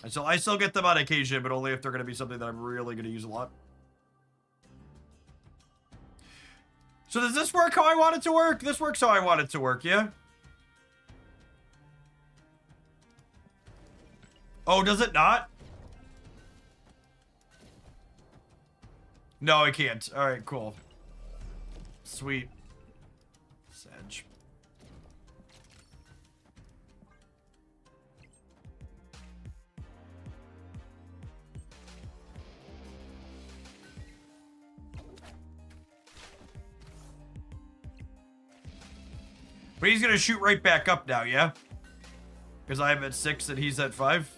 And so I still get them on occasion, but only if they're going to be something that I'm really going to use a lot. So does this work how I want it to work? This works how I want it to work, yeah? Oh, does it not? No, I can't. All right, cool. Sweet. Sedge. But he's gonna shoot right back up now, yeah? Because I'm at 6 and he's at 5.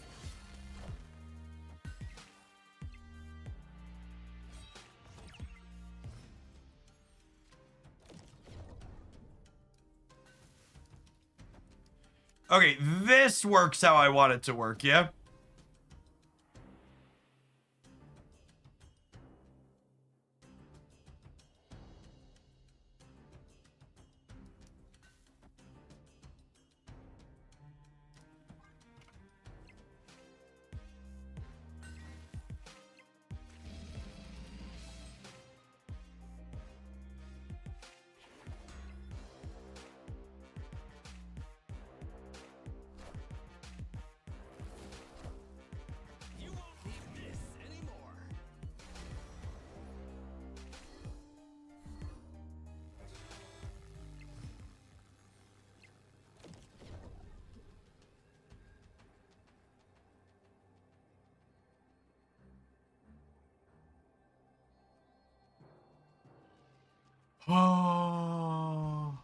Okay, this works how I want it to work, yeah? Oh.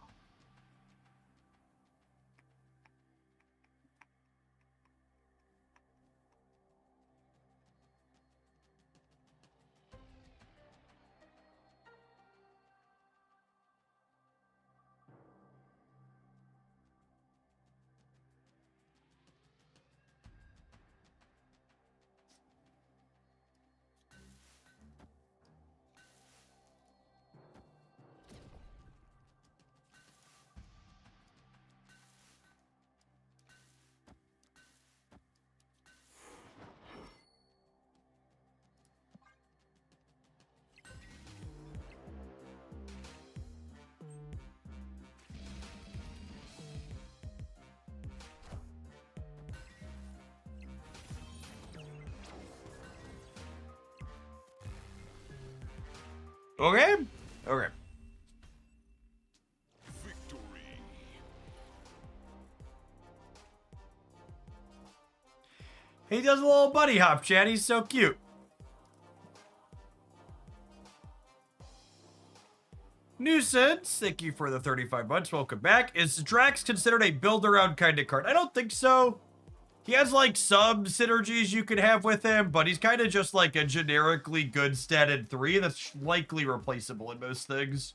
Okay. Okay. He does a little buddy hop, chat. He's so cute. Nuisance, thank you for the 35 months. Welcome back. Is Drax considered a build-around kind of card? I don't think so. He has, like, some synergies you could have with him, but he's kind of just, like, a generically good statted 3 that's likely replaceable in most things.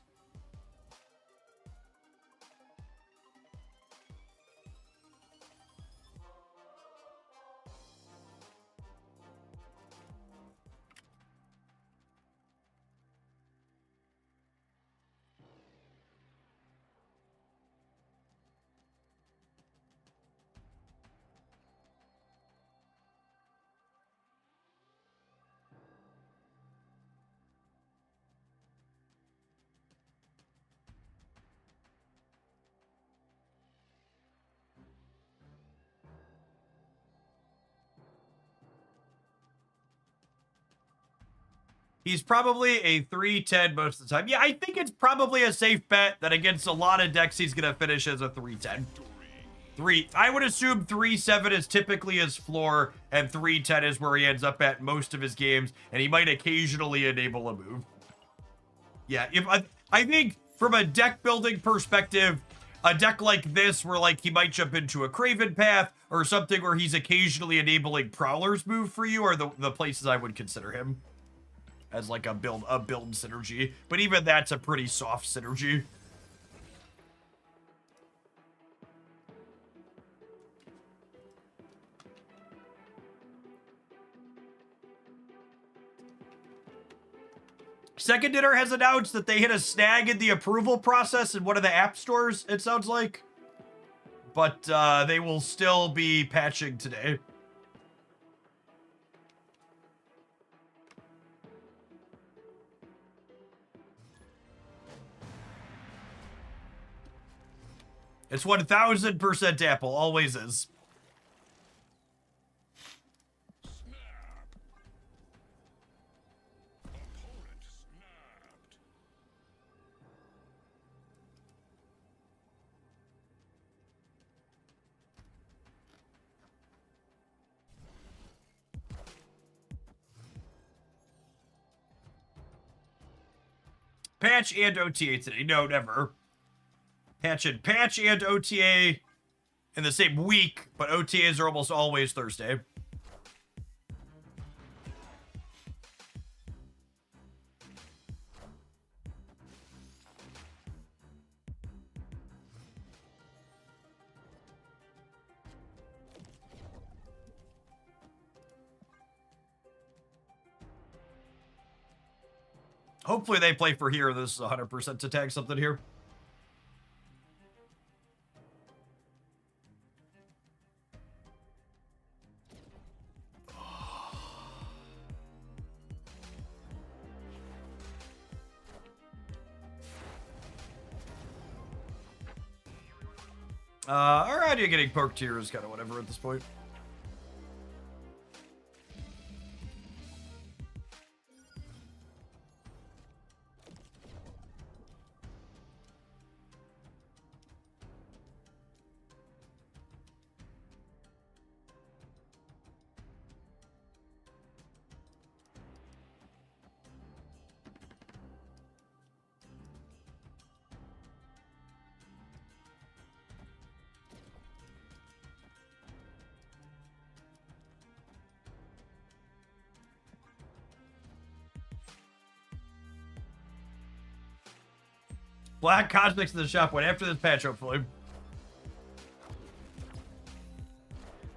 He's probably a 310 most of the time. Yeah, I think it's probably a safe bet that against a lot of decks, he's going to finish as a 310. I would assume 3-7 is typically his floor, and 3-10 is where he ends up at most of his games, and he might occasionally enable a move. Yeah, I think from a deck building perspective, a deck like this where like he might jump into a Craven path or something where he's occasionally enabling Prowler's move for you are the places I would consider him as like a build synergy. But even that's a pretty soft synergy. Second Dinner has announced that they hit a snag in the approval process in one of the app stores, it sounds like. But they will still be patching today. It's 1000% Apple, always is. Patch and OTA today. No, never. Patch and OTA in the same week, but OTAs are almost always Thursday. Hopefully they play for here. This is 100% to tag something here. Our idea getting poked here is kind of whatever at this point. Black Cosmics in the shop went after this patch, hopefully.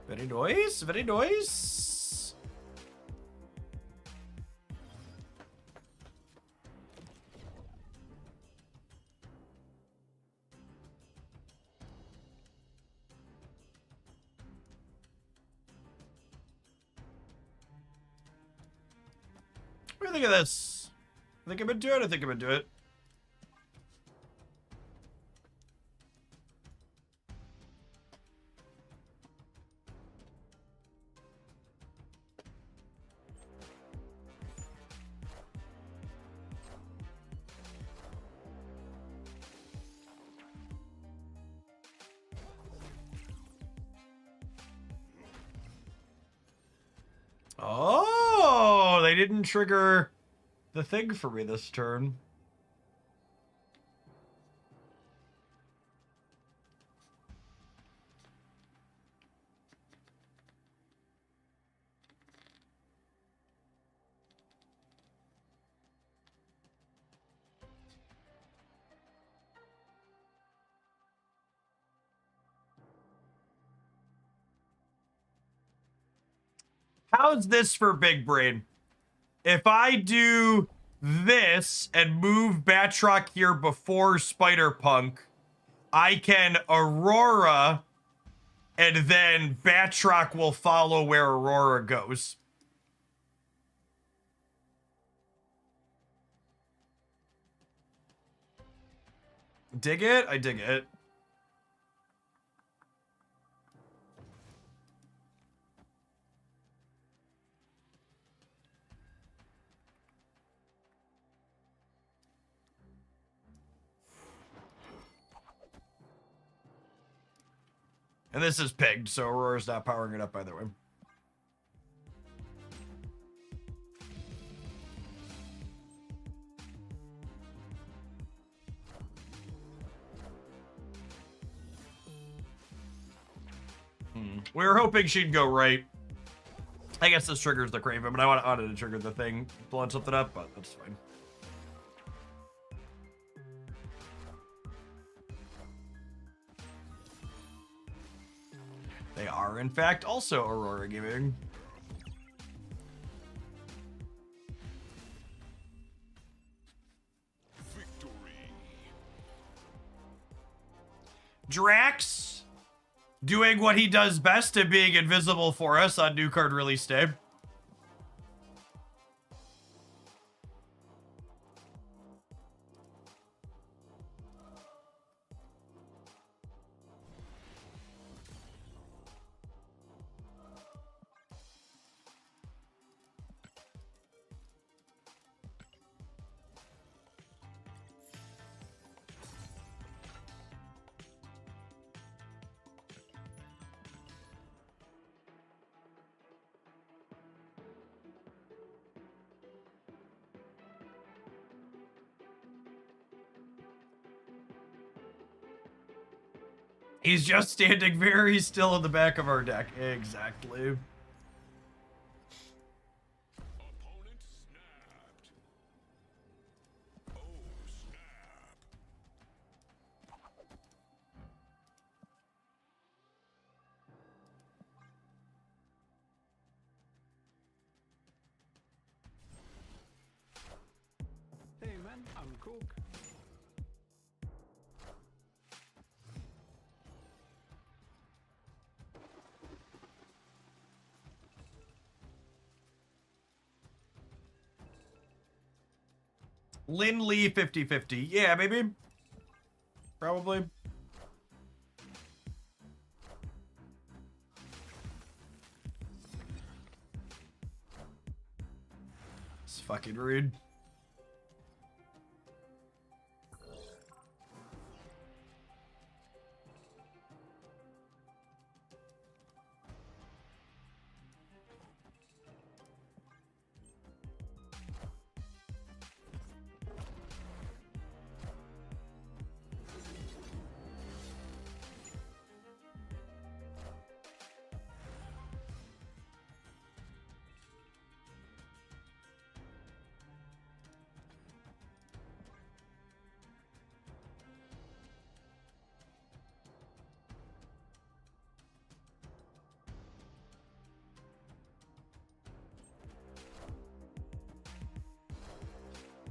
Very nice, very nice. What do you think of this? I think I'm into it, I think I'm into it. Oh, they didn't trigger the thing for me this turn. How's this for big brain? If I do this and move Batroc here before Spider-Punk, I can Aurora, and then Batroc will follow where Aurora goes. Dig it? I dig it. And this is pegged, so Aurora's not powering it up either way. We were hoping she'd go right. I guess this triggers the Craven, but I wanted to trigger the thing, blowing something up, but that's fine. They are, in fact, also Aurora giving. Victory. Drax doing what he does best and being invisible for us on new card release day. He's just standing very still in the back of our deck. Exactly. Hey man, I'm Coke. Lin Lee 50-50. Yeah, maybe. Probably. It's fucking rude.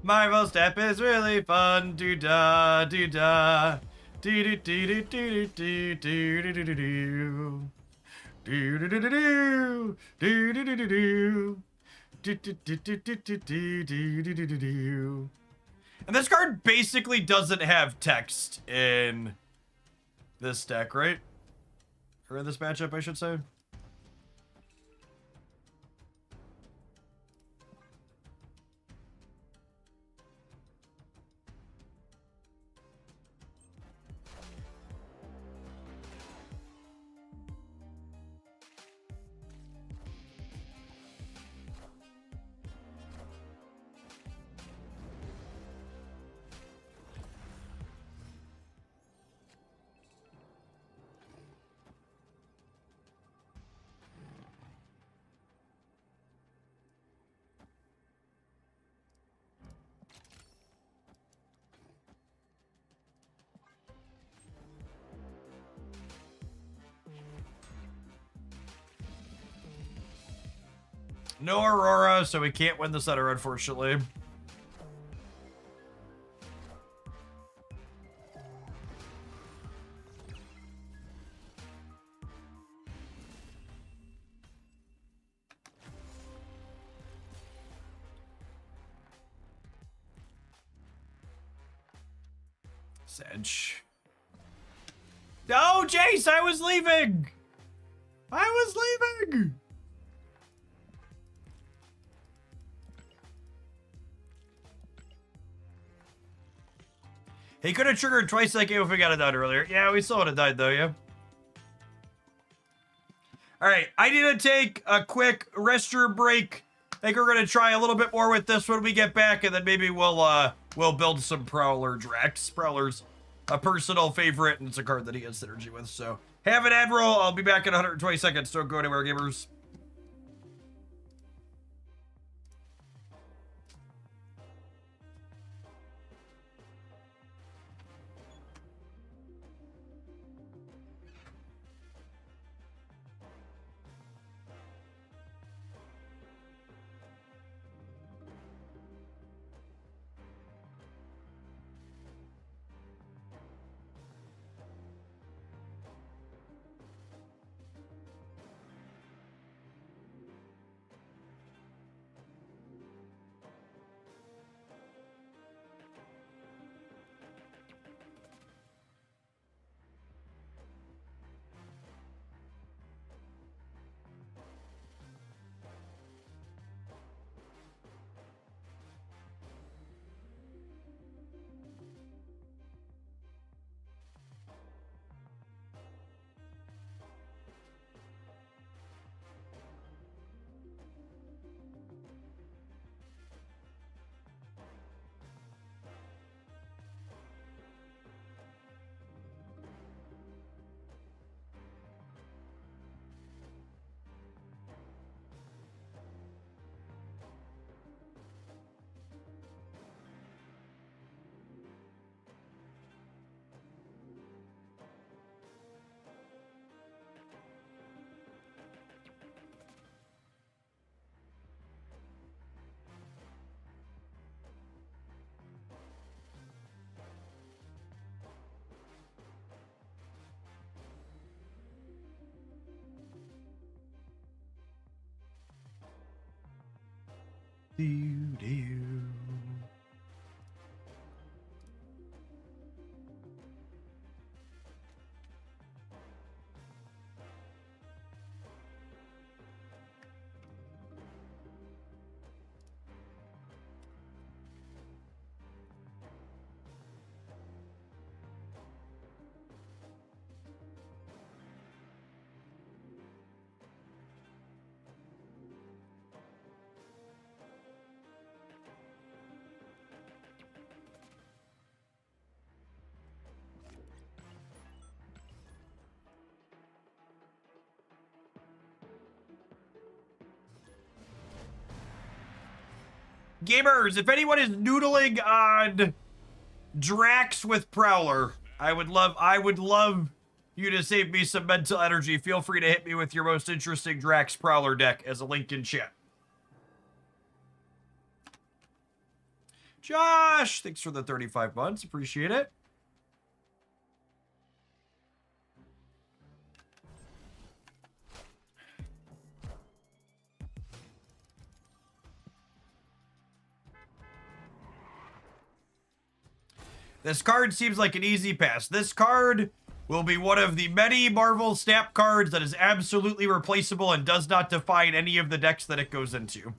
Marvel Step is really fun. Do da do da. Do do do do do do do do do do do. Do do do do do. Do do do do do. Do do do do do do do do do do do. And this card basically doesn't have text in this deck, right? Or in this matchup, I should say. No Aurora, so we can't win the center, unfortunately. Sedge. No, Jace, I was leaving! I was leaving! He could have triggered twice that game if we got it done earlier. Yeah, we still would have died though, yeah. Alright, I need to take a quick restroom break. I think we're gonna try a little bit more with this when we get back, and then maybe we'll build some Prowler Drax. Prowler's a personal favorite, and it's a card that he has synergy with, so. Have an ad roll. I'll be back in 120 seconds. Don't go anywhere, gamers. Gamers, if anyone is noodling on Drax with Prowler, I would love you to save me some mental energy. Feel free to hit me with your most interesting Drax Prowler deck as a link in chat. Josh, thanks for the 35 months. Appreciate it. This card seems like an easy pass. This card will be one of the many Marvel Snap cards that is absolutely replaceable and does not define any of the decks that it goes into.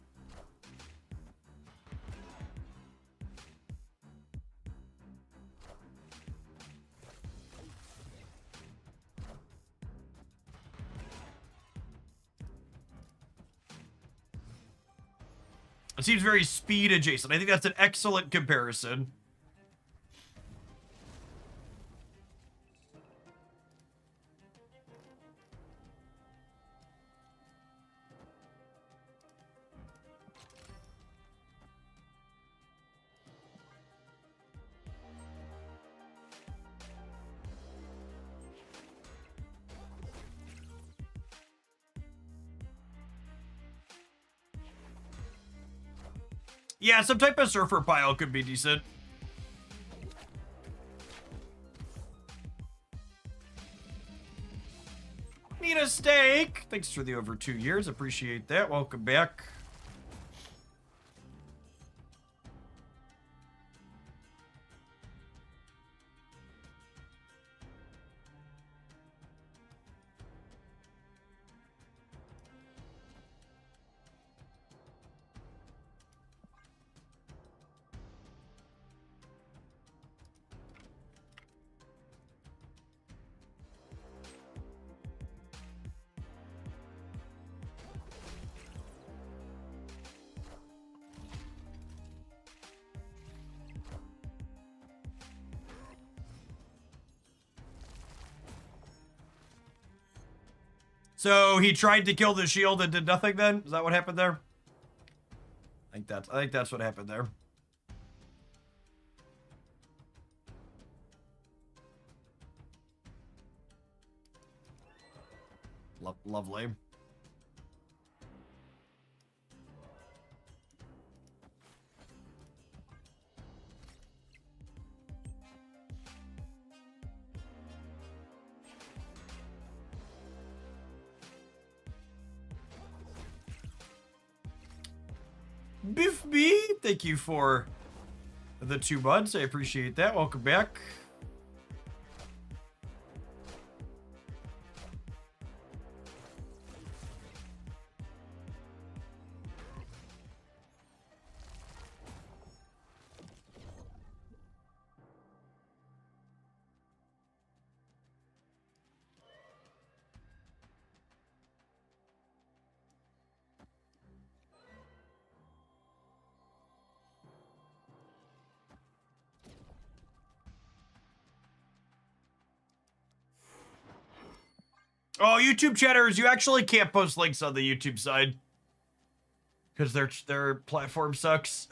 It seems very speed adjacent. I think that's an excellent comparison. Yeah, some type of surfer pile could be decent. Need a steak. Thanks for the over 2 years. Appreciate that. Welcome back. So he tried to kill the shield and did nothing then? Is that what happened there? I think that's what happened there. Lovely. Biff B, thank you for the 2 months. I appreciate that. Welcome back. Oh, YouTube chatters, you actually can't post links on the YouTube side. Because their platform sucks.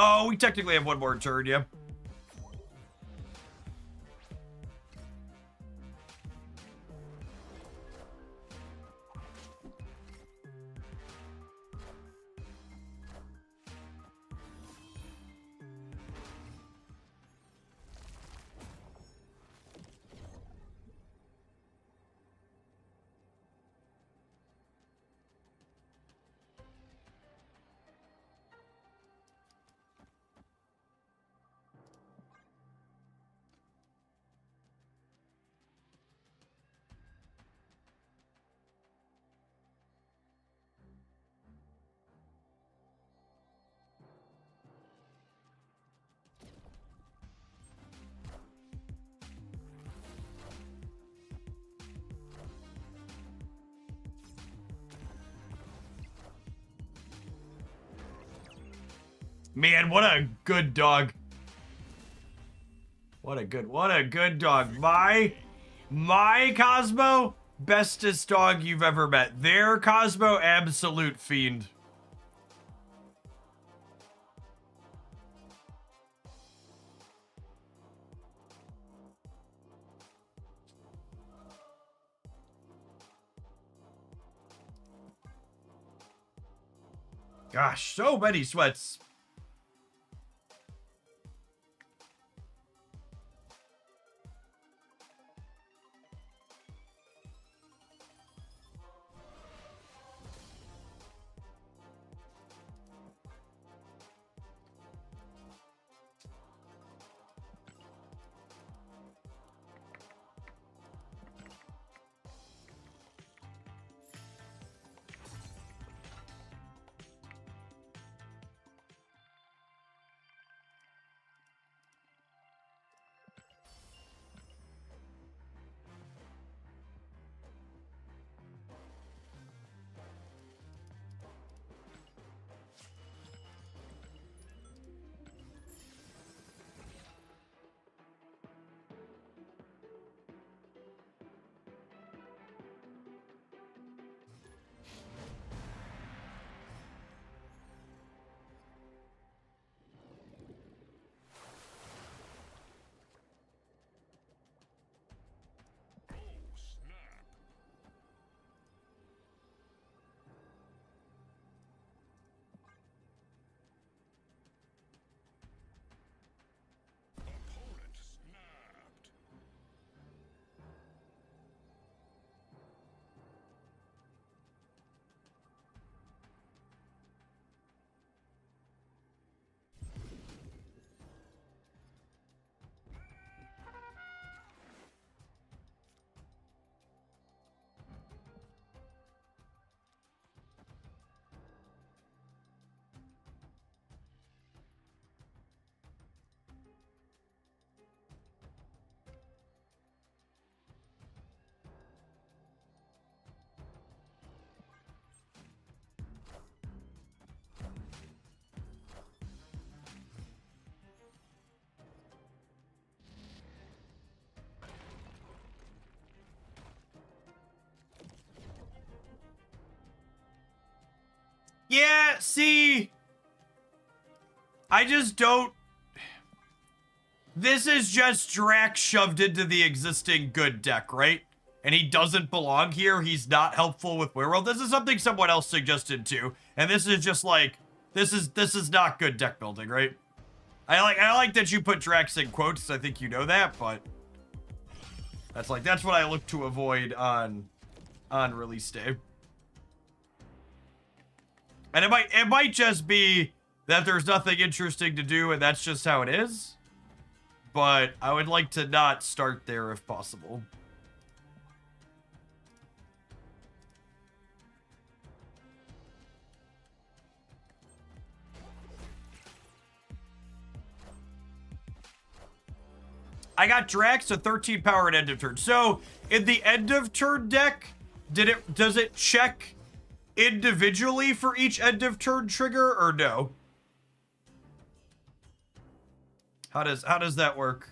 Oh, we technically have 1 more turn, yeah. Man, what a good dog. What a good dog. My Cosmo, bestest dog you've ever met. Their Cosmo, absolute fiend. Gosh, so many sweats. See, I just don't. This is just Drax shoved into the existing good deck, right? And he doesn't belong here. He's not helpful with Werewolf. This is something someone else suggested too. And this is just like, this is not good deck building, right? I like that you put Drax in quotes. I think you know that, but that's what I look to avoid on release day. And it might just be that there's nothing interesting to do and that's just how it is. But I would like to not start there if possible. I got Drax, a 13 power at end of turn. So in the end of turn deck, does it check individually for each end of turn trigger or no? How does that work?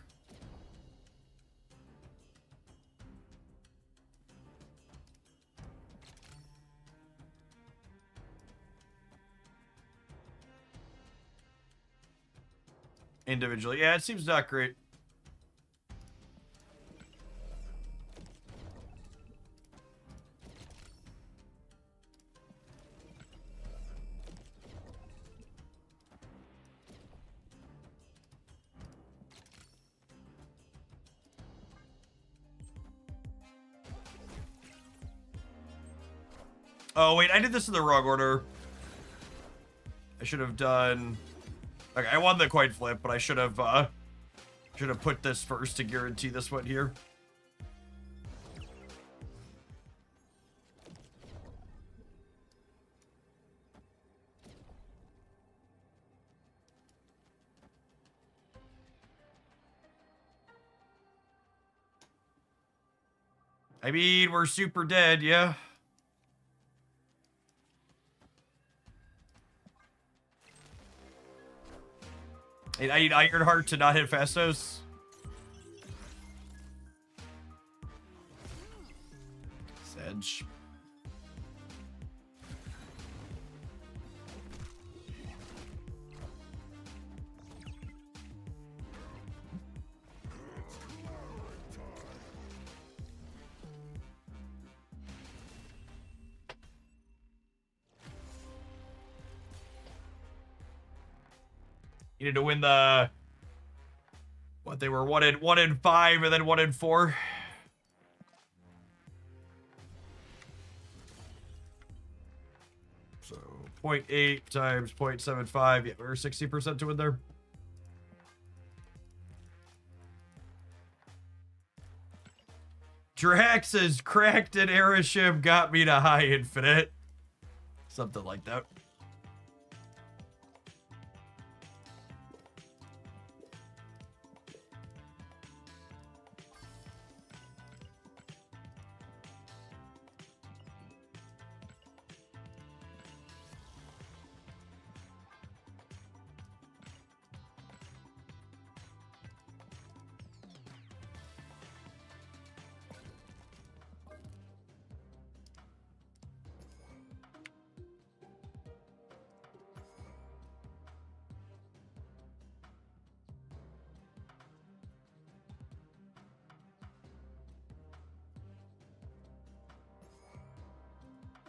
Individually. Yeah, it seems not great. Oh, wait, I did this in the wrong order. I should have done... Okay, I won the coin flip, but I should have put this first to guarantee this one here. I mean, we're super dead, yeah. I need Ironheart to not hit Fastos. Sedge. Needed to win the... What, they were 1 in 5 and then 1 in 4? So 0.8 times 0.75. Yeah, we were 60% to win there. Drax's cracked and Aerith got me to high infinite. Something like that.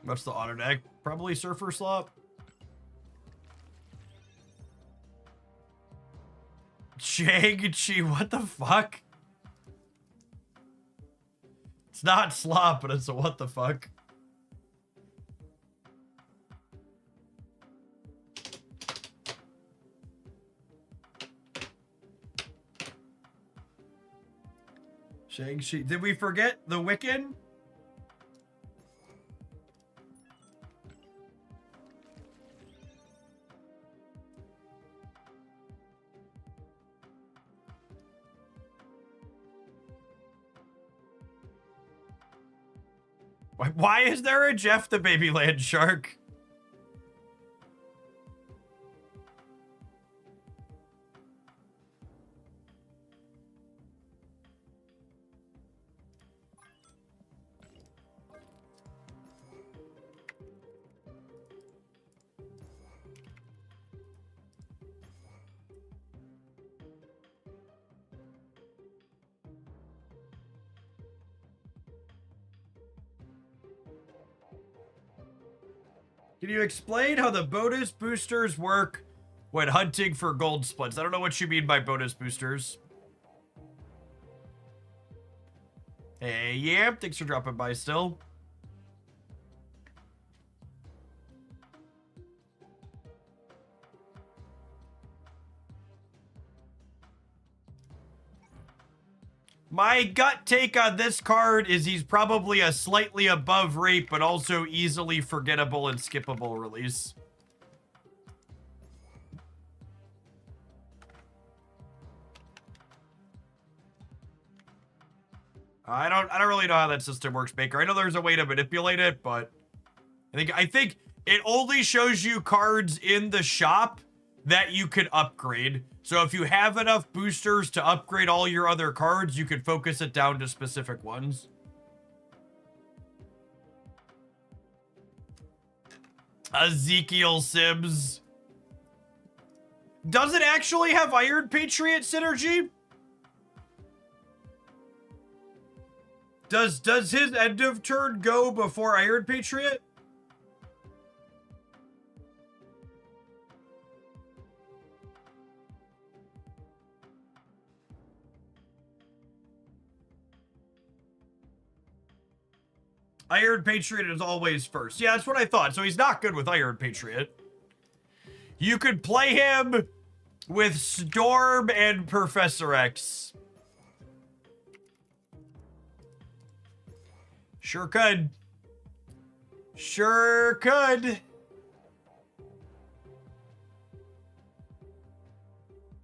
What's the auto deck? Probably Surfer Slop. Shang-Chi, what the fuck? It's not Slop, but it's a what the fuck. Shang-Chi. Did we forget the Wiccan? Why is there a Jeff the Baby Land Shark? Can you explain how the bonus boosters work when hunting for gold splits? I don't know what you mean by bonus boosters. Hey, yeah, thanks for dropping by still. My gut take on this card is he's probably a slightly above rate, but also easily forgettable and skippable release. I don't really know how that system works, Baker. I know there's a way to manipulate it, but I think it only shows you cards in the shop that you can upgrade. So if you have enough boosters to upgrade all your other cards, you can focus it down to specific ones. Ezekiel Sims. Does it actually have Iron Patriot synergy? Does his end of turn go before Iron Patriot? Iron Patriot is always first. Yeah, that's what I thought. So he's not good with Iron Patriot. You could play him with Storm and Professor X. Sure could. Sure could.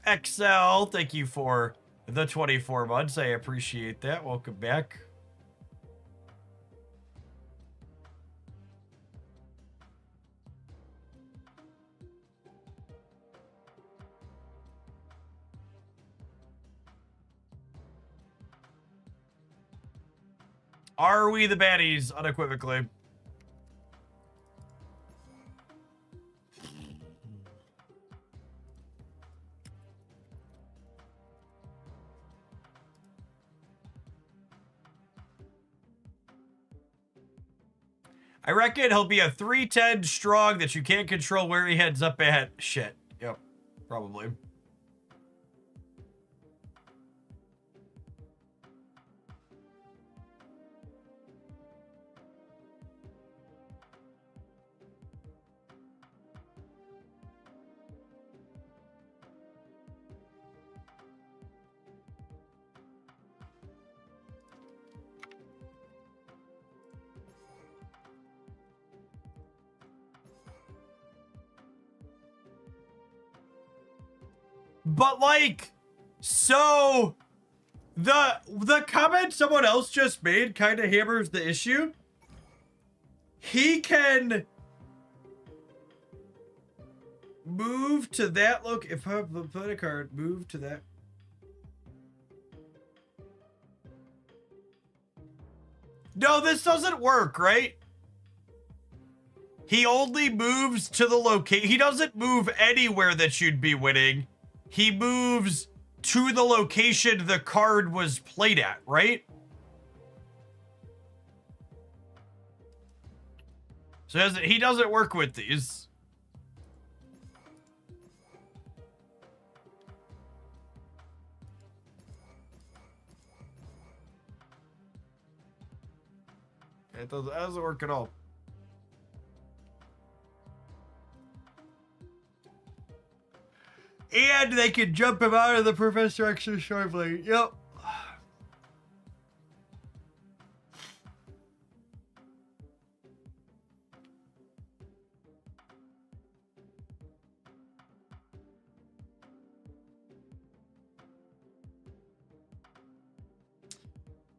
XL, thank you for the 24 months. I appreciate that. Welcome back. Are we the baddies? Unequivocally. I reckon he'll be a 310 strong that you can't control where he heads up at. Shit. Yep. Probably. But like, so the comment someone else just made kind of hammers the issue. He can move to that look. If I put a card, move to that. No, this doesn't work, right? He only moves to the location. He doesn't move anywhere that you'd be winning. He moves to the location the card was played at, right? So he doesn't work with these. It doesn't work at all. And they can jump him out of the Professor X's shortly. Yep.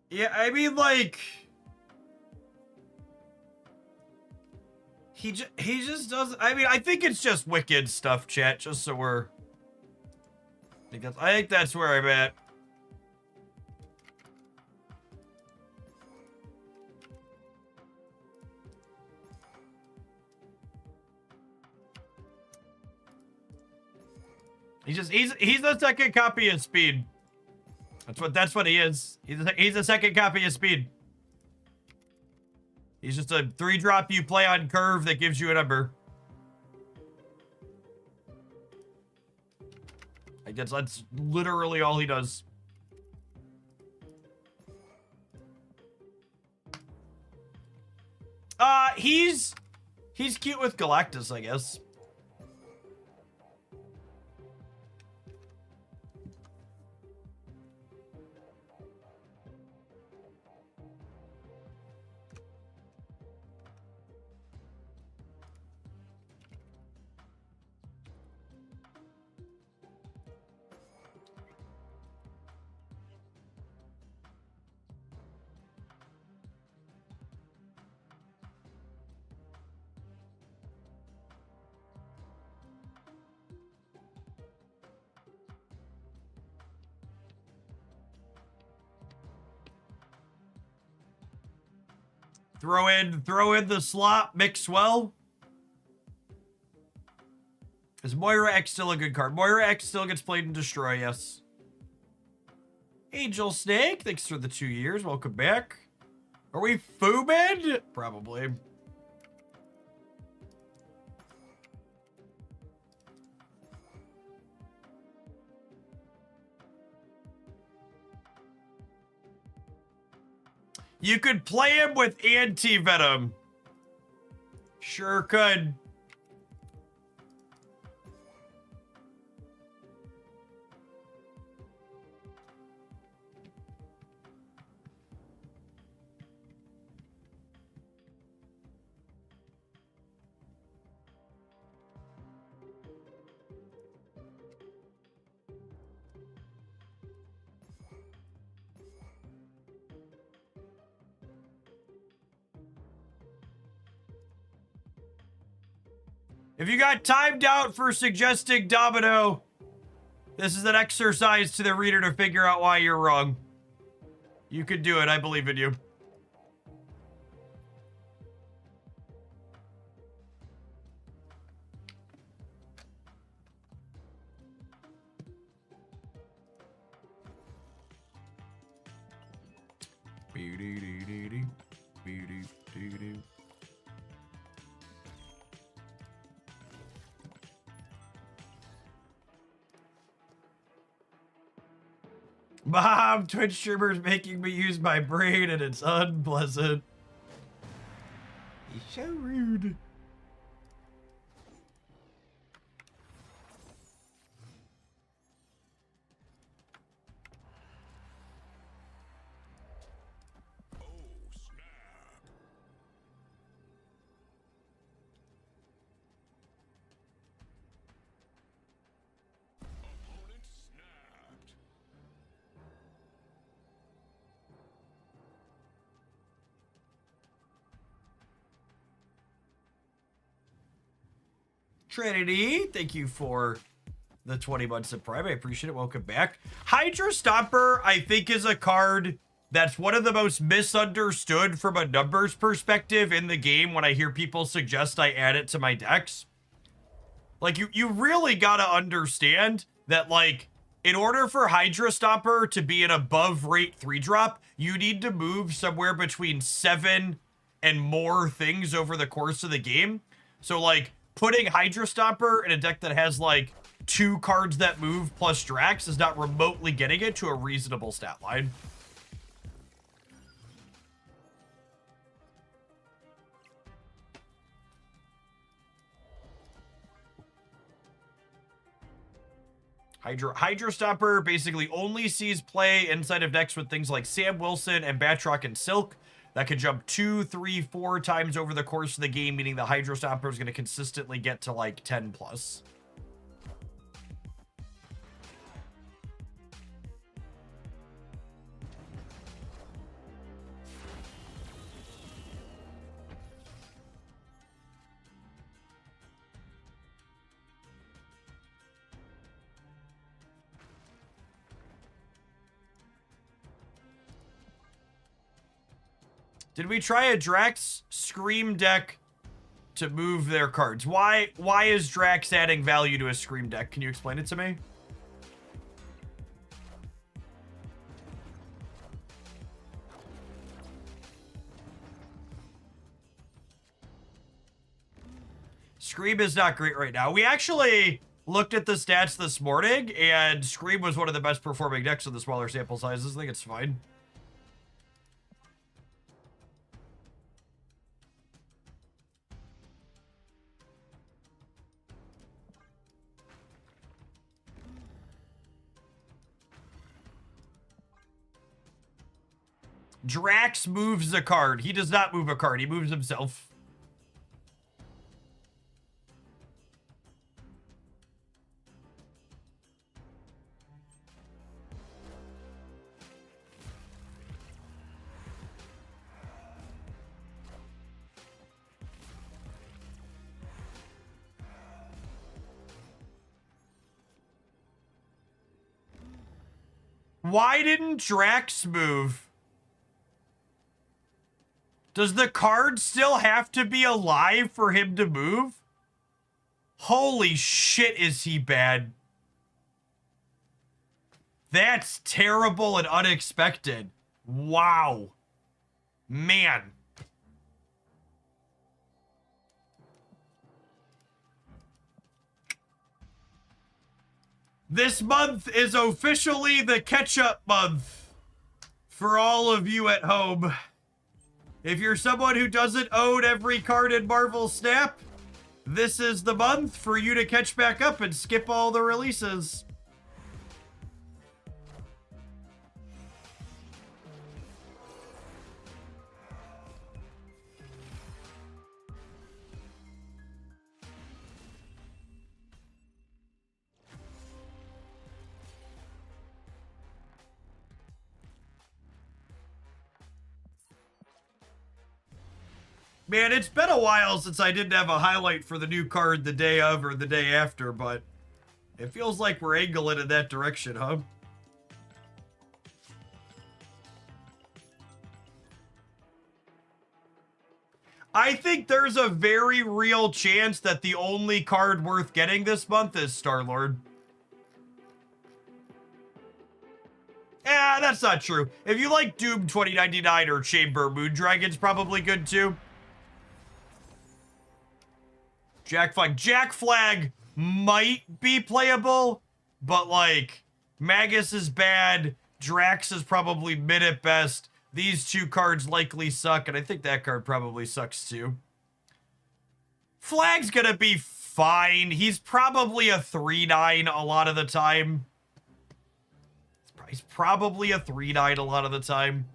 Yeah, I mean, like, he just doesn't. I mean, I think it's just wicked stuff, chat. Just so we're. I think that's where I'm at. He's the second copy of Speed. That's what he is. He's a second copy of Speed. He's just a 3-drop you play on curve that gives you a number. I guess that's literally all he does. He's cute with Galactus, I guess. Throw in the slot, mix well. Is Moira X still a good card? Moira X still gets played in Destroy, yes. Angel Snake, thanks for the 2 years. Welcome back. Are we foobed? Probably. You could play him with anti-venom. Sure could. If you got timed out for suggesting Domino, this is an exercise to the reader to figure out why you're wrong. You can do it. I believe in you. Mom, Twitch streamers making me use my brain and it's unpleasant. He's so rude. Trinity, thank you for the 20 months of Prime. I appreciate it. Welcome back. Hydra Stomper, I think, is a card that's one of the most misunderstood from a numbers perspective in the game when I hear people suggest I add it to my decks. Like, you really gotta understand that, like, in order for Hydra Stomper to be an above rate 3-drop, you need to move somewhere between 7 and more things over the course of the game. So, like, putting Hydra Stomper in a deck that has, like, 2 cards that move plus Drax is not remotely getting it to a reasonable stat line. Hydra Stomper basically only sees play inside of decks with things like Sam Wilson and Batroc and Silk that can jump 2, 3, 4 times over the course of the game, meaning the Hydra Stomper is going to consistently get to like 10 plus. Did we try a Drax Scream deck to move their cards? Why is Drax adding value to a Scream deck? Can you explain it to me? Scream is not great right now. We actually looked at the stats this morning, and Scream was one of the best performing decks in the smaller sample sizes. I think it's fine. Drax moves a card. He does not move a card. He moves himself. Why didn't Drax move? Does the card still have to be alive for him to move? Holy shit, is he bad. That's terrible and unexpected. Wow. Man. This month is officially the catch-up month for all of you at home. If you're someone who doesn't own every card in Marvel Snap, this is the month for you to catch back up and skip all the releases. Man, it's been a while since I didn't have a highlight for the new card the day of or the day after, but it feels like we're angling in that direction, huh? I think there's a very real chance that the only card worth getting this month is Star-Lord. That's not true. If you like Doom 2099 or Chamber, Moondragon's probably good too. Jack Flag might be playable, but like Magus is bad, Drax is probably mid at best. These two cards likely suck, and I think that card probably sucks too. Flag's gonna be fine. He's probably a 3/9 a lot of the time. He's probably a 3/9 a lot of the time.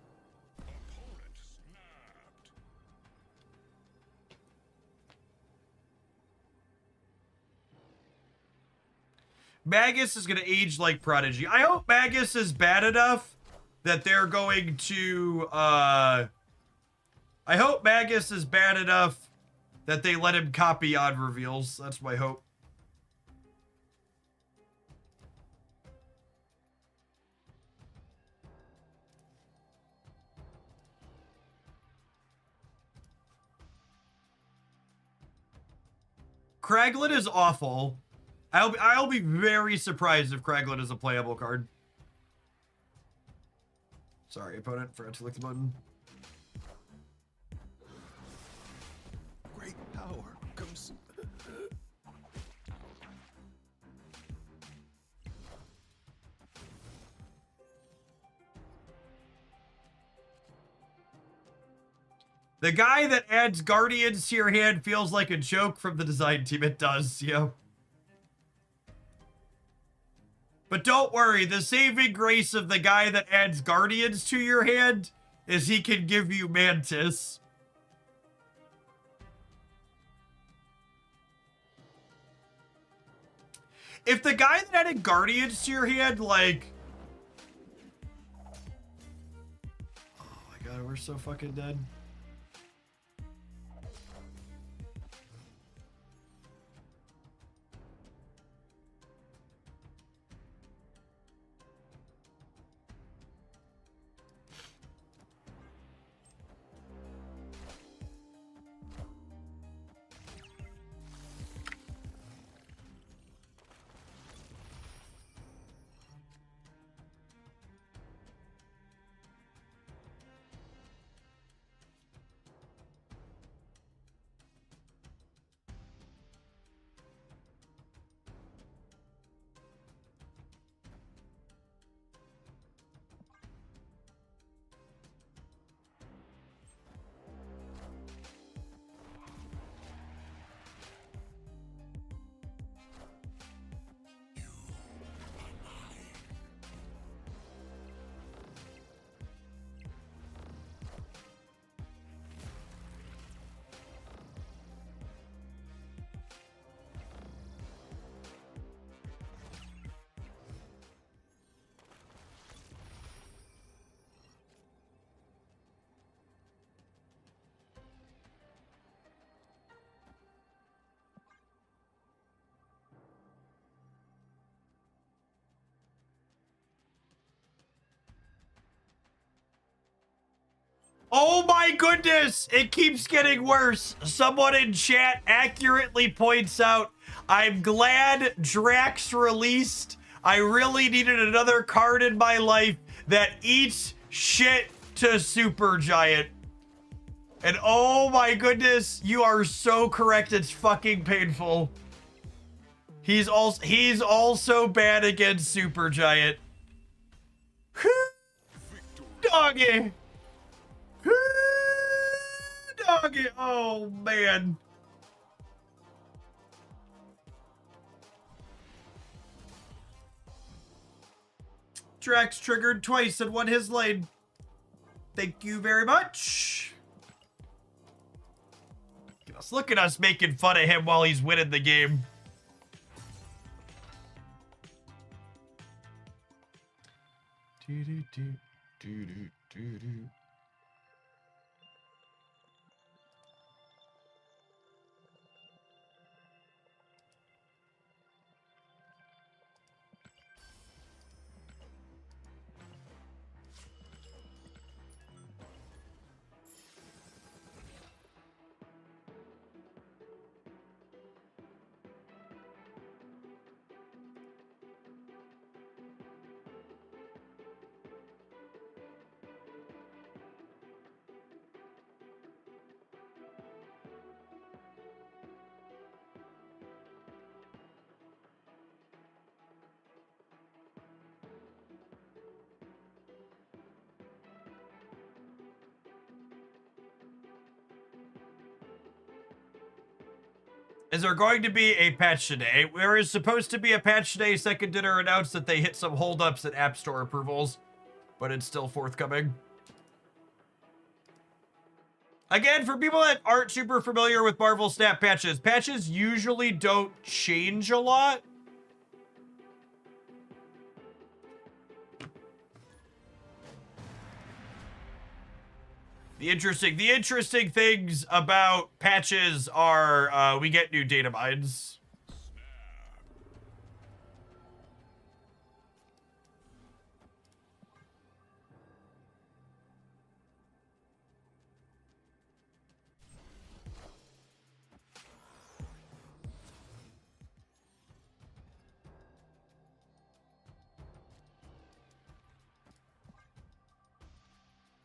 Magus is going to age like Prodigy. I hope Magus is bad enough that they're going to, I hope Magus is bad enough that they let him copy odd reveals. That's my hope. Kraglin is awful. I'll be very surprised if Kraglin is a playable card. Sorry, opponent, forgot to click the button. Great power comes. The guy that adds Guardians to your hand feels like a joke from the design team. It does, yeah. But don't worry, the saving grace of the guy that adds Guardians to your hand is he can give you Mantis. If the guy that added Guardians to your hand, like... Oh my god, we're so fucking dead. Oh my goodness! It keeps getting worse. Someone in chat accurately points out, I'm glad Drax released. I really needed another card in my life that eats shit to Supergiant. And oh my goodness, you are so correct. It's fucking painful. He's also bad against Supergiant. Doggy. Doggy. Oh man. Drax triggered twice and won his lane. Thank you very much. Look at us making fun of him while he's winning the game. Is there going to be a patch today? There is supposed to be a patch today. Second Dinner announced that they hit some holdups at App Store approvals, but it's still forthcoming. Again, for people that aren't super familiar with Marvel Snap patches, patches usually don't change a lot. The interesting things about patches are we get new data mines.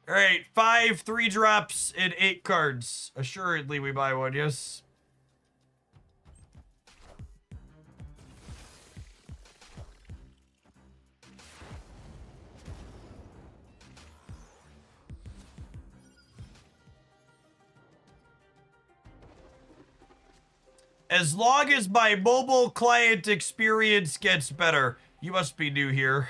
All right, 5 3-drops and 8 cards. Assuredly, we buy one, yes. As long as my mobile client experience gets better. You must be new here.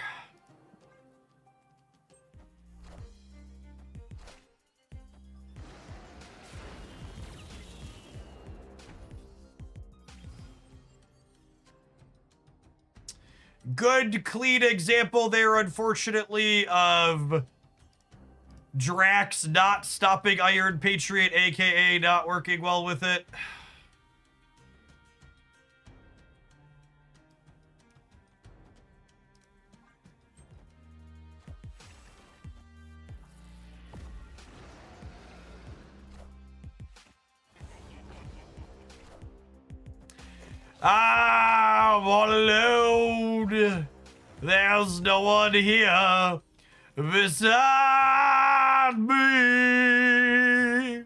Good, clean example there, unfortunately, of Drax not stopping Iron Patriot, aka not working well with it. I'm all alone. There's no one here beside me.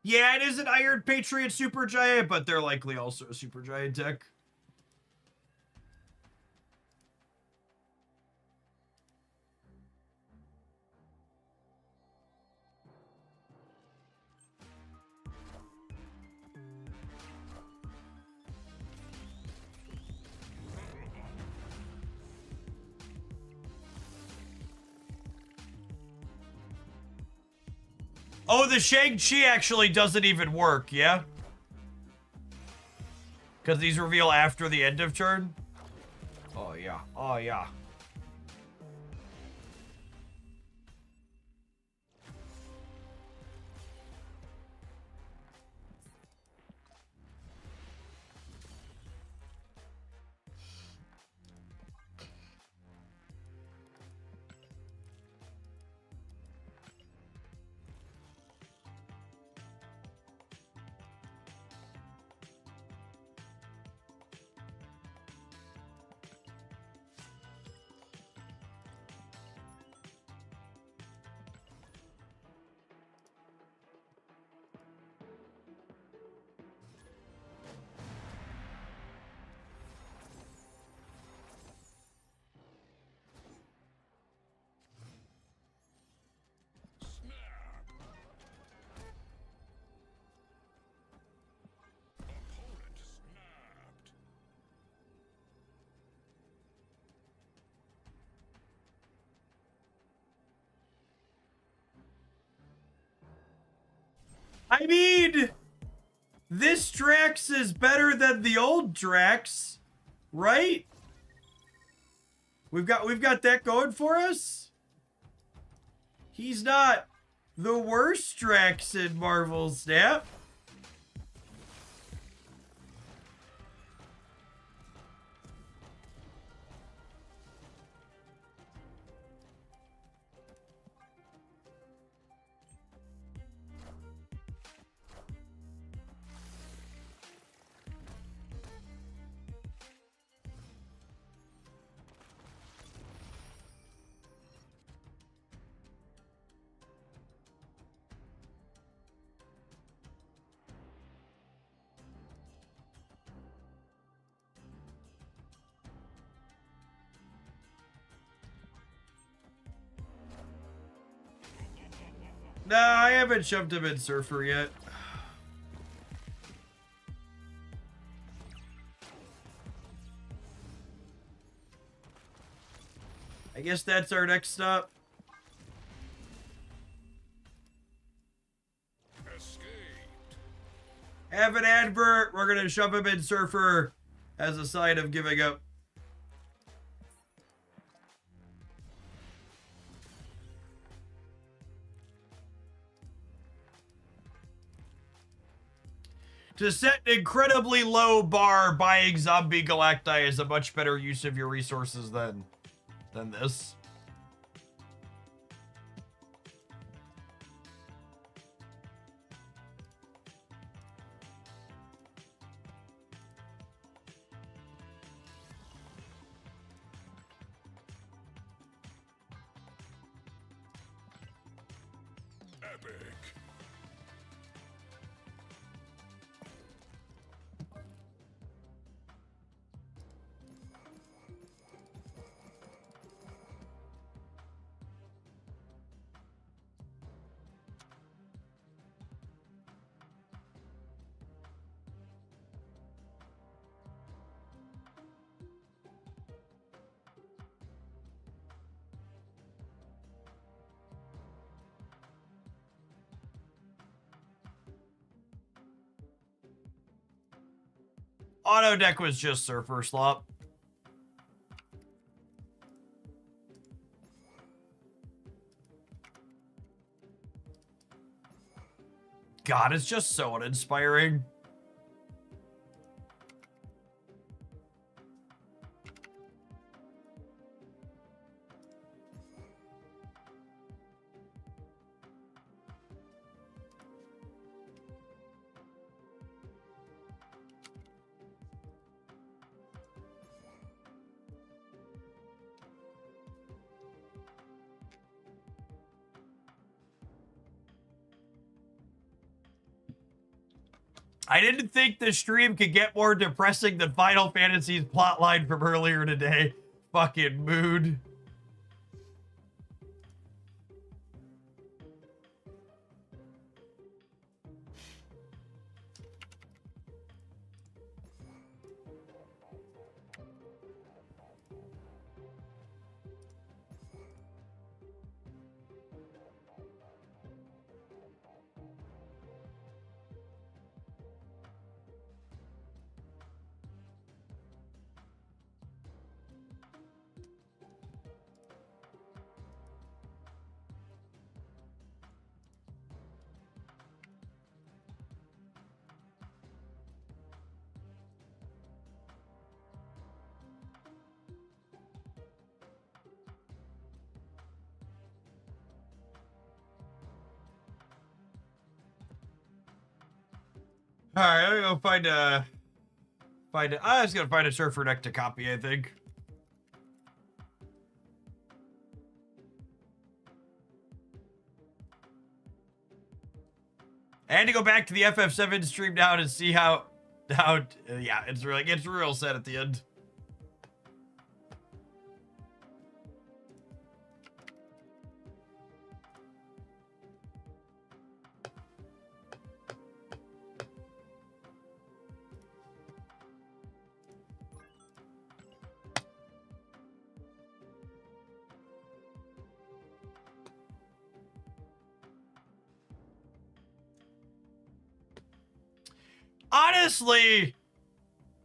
Yeah, it is an Iron Patriot Supergiant, but they're likely also a Supergiant deck. Oh, the Shang-Chi actually doesn't even work, yeah? Because these reveal after the end of turn? Oh, yeah. Oh, yeah. I mean, this Drax is better than the old Drax, right? We've got that going for us. He's not the worst Drax in Marvel Snap. Nah, I haven't shoved him in Surfer yet. I guess that's our next stop. Have an advert. We're gonna shove him in Surfer as a sign of giving up. To set an incredibly low bar, buying Zombie Galacti is a much better use of your resources than this. Epic. Auto deck was just Surfer Slop. God, it's just so uninspiring. I didn't think the stream could get more depressing than Final Fantasy's plotline from earlier today. Fucking mood. Alright, I'm gonna go I was gonna find a surfer deck to copy, I think. I had to go back to the FF7 stream now and see how yeah, it's real sad at the end. Honestly,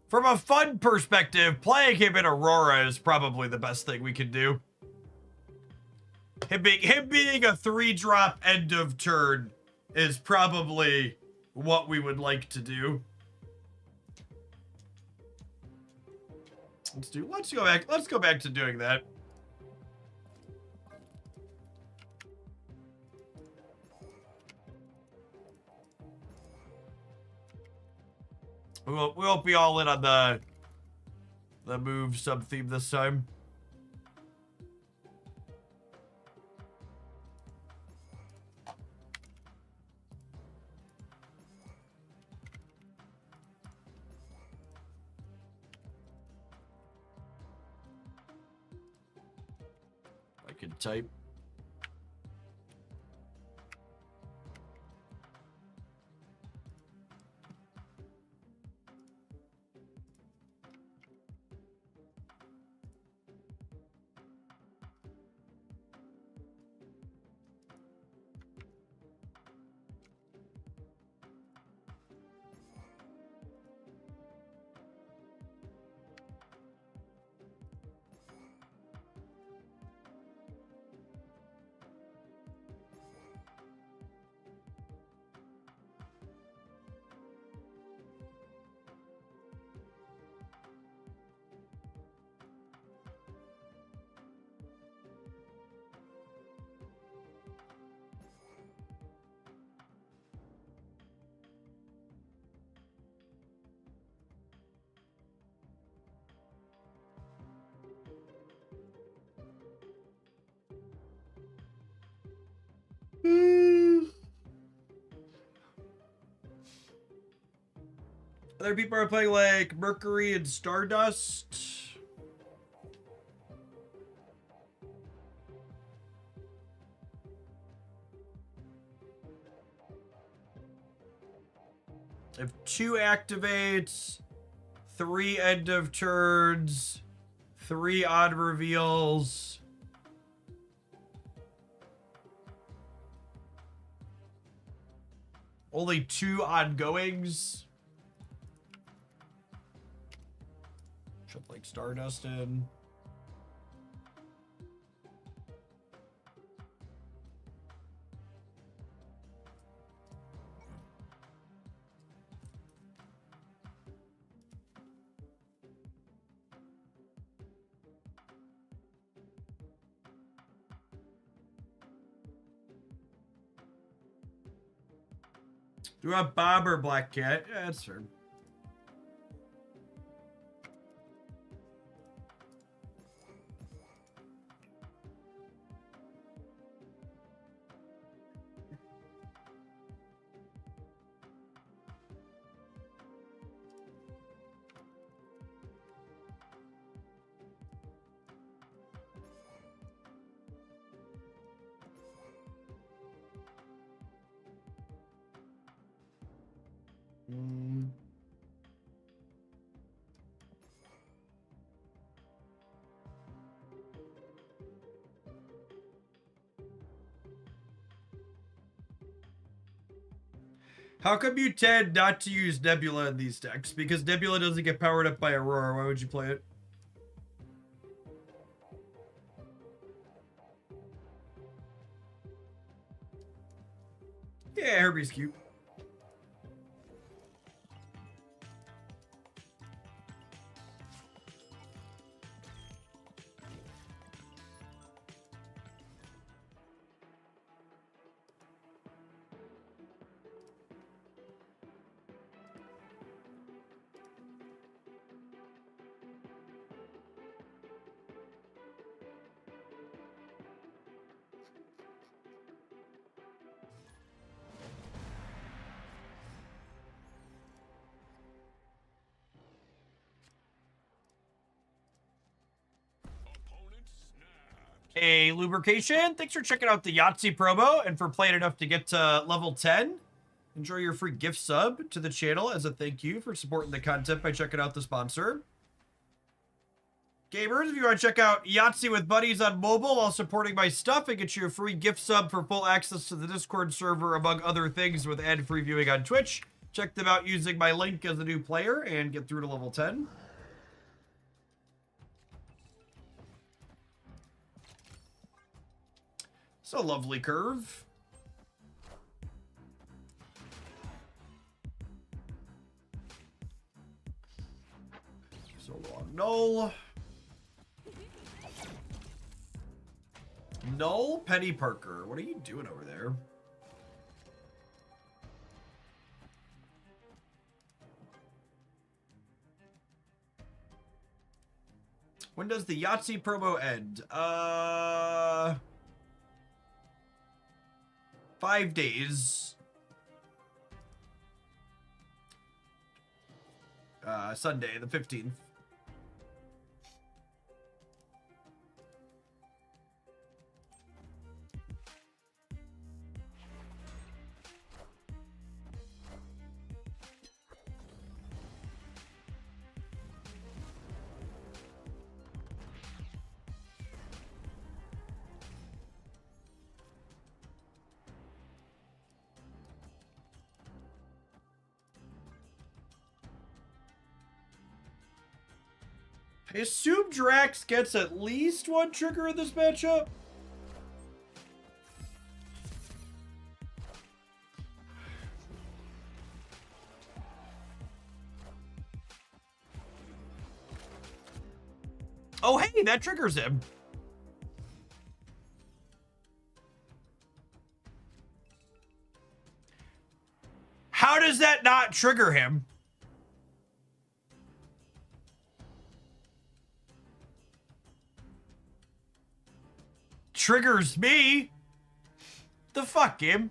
from a fun perspective, playing him in Aurora is probably the best thing we can do. Him being a 3-drop end of turn is probably what we would like to do. Let's go back to doing that. We won't be all in on the move sub-theme this time. I can type. Other people are playing like Mercury and Stardust. I have 2 activates, 3 end of turns, 3 odd reveals. Only 2 ongoings. Should like Stardust in. Do you want Bob or Black Cat? Yeah, that's fair. How come you tend not to use Nebula in these decks? Because Nebula doesn't get powered up by Aurora. Why would you play it? Yeah, Herbie's cute. a lubrication. Thanks for checking out the Yahtzee promo and for playing enough to get to level 10. Enjoy your free gift sub to the channel as a thank you for supporting the content by checking out the sponsor. Gamers, if you want to check out Yahtzee with Buddies on mobile while supporting my stuff and get you a free gift sub for full access to the Discord server, among other things, with ad-free viewing on Twitch, check them out using my link as a new player and get through to level 10. So lovely curve. So long null. Null Penny Parker. What are you doing over there? When does the Yahtzee promo end? 5 days. Sunday, the 15th. I assume Drax gets at least one trigger in this matchup. Oh, hey, that triggers him. How does that not trigger him? Triggers me? The fuck, game?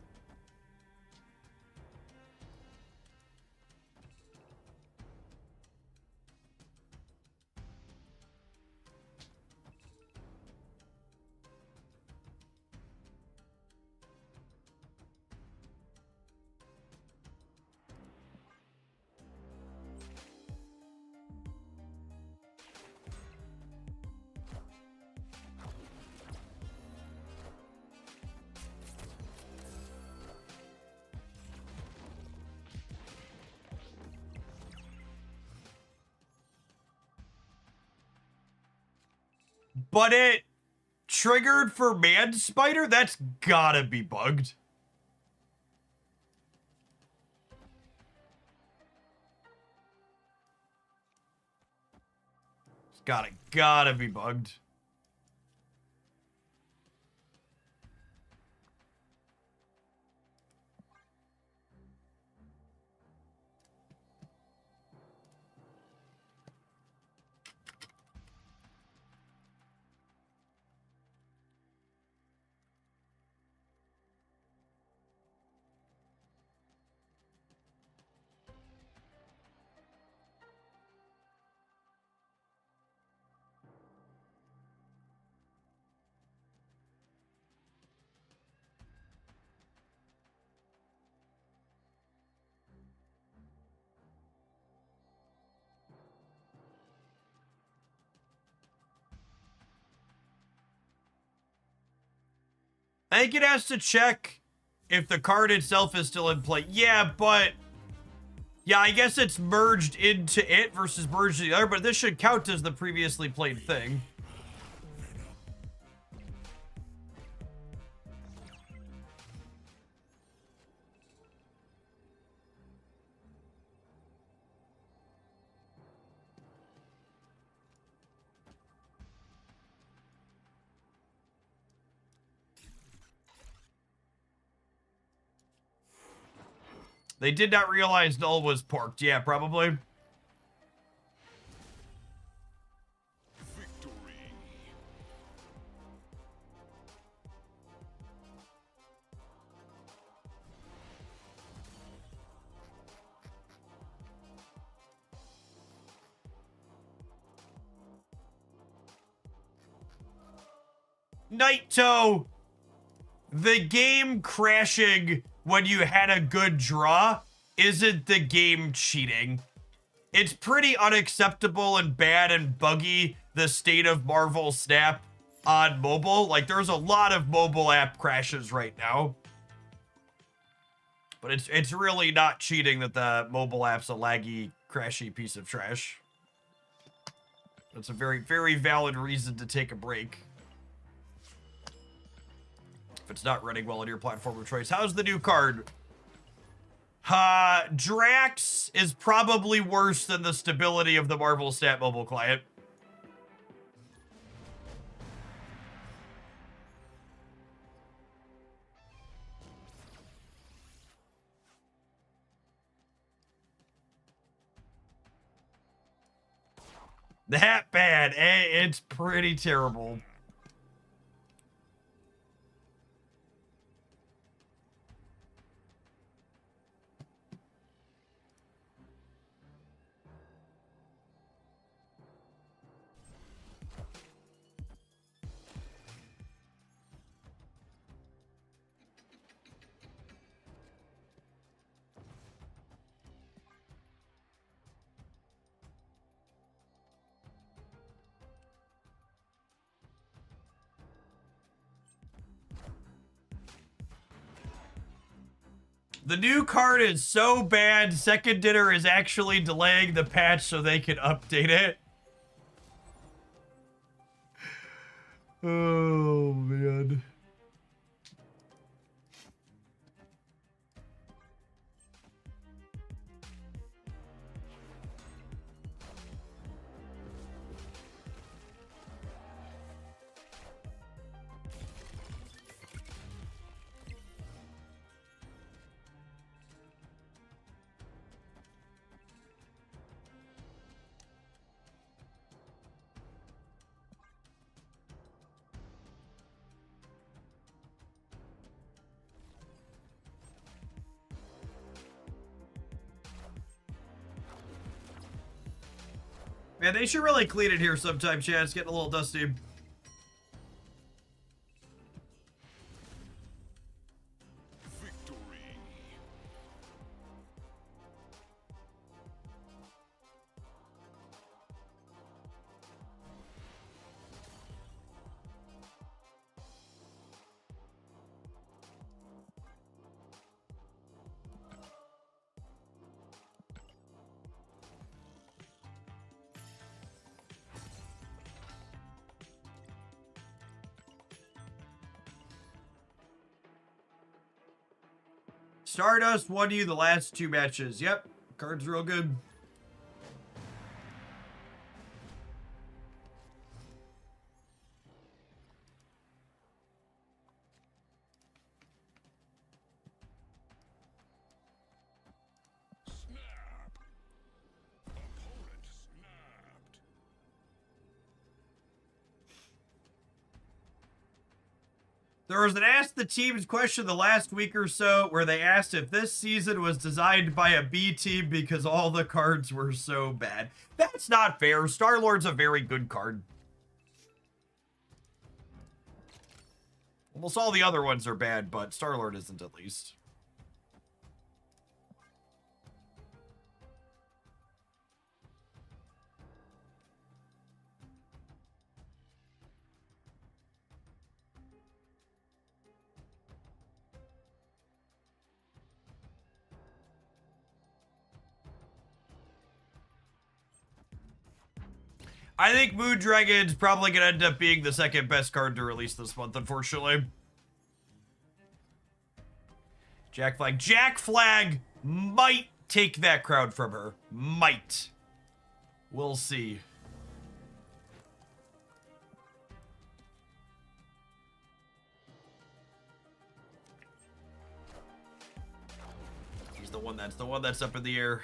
But it triggered for Man Spider? That's gotta be bugged. It's gotta be bugged. I think it has to check if the card itself is still in play. Yeah, but... Yeah, I guess it's merged into it versus merged to the other, but this should count as the previously played thing. They did not realize Null was porked. Yeah, probably. Naito, the game crashing when you had a good draw isn't the game cheating. It's pretty unacceptable and bad and buggy, the state of Marvel Snap on mobile. Like, there's a lot of mobile app crashes right now. But it's really not cheating that the mobile app's a laggy, crashy piece of trash. That's a very, very valid reason to take a break. If it's not running well on your platform of choice. How's the new card? Drax is probably worse than the stability of the Marvel Snap mobile client. That bad, eh? It's pretty terrible. The new card is so bad, Second Dinner is actually delaying the patch so they can update it. Oh, man. Man, they should really clean it here sometime, Chad. It's getting a little dusty. Stardust won you the last 2 matches. Yep, card's real good. There was an Ask the Teams question the last week or so where they asked if this season was designed by a B team because all the cards were so bad. That's not fair. Star-Lord's a very good card. Almost all the other ones are bad, but Star-Lord isn't at least. I think Moon Dragon's probably going to end up being the second best card to release this month, unfortunately. Jack Flag. Jack Flag might take that crowd from her. Might. We'll see. He's the one that's up in the air.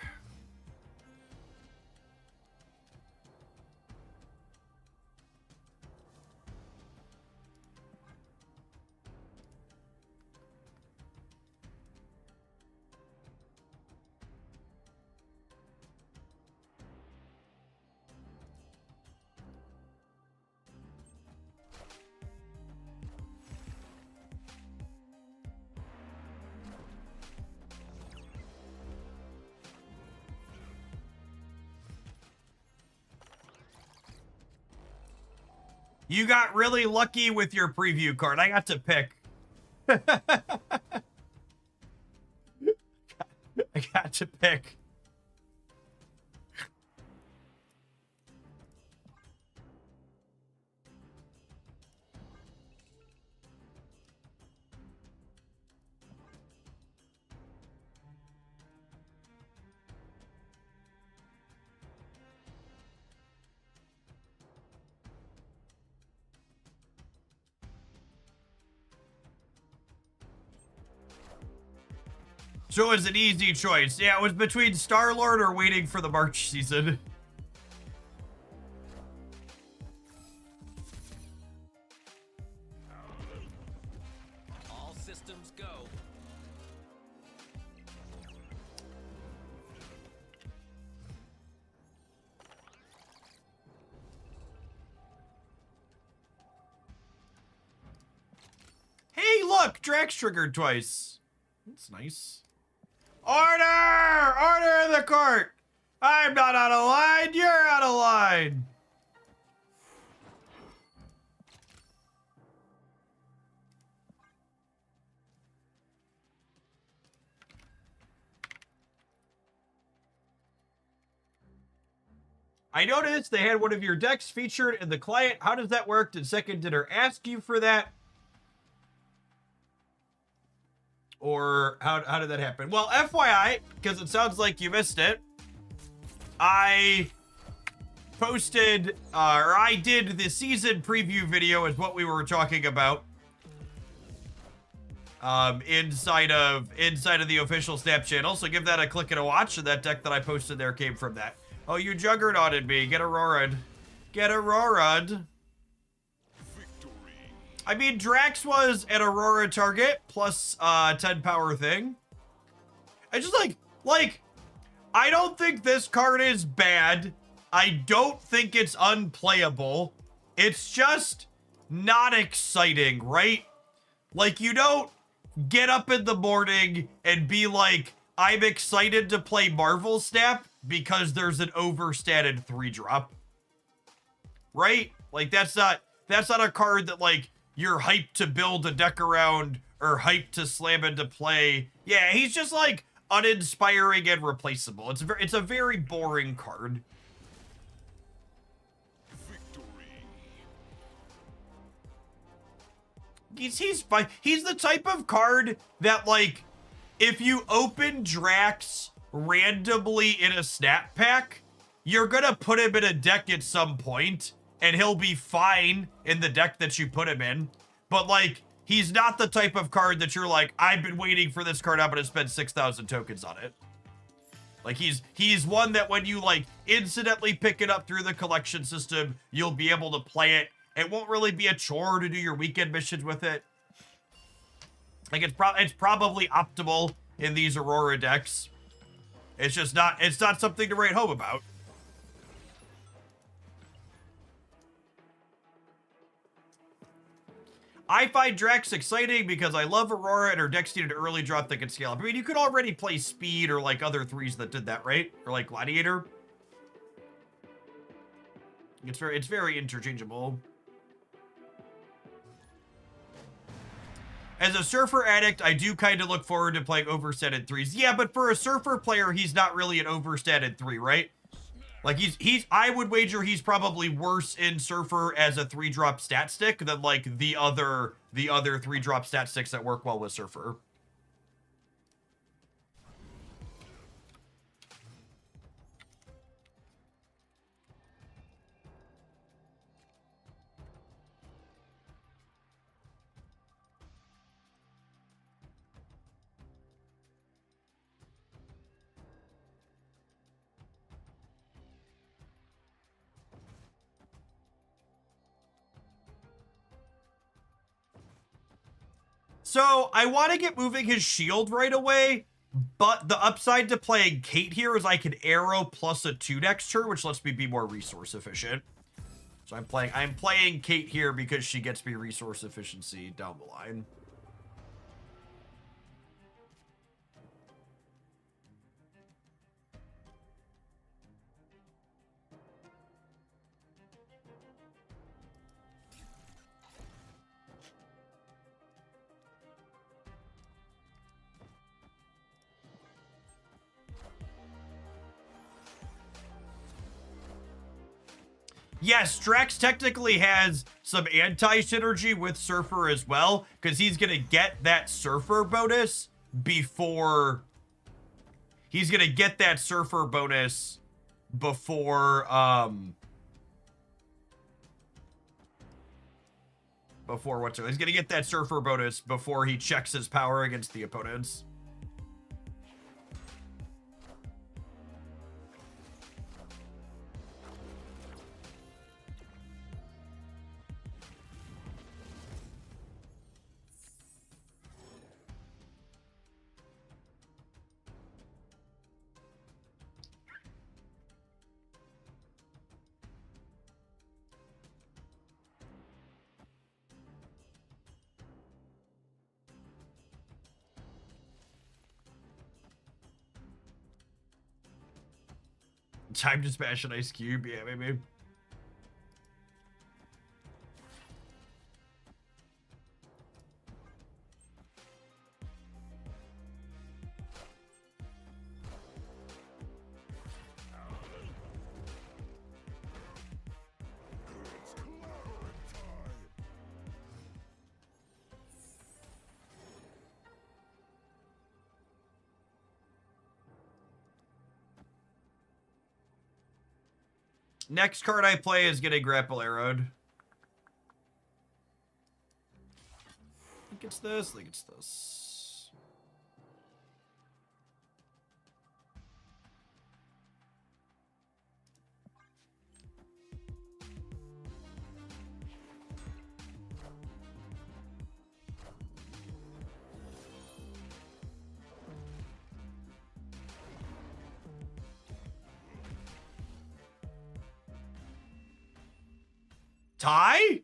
You got really lucky with your preview card. I got to pick. I got to pick. So it was an easy choice. Yeah, it was between Star-Lord or waiting for the March season. All systems go. Hey, look! Drax triggered twice. That's nice. Order! Order in the court! I'm not out of line, you're out of line! I noticed they had one of your decks featured in the client. How does that work? Did Second Dinner ask you for that? Or how did that happen? Well, FYI, because it sounds like you missed it, I posted, or I did the season preview video is what we were talking about. Inside of the official Snap channel, so give that a click and a watch, and that deck that I posted there came from that. Oh, you juggernauted me. Get Aurora'd. Get Aurora'd. I mean, Drax was an Aurora target plus 10 power thing. I just like, I don't think this card is bad. I don't think it's unplayable. It's just not exciting, right? Like, you don't get up in the morning and be like, I'm excited to play Marvel Snap because there's an overstatted 3-drop. Right? Like, that's not a card that, like, you're hyped to build a deck around or hyped to slam into play. Yeah, he's just, like, uninspiring and replaceable. It's a very boring card. He's fine. He's the type of card that, like, if you open Drax randomly in a snap pack, you're gonna put him in a deck at some point, and he'll be fine in the deck that you put him in. But, like, he's not the type of card that you're like, I've been waiting for this card, I'm gonna spend 6,000 tokens on it. Like, he's one that when you, like, incidentally pick it up through the collection system, you'll be able to play it. It won't really be a chore to do your weekend missions with it. Like, it's probably optimal in these Aurora decks. It's just not, it's not something to write home about. I find Drax exciting because I love Aurora and her decks needed an early drop that can scale up. I mean, you could already play Speed or, like, other 3s that did that, right? Or, like, Gladiator. It's very interchangeable. As a Surfer addict, I do kind of look forward to playing overstated 3s. Yeah, but for a Surfer player, he's not really an overstated 3, right? Like, I would wager he's probably worse in Surfer as a 3-drop stat stick than, like, the other 3-drop stat sticks that work well with Surfer. So, I want to get moving his shield right away, but the upside to playing Cait here is I can arrow plus a 2 next turn, which lets me be more resource efficient. So I'm playing Cait here because she gets me resource efficiency down the line. Yes, Drax technically has some anti-synergy with Surfer as well, because he's going to get that Surfer bonus before... He's going to get that Surfer bonus before, before what's it? He's going to get that Surfer bonus before he checks his power against the opponents. Time to smash an ice cube, yeah, maybe. Next card I play is getting grapple arrowed. I think it's this. I think it's this. Tie?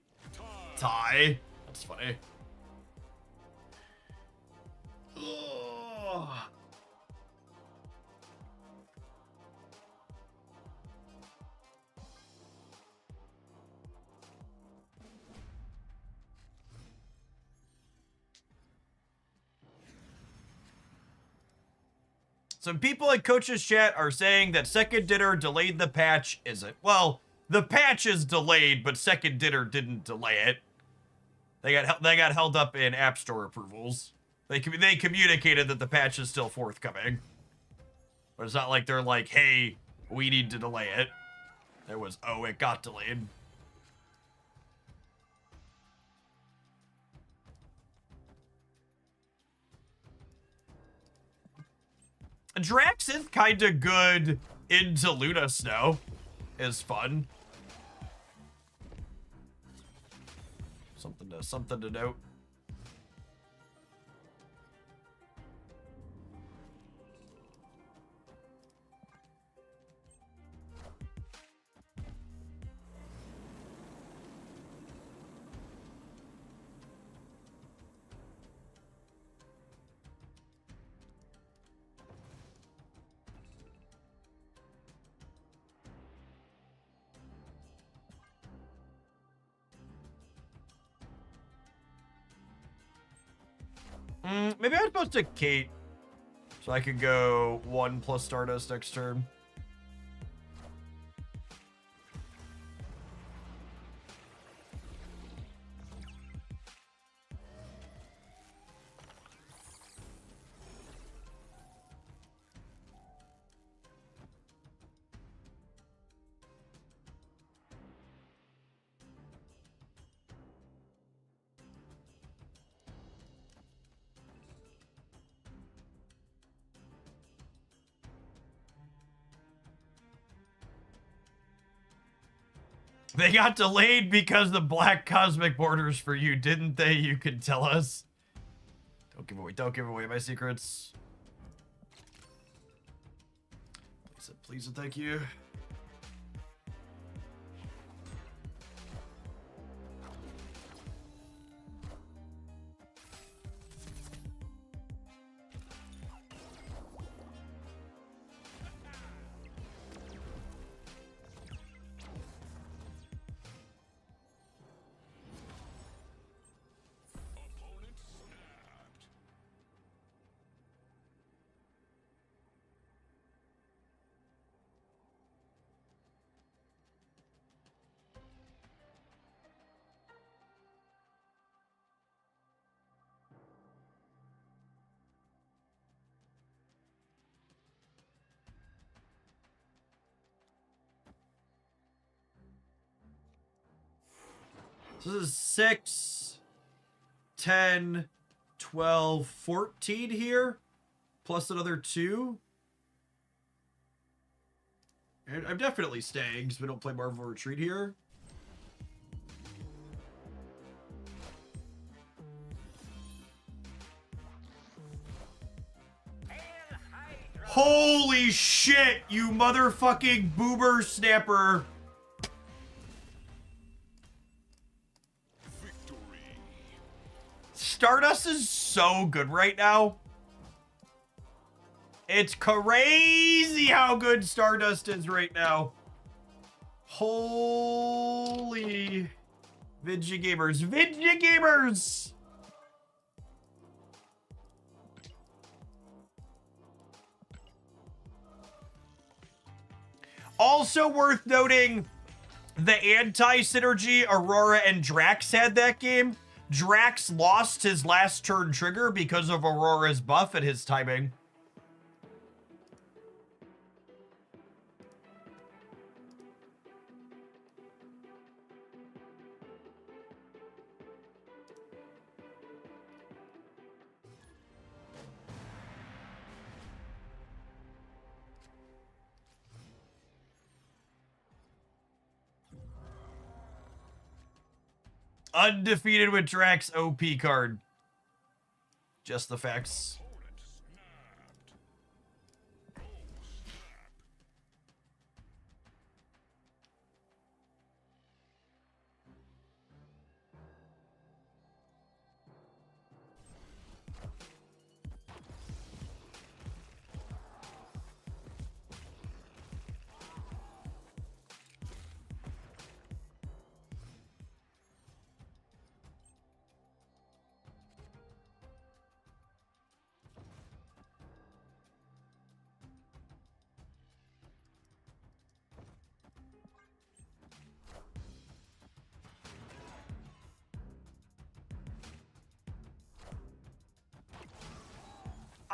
Tie. That's funny. Ugh. Some people in Coach's chat are saying that Second Dinner delayed the patch. Is it? Well, the patch is delayed, but Second Dinner didn't delay it. They got held up in App Store approvals. They communicated that the patch is still forthcoming. But it's not like they're like, hey, we need to delay it. There was, oh, it got delayed. Drax is kind of good into Luna Snow. Is fun. Something to note. Maybe I'm supposed to Cait, so I could go 1 plus Stardust next turn. They got delayed because the black cosmic borders for you, didn't they? You could tell us. Don't give away my secrets. Please and thank you. So this is 6, 10, 12, 14 here, plus another 2. And I'm definitely staying because we don't play Marvel Retreat here. Holy shit, you motherfucking boober snapper. Stardust is so good right now. It's crazy how good Stardust is right now. Holy Vidya Gamers. Vidya Gamers! Also worth noting, the anti-synergy Aurora and Drax had that game. Drax lost his last turn trigger because of Aurora's buff and his timing. Undefeated with Drax OP card. Just the facts.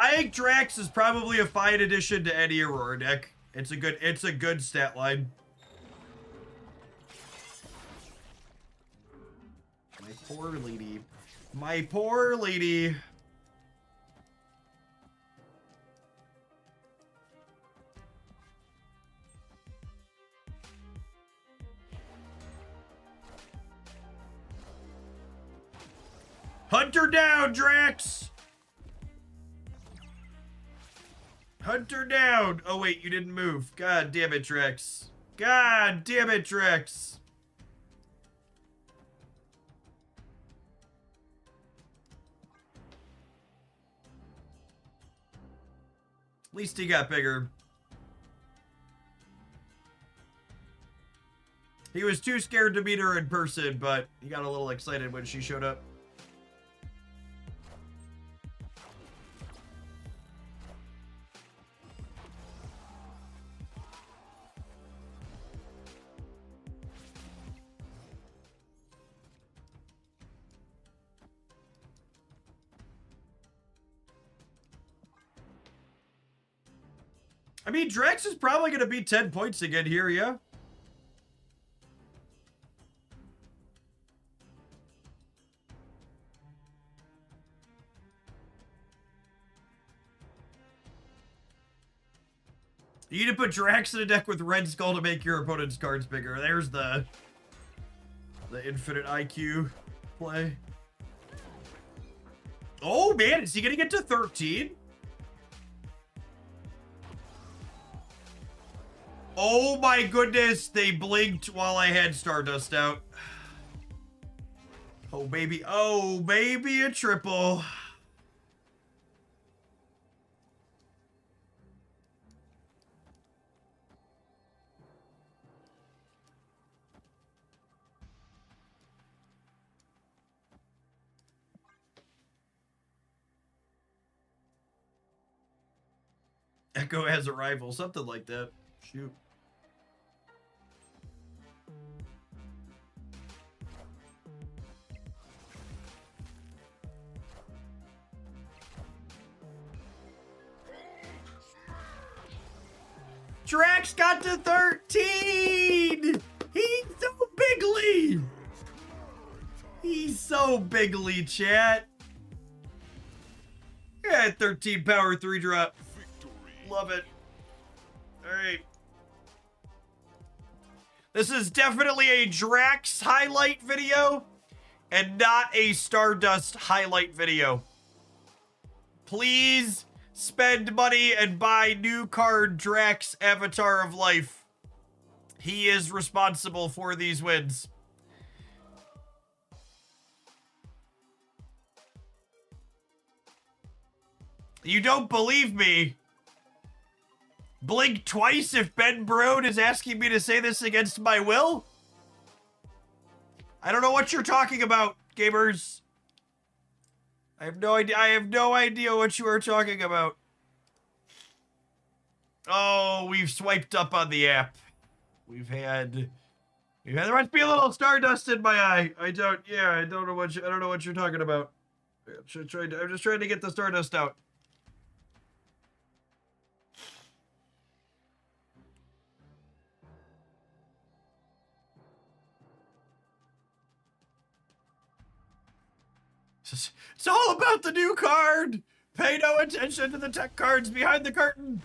I think Drax is probably a fine addition to any Aurora deck. It's a good stat line. My poor lady. My poor lady. Hunt her down, Drax! Hunt her down! Oh wait, you didn't move. God damn it, Drax. God damn it, Drax. At least he got bigger. He was too scared to meet her in person, but he got a little excited when she showed up. I mean, Drax is probably going to be 10 points again here, yeah? You need to put Drax in a deck with Red Skull to make your opponent's cards bigger. There's the infinite IQ play. Oh, man, is he going to get to 13? Oh my goodness, they blinked while I had Stardust out. Oh baby, a triple. Echo has a rival, something like that. Shoot. Drax got to 13! He's so bigly! so bigly, chat. Yeah, 13 power 3 drop. Love it. Alright. This is definitely a Drax highlight video and not a Stardust highlight video. Please spend money and buy new card Drax Avatar of Life. He is responsible for these wins. You don't believe me? Blink twice if Ben Brode is asking me to say this against my will? I don't know what you're talking about, gamers. I have no idea. I have no idea what you are talking about. Oh, we've swiped up on the app. There must be a little Stardust in my eye. I don't know what you're talking about. I'm just trying to get the Stardust out. It's all about the new card. Pay no attention to the tech cards behind the curtain.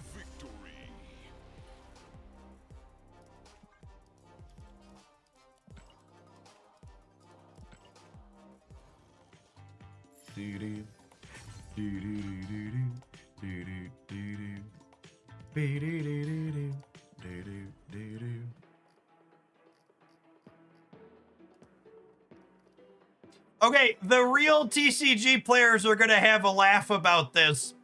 Okay, the real TCG players are gonna have a laugh about this.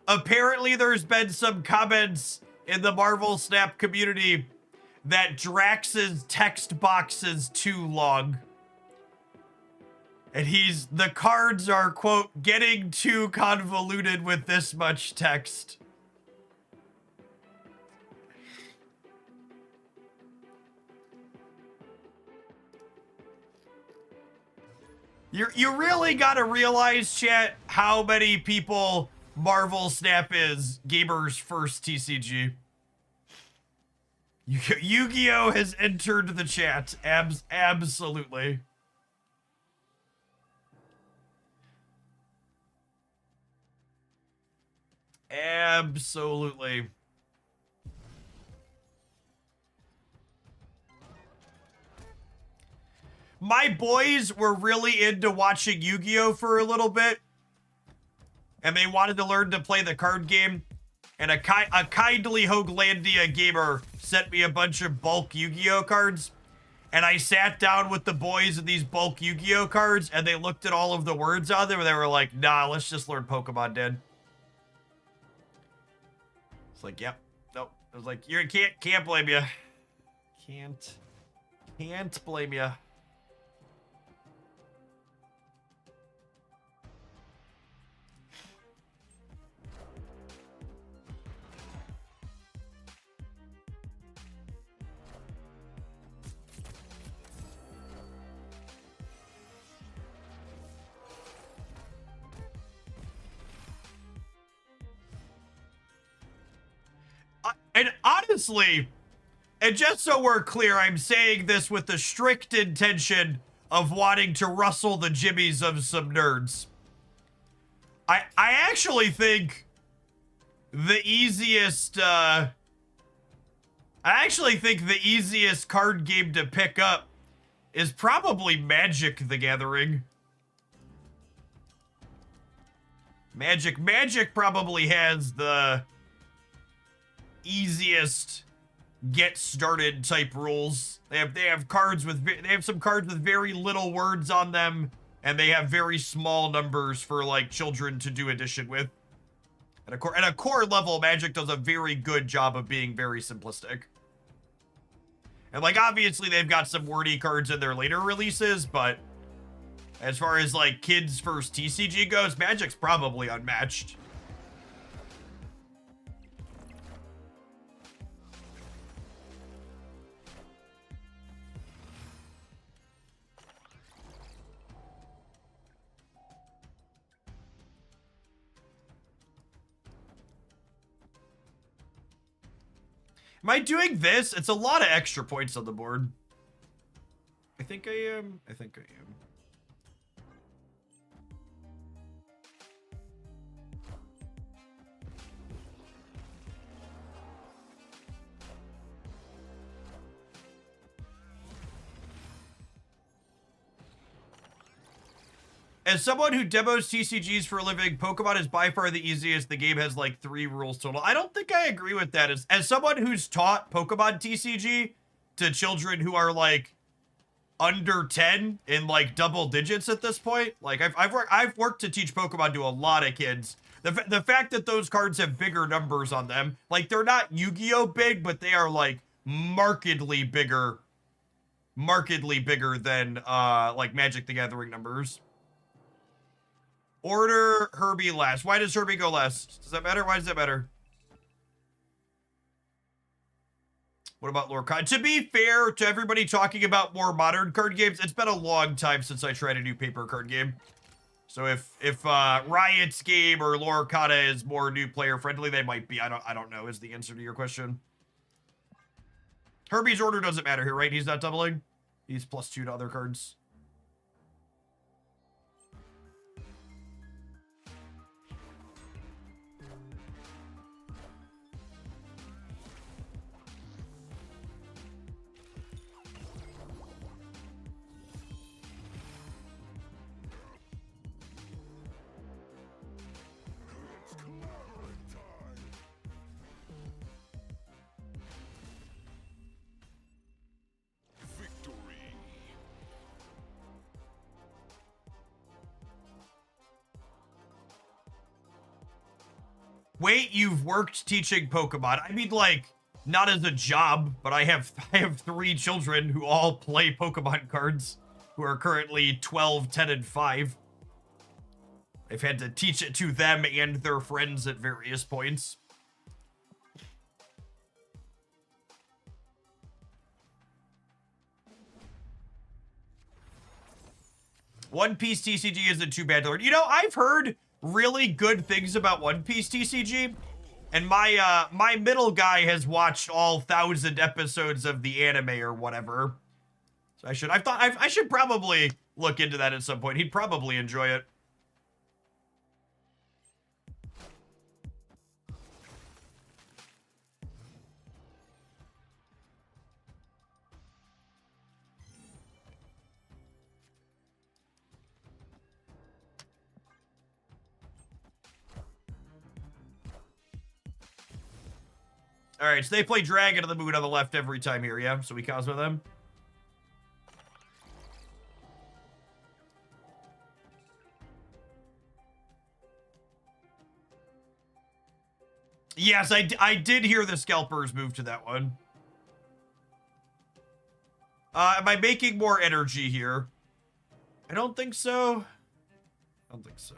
Apparently, there's been some comments in the Marvel Snap community that Drax's text box is too long. And the cards are, quote, getting too convoluted with this much text. You really gotta realize, chat, how many people Marvel Snap is gamers' first TCG. Yu-Gi-Oh! Has entered the chat. Absolutely. Absolutely. My boys were really into watching Yu-Gi-Oh! For a little bit. And they wanted to learn to play the card game. And a kindly Hoaglandia gamer sent me a bunch of bulk Yu-Gi-Oh! Cards. And I sat down with the boys of these bulk Yu-Gi-Oh! Cards, and they looked at all of the words on them, and they were like, nah, let's just learn Pokemon, Dad. It's like, yep. Nope. I was like, you can't blame you. Can't blame you. And honestly, and just so we're clear, I'm saying this with the strict intention of wanting to rustle the jimmies of some nerds. I actually think the easiest, card game to pick up is probably Magic the Gathering. Magic probably has the easiest get started type rules. They have some cards with very little words on them, and they have very small numbers for like children to do addition with. At a core level, Magic does a very good job of being very simplistic. And like obviously they've got some wordy cards in their later releases, but as far as like kids' first TCG goes, Magic's probably unmatched. Am I doing this? It's a lot of extra points on the board. I think I am. As someone who demos TCGs for a living, Pokemon is by far the easiest. The game has like 3 rules total. I don't think I agree with that. As someone who's taught Pokemon TCG to children who are like under 10 in like double digits at this point, like I've worked to teach Pokemon to a lot of kids. The fact that those cards have bigger numbers on them, like they're not Yu-Gi-Oh big, but they are like markedly bigger than like Magic the Gathering numbers. Order Herbie last. Why does Herbie go last? Does that matter? Why does that matter? What about lore card? To be fair to everybody talking about more modern card games, it's been a long time since I tried a new paper card game. So if Riot's game or Lorcana is more new player friendly, they might be. I don't know is the answer to your question. Herbie's order doesn't matter here, right? He's not doubling. He's +2 to other cards. Wait, you've worked teaching Pokemon. I mean, like, not as a job, but I have 3 children who all play Pokemon cards, who are currently 12, 10, and 5. I've had to teach it to them and their friends at various points. One Piece TCG isn't too bad to learn. You know, I've heard really good things about One Piece TCG, and my middle guy has watched all 1,000 episodes of the anime or whatever. So I should probably look into that at some point. He'd probably enjoy it. All right, so they play Dragon of the Moon on the left every time here, yeah? So we Cosmo them. Yes, I did hear the Scalpers move to that one. Am I making more energy here? I don't think so. I don't think so.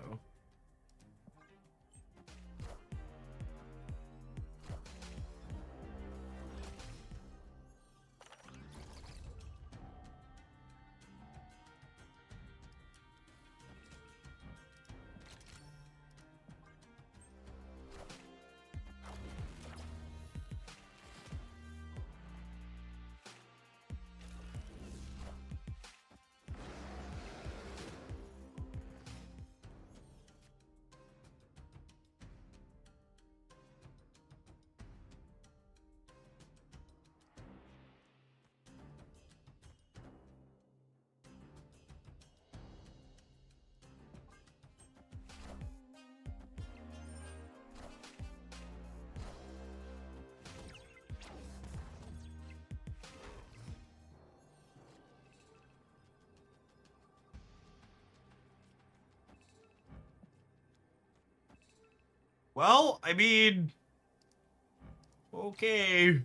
Well, I mean, okay. Does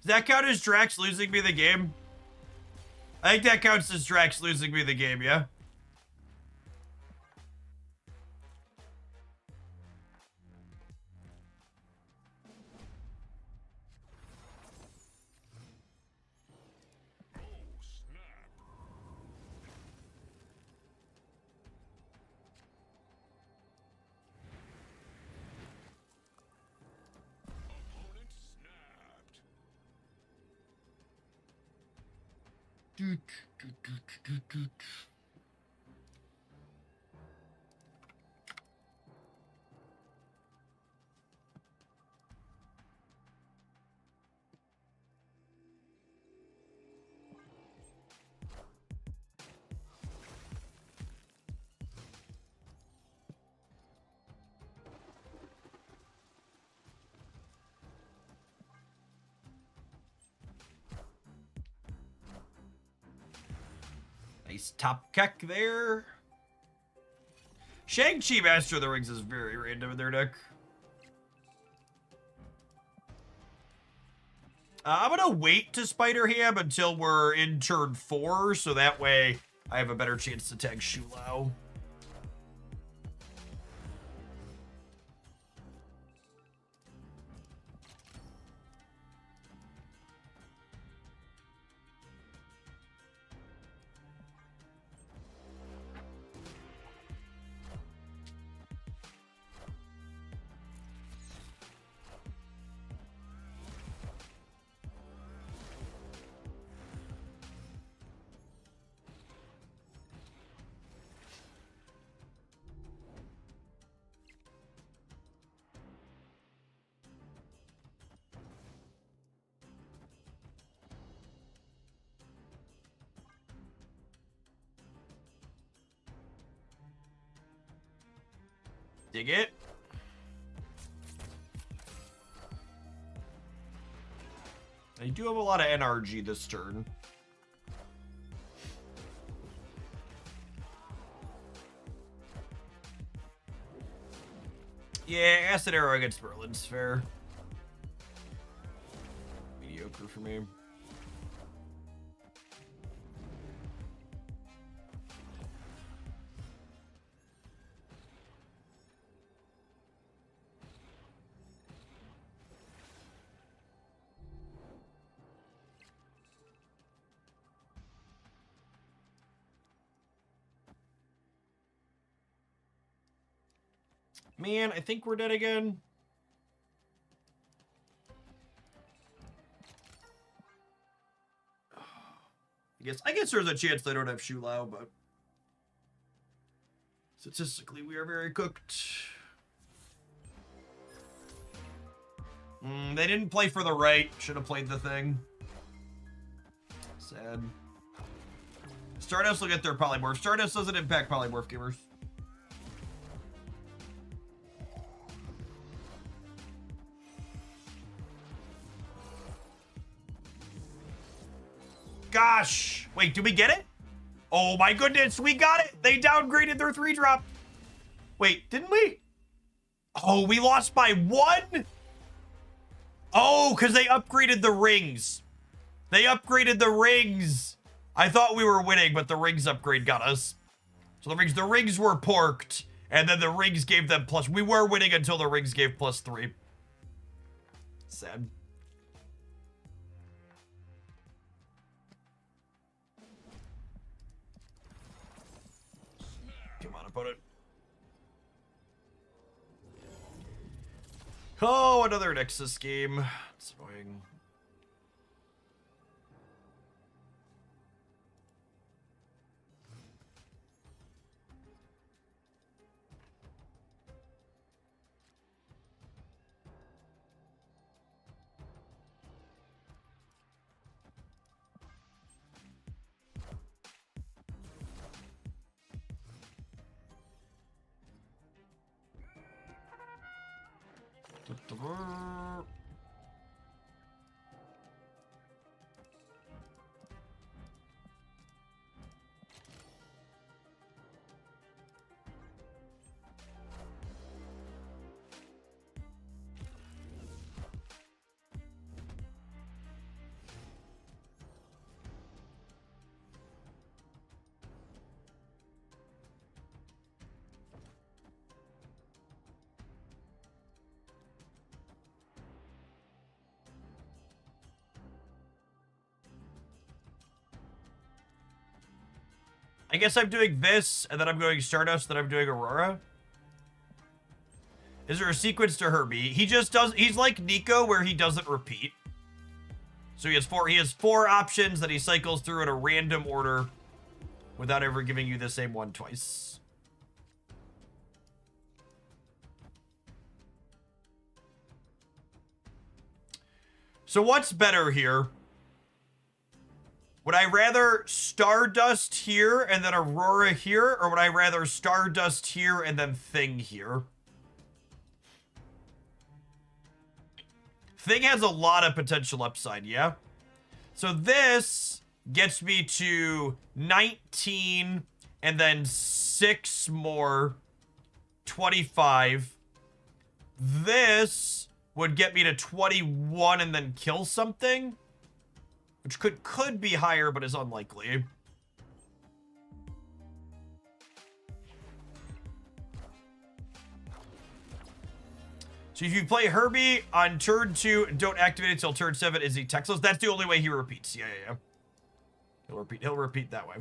that count as Drax losing me the game? I think that counts as Drax losing me the game, yeah? Nice top keck there. Shang-Chi Master of the Rings is very random in their deck. I'm gonna wait to Spider Ham until we're in turn 4, so that way I have a better chance to tag Shu Lao. Dig it. I do have a lot of NRG this turn. Yeah, Acid Arrow against Merlin's fair. Mediocre for me. Man, I think we're dead again. I guess there's a chance they don't have Shu Lao, but statistically we are very cooked. They didn't play for the right. Should have played the thing. Sad. Stardust will get their polymorph. Stardust doesn't impact polymorph gamers. Gosh. Wait, did we get it? Oh my goodness, we got it. They downgraded their 3-drop. Wait, didn't we? Oh, we lost by 1? Oh, because they upgraded the rings. They upgraded the rings. I thought we were winning, but the rings upgrade got us. So the rings were porked, and then the rings gave them plus. We were winning until the rings gave +3. Sad. Come on, opponent. Oh, another Nexus game. It's annoying. I guess I'm doing this, and then I'm going Stardust, then I'm doing Aurora. Is there a sequence to Herbie? He just does, he's like Nico where he doesn't repeat. So he has four options that he cycles through in a random order without ever giving you the same one twice. So what's better here? Would I rather Stardust here and then Aurora here, or would I rather Stardust here and then Thing here? Thing has a lot of potential upside, yeah? So this gets me to 19 and then 6 more, 25. This would get me to 21 and then kill something, which could be higher, but is unlikely. So if you play Herbie on turn 2, don't activate it until turn 7, is he textless? That's the only way he repeats. Yeah. He'll repeat that way.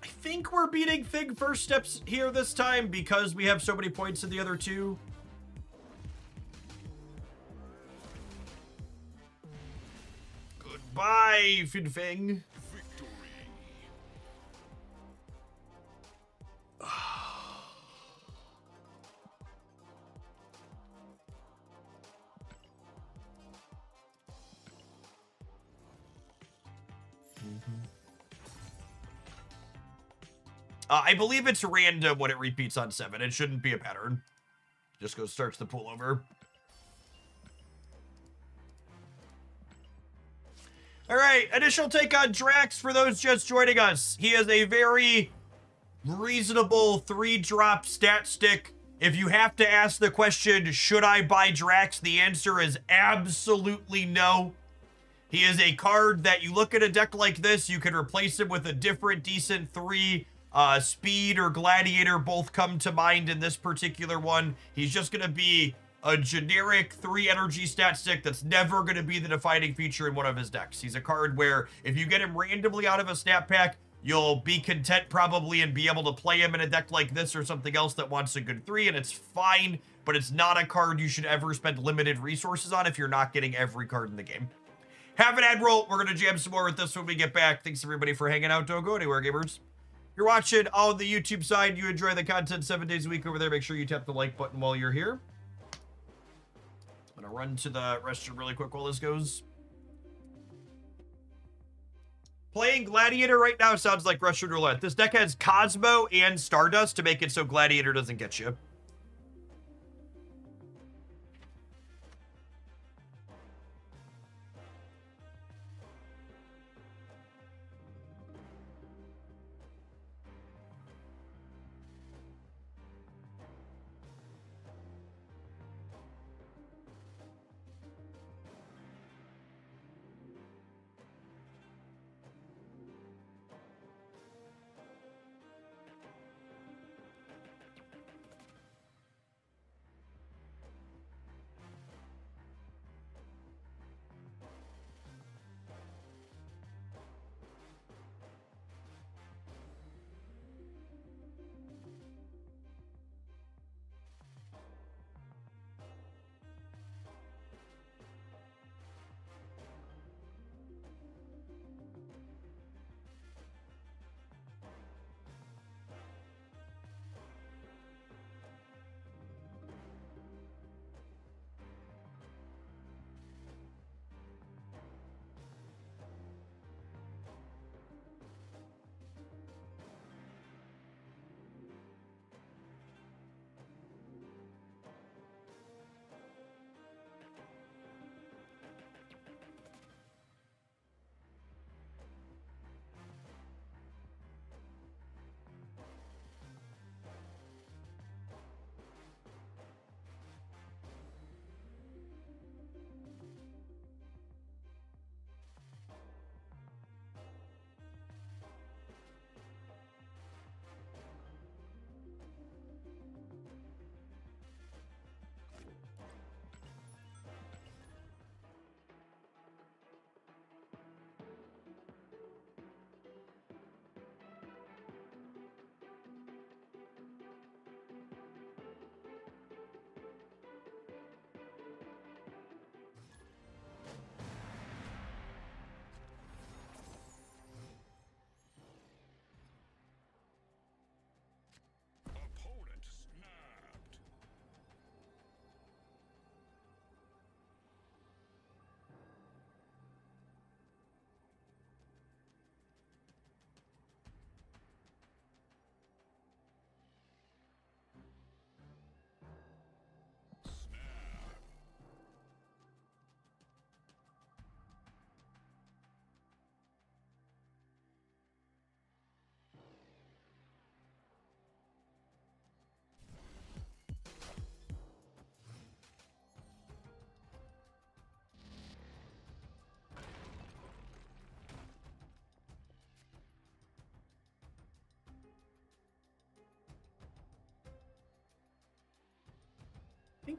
I think we're beating Fig first steps here this time because we have so many points in the other two. Goodbye, Finfeng. I believe it's random when it repeats on 7. It shouldn't be a pattern. Just starts the pool over. All right, initial take on Drax for those just joining us. He is a very reasonable 3-drop stat stick. If you have to ask the question, should I buy Drax? The answer is absolutely no. He is a card that you look at a deck like this, you can replace him with a different decent 3. Speed or Gladiator both come to mind in this particular one. He's just going to be a generic 3 energy stat stick that's never going to be the defining feature in one of his decks. He's a card where if you get him randomly out of a stat pack, you'll be content probably and be able to play him in a deck like this or something else that wants a good 3, and it's fine, but it's not a card you should ever spend limited resources on if you're not getting every card in the game. Have an Admiral. We're going to jam some more with this when we get back. Thanks everybody for hanging out. Don't go anywhere, gamers. You're watching on the YouTube side. You enjoy the content 7 days a week over there. Make sure you tap the like button while you're here. I'm going to run to the restroom really quick while this goes. Playing Gladiator right now sounds like Russian roulette. This deck has Cosmo and Stardust to make it so Gladiator doesn't get you.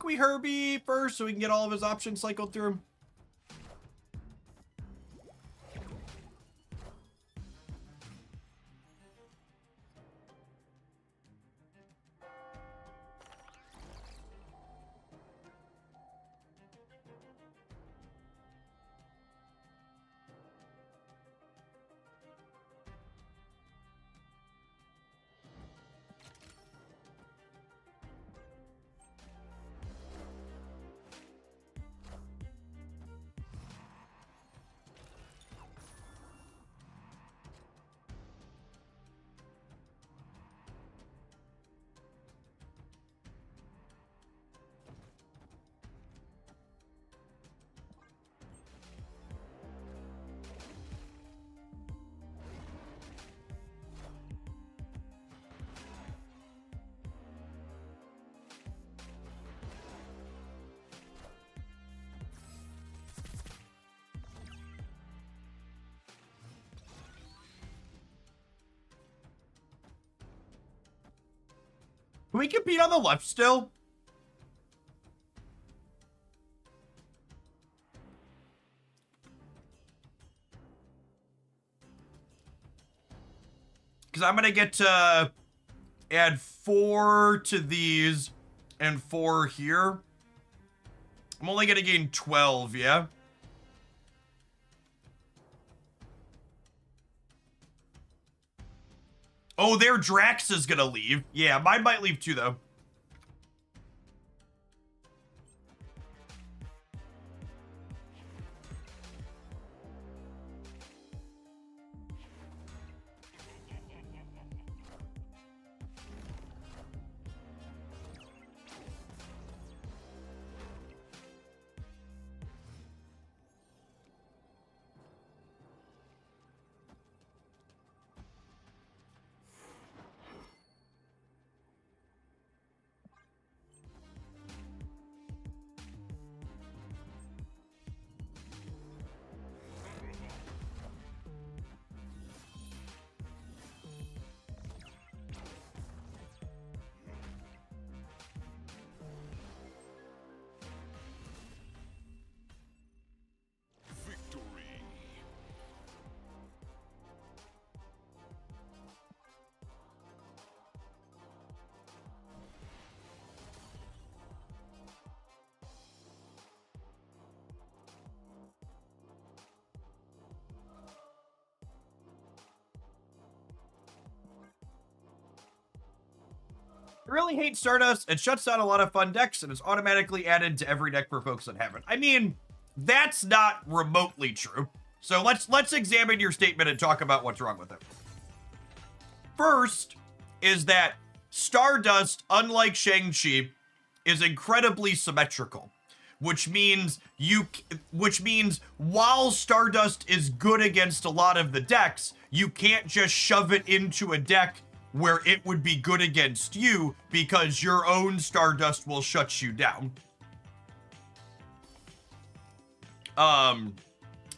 think we Herbie first so we can get all of his options cycled through. Can we compete on the left still? Because I'm going to get to add 4 to these and 4 here. I'm only going to gain 12, yeah? Oh, their Drax is gonna leave. Yeah, mine might leave too, though. I really hate Stardust. It shuts down a lot of fun decks and is automatically added to every deck for folks that haven't. I mean, that's not remotely true. So let's examine your statement and talk about what's wrong with it. First is that Stardust, unlike Shang-Chi, is incredibly symmetrical, which means while Stardust is good against a lot of the decks, you can't just shove it into a deck where it would be good against you because your own Stardust will shut you down.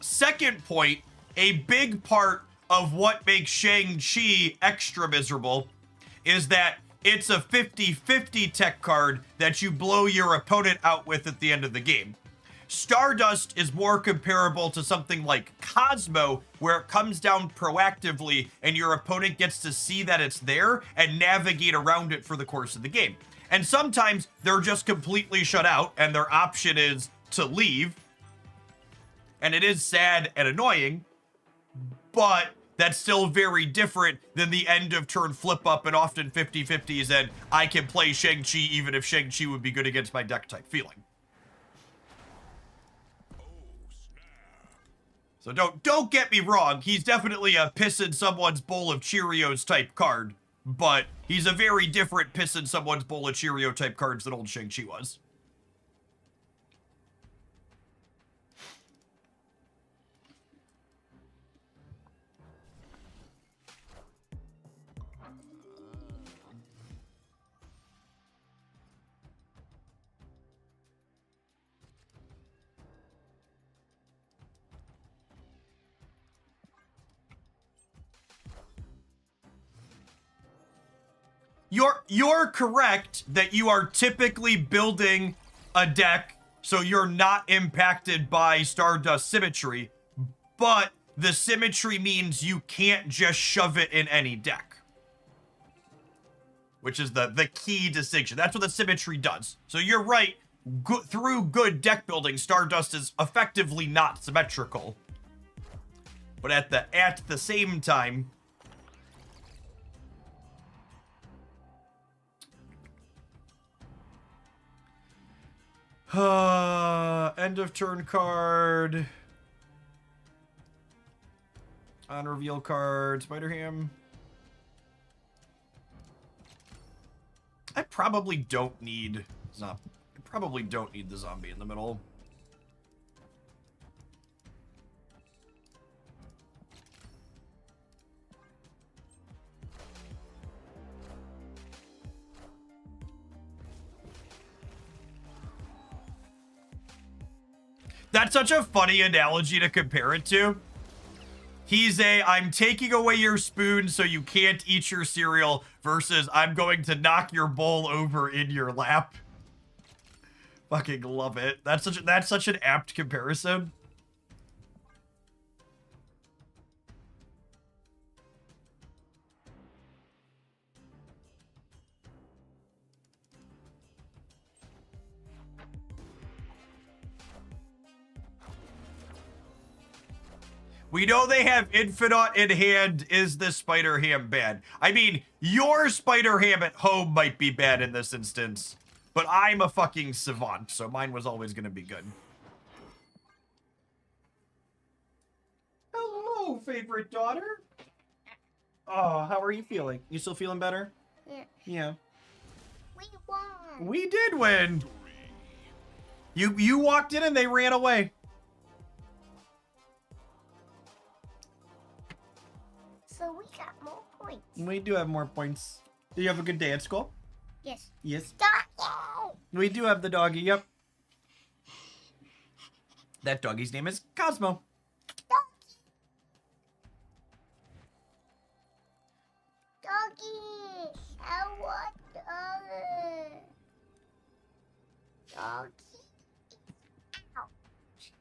Second point, a big part of what makes Shang-Chi extra miserable is that it's a 50-50 tech card that you blow your opponent out with at the end of the game. Stardust is more comparable to something like Cosmo, where it comes down proactively and your opponent gets to see that it's there and navigate around it for the course of the game. And sometimes they're just completely shut out and their option is to leave. And it is sad and annoying, but that's still very different than the end of turn flip up and often 50-50s and I can play Shang-Chi even if Shang-Chi would be good against my deck type feeling. So don't get me wrong, he's definitely a piss in someone's bowl of Cheerios type card, but he's a very different piss in someone's bowl of Cheerio type cards than old Shang-Chi was. You're correct that you are typically building a deck so you're not impacted by Stardust symmetry, but the symmetry means you can't just shove it in any deck. Which is the key distinction. That's what the symmetry does. So you're right, through good deck building, Stardust is effectively not symmetrical. But at the same time, end of turn card. On reveal card, Spider-Ham. I probably don't need the zombie in the middle. That's such a funny analogy to compare it to. He's I'm taking away your spoon so you can't eat your cereal versus I'm going to knock your bowl over in your lap. Fucking love it. That's such an apt comparison. We know they have Infinite in hand. Is this Spider-Ham bad? I mean, your Spider-Ham at home might be bad in this instance, but I'm a fucking savant, so mine was always going to be good. Hello, favorite daughter. Oh, how are you feeling? You still feeling better? Yeah. Yeah. We won. We did win. You walked in and they ran away. So we got more points. We do have more points. Do you have a good day at school? Yes. Yes. Doggy! We do have the doggy, yep. That doggy's name is Cosmo. Doggy! I want doggy. Doggy. Ouch.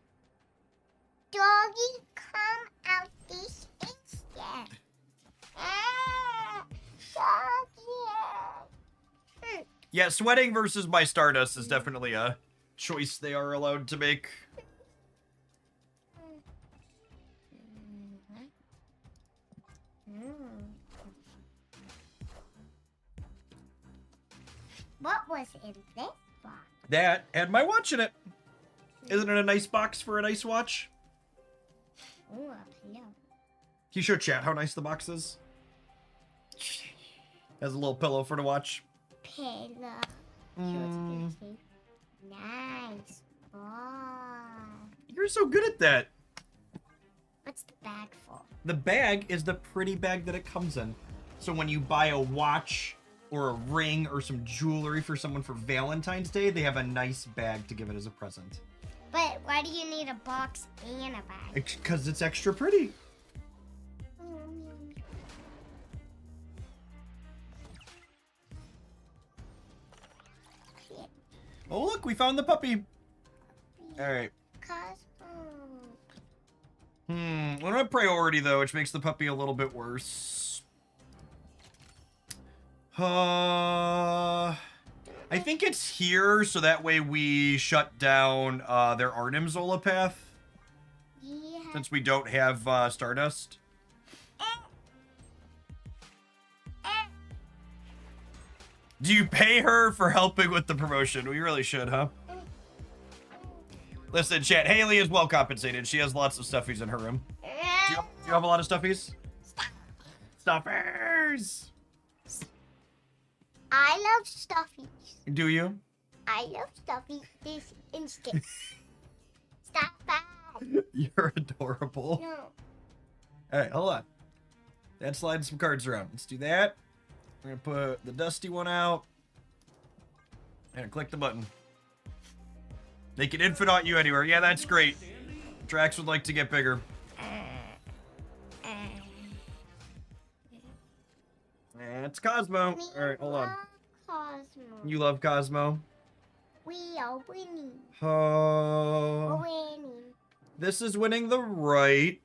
Doggy, come out this instant. Doggy. Yeah, sweating versus my Stardust is definitely a choice they are allowed to make. What was in this box? That had my watch in it. Isn't it a nice box for a nice watch? Ooh, a pillow. Can you show chat how nice the box is? Has a little pillow for the watch. Pillow. Mm. Nice box. You're so good at that. What's the bag for? The bag is the pretty bag that it comes in. So when you buy a watch or a ring or some jewelry for someone for Valentine's Day, they have a nice bag to give it as a present. But why do you need a box and a bag? Because it's extra pretty. Oh, look, we found the puppy. All right. I'm gonna priority though, which makes the puppy a little bit worse. I think it's here, so that way we shut down their Arnim Zolapath. Yeah. Since we don't have Stardust. Do you pay her for helping with the promotion? We really should, huh? Listen, chat, Haley is well compensated. She has lots of stuffies in her room. Do you have a lot of stuffies? Stuffers! I love stuffies. Do you? I love stuffies this instant. Stop that. You're adorable. No. Alright, hold on. That's sliding some cards around. Let's do that. We're gonna put the dusty one out. And click the button. They can infinite you anywhere. Yeah, that's great. Drax would like to get bigger. That's Cosmo. Alright, hold on. Cosmo. You love Cosmo? We are winning. Oh. We're winning. This is winning the right.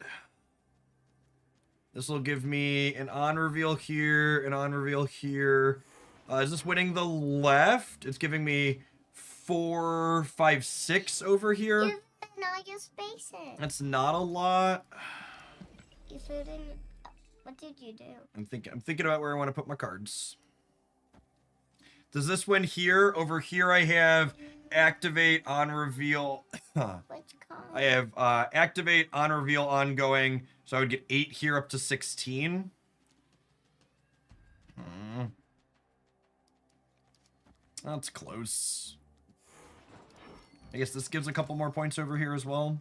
This will give me an on reveal here, an on reveal here. Is this winning the left? It's giving me 4, 5, 6 over here. You've been all your spaces. That's not a lot. You threw it in. What did you do? I'm thinking about where I want to put my cards. Does this win here? Over here I have activate on reveal. Which card? I have activate on reveal ongoing, so I would get 8 here up to 16. That's close. I guess this gives a couple more points over here as well.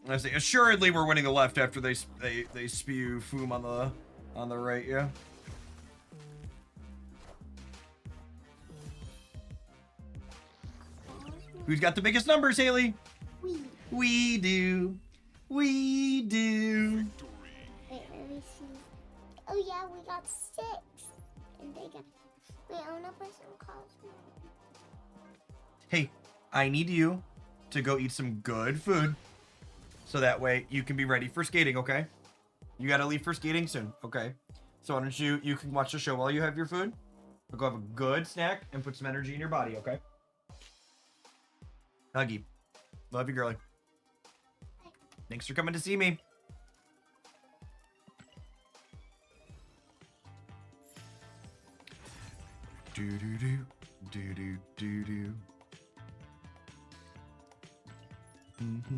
I say, assuredly we're winning the left after they spew foom on the right, yeah. Who's got the biggest numbers, Haley? We do. We do. Wait, let me see. Oh yeah, we got 6. And they got. Wait, I wanna play some cards. Hey, I need you to go eat some good food. So that way you can be ready for skating, okay? You gotta leave for skating soon, okay? So why don't you can watch the show while you have your food. Go have a good snack and put some energy in your body, okay? Huggy. Love you, girlie. Thanks for coming to see me. Do-do-do, do-do-do-do. Mm-hmm.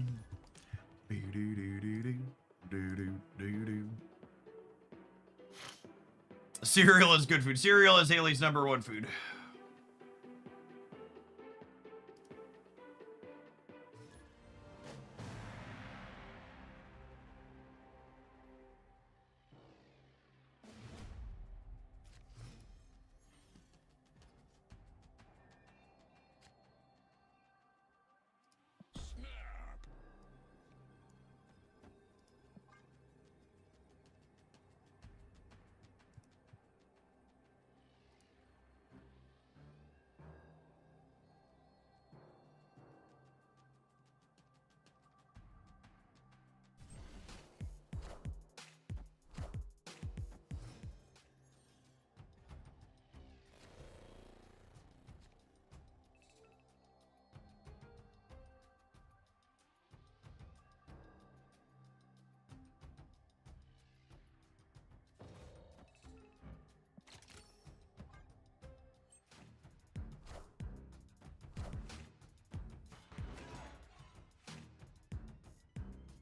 Cereal is good food. Cereal is Haley's #1 food.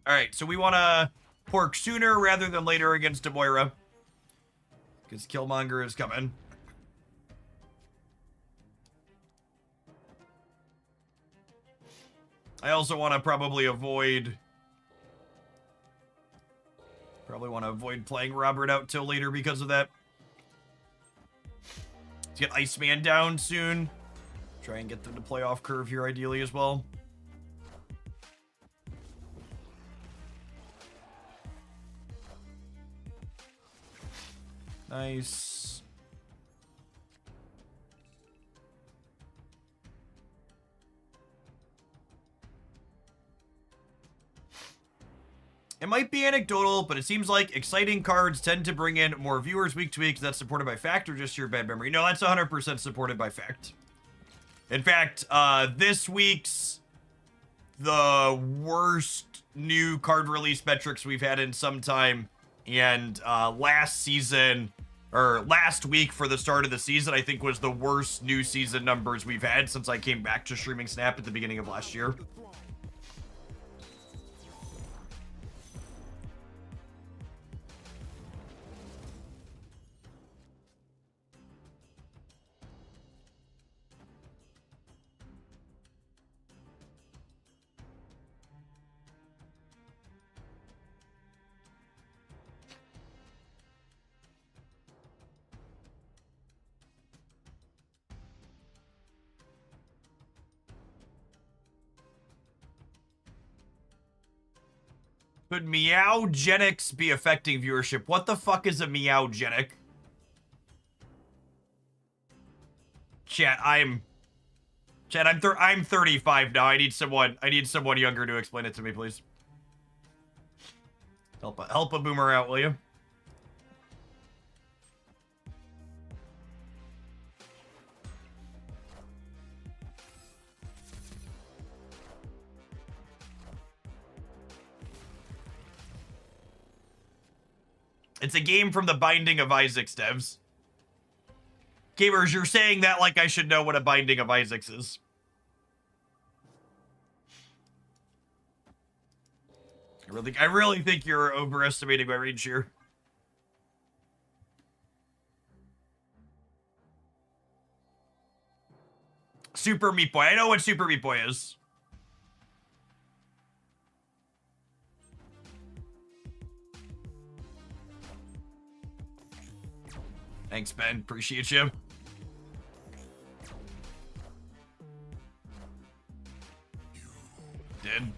All right, so we want to pork sooner rather than later against Demoira. Because Killmonger is coming. I also want to probably avoid playing Robert out till later because of that. Let's get Iceman down soon. Try and get them to play off curve here ideally as well. Nice. It might be anecdotal, but it seems like exciting cards tend to bring in more viewers week to week. Is that supported by fact or just your bad memory? No, that's 100% supported by fact. In fact, this week's the worst new card release metrics we've had in some time. And last week for the start of the season, I think was the worst new season numbers we've had since I came back to streaming Snap at the beginning of last year. Could meowgenics be affecting viewership? What the fuck is a meowgenic? Chat, I'm 35 now. I need someone younger to explain it to me, please. Help a boomer out, will you? It's a game from the Binding of Isaac's devs. Gamers, you're saying that like I should know what a Binding of Isaac's is. I really think you're overestimating my range here. Super Meat Boy. I know what Super Meat Boy is. Thanks, Ben. Appreciate you. Dead.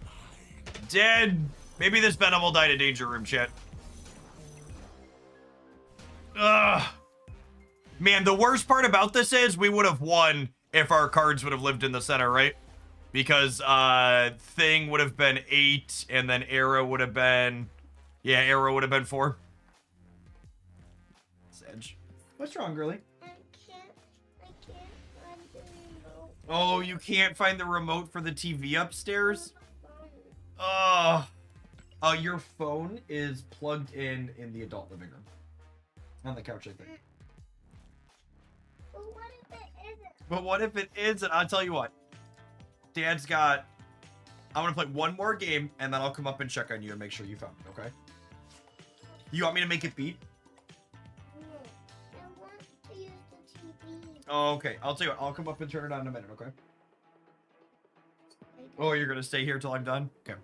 Dead. Maybe this Venom will die in a danger room, chat. Ugh. Man, the worst part about this is we would have won if our cards would have lived in the center, right? Because Thing would have been 8, and then Arrow would have been... Yeah, Arrow would have been 4. Sedge. What's wrong, girly? I can't find the remote. Oh, you can't find the remote for the TV upstairs? Your phone is plugged in the adult living room. On the couch, I think. But what if it isn't? But what if it isn't? I'll tell you what. Dad's got... I'm gonna play one more game, and then I'll come up and check on you and make sure you found it, okay? You want me to make it beat? I want to use the TV. Oh, okay. I'll tell you what. I'll come up and turn it on in a minute, okay? Oh, you're gonna stay here till I'm done? Okay.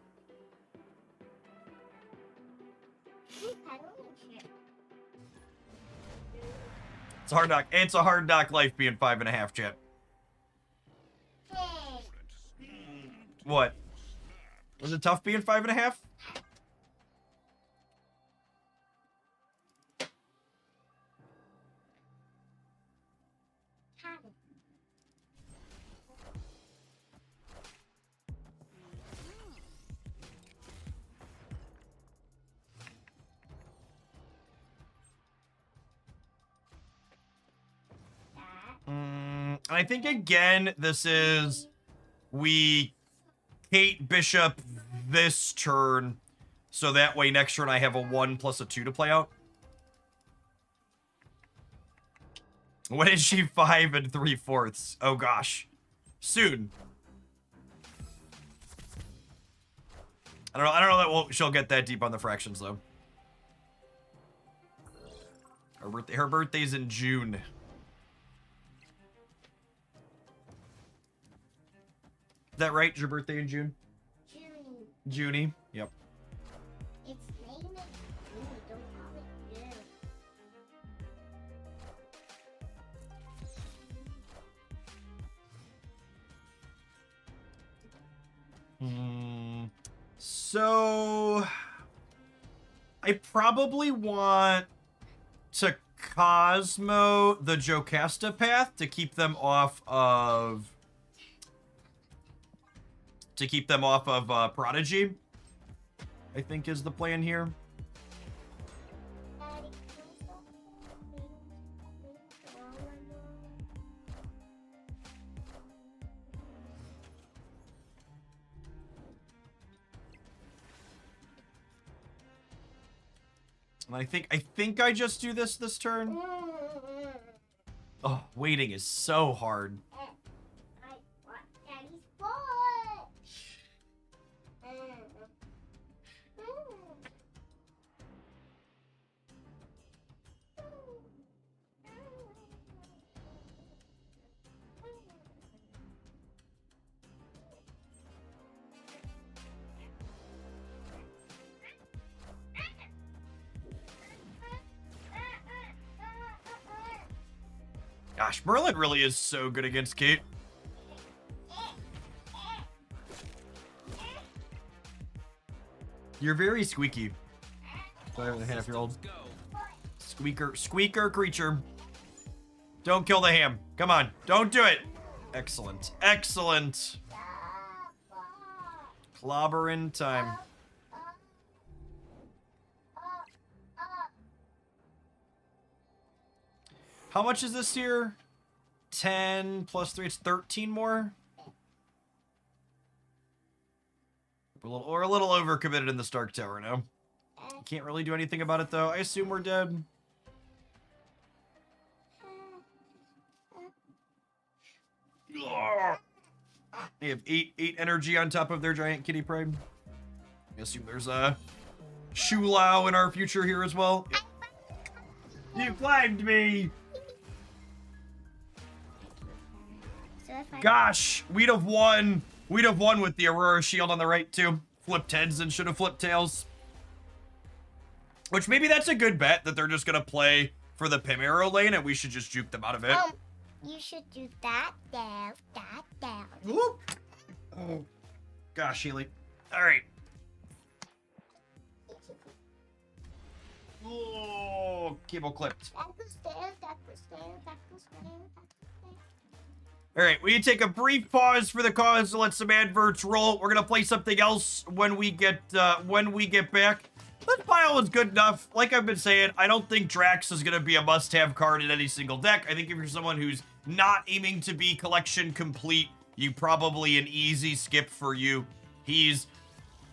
It's a hard knock life being 5.5, chat. What? Was it tough being 5.5? I think again, this is we Cait Bishop this turn, so that way next turn I have a 1 plus a 2 to play out. When is she 5 3/4? Oh gosh, soon. I don't know that she'll get that deep on the fractions though. Her birthday's in June. Is that right? Is your birthday in June? June. Junie? Yep. It's name it June. Don't call it June. So I probably want to Cosmo the Jocasta path to keep them off of Prodigy, I think is the plan here. And I think I just do this turn. Oh, waiting is so hard. Gosh, Merlin really is so good against Cait. You're very squeaky. 5.5-year-old. Squeaker creature. Don't kill the ham. Come on, don't do it. Excellent, excellent. Clobbering time. How much is this here? 10 plus 3, it's 13 more. We're a little overcommitted in the Stark Tower now. Can't really do anything about it though. I assume we're dead. They have 8 energy on top of their giant kitty pride. I assume there's a Shulao in our future here as well. You flagged me! Gosh, we'd have won. We'd have won with the Aurora shield on the right too. Flipped heads and should have flipped tails. Which maybe that's a good bet that they're just gonna play for the Pim arrow lane and we should just juke them out of it. You should do that down, that down. Whoop. Oh, gosh, Healy. All right. Oh, cable clipped. All right, we take a brief pause for the cause to let some adverts roll. We're gonna play something else when we get back. This pile is good enough. Like I've been saying, I don't think Drax is gonna be a must-have card in any single deck. I think if you're someone who's not aiming to be collection complete, you probably an easy skip for you. He's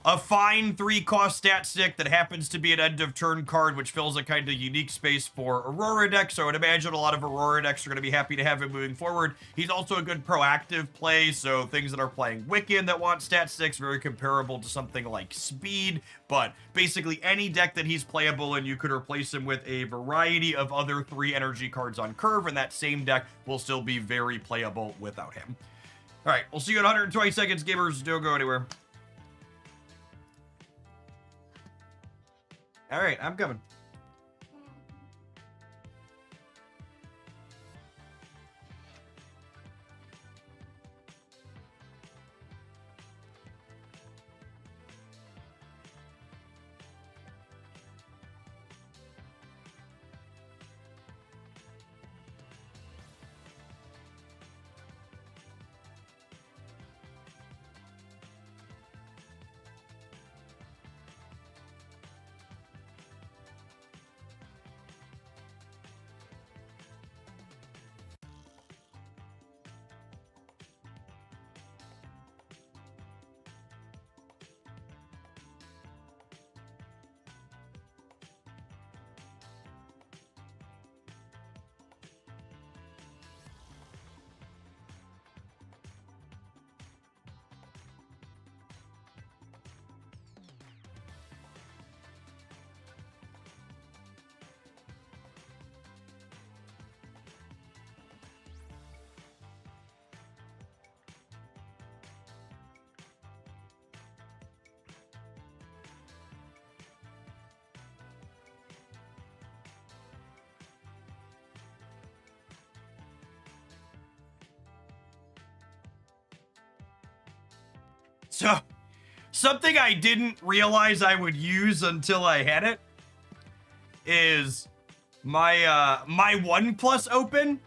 a fine 3-cost stat stick that happens to be an end-of-turn card, which fills a kind of unique space for Aurora decks, so I would imagine a lot of Aurora decks are going to be happy to have him moving forward. He's also a good proactive play, so things that are playing Wiccan that want stat sticks, very comparable to something like Speed, but basically any deck that he's playable in, you could replace him with a variety of other 3 energy cards on curve, and that same deck will still be very playable without him. All right, we'll see you in 120 seconds, gamers. Don't go anywhere. All right, I'm coming. So, something I didn't realize I would use until I had it is my my OnePlus Open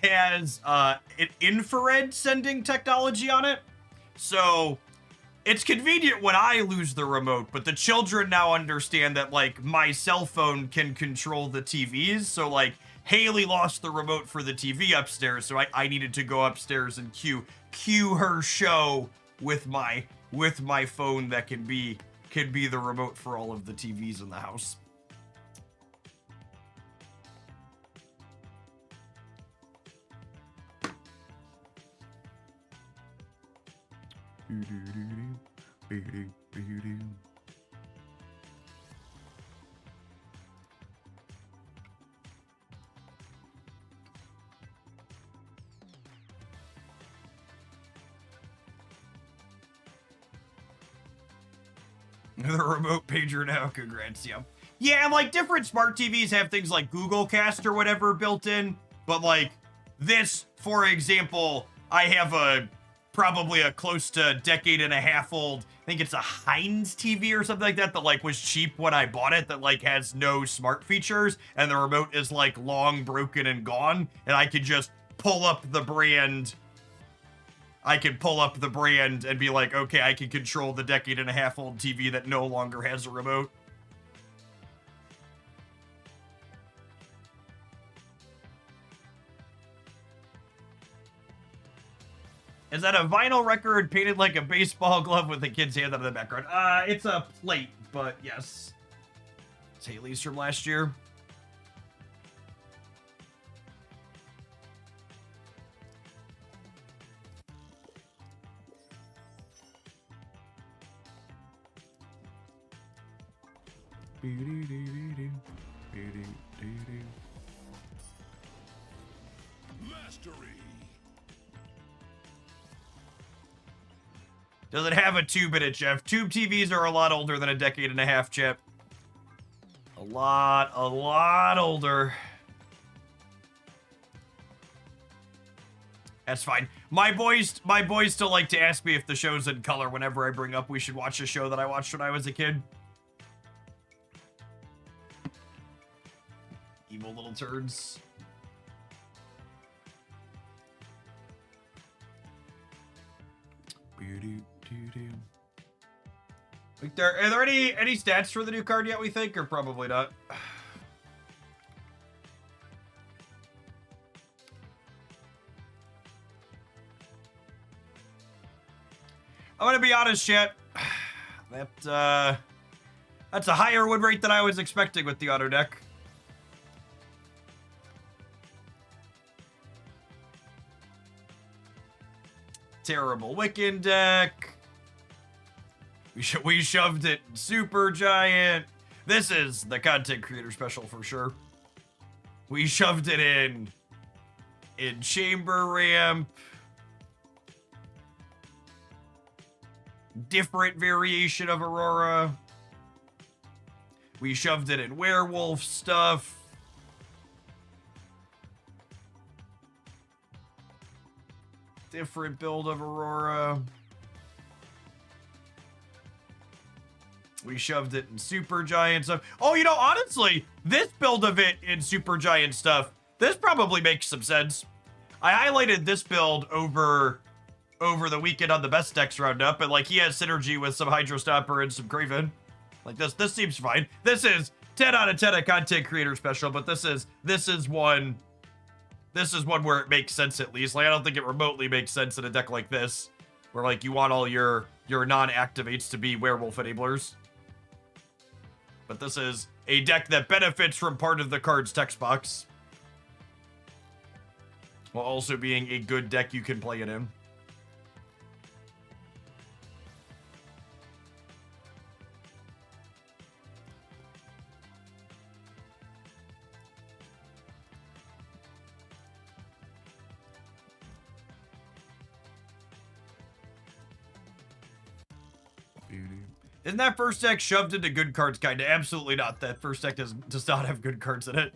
has an infrared sending technology on it. So, it's convenient when I lose the remote, but the children now understand that, like, my cell phone can control the TVs. So, like, Haley lost the remote for the TV upstairs, so I needed to go upstairs and cue her show with my phone that can be the remote for all of the TVs in the house. The remote pager now, congrats, yeah. Yeah, and like different smart TVs have things like Google Cast or whatever built in, but like this, for example, I have a probably a close to decade and a half old, I think it's a Heinz TV or something like that, that like was cheap when I bought it, that like has no smart features, and the remote is like long broken and gone, and I could just pull up the brand. I could pull up the brand and be like, okay, I can control the decade and a half old TV that no longer has a remote. Is that a vinyl record painted like a baseball glove with a kid's hand on the background? It's a plate, but yes. It's Haley's from last year. Mastery. Does it have a tube in it, Jeff? Tube TVs are a lot older than a decade and a half, Chip. A lot older. That's fine. My boys still like to ask me if the show's in color whenever I bring up we should watch a show that I watched when I was a kid. Evil little turds. Like are there any stats for the new card yet, we think, or probably not? I'm gonna be honest, chat. That's a higher win rate than I was expecting with the auto deck. Terrible Wiccan deck. We shoved it in Super Giant. This is the content creator special for sure. We shoved it in Chamber Ramp. Different variation of Aurora. We shoved it in werewolf stuff. Different build of Aurora. We shoved it in Super Giant stuff. Oh, you know, honestly, this build of it in Super Giant stuff, this probably makes some sense. I highlighted this build over the weekend on the best decks roundup, and like he has synergy with some Hydro Stomper and some Craven. Like this seems fine. This is 10 out of 10 a content creator special, but this is one where it makes sense at least. Like I don't think it remotely makes sense in a deck like this, where like you want all your non-activates to be werewolf enablers. But this is a deck that benefits from part of the card's text box, while also being a good deck you can play it in. Isn't that first deck shoved into good cards, kinda? Absolutely not. That first deck does not have good cards in it.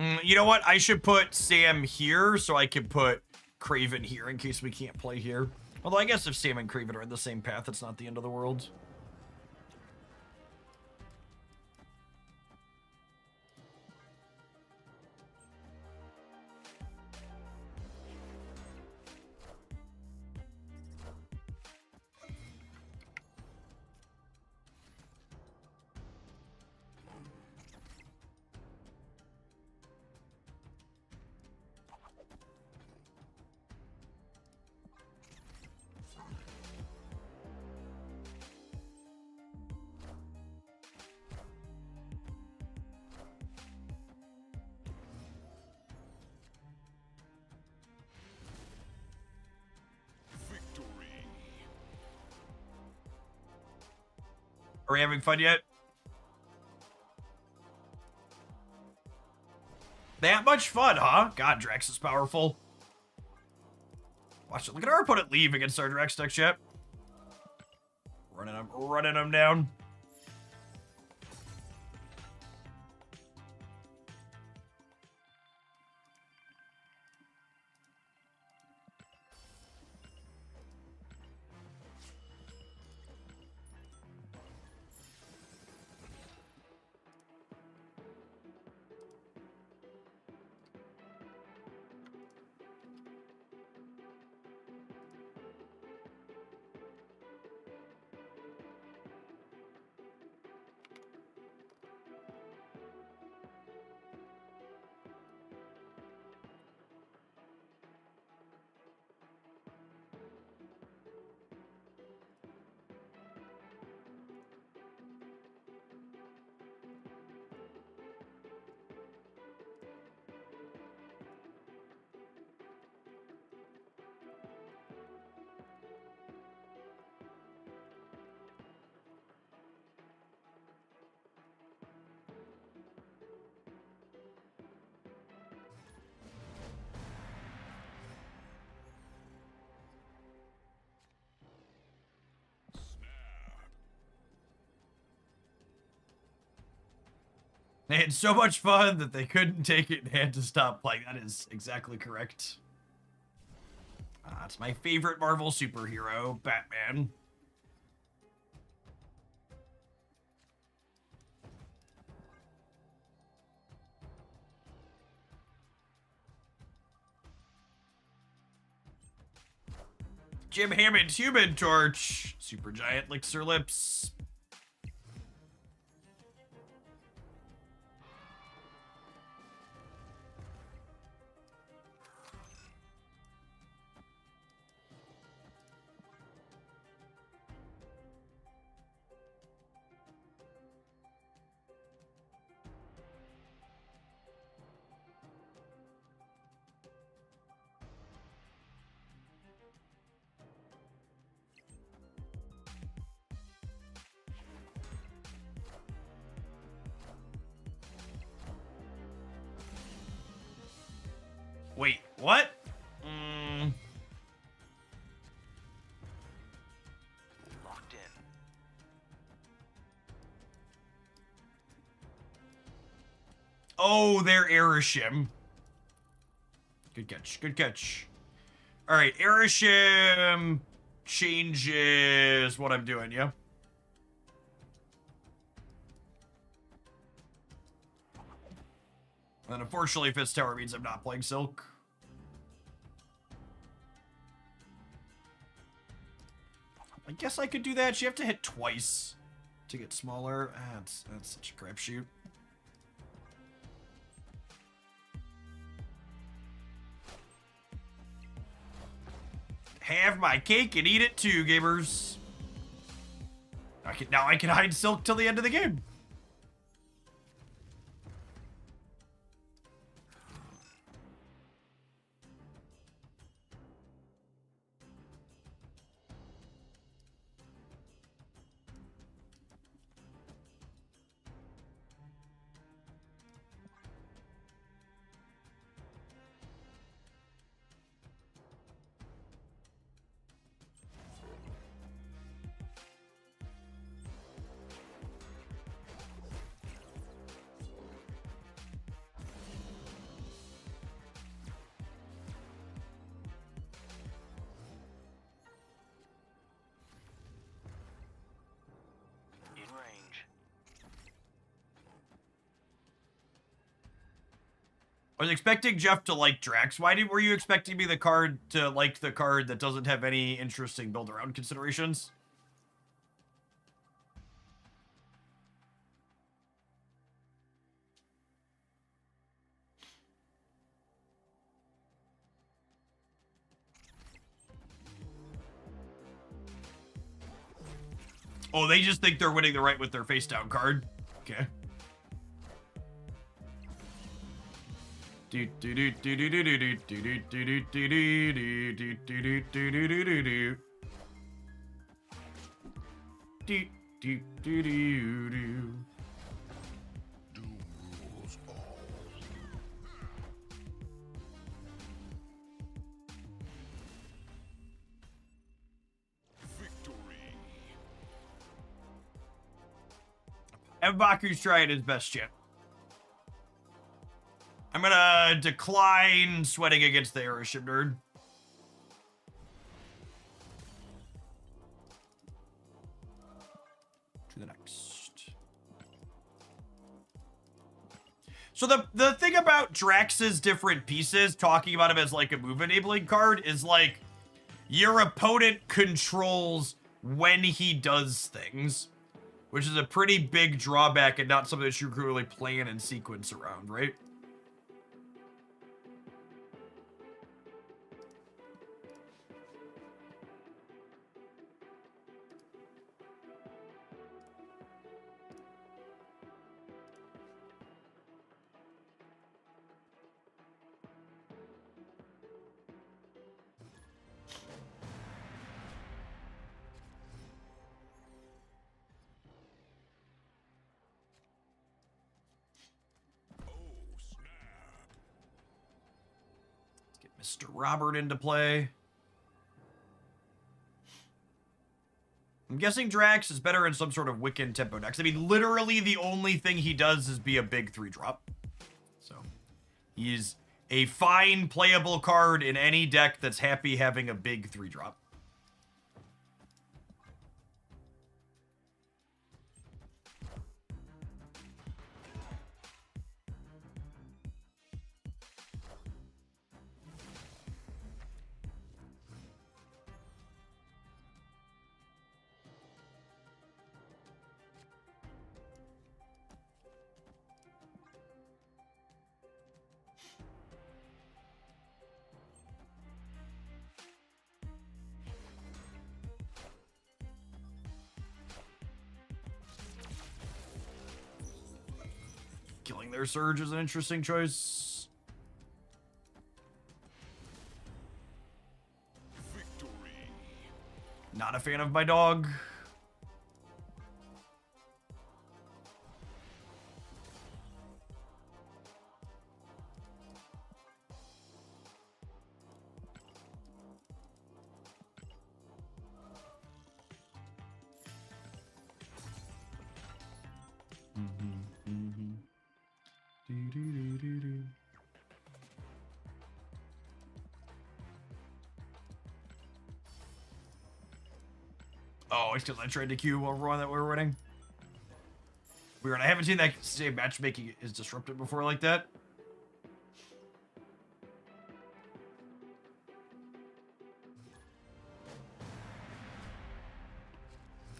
You know what? I should put Sam here so I can put Craven here in case we can't play here. Although I guess if Sam and Craven are in the same path, it's not the end of the world. Are we having fun yet? That much fun, huh? God, Drax is powerful. Watch it. Look at our opponent leave against our Drax deck chat. Running him down. They had so much fun that they couldn't take it and had to stop playing. That is exactly correct. It's my favorite Marvel superhero, Batman. Jim Hammond's Human Torch. Supergiant licks her lips. Wait, what? Locked in. Oh, they're Aerishim. Good catch. Good catch. All right, Aerishim changes what I'm doing, yeah? And unfortunately, Fist Tower means I'm not playing Silk. I guess I could do that. You have to hit twice to get smaller. That's such a crapshoot. Have my cake and eat it too, gamers. Now I can hide Silk till the end of the game. I was expecting Jeff to like Drax. Were you expecting me the card to like the card that doesn't have any interesting build-around considerations? Oh, they just think they're winning the right with their face-down card. Okay. M'Baku's trying his best shit. I'm gonna decline sweating against the airship nerd. To the next. So the thing about Drax's different pieces, talking about him as like a move enabling card, is like your opponent controls when he does things, which is a pretty big drawback and not something that you can really plan and sequence around, right? Mr. Robert into play. I'm guessing Drax is better in some sort of Wiccan tempo decks. I mean, literally the only thing he does is be a big 3-drop. So, he's a fine playable card in any deck that's happy having a big 3-drop. Killing their Surge is an interesting choice. Victory. Not a fan of my dog. Oh, it's because I tried to queue everyone that we were winning. Weird. I haven't seen that same matchmaking is disrupted before like that.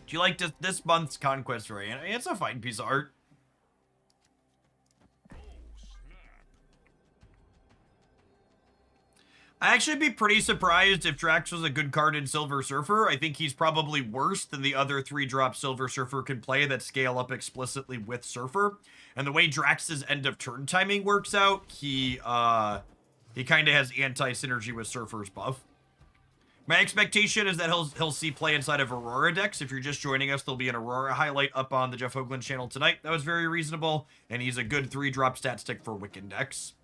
Do you like this month's Conquest variant? I mean, it's a fine piece of art. I'd actually be pretty surprised if Drax was a good card in Silver Surfer. I think he's probably worse than the other 3-drop Silver Surfer can play that scale up explicitly with Surfer. And the way Drax's end of turn timing works out, he kind of has anti-synergy with Surfer's buff. My expectation is that he'll see play inside of Aurora decks. If you're just joining us, there'll be an Aurora highlight up on the Jeff Hoagland channel tonight. That was very reasonable, and he's a good 3-drop stat stick for Wiccan decks.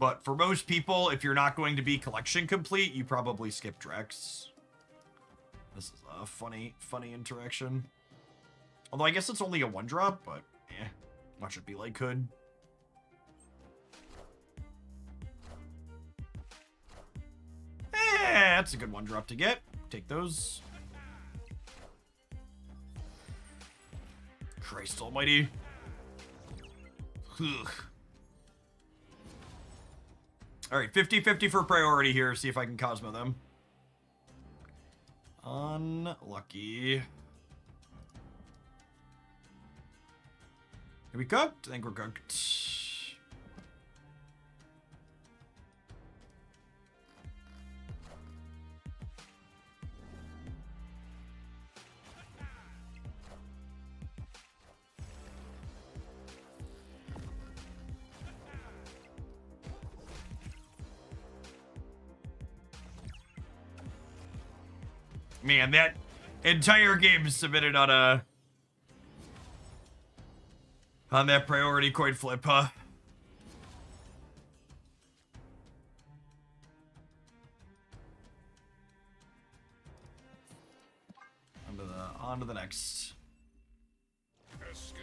But for most people, if you're not going to be collection complete, you probably skip Drax. This is a funny interaction. Although I guess it's only a 1-drop, but watch it be like Hood. That's a good 1-drop to get. Take those. Christ almighty. Ugh. All right, 50-50 for priority here. See if I can Cosmo them. Unlucky. Are we cooked? I think we're cooked. Man, that entire game is submitted on that priority coin flip, huh? On to the next. Escaped.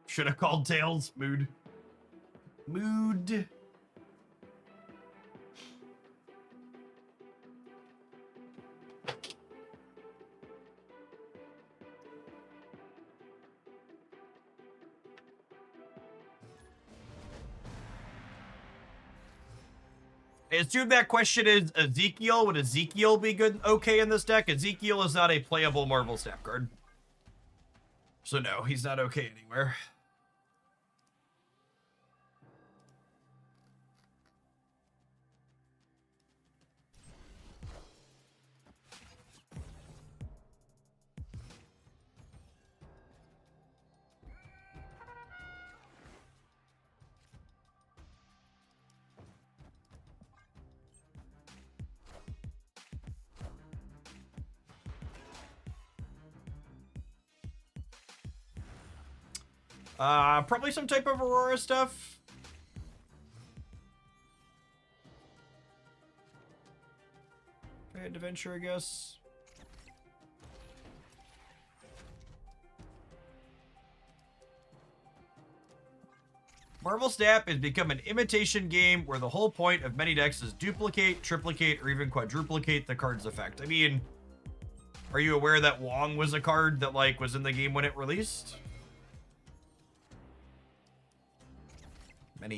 Should have called Tails. Mood. I assume that question is Ezekiel. Would Ezekiel be good? Okay in this deck? Ezekiel is not a playable Marvel Snap card. So no, he's not okay anywhere. Probably some type of Aurora stuff. Adventure, I guess. Marvel Snap has become an imitation game where the whole point of many decks is duplicate, triplicate, or even quadruplicate the card's effect. I mean, are you aware that Wong was a card that, like, was in the game when it released?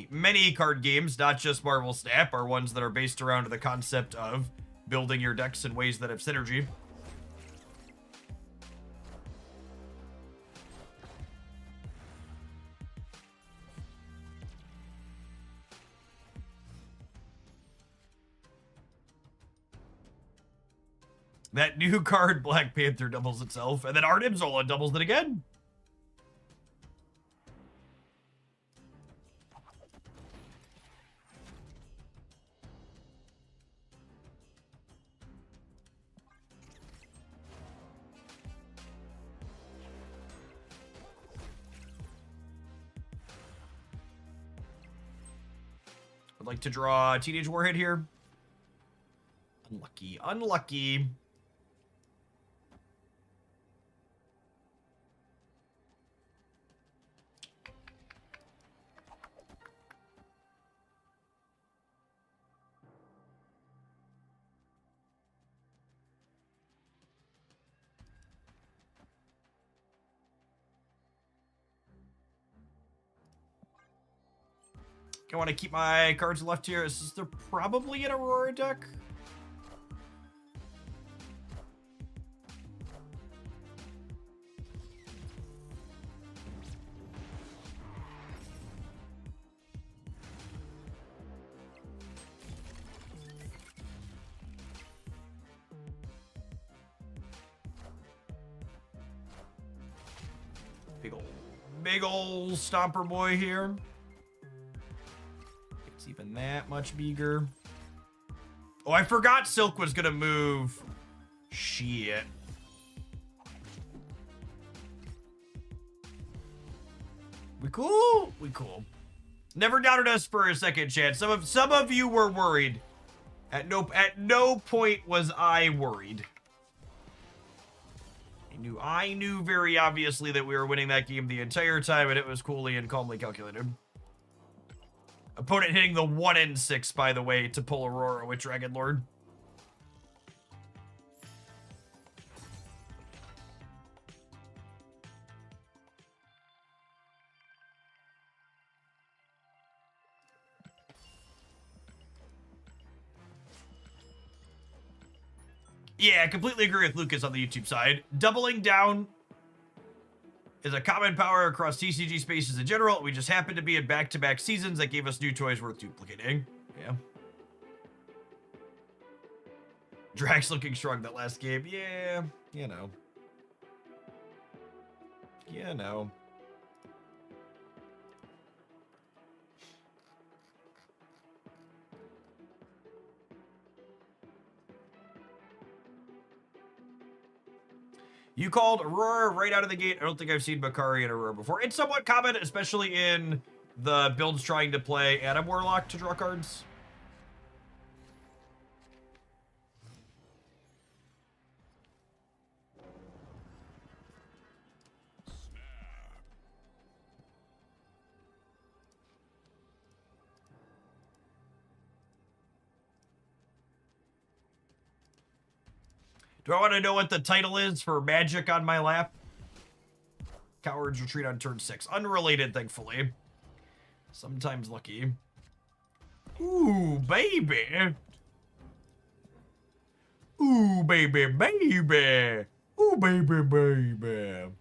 Many card games, not just Marvel Snap, are ones that are based around the concept of building your decks in ways that have synergy. That new card, Black Panther, doubles itself, and then Arnim Zola doubles it again. I'd like to draw a Teenage Warhead here. Unlucky. Unlucky. I want to keep my cards left here. Is there probably an Aurora deck? Big ol' stomper boy here. Even that much bigger. Oh, I forgot Silk was gonna move. Shit. We cool? We cool. Never doubted us for a second, Chad. Some of you were worried. At no point was I worried. I knew very obviously that we were winning that game the entire time, and it was coolly and calmly calculated. Opponent hitting the 1 in 6, by the way, to pull Aurora with Dragon Lord. Yeah, I completely agree with Lucas on the YouTube side. Doubling down is a common power across TCG spaces in general. We just happened to be in back-to-back seasons that gave us new toys worth duplicating. Yeah. Drax looking strong that last game. Yeah, you know. You know. You called Aurora right out of the gate. I don't think I've seen Makari and Aurora before. It's somewhat common, especially in the builds trying to play Adam Warlock to draw cards. Do I want to know what the title is for Magic on my lap? Cowards retreat on turn 6. Unrelated, thankfully. Sometimes lucky. Ooh, baby. Ooh, baby, baby. Ooh, baby, baby.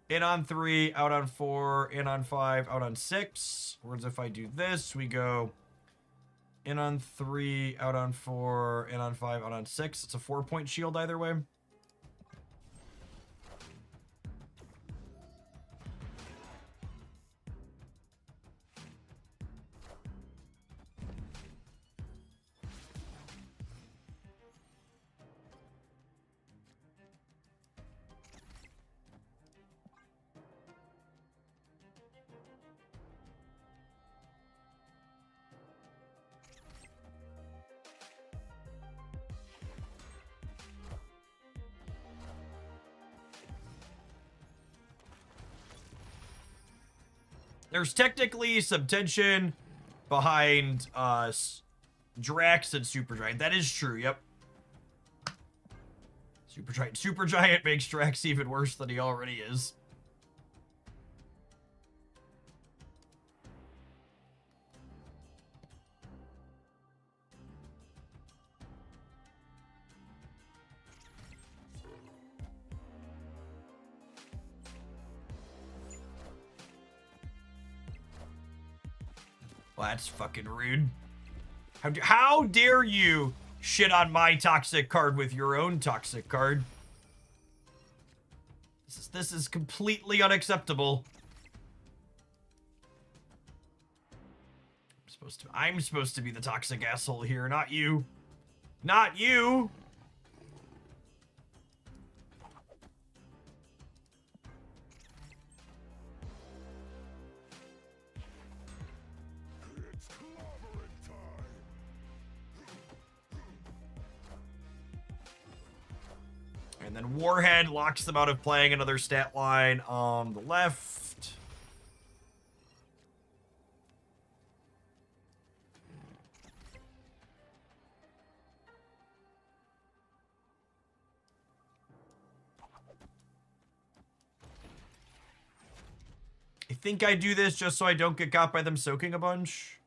In on 3, out on 4, in on 5, out on 6. Whereas if I do this, we go in on 3, out on 4, in on 5, out on 6. It's a 4-point shield either way. There's technically some tension behind Drax and Supergiant. That is true, yep. Supergiant makes Drax even worse than he already is. Well, that's fucking rude. How dare you shit on my toxic card with your own toxic card? This is completely unacceptable. I'm supposed to be the toxic asshole here, not you. Not you! And then Warhead locks them out of playing another stat line on the left. I think I do this just so I don't get got by them soaking a bunch.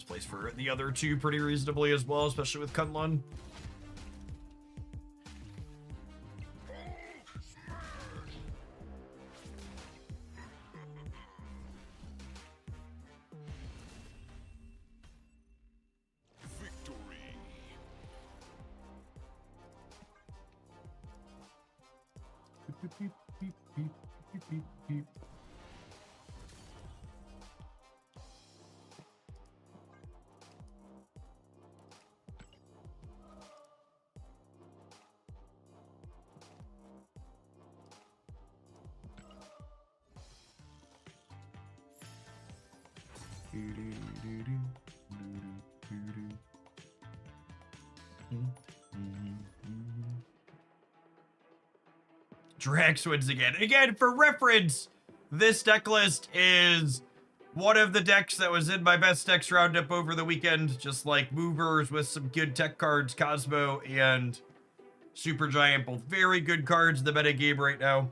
Plays for the other two pretty reasonably as well, especially with Kunlun. Drax wins again. Again, for reference, this deck list is one of the decks that was in my best decks roundup over the weekend. Just like movers with some good tech cards, Cosmo and Supergiant, both very good cards in the meta game right now.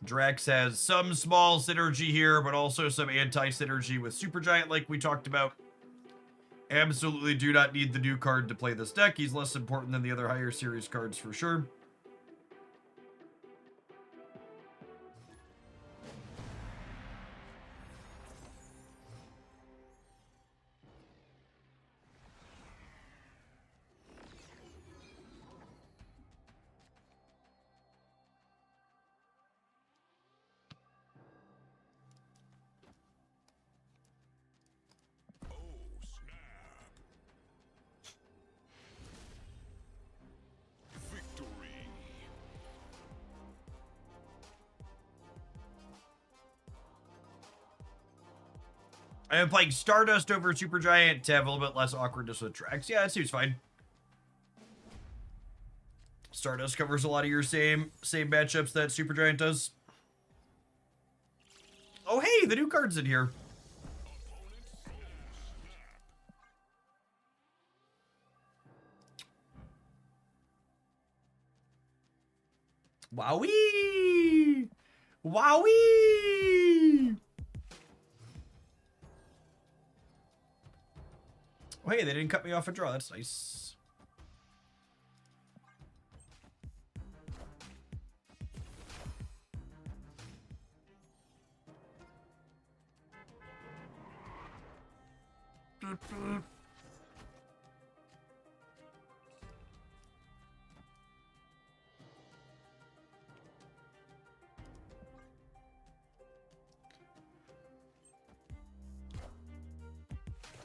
Drax has some small synergy here, but also some anti-synergy with Supergiant like we talked about. Absolutely do not need the new card to play this deck. He's less important than the other higher series cards for sure. I am playing Stardust over Supergiant to have a little bit less awkwardness with Drax. Yeah, that seems fine. Stardust covers a lot of your same matchups that Supergiant does. Oh, hey, the new card's in here. Wowee! Wowee! Oh, hey, they didn't cut me off a draw. That's nice.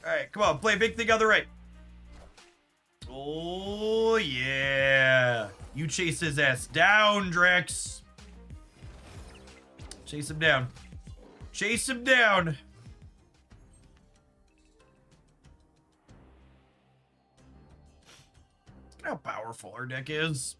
Alright, come on, play big thing on the right. Oh, yeah. You chase his ass down, Drax. Chase him down. Chase him down. Look how powerful our deck is.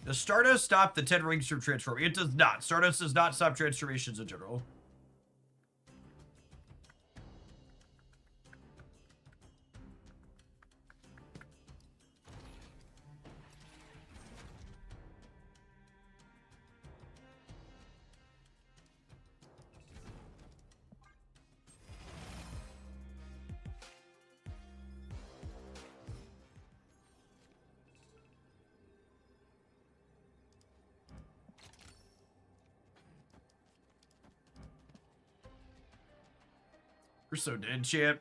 Does Stardust stop the 10 rings from transforming? It does not. Stardust does not stop transformations in general. We're so dead, champ.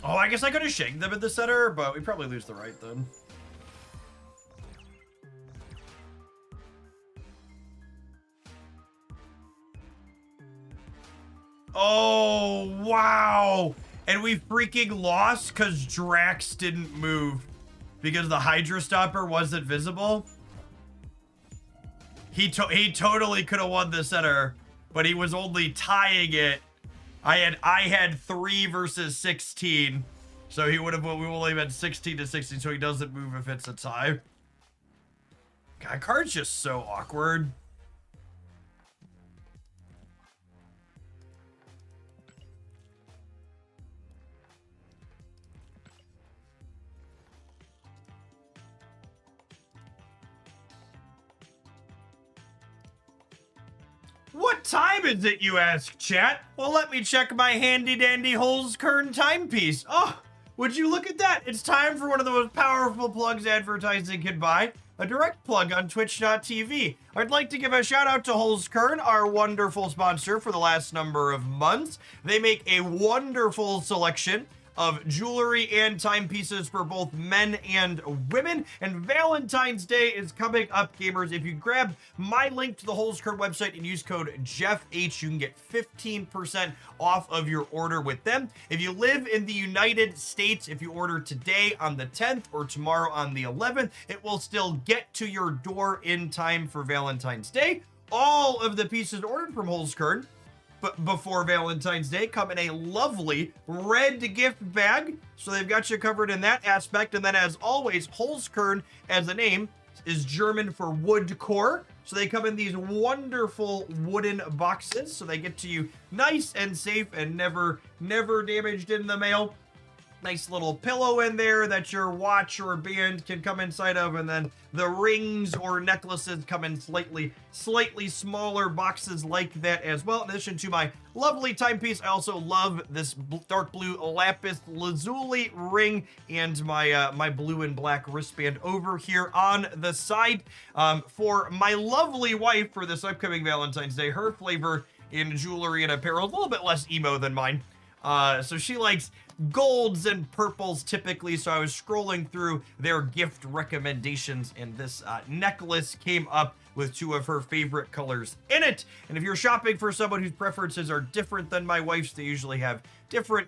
Oh, I guess I could have shanked them in the center, but we probably lose the right then. Oh, wow. And we freaking lost because Drax didn't move because the Hydra Stopper wasn't visible. He totally could have won the center, but he was only tying it. I had 3 versus 16, so we would have only been 16 to 16, so he doesn't move if it's a tie. God, card's just so awkward. What time is it, you ask, chat? Well, let me check my handy-dandy Holzkern timepiece. Oh, would you look at that? It's time for one of the most powerful plugs advertising can buy. a direct plug on Twitch.tv. I'd like to give a shout out to Holzkern, our wonderful sponsor for the last number of months. They make a wonderful selection of jewelry and timepieces for both men and women. And Valentine's Day is coming up, gamers. If you grab my link to the Holzkern website and use code JeffH, you can get 15% off of your order with them. If you live in the United States, if you order today on the 10th or tomorrow on the 11th, it will still get to your door in time for Valentine's Day. All of the pieces ordered from Holzkern before Valentine's Day come in a lovely red gift bag, so they've got you covered in that aspect. And then, as always, Holzkern, as a name, is German for wood core, so they come in these wonderful wooden boxes, so they get to you nice and safe and never damaged in the mail. Nice little pillow in there that your watch or band can come inside of, and then the rings or necklaces come in slightly smaller boxes like that as well. In addition to my lovely timepiece, I also love this dark blue lapis lazuli ring and my blue and black wristband over here on the side. For my lovely wife for this upcoming Valentine's Day, her flavor in jewelry and apparel is a little bit less emo than mine. So she likes golds and purples typically, so I was scrolling through their gift recommendations, and this necklace came up with two of her favorite colors in it. And if you're shopping for someone whose preferences are different than my wife's, they usually have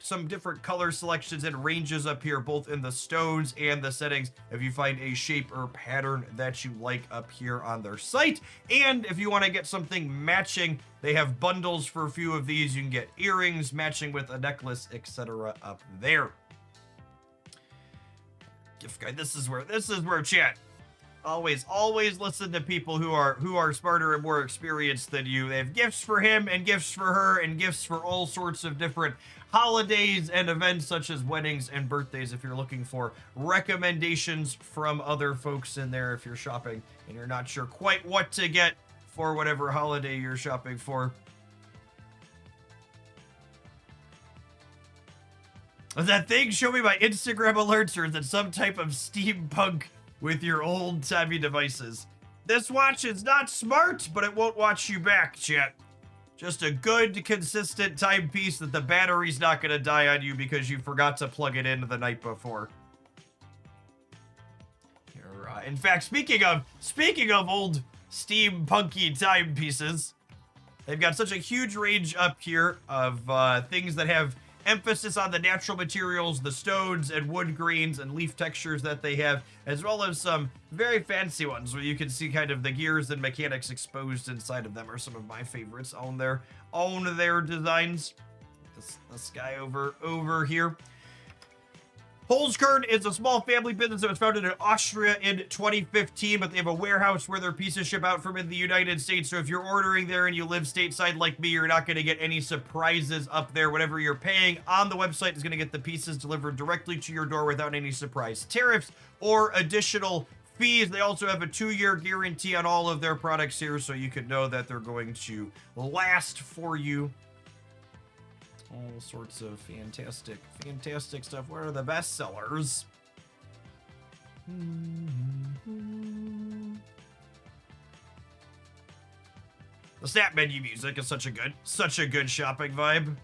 some different color selections and ranges up here, both in the stones and the settings, if you find a shape or pattern that you like up here on their site. And if you want to get something matching, they have bundles for a few of these. You can get earrings matching with a necklace, etc. up there. Gift guide. This is where chat. Always listen to people who are smarter and more experienced than you. They have gifts for him and gifts for her and gifts for all sorts of different holidays and events such as weddings and birthdays. If you're looking for recommendations from other folks in there, if you're shopping and you're not sure quite what to get for whatever holiday you're shopping for. Is that thing show me my Instagram alerts, or is it some type of steampunk with your old-timey devices? This watch is not smart, but it won't watch you back, chat. Just a good, consistent timepiece that the battery's not going to die on you because you forgot to plug it in the night before. In fact, speaking of old steampunky timepieces, they've got such a huge range up here of things that have emphasis on the natural materials, the stones and wood grains and leaf textures that they have, as well as some very fancy ones where you can see kind of the gears and mechanics exposed inside of them are some of my favorites on their designs. This guy over here. Holzkern is a small family business that was founded in Austria in 2015, but they have a warehouse where their pieces ship out from in the United States. So if you're ordering there and you live stateside like me, you're not going to get any surprises up there. Whatever you're paying on the website is going to get the pieces delivered directly to your door without any surprise tariffs or additional fees. They also have a 2-year guarantee on all of their products here, so you can know that they're going to last for you. All sorts of fantastic stuff. What are the best sellers? The snap menu music is such a good shopping vibe.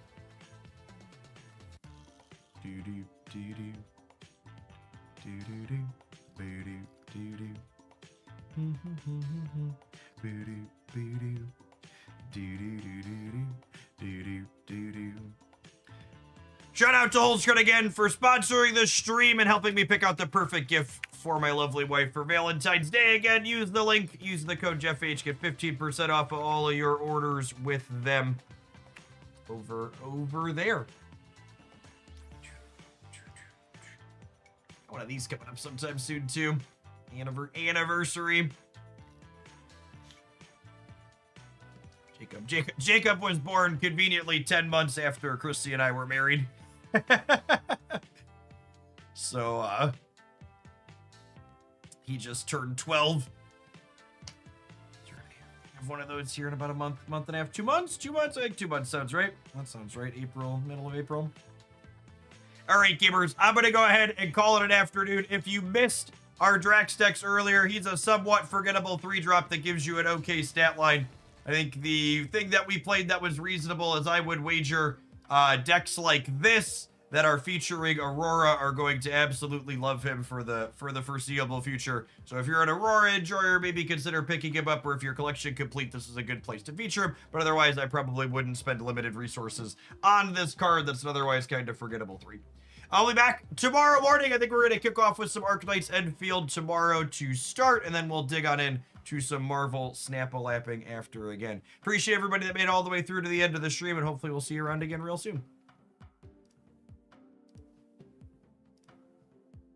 Shout out to Holzkern again for sponsoring the stream and helping me pick out the perfect gift for my lovely wife for Valentine's Day. Again, use the link, use the code JeffH, get 15% off of all of your orders with them over there. One of these coming up sometime soon too. Anniversary. Jacob was born conveniently 10 months after Christy and I were married. So, he just turned 12. I have one of those here in about a month and a half. 2 months? 2 months? I think 2 months sounds right. That sounds right. Middle of April. All right, gamers, I'm going to go ahead and call it an afternoon. If you missed our Drax decks earlier. He's a somewhat forgettable 3-drop that gives you an okay stat line. I think the thing that we played that was reasonable is I would wager decks like this that are featuring Aurora are going to absolutely love him for the foreseeable future. So if you're an Aurora enjoyer, maybe consider picking him up, or if your collection complete, this is a good place to feature him. But otherwise, I probably wouldn't spend limited resources on this card that's an otherwise kind of forgettable 3. I'll be back tomorrow morning. I think we're going to kick off with some Archetypes Enfield tomorrow to start, and then we'll dig on in to some Marvel Snap-a-lapping after again. Appreciate everybody that made it all the way through to the end of the stream, and hopefully we'll see you around again real soon.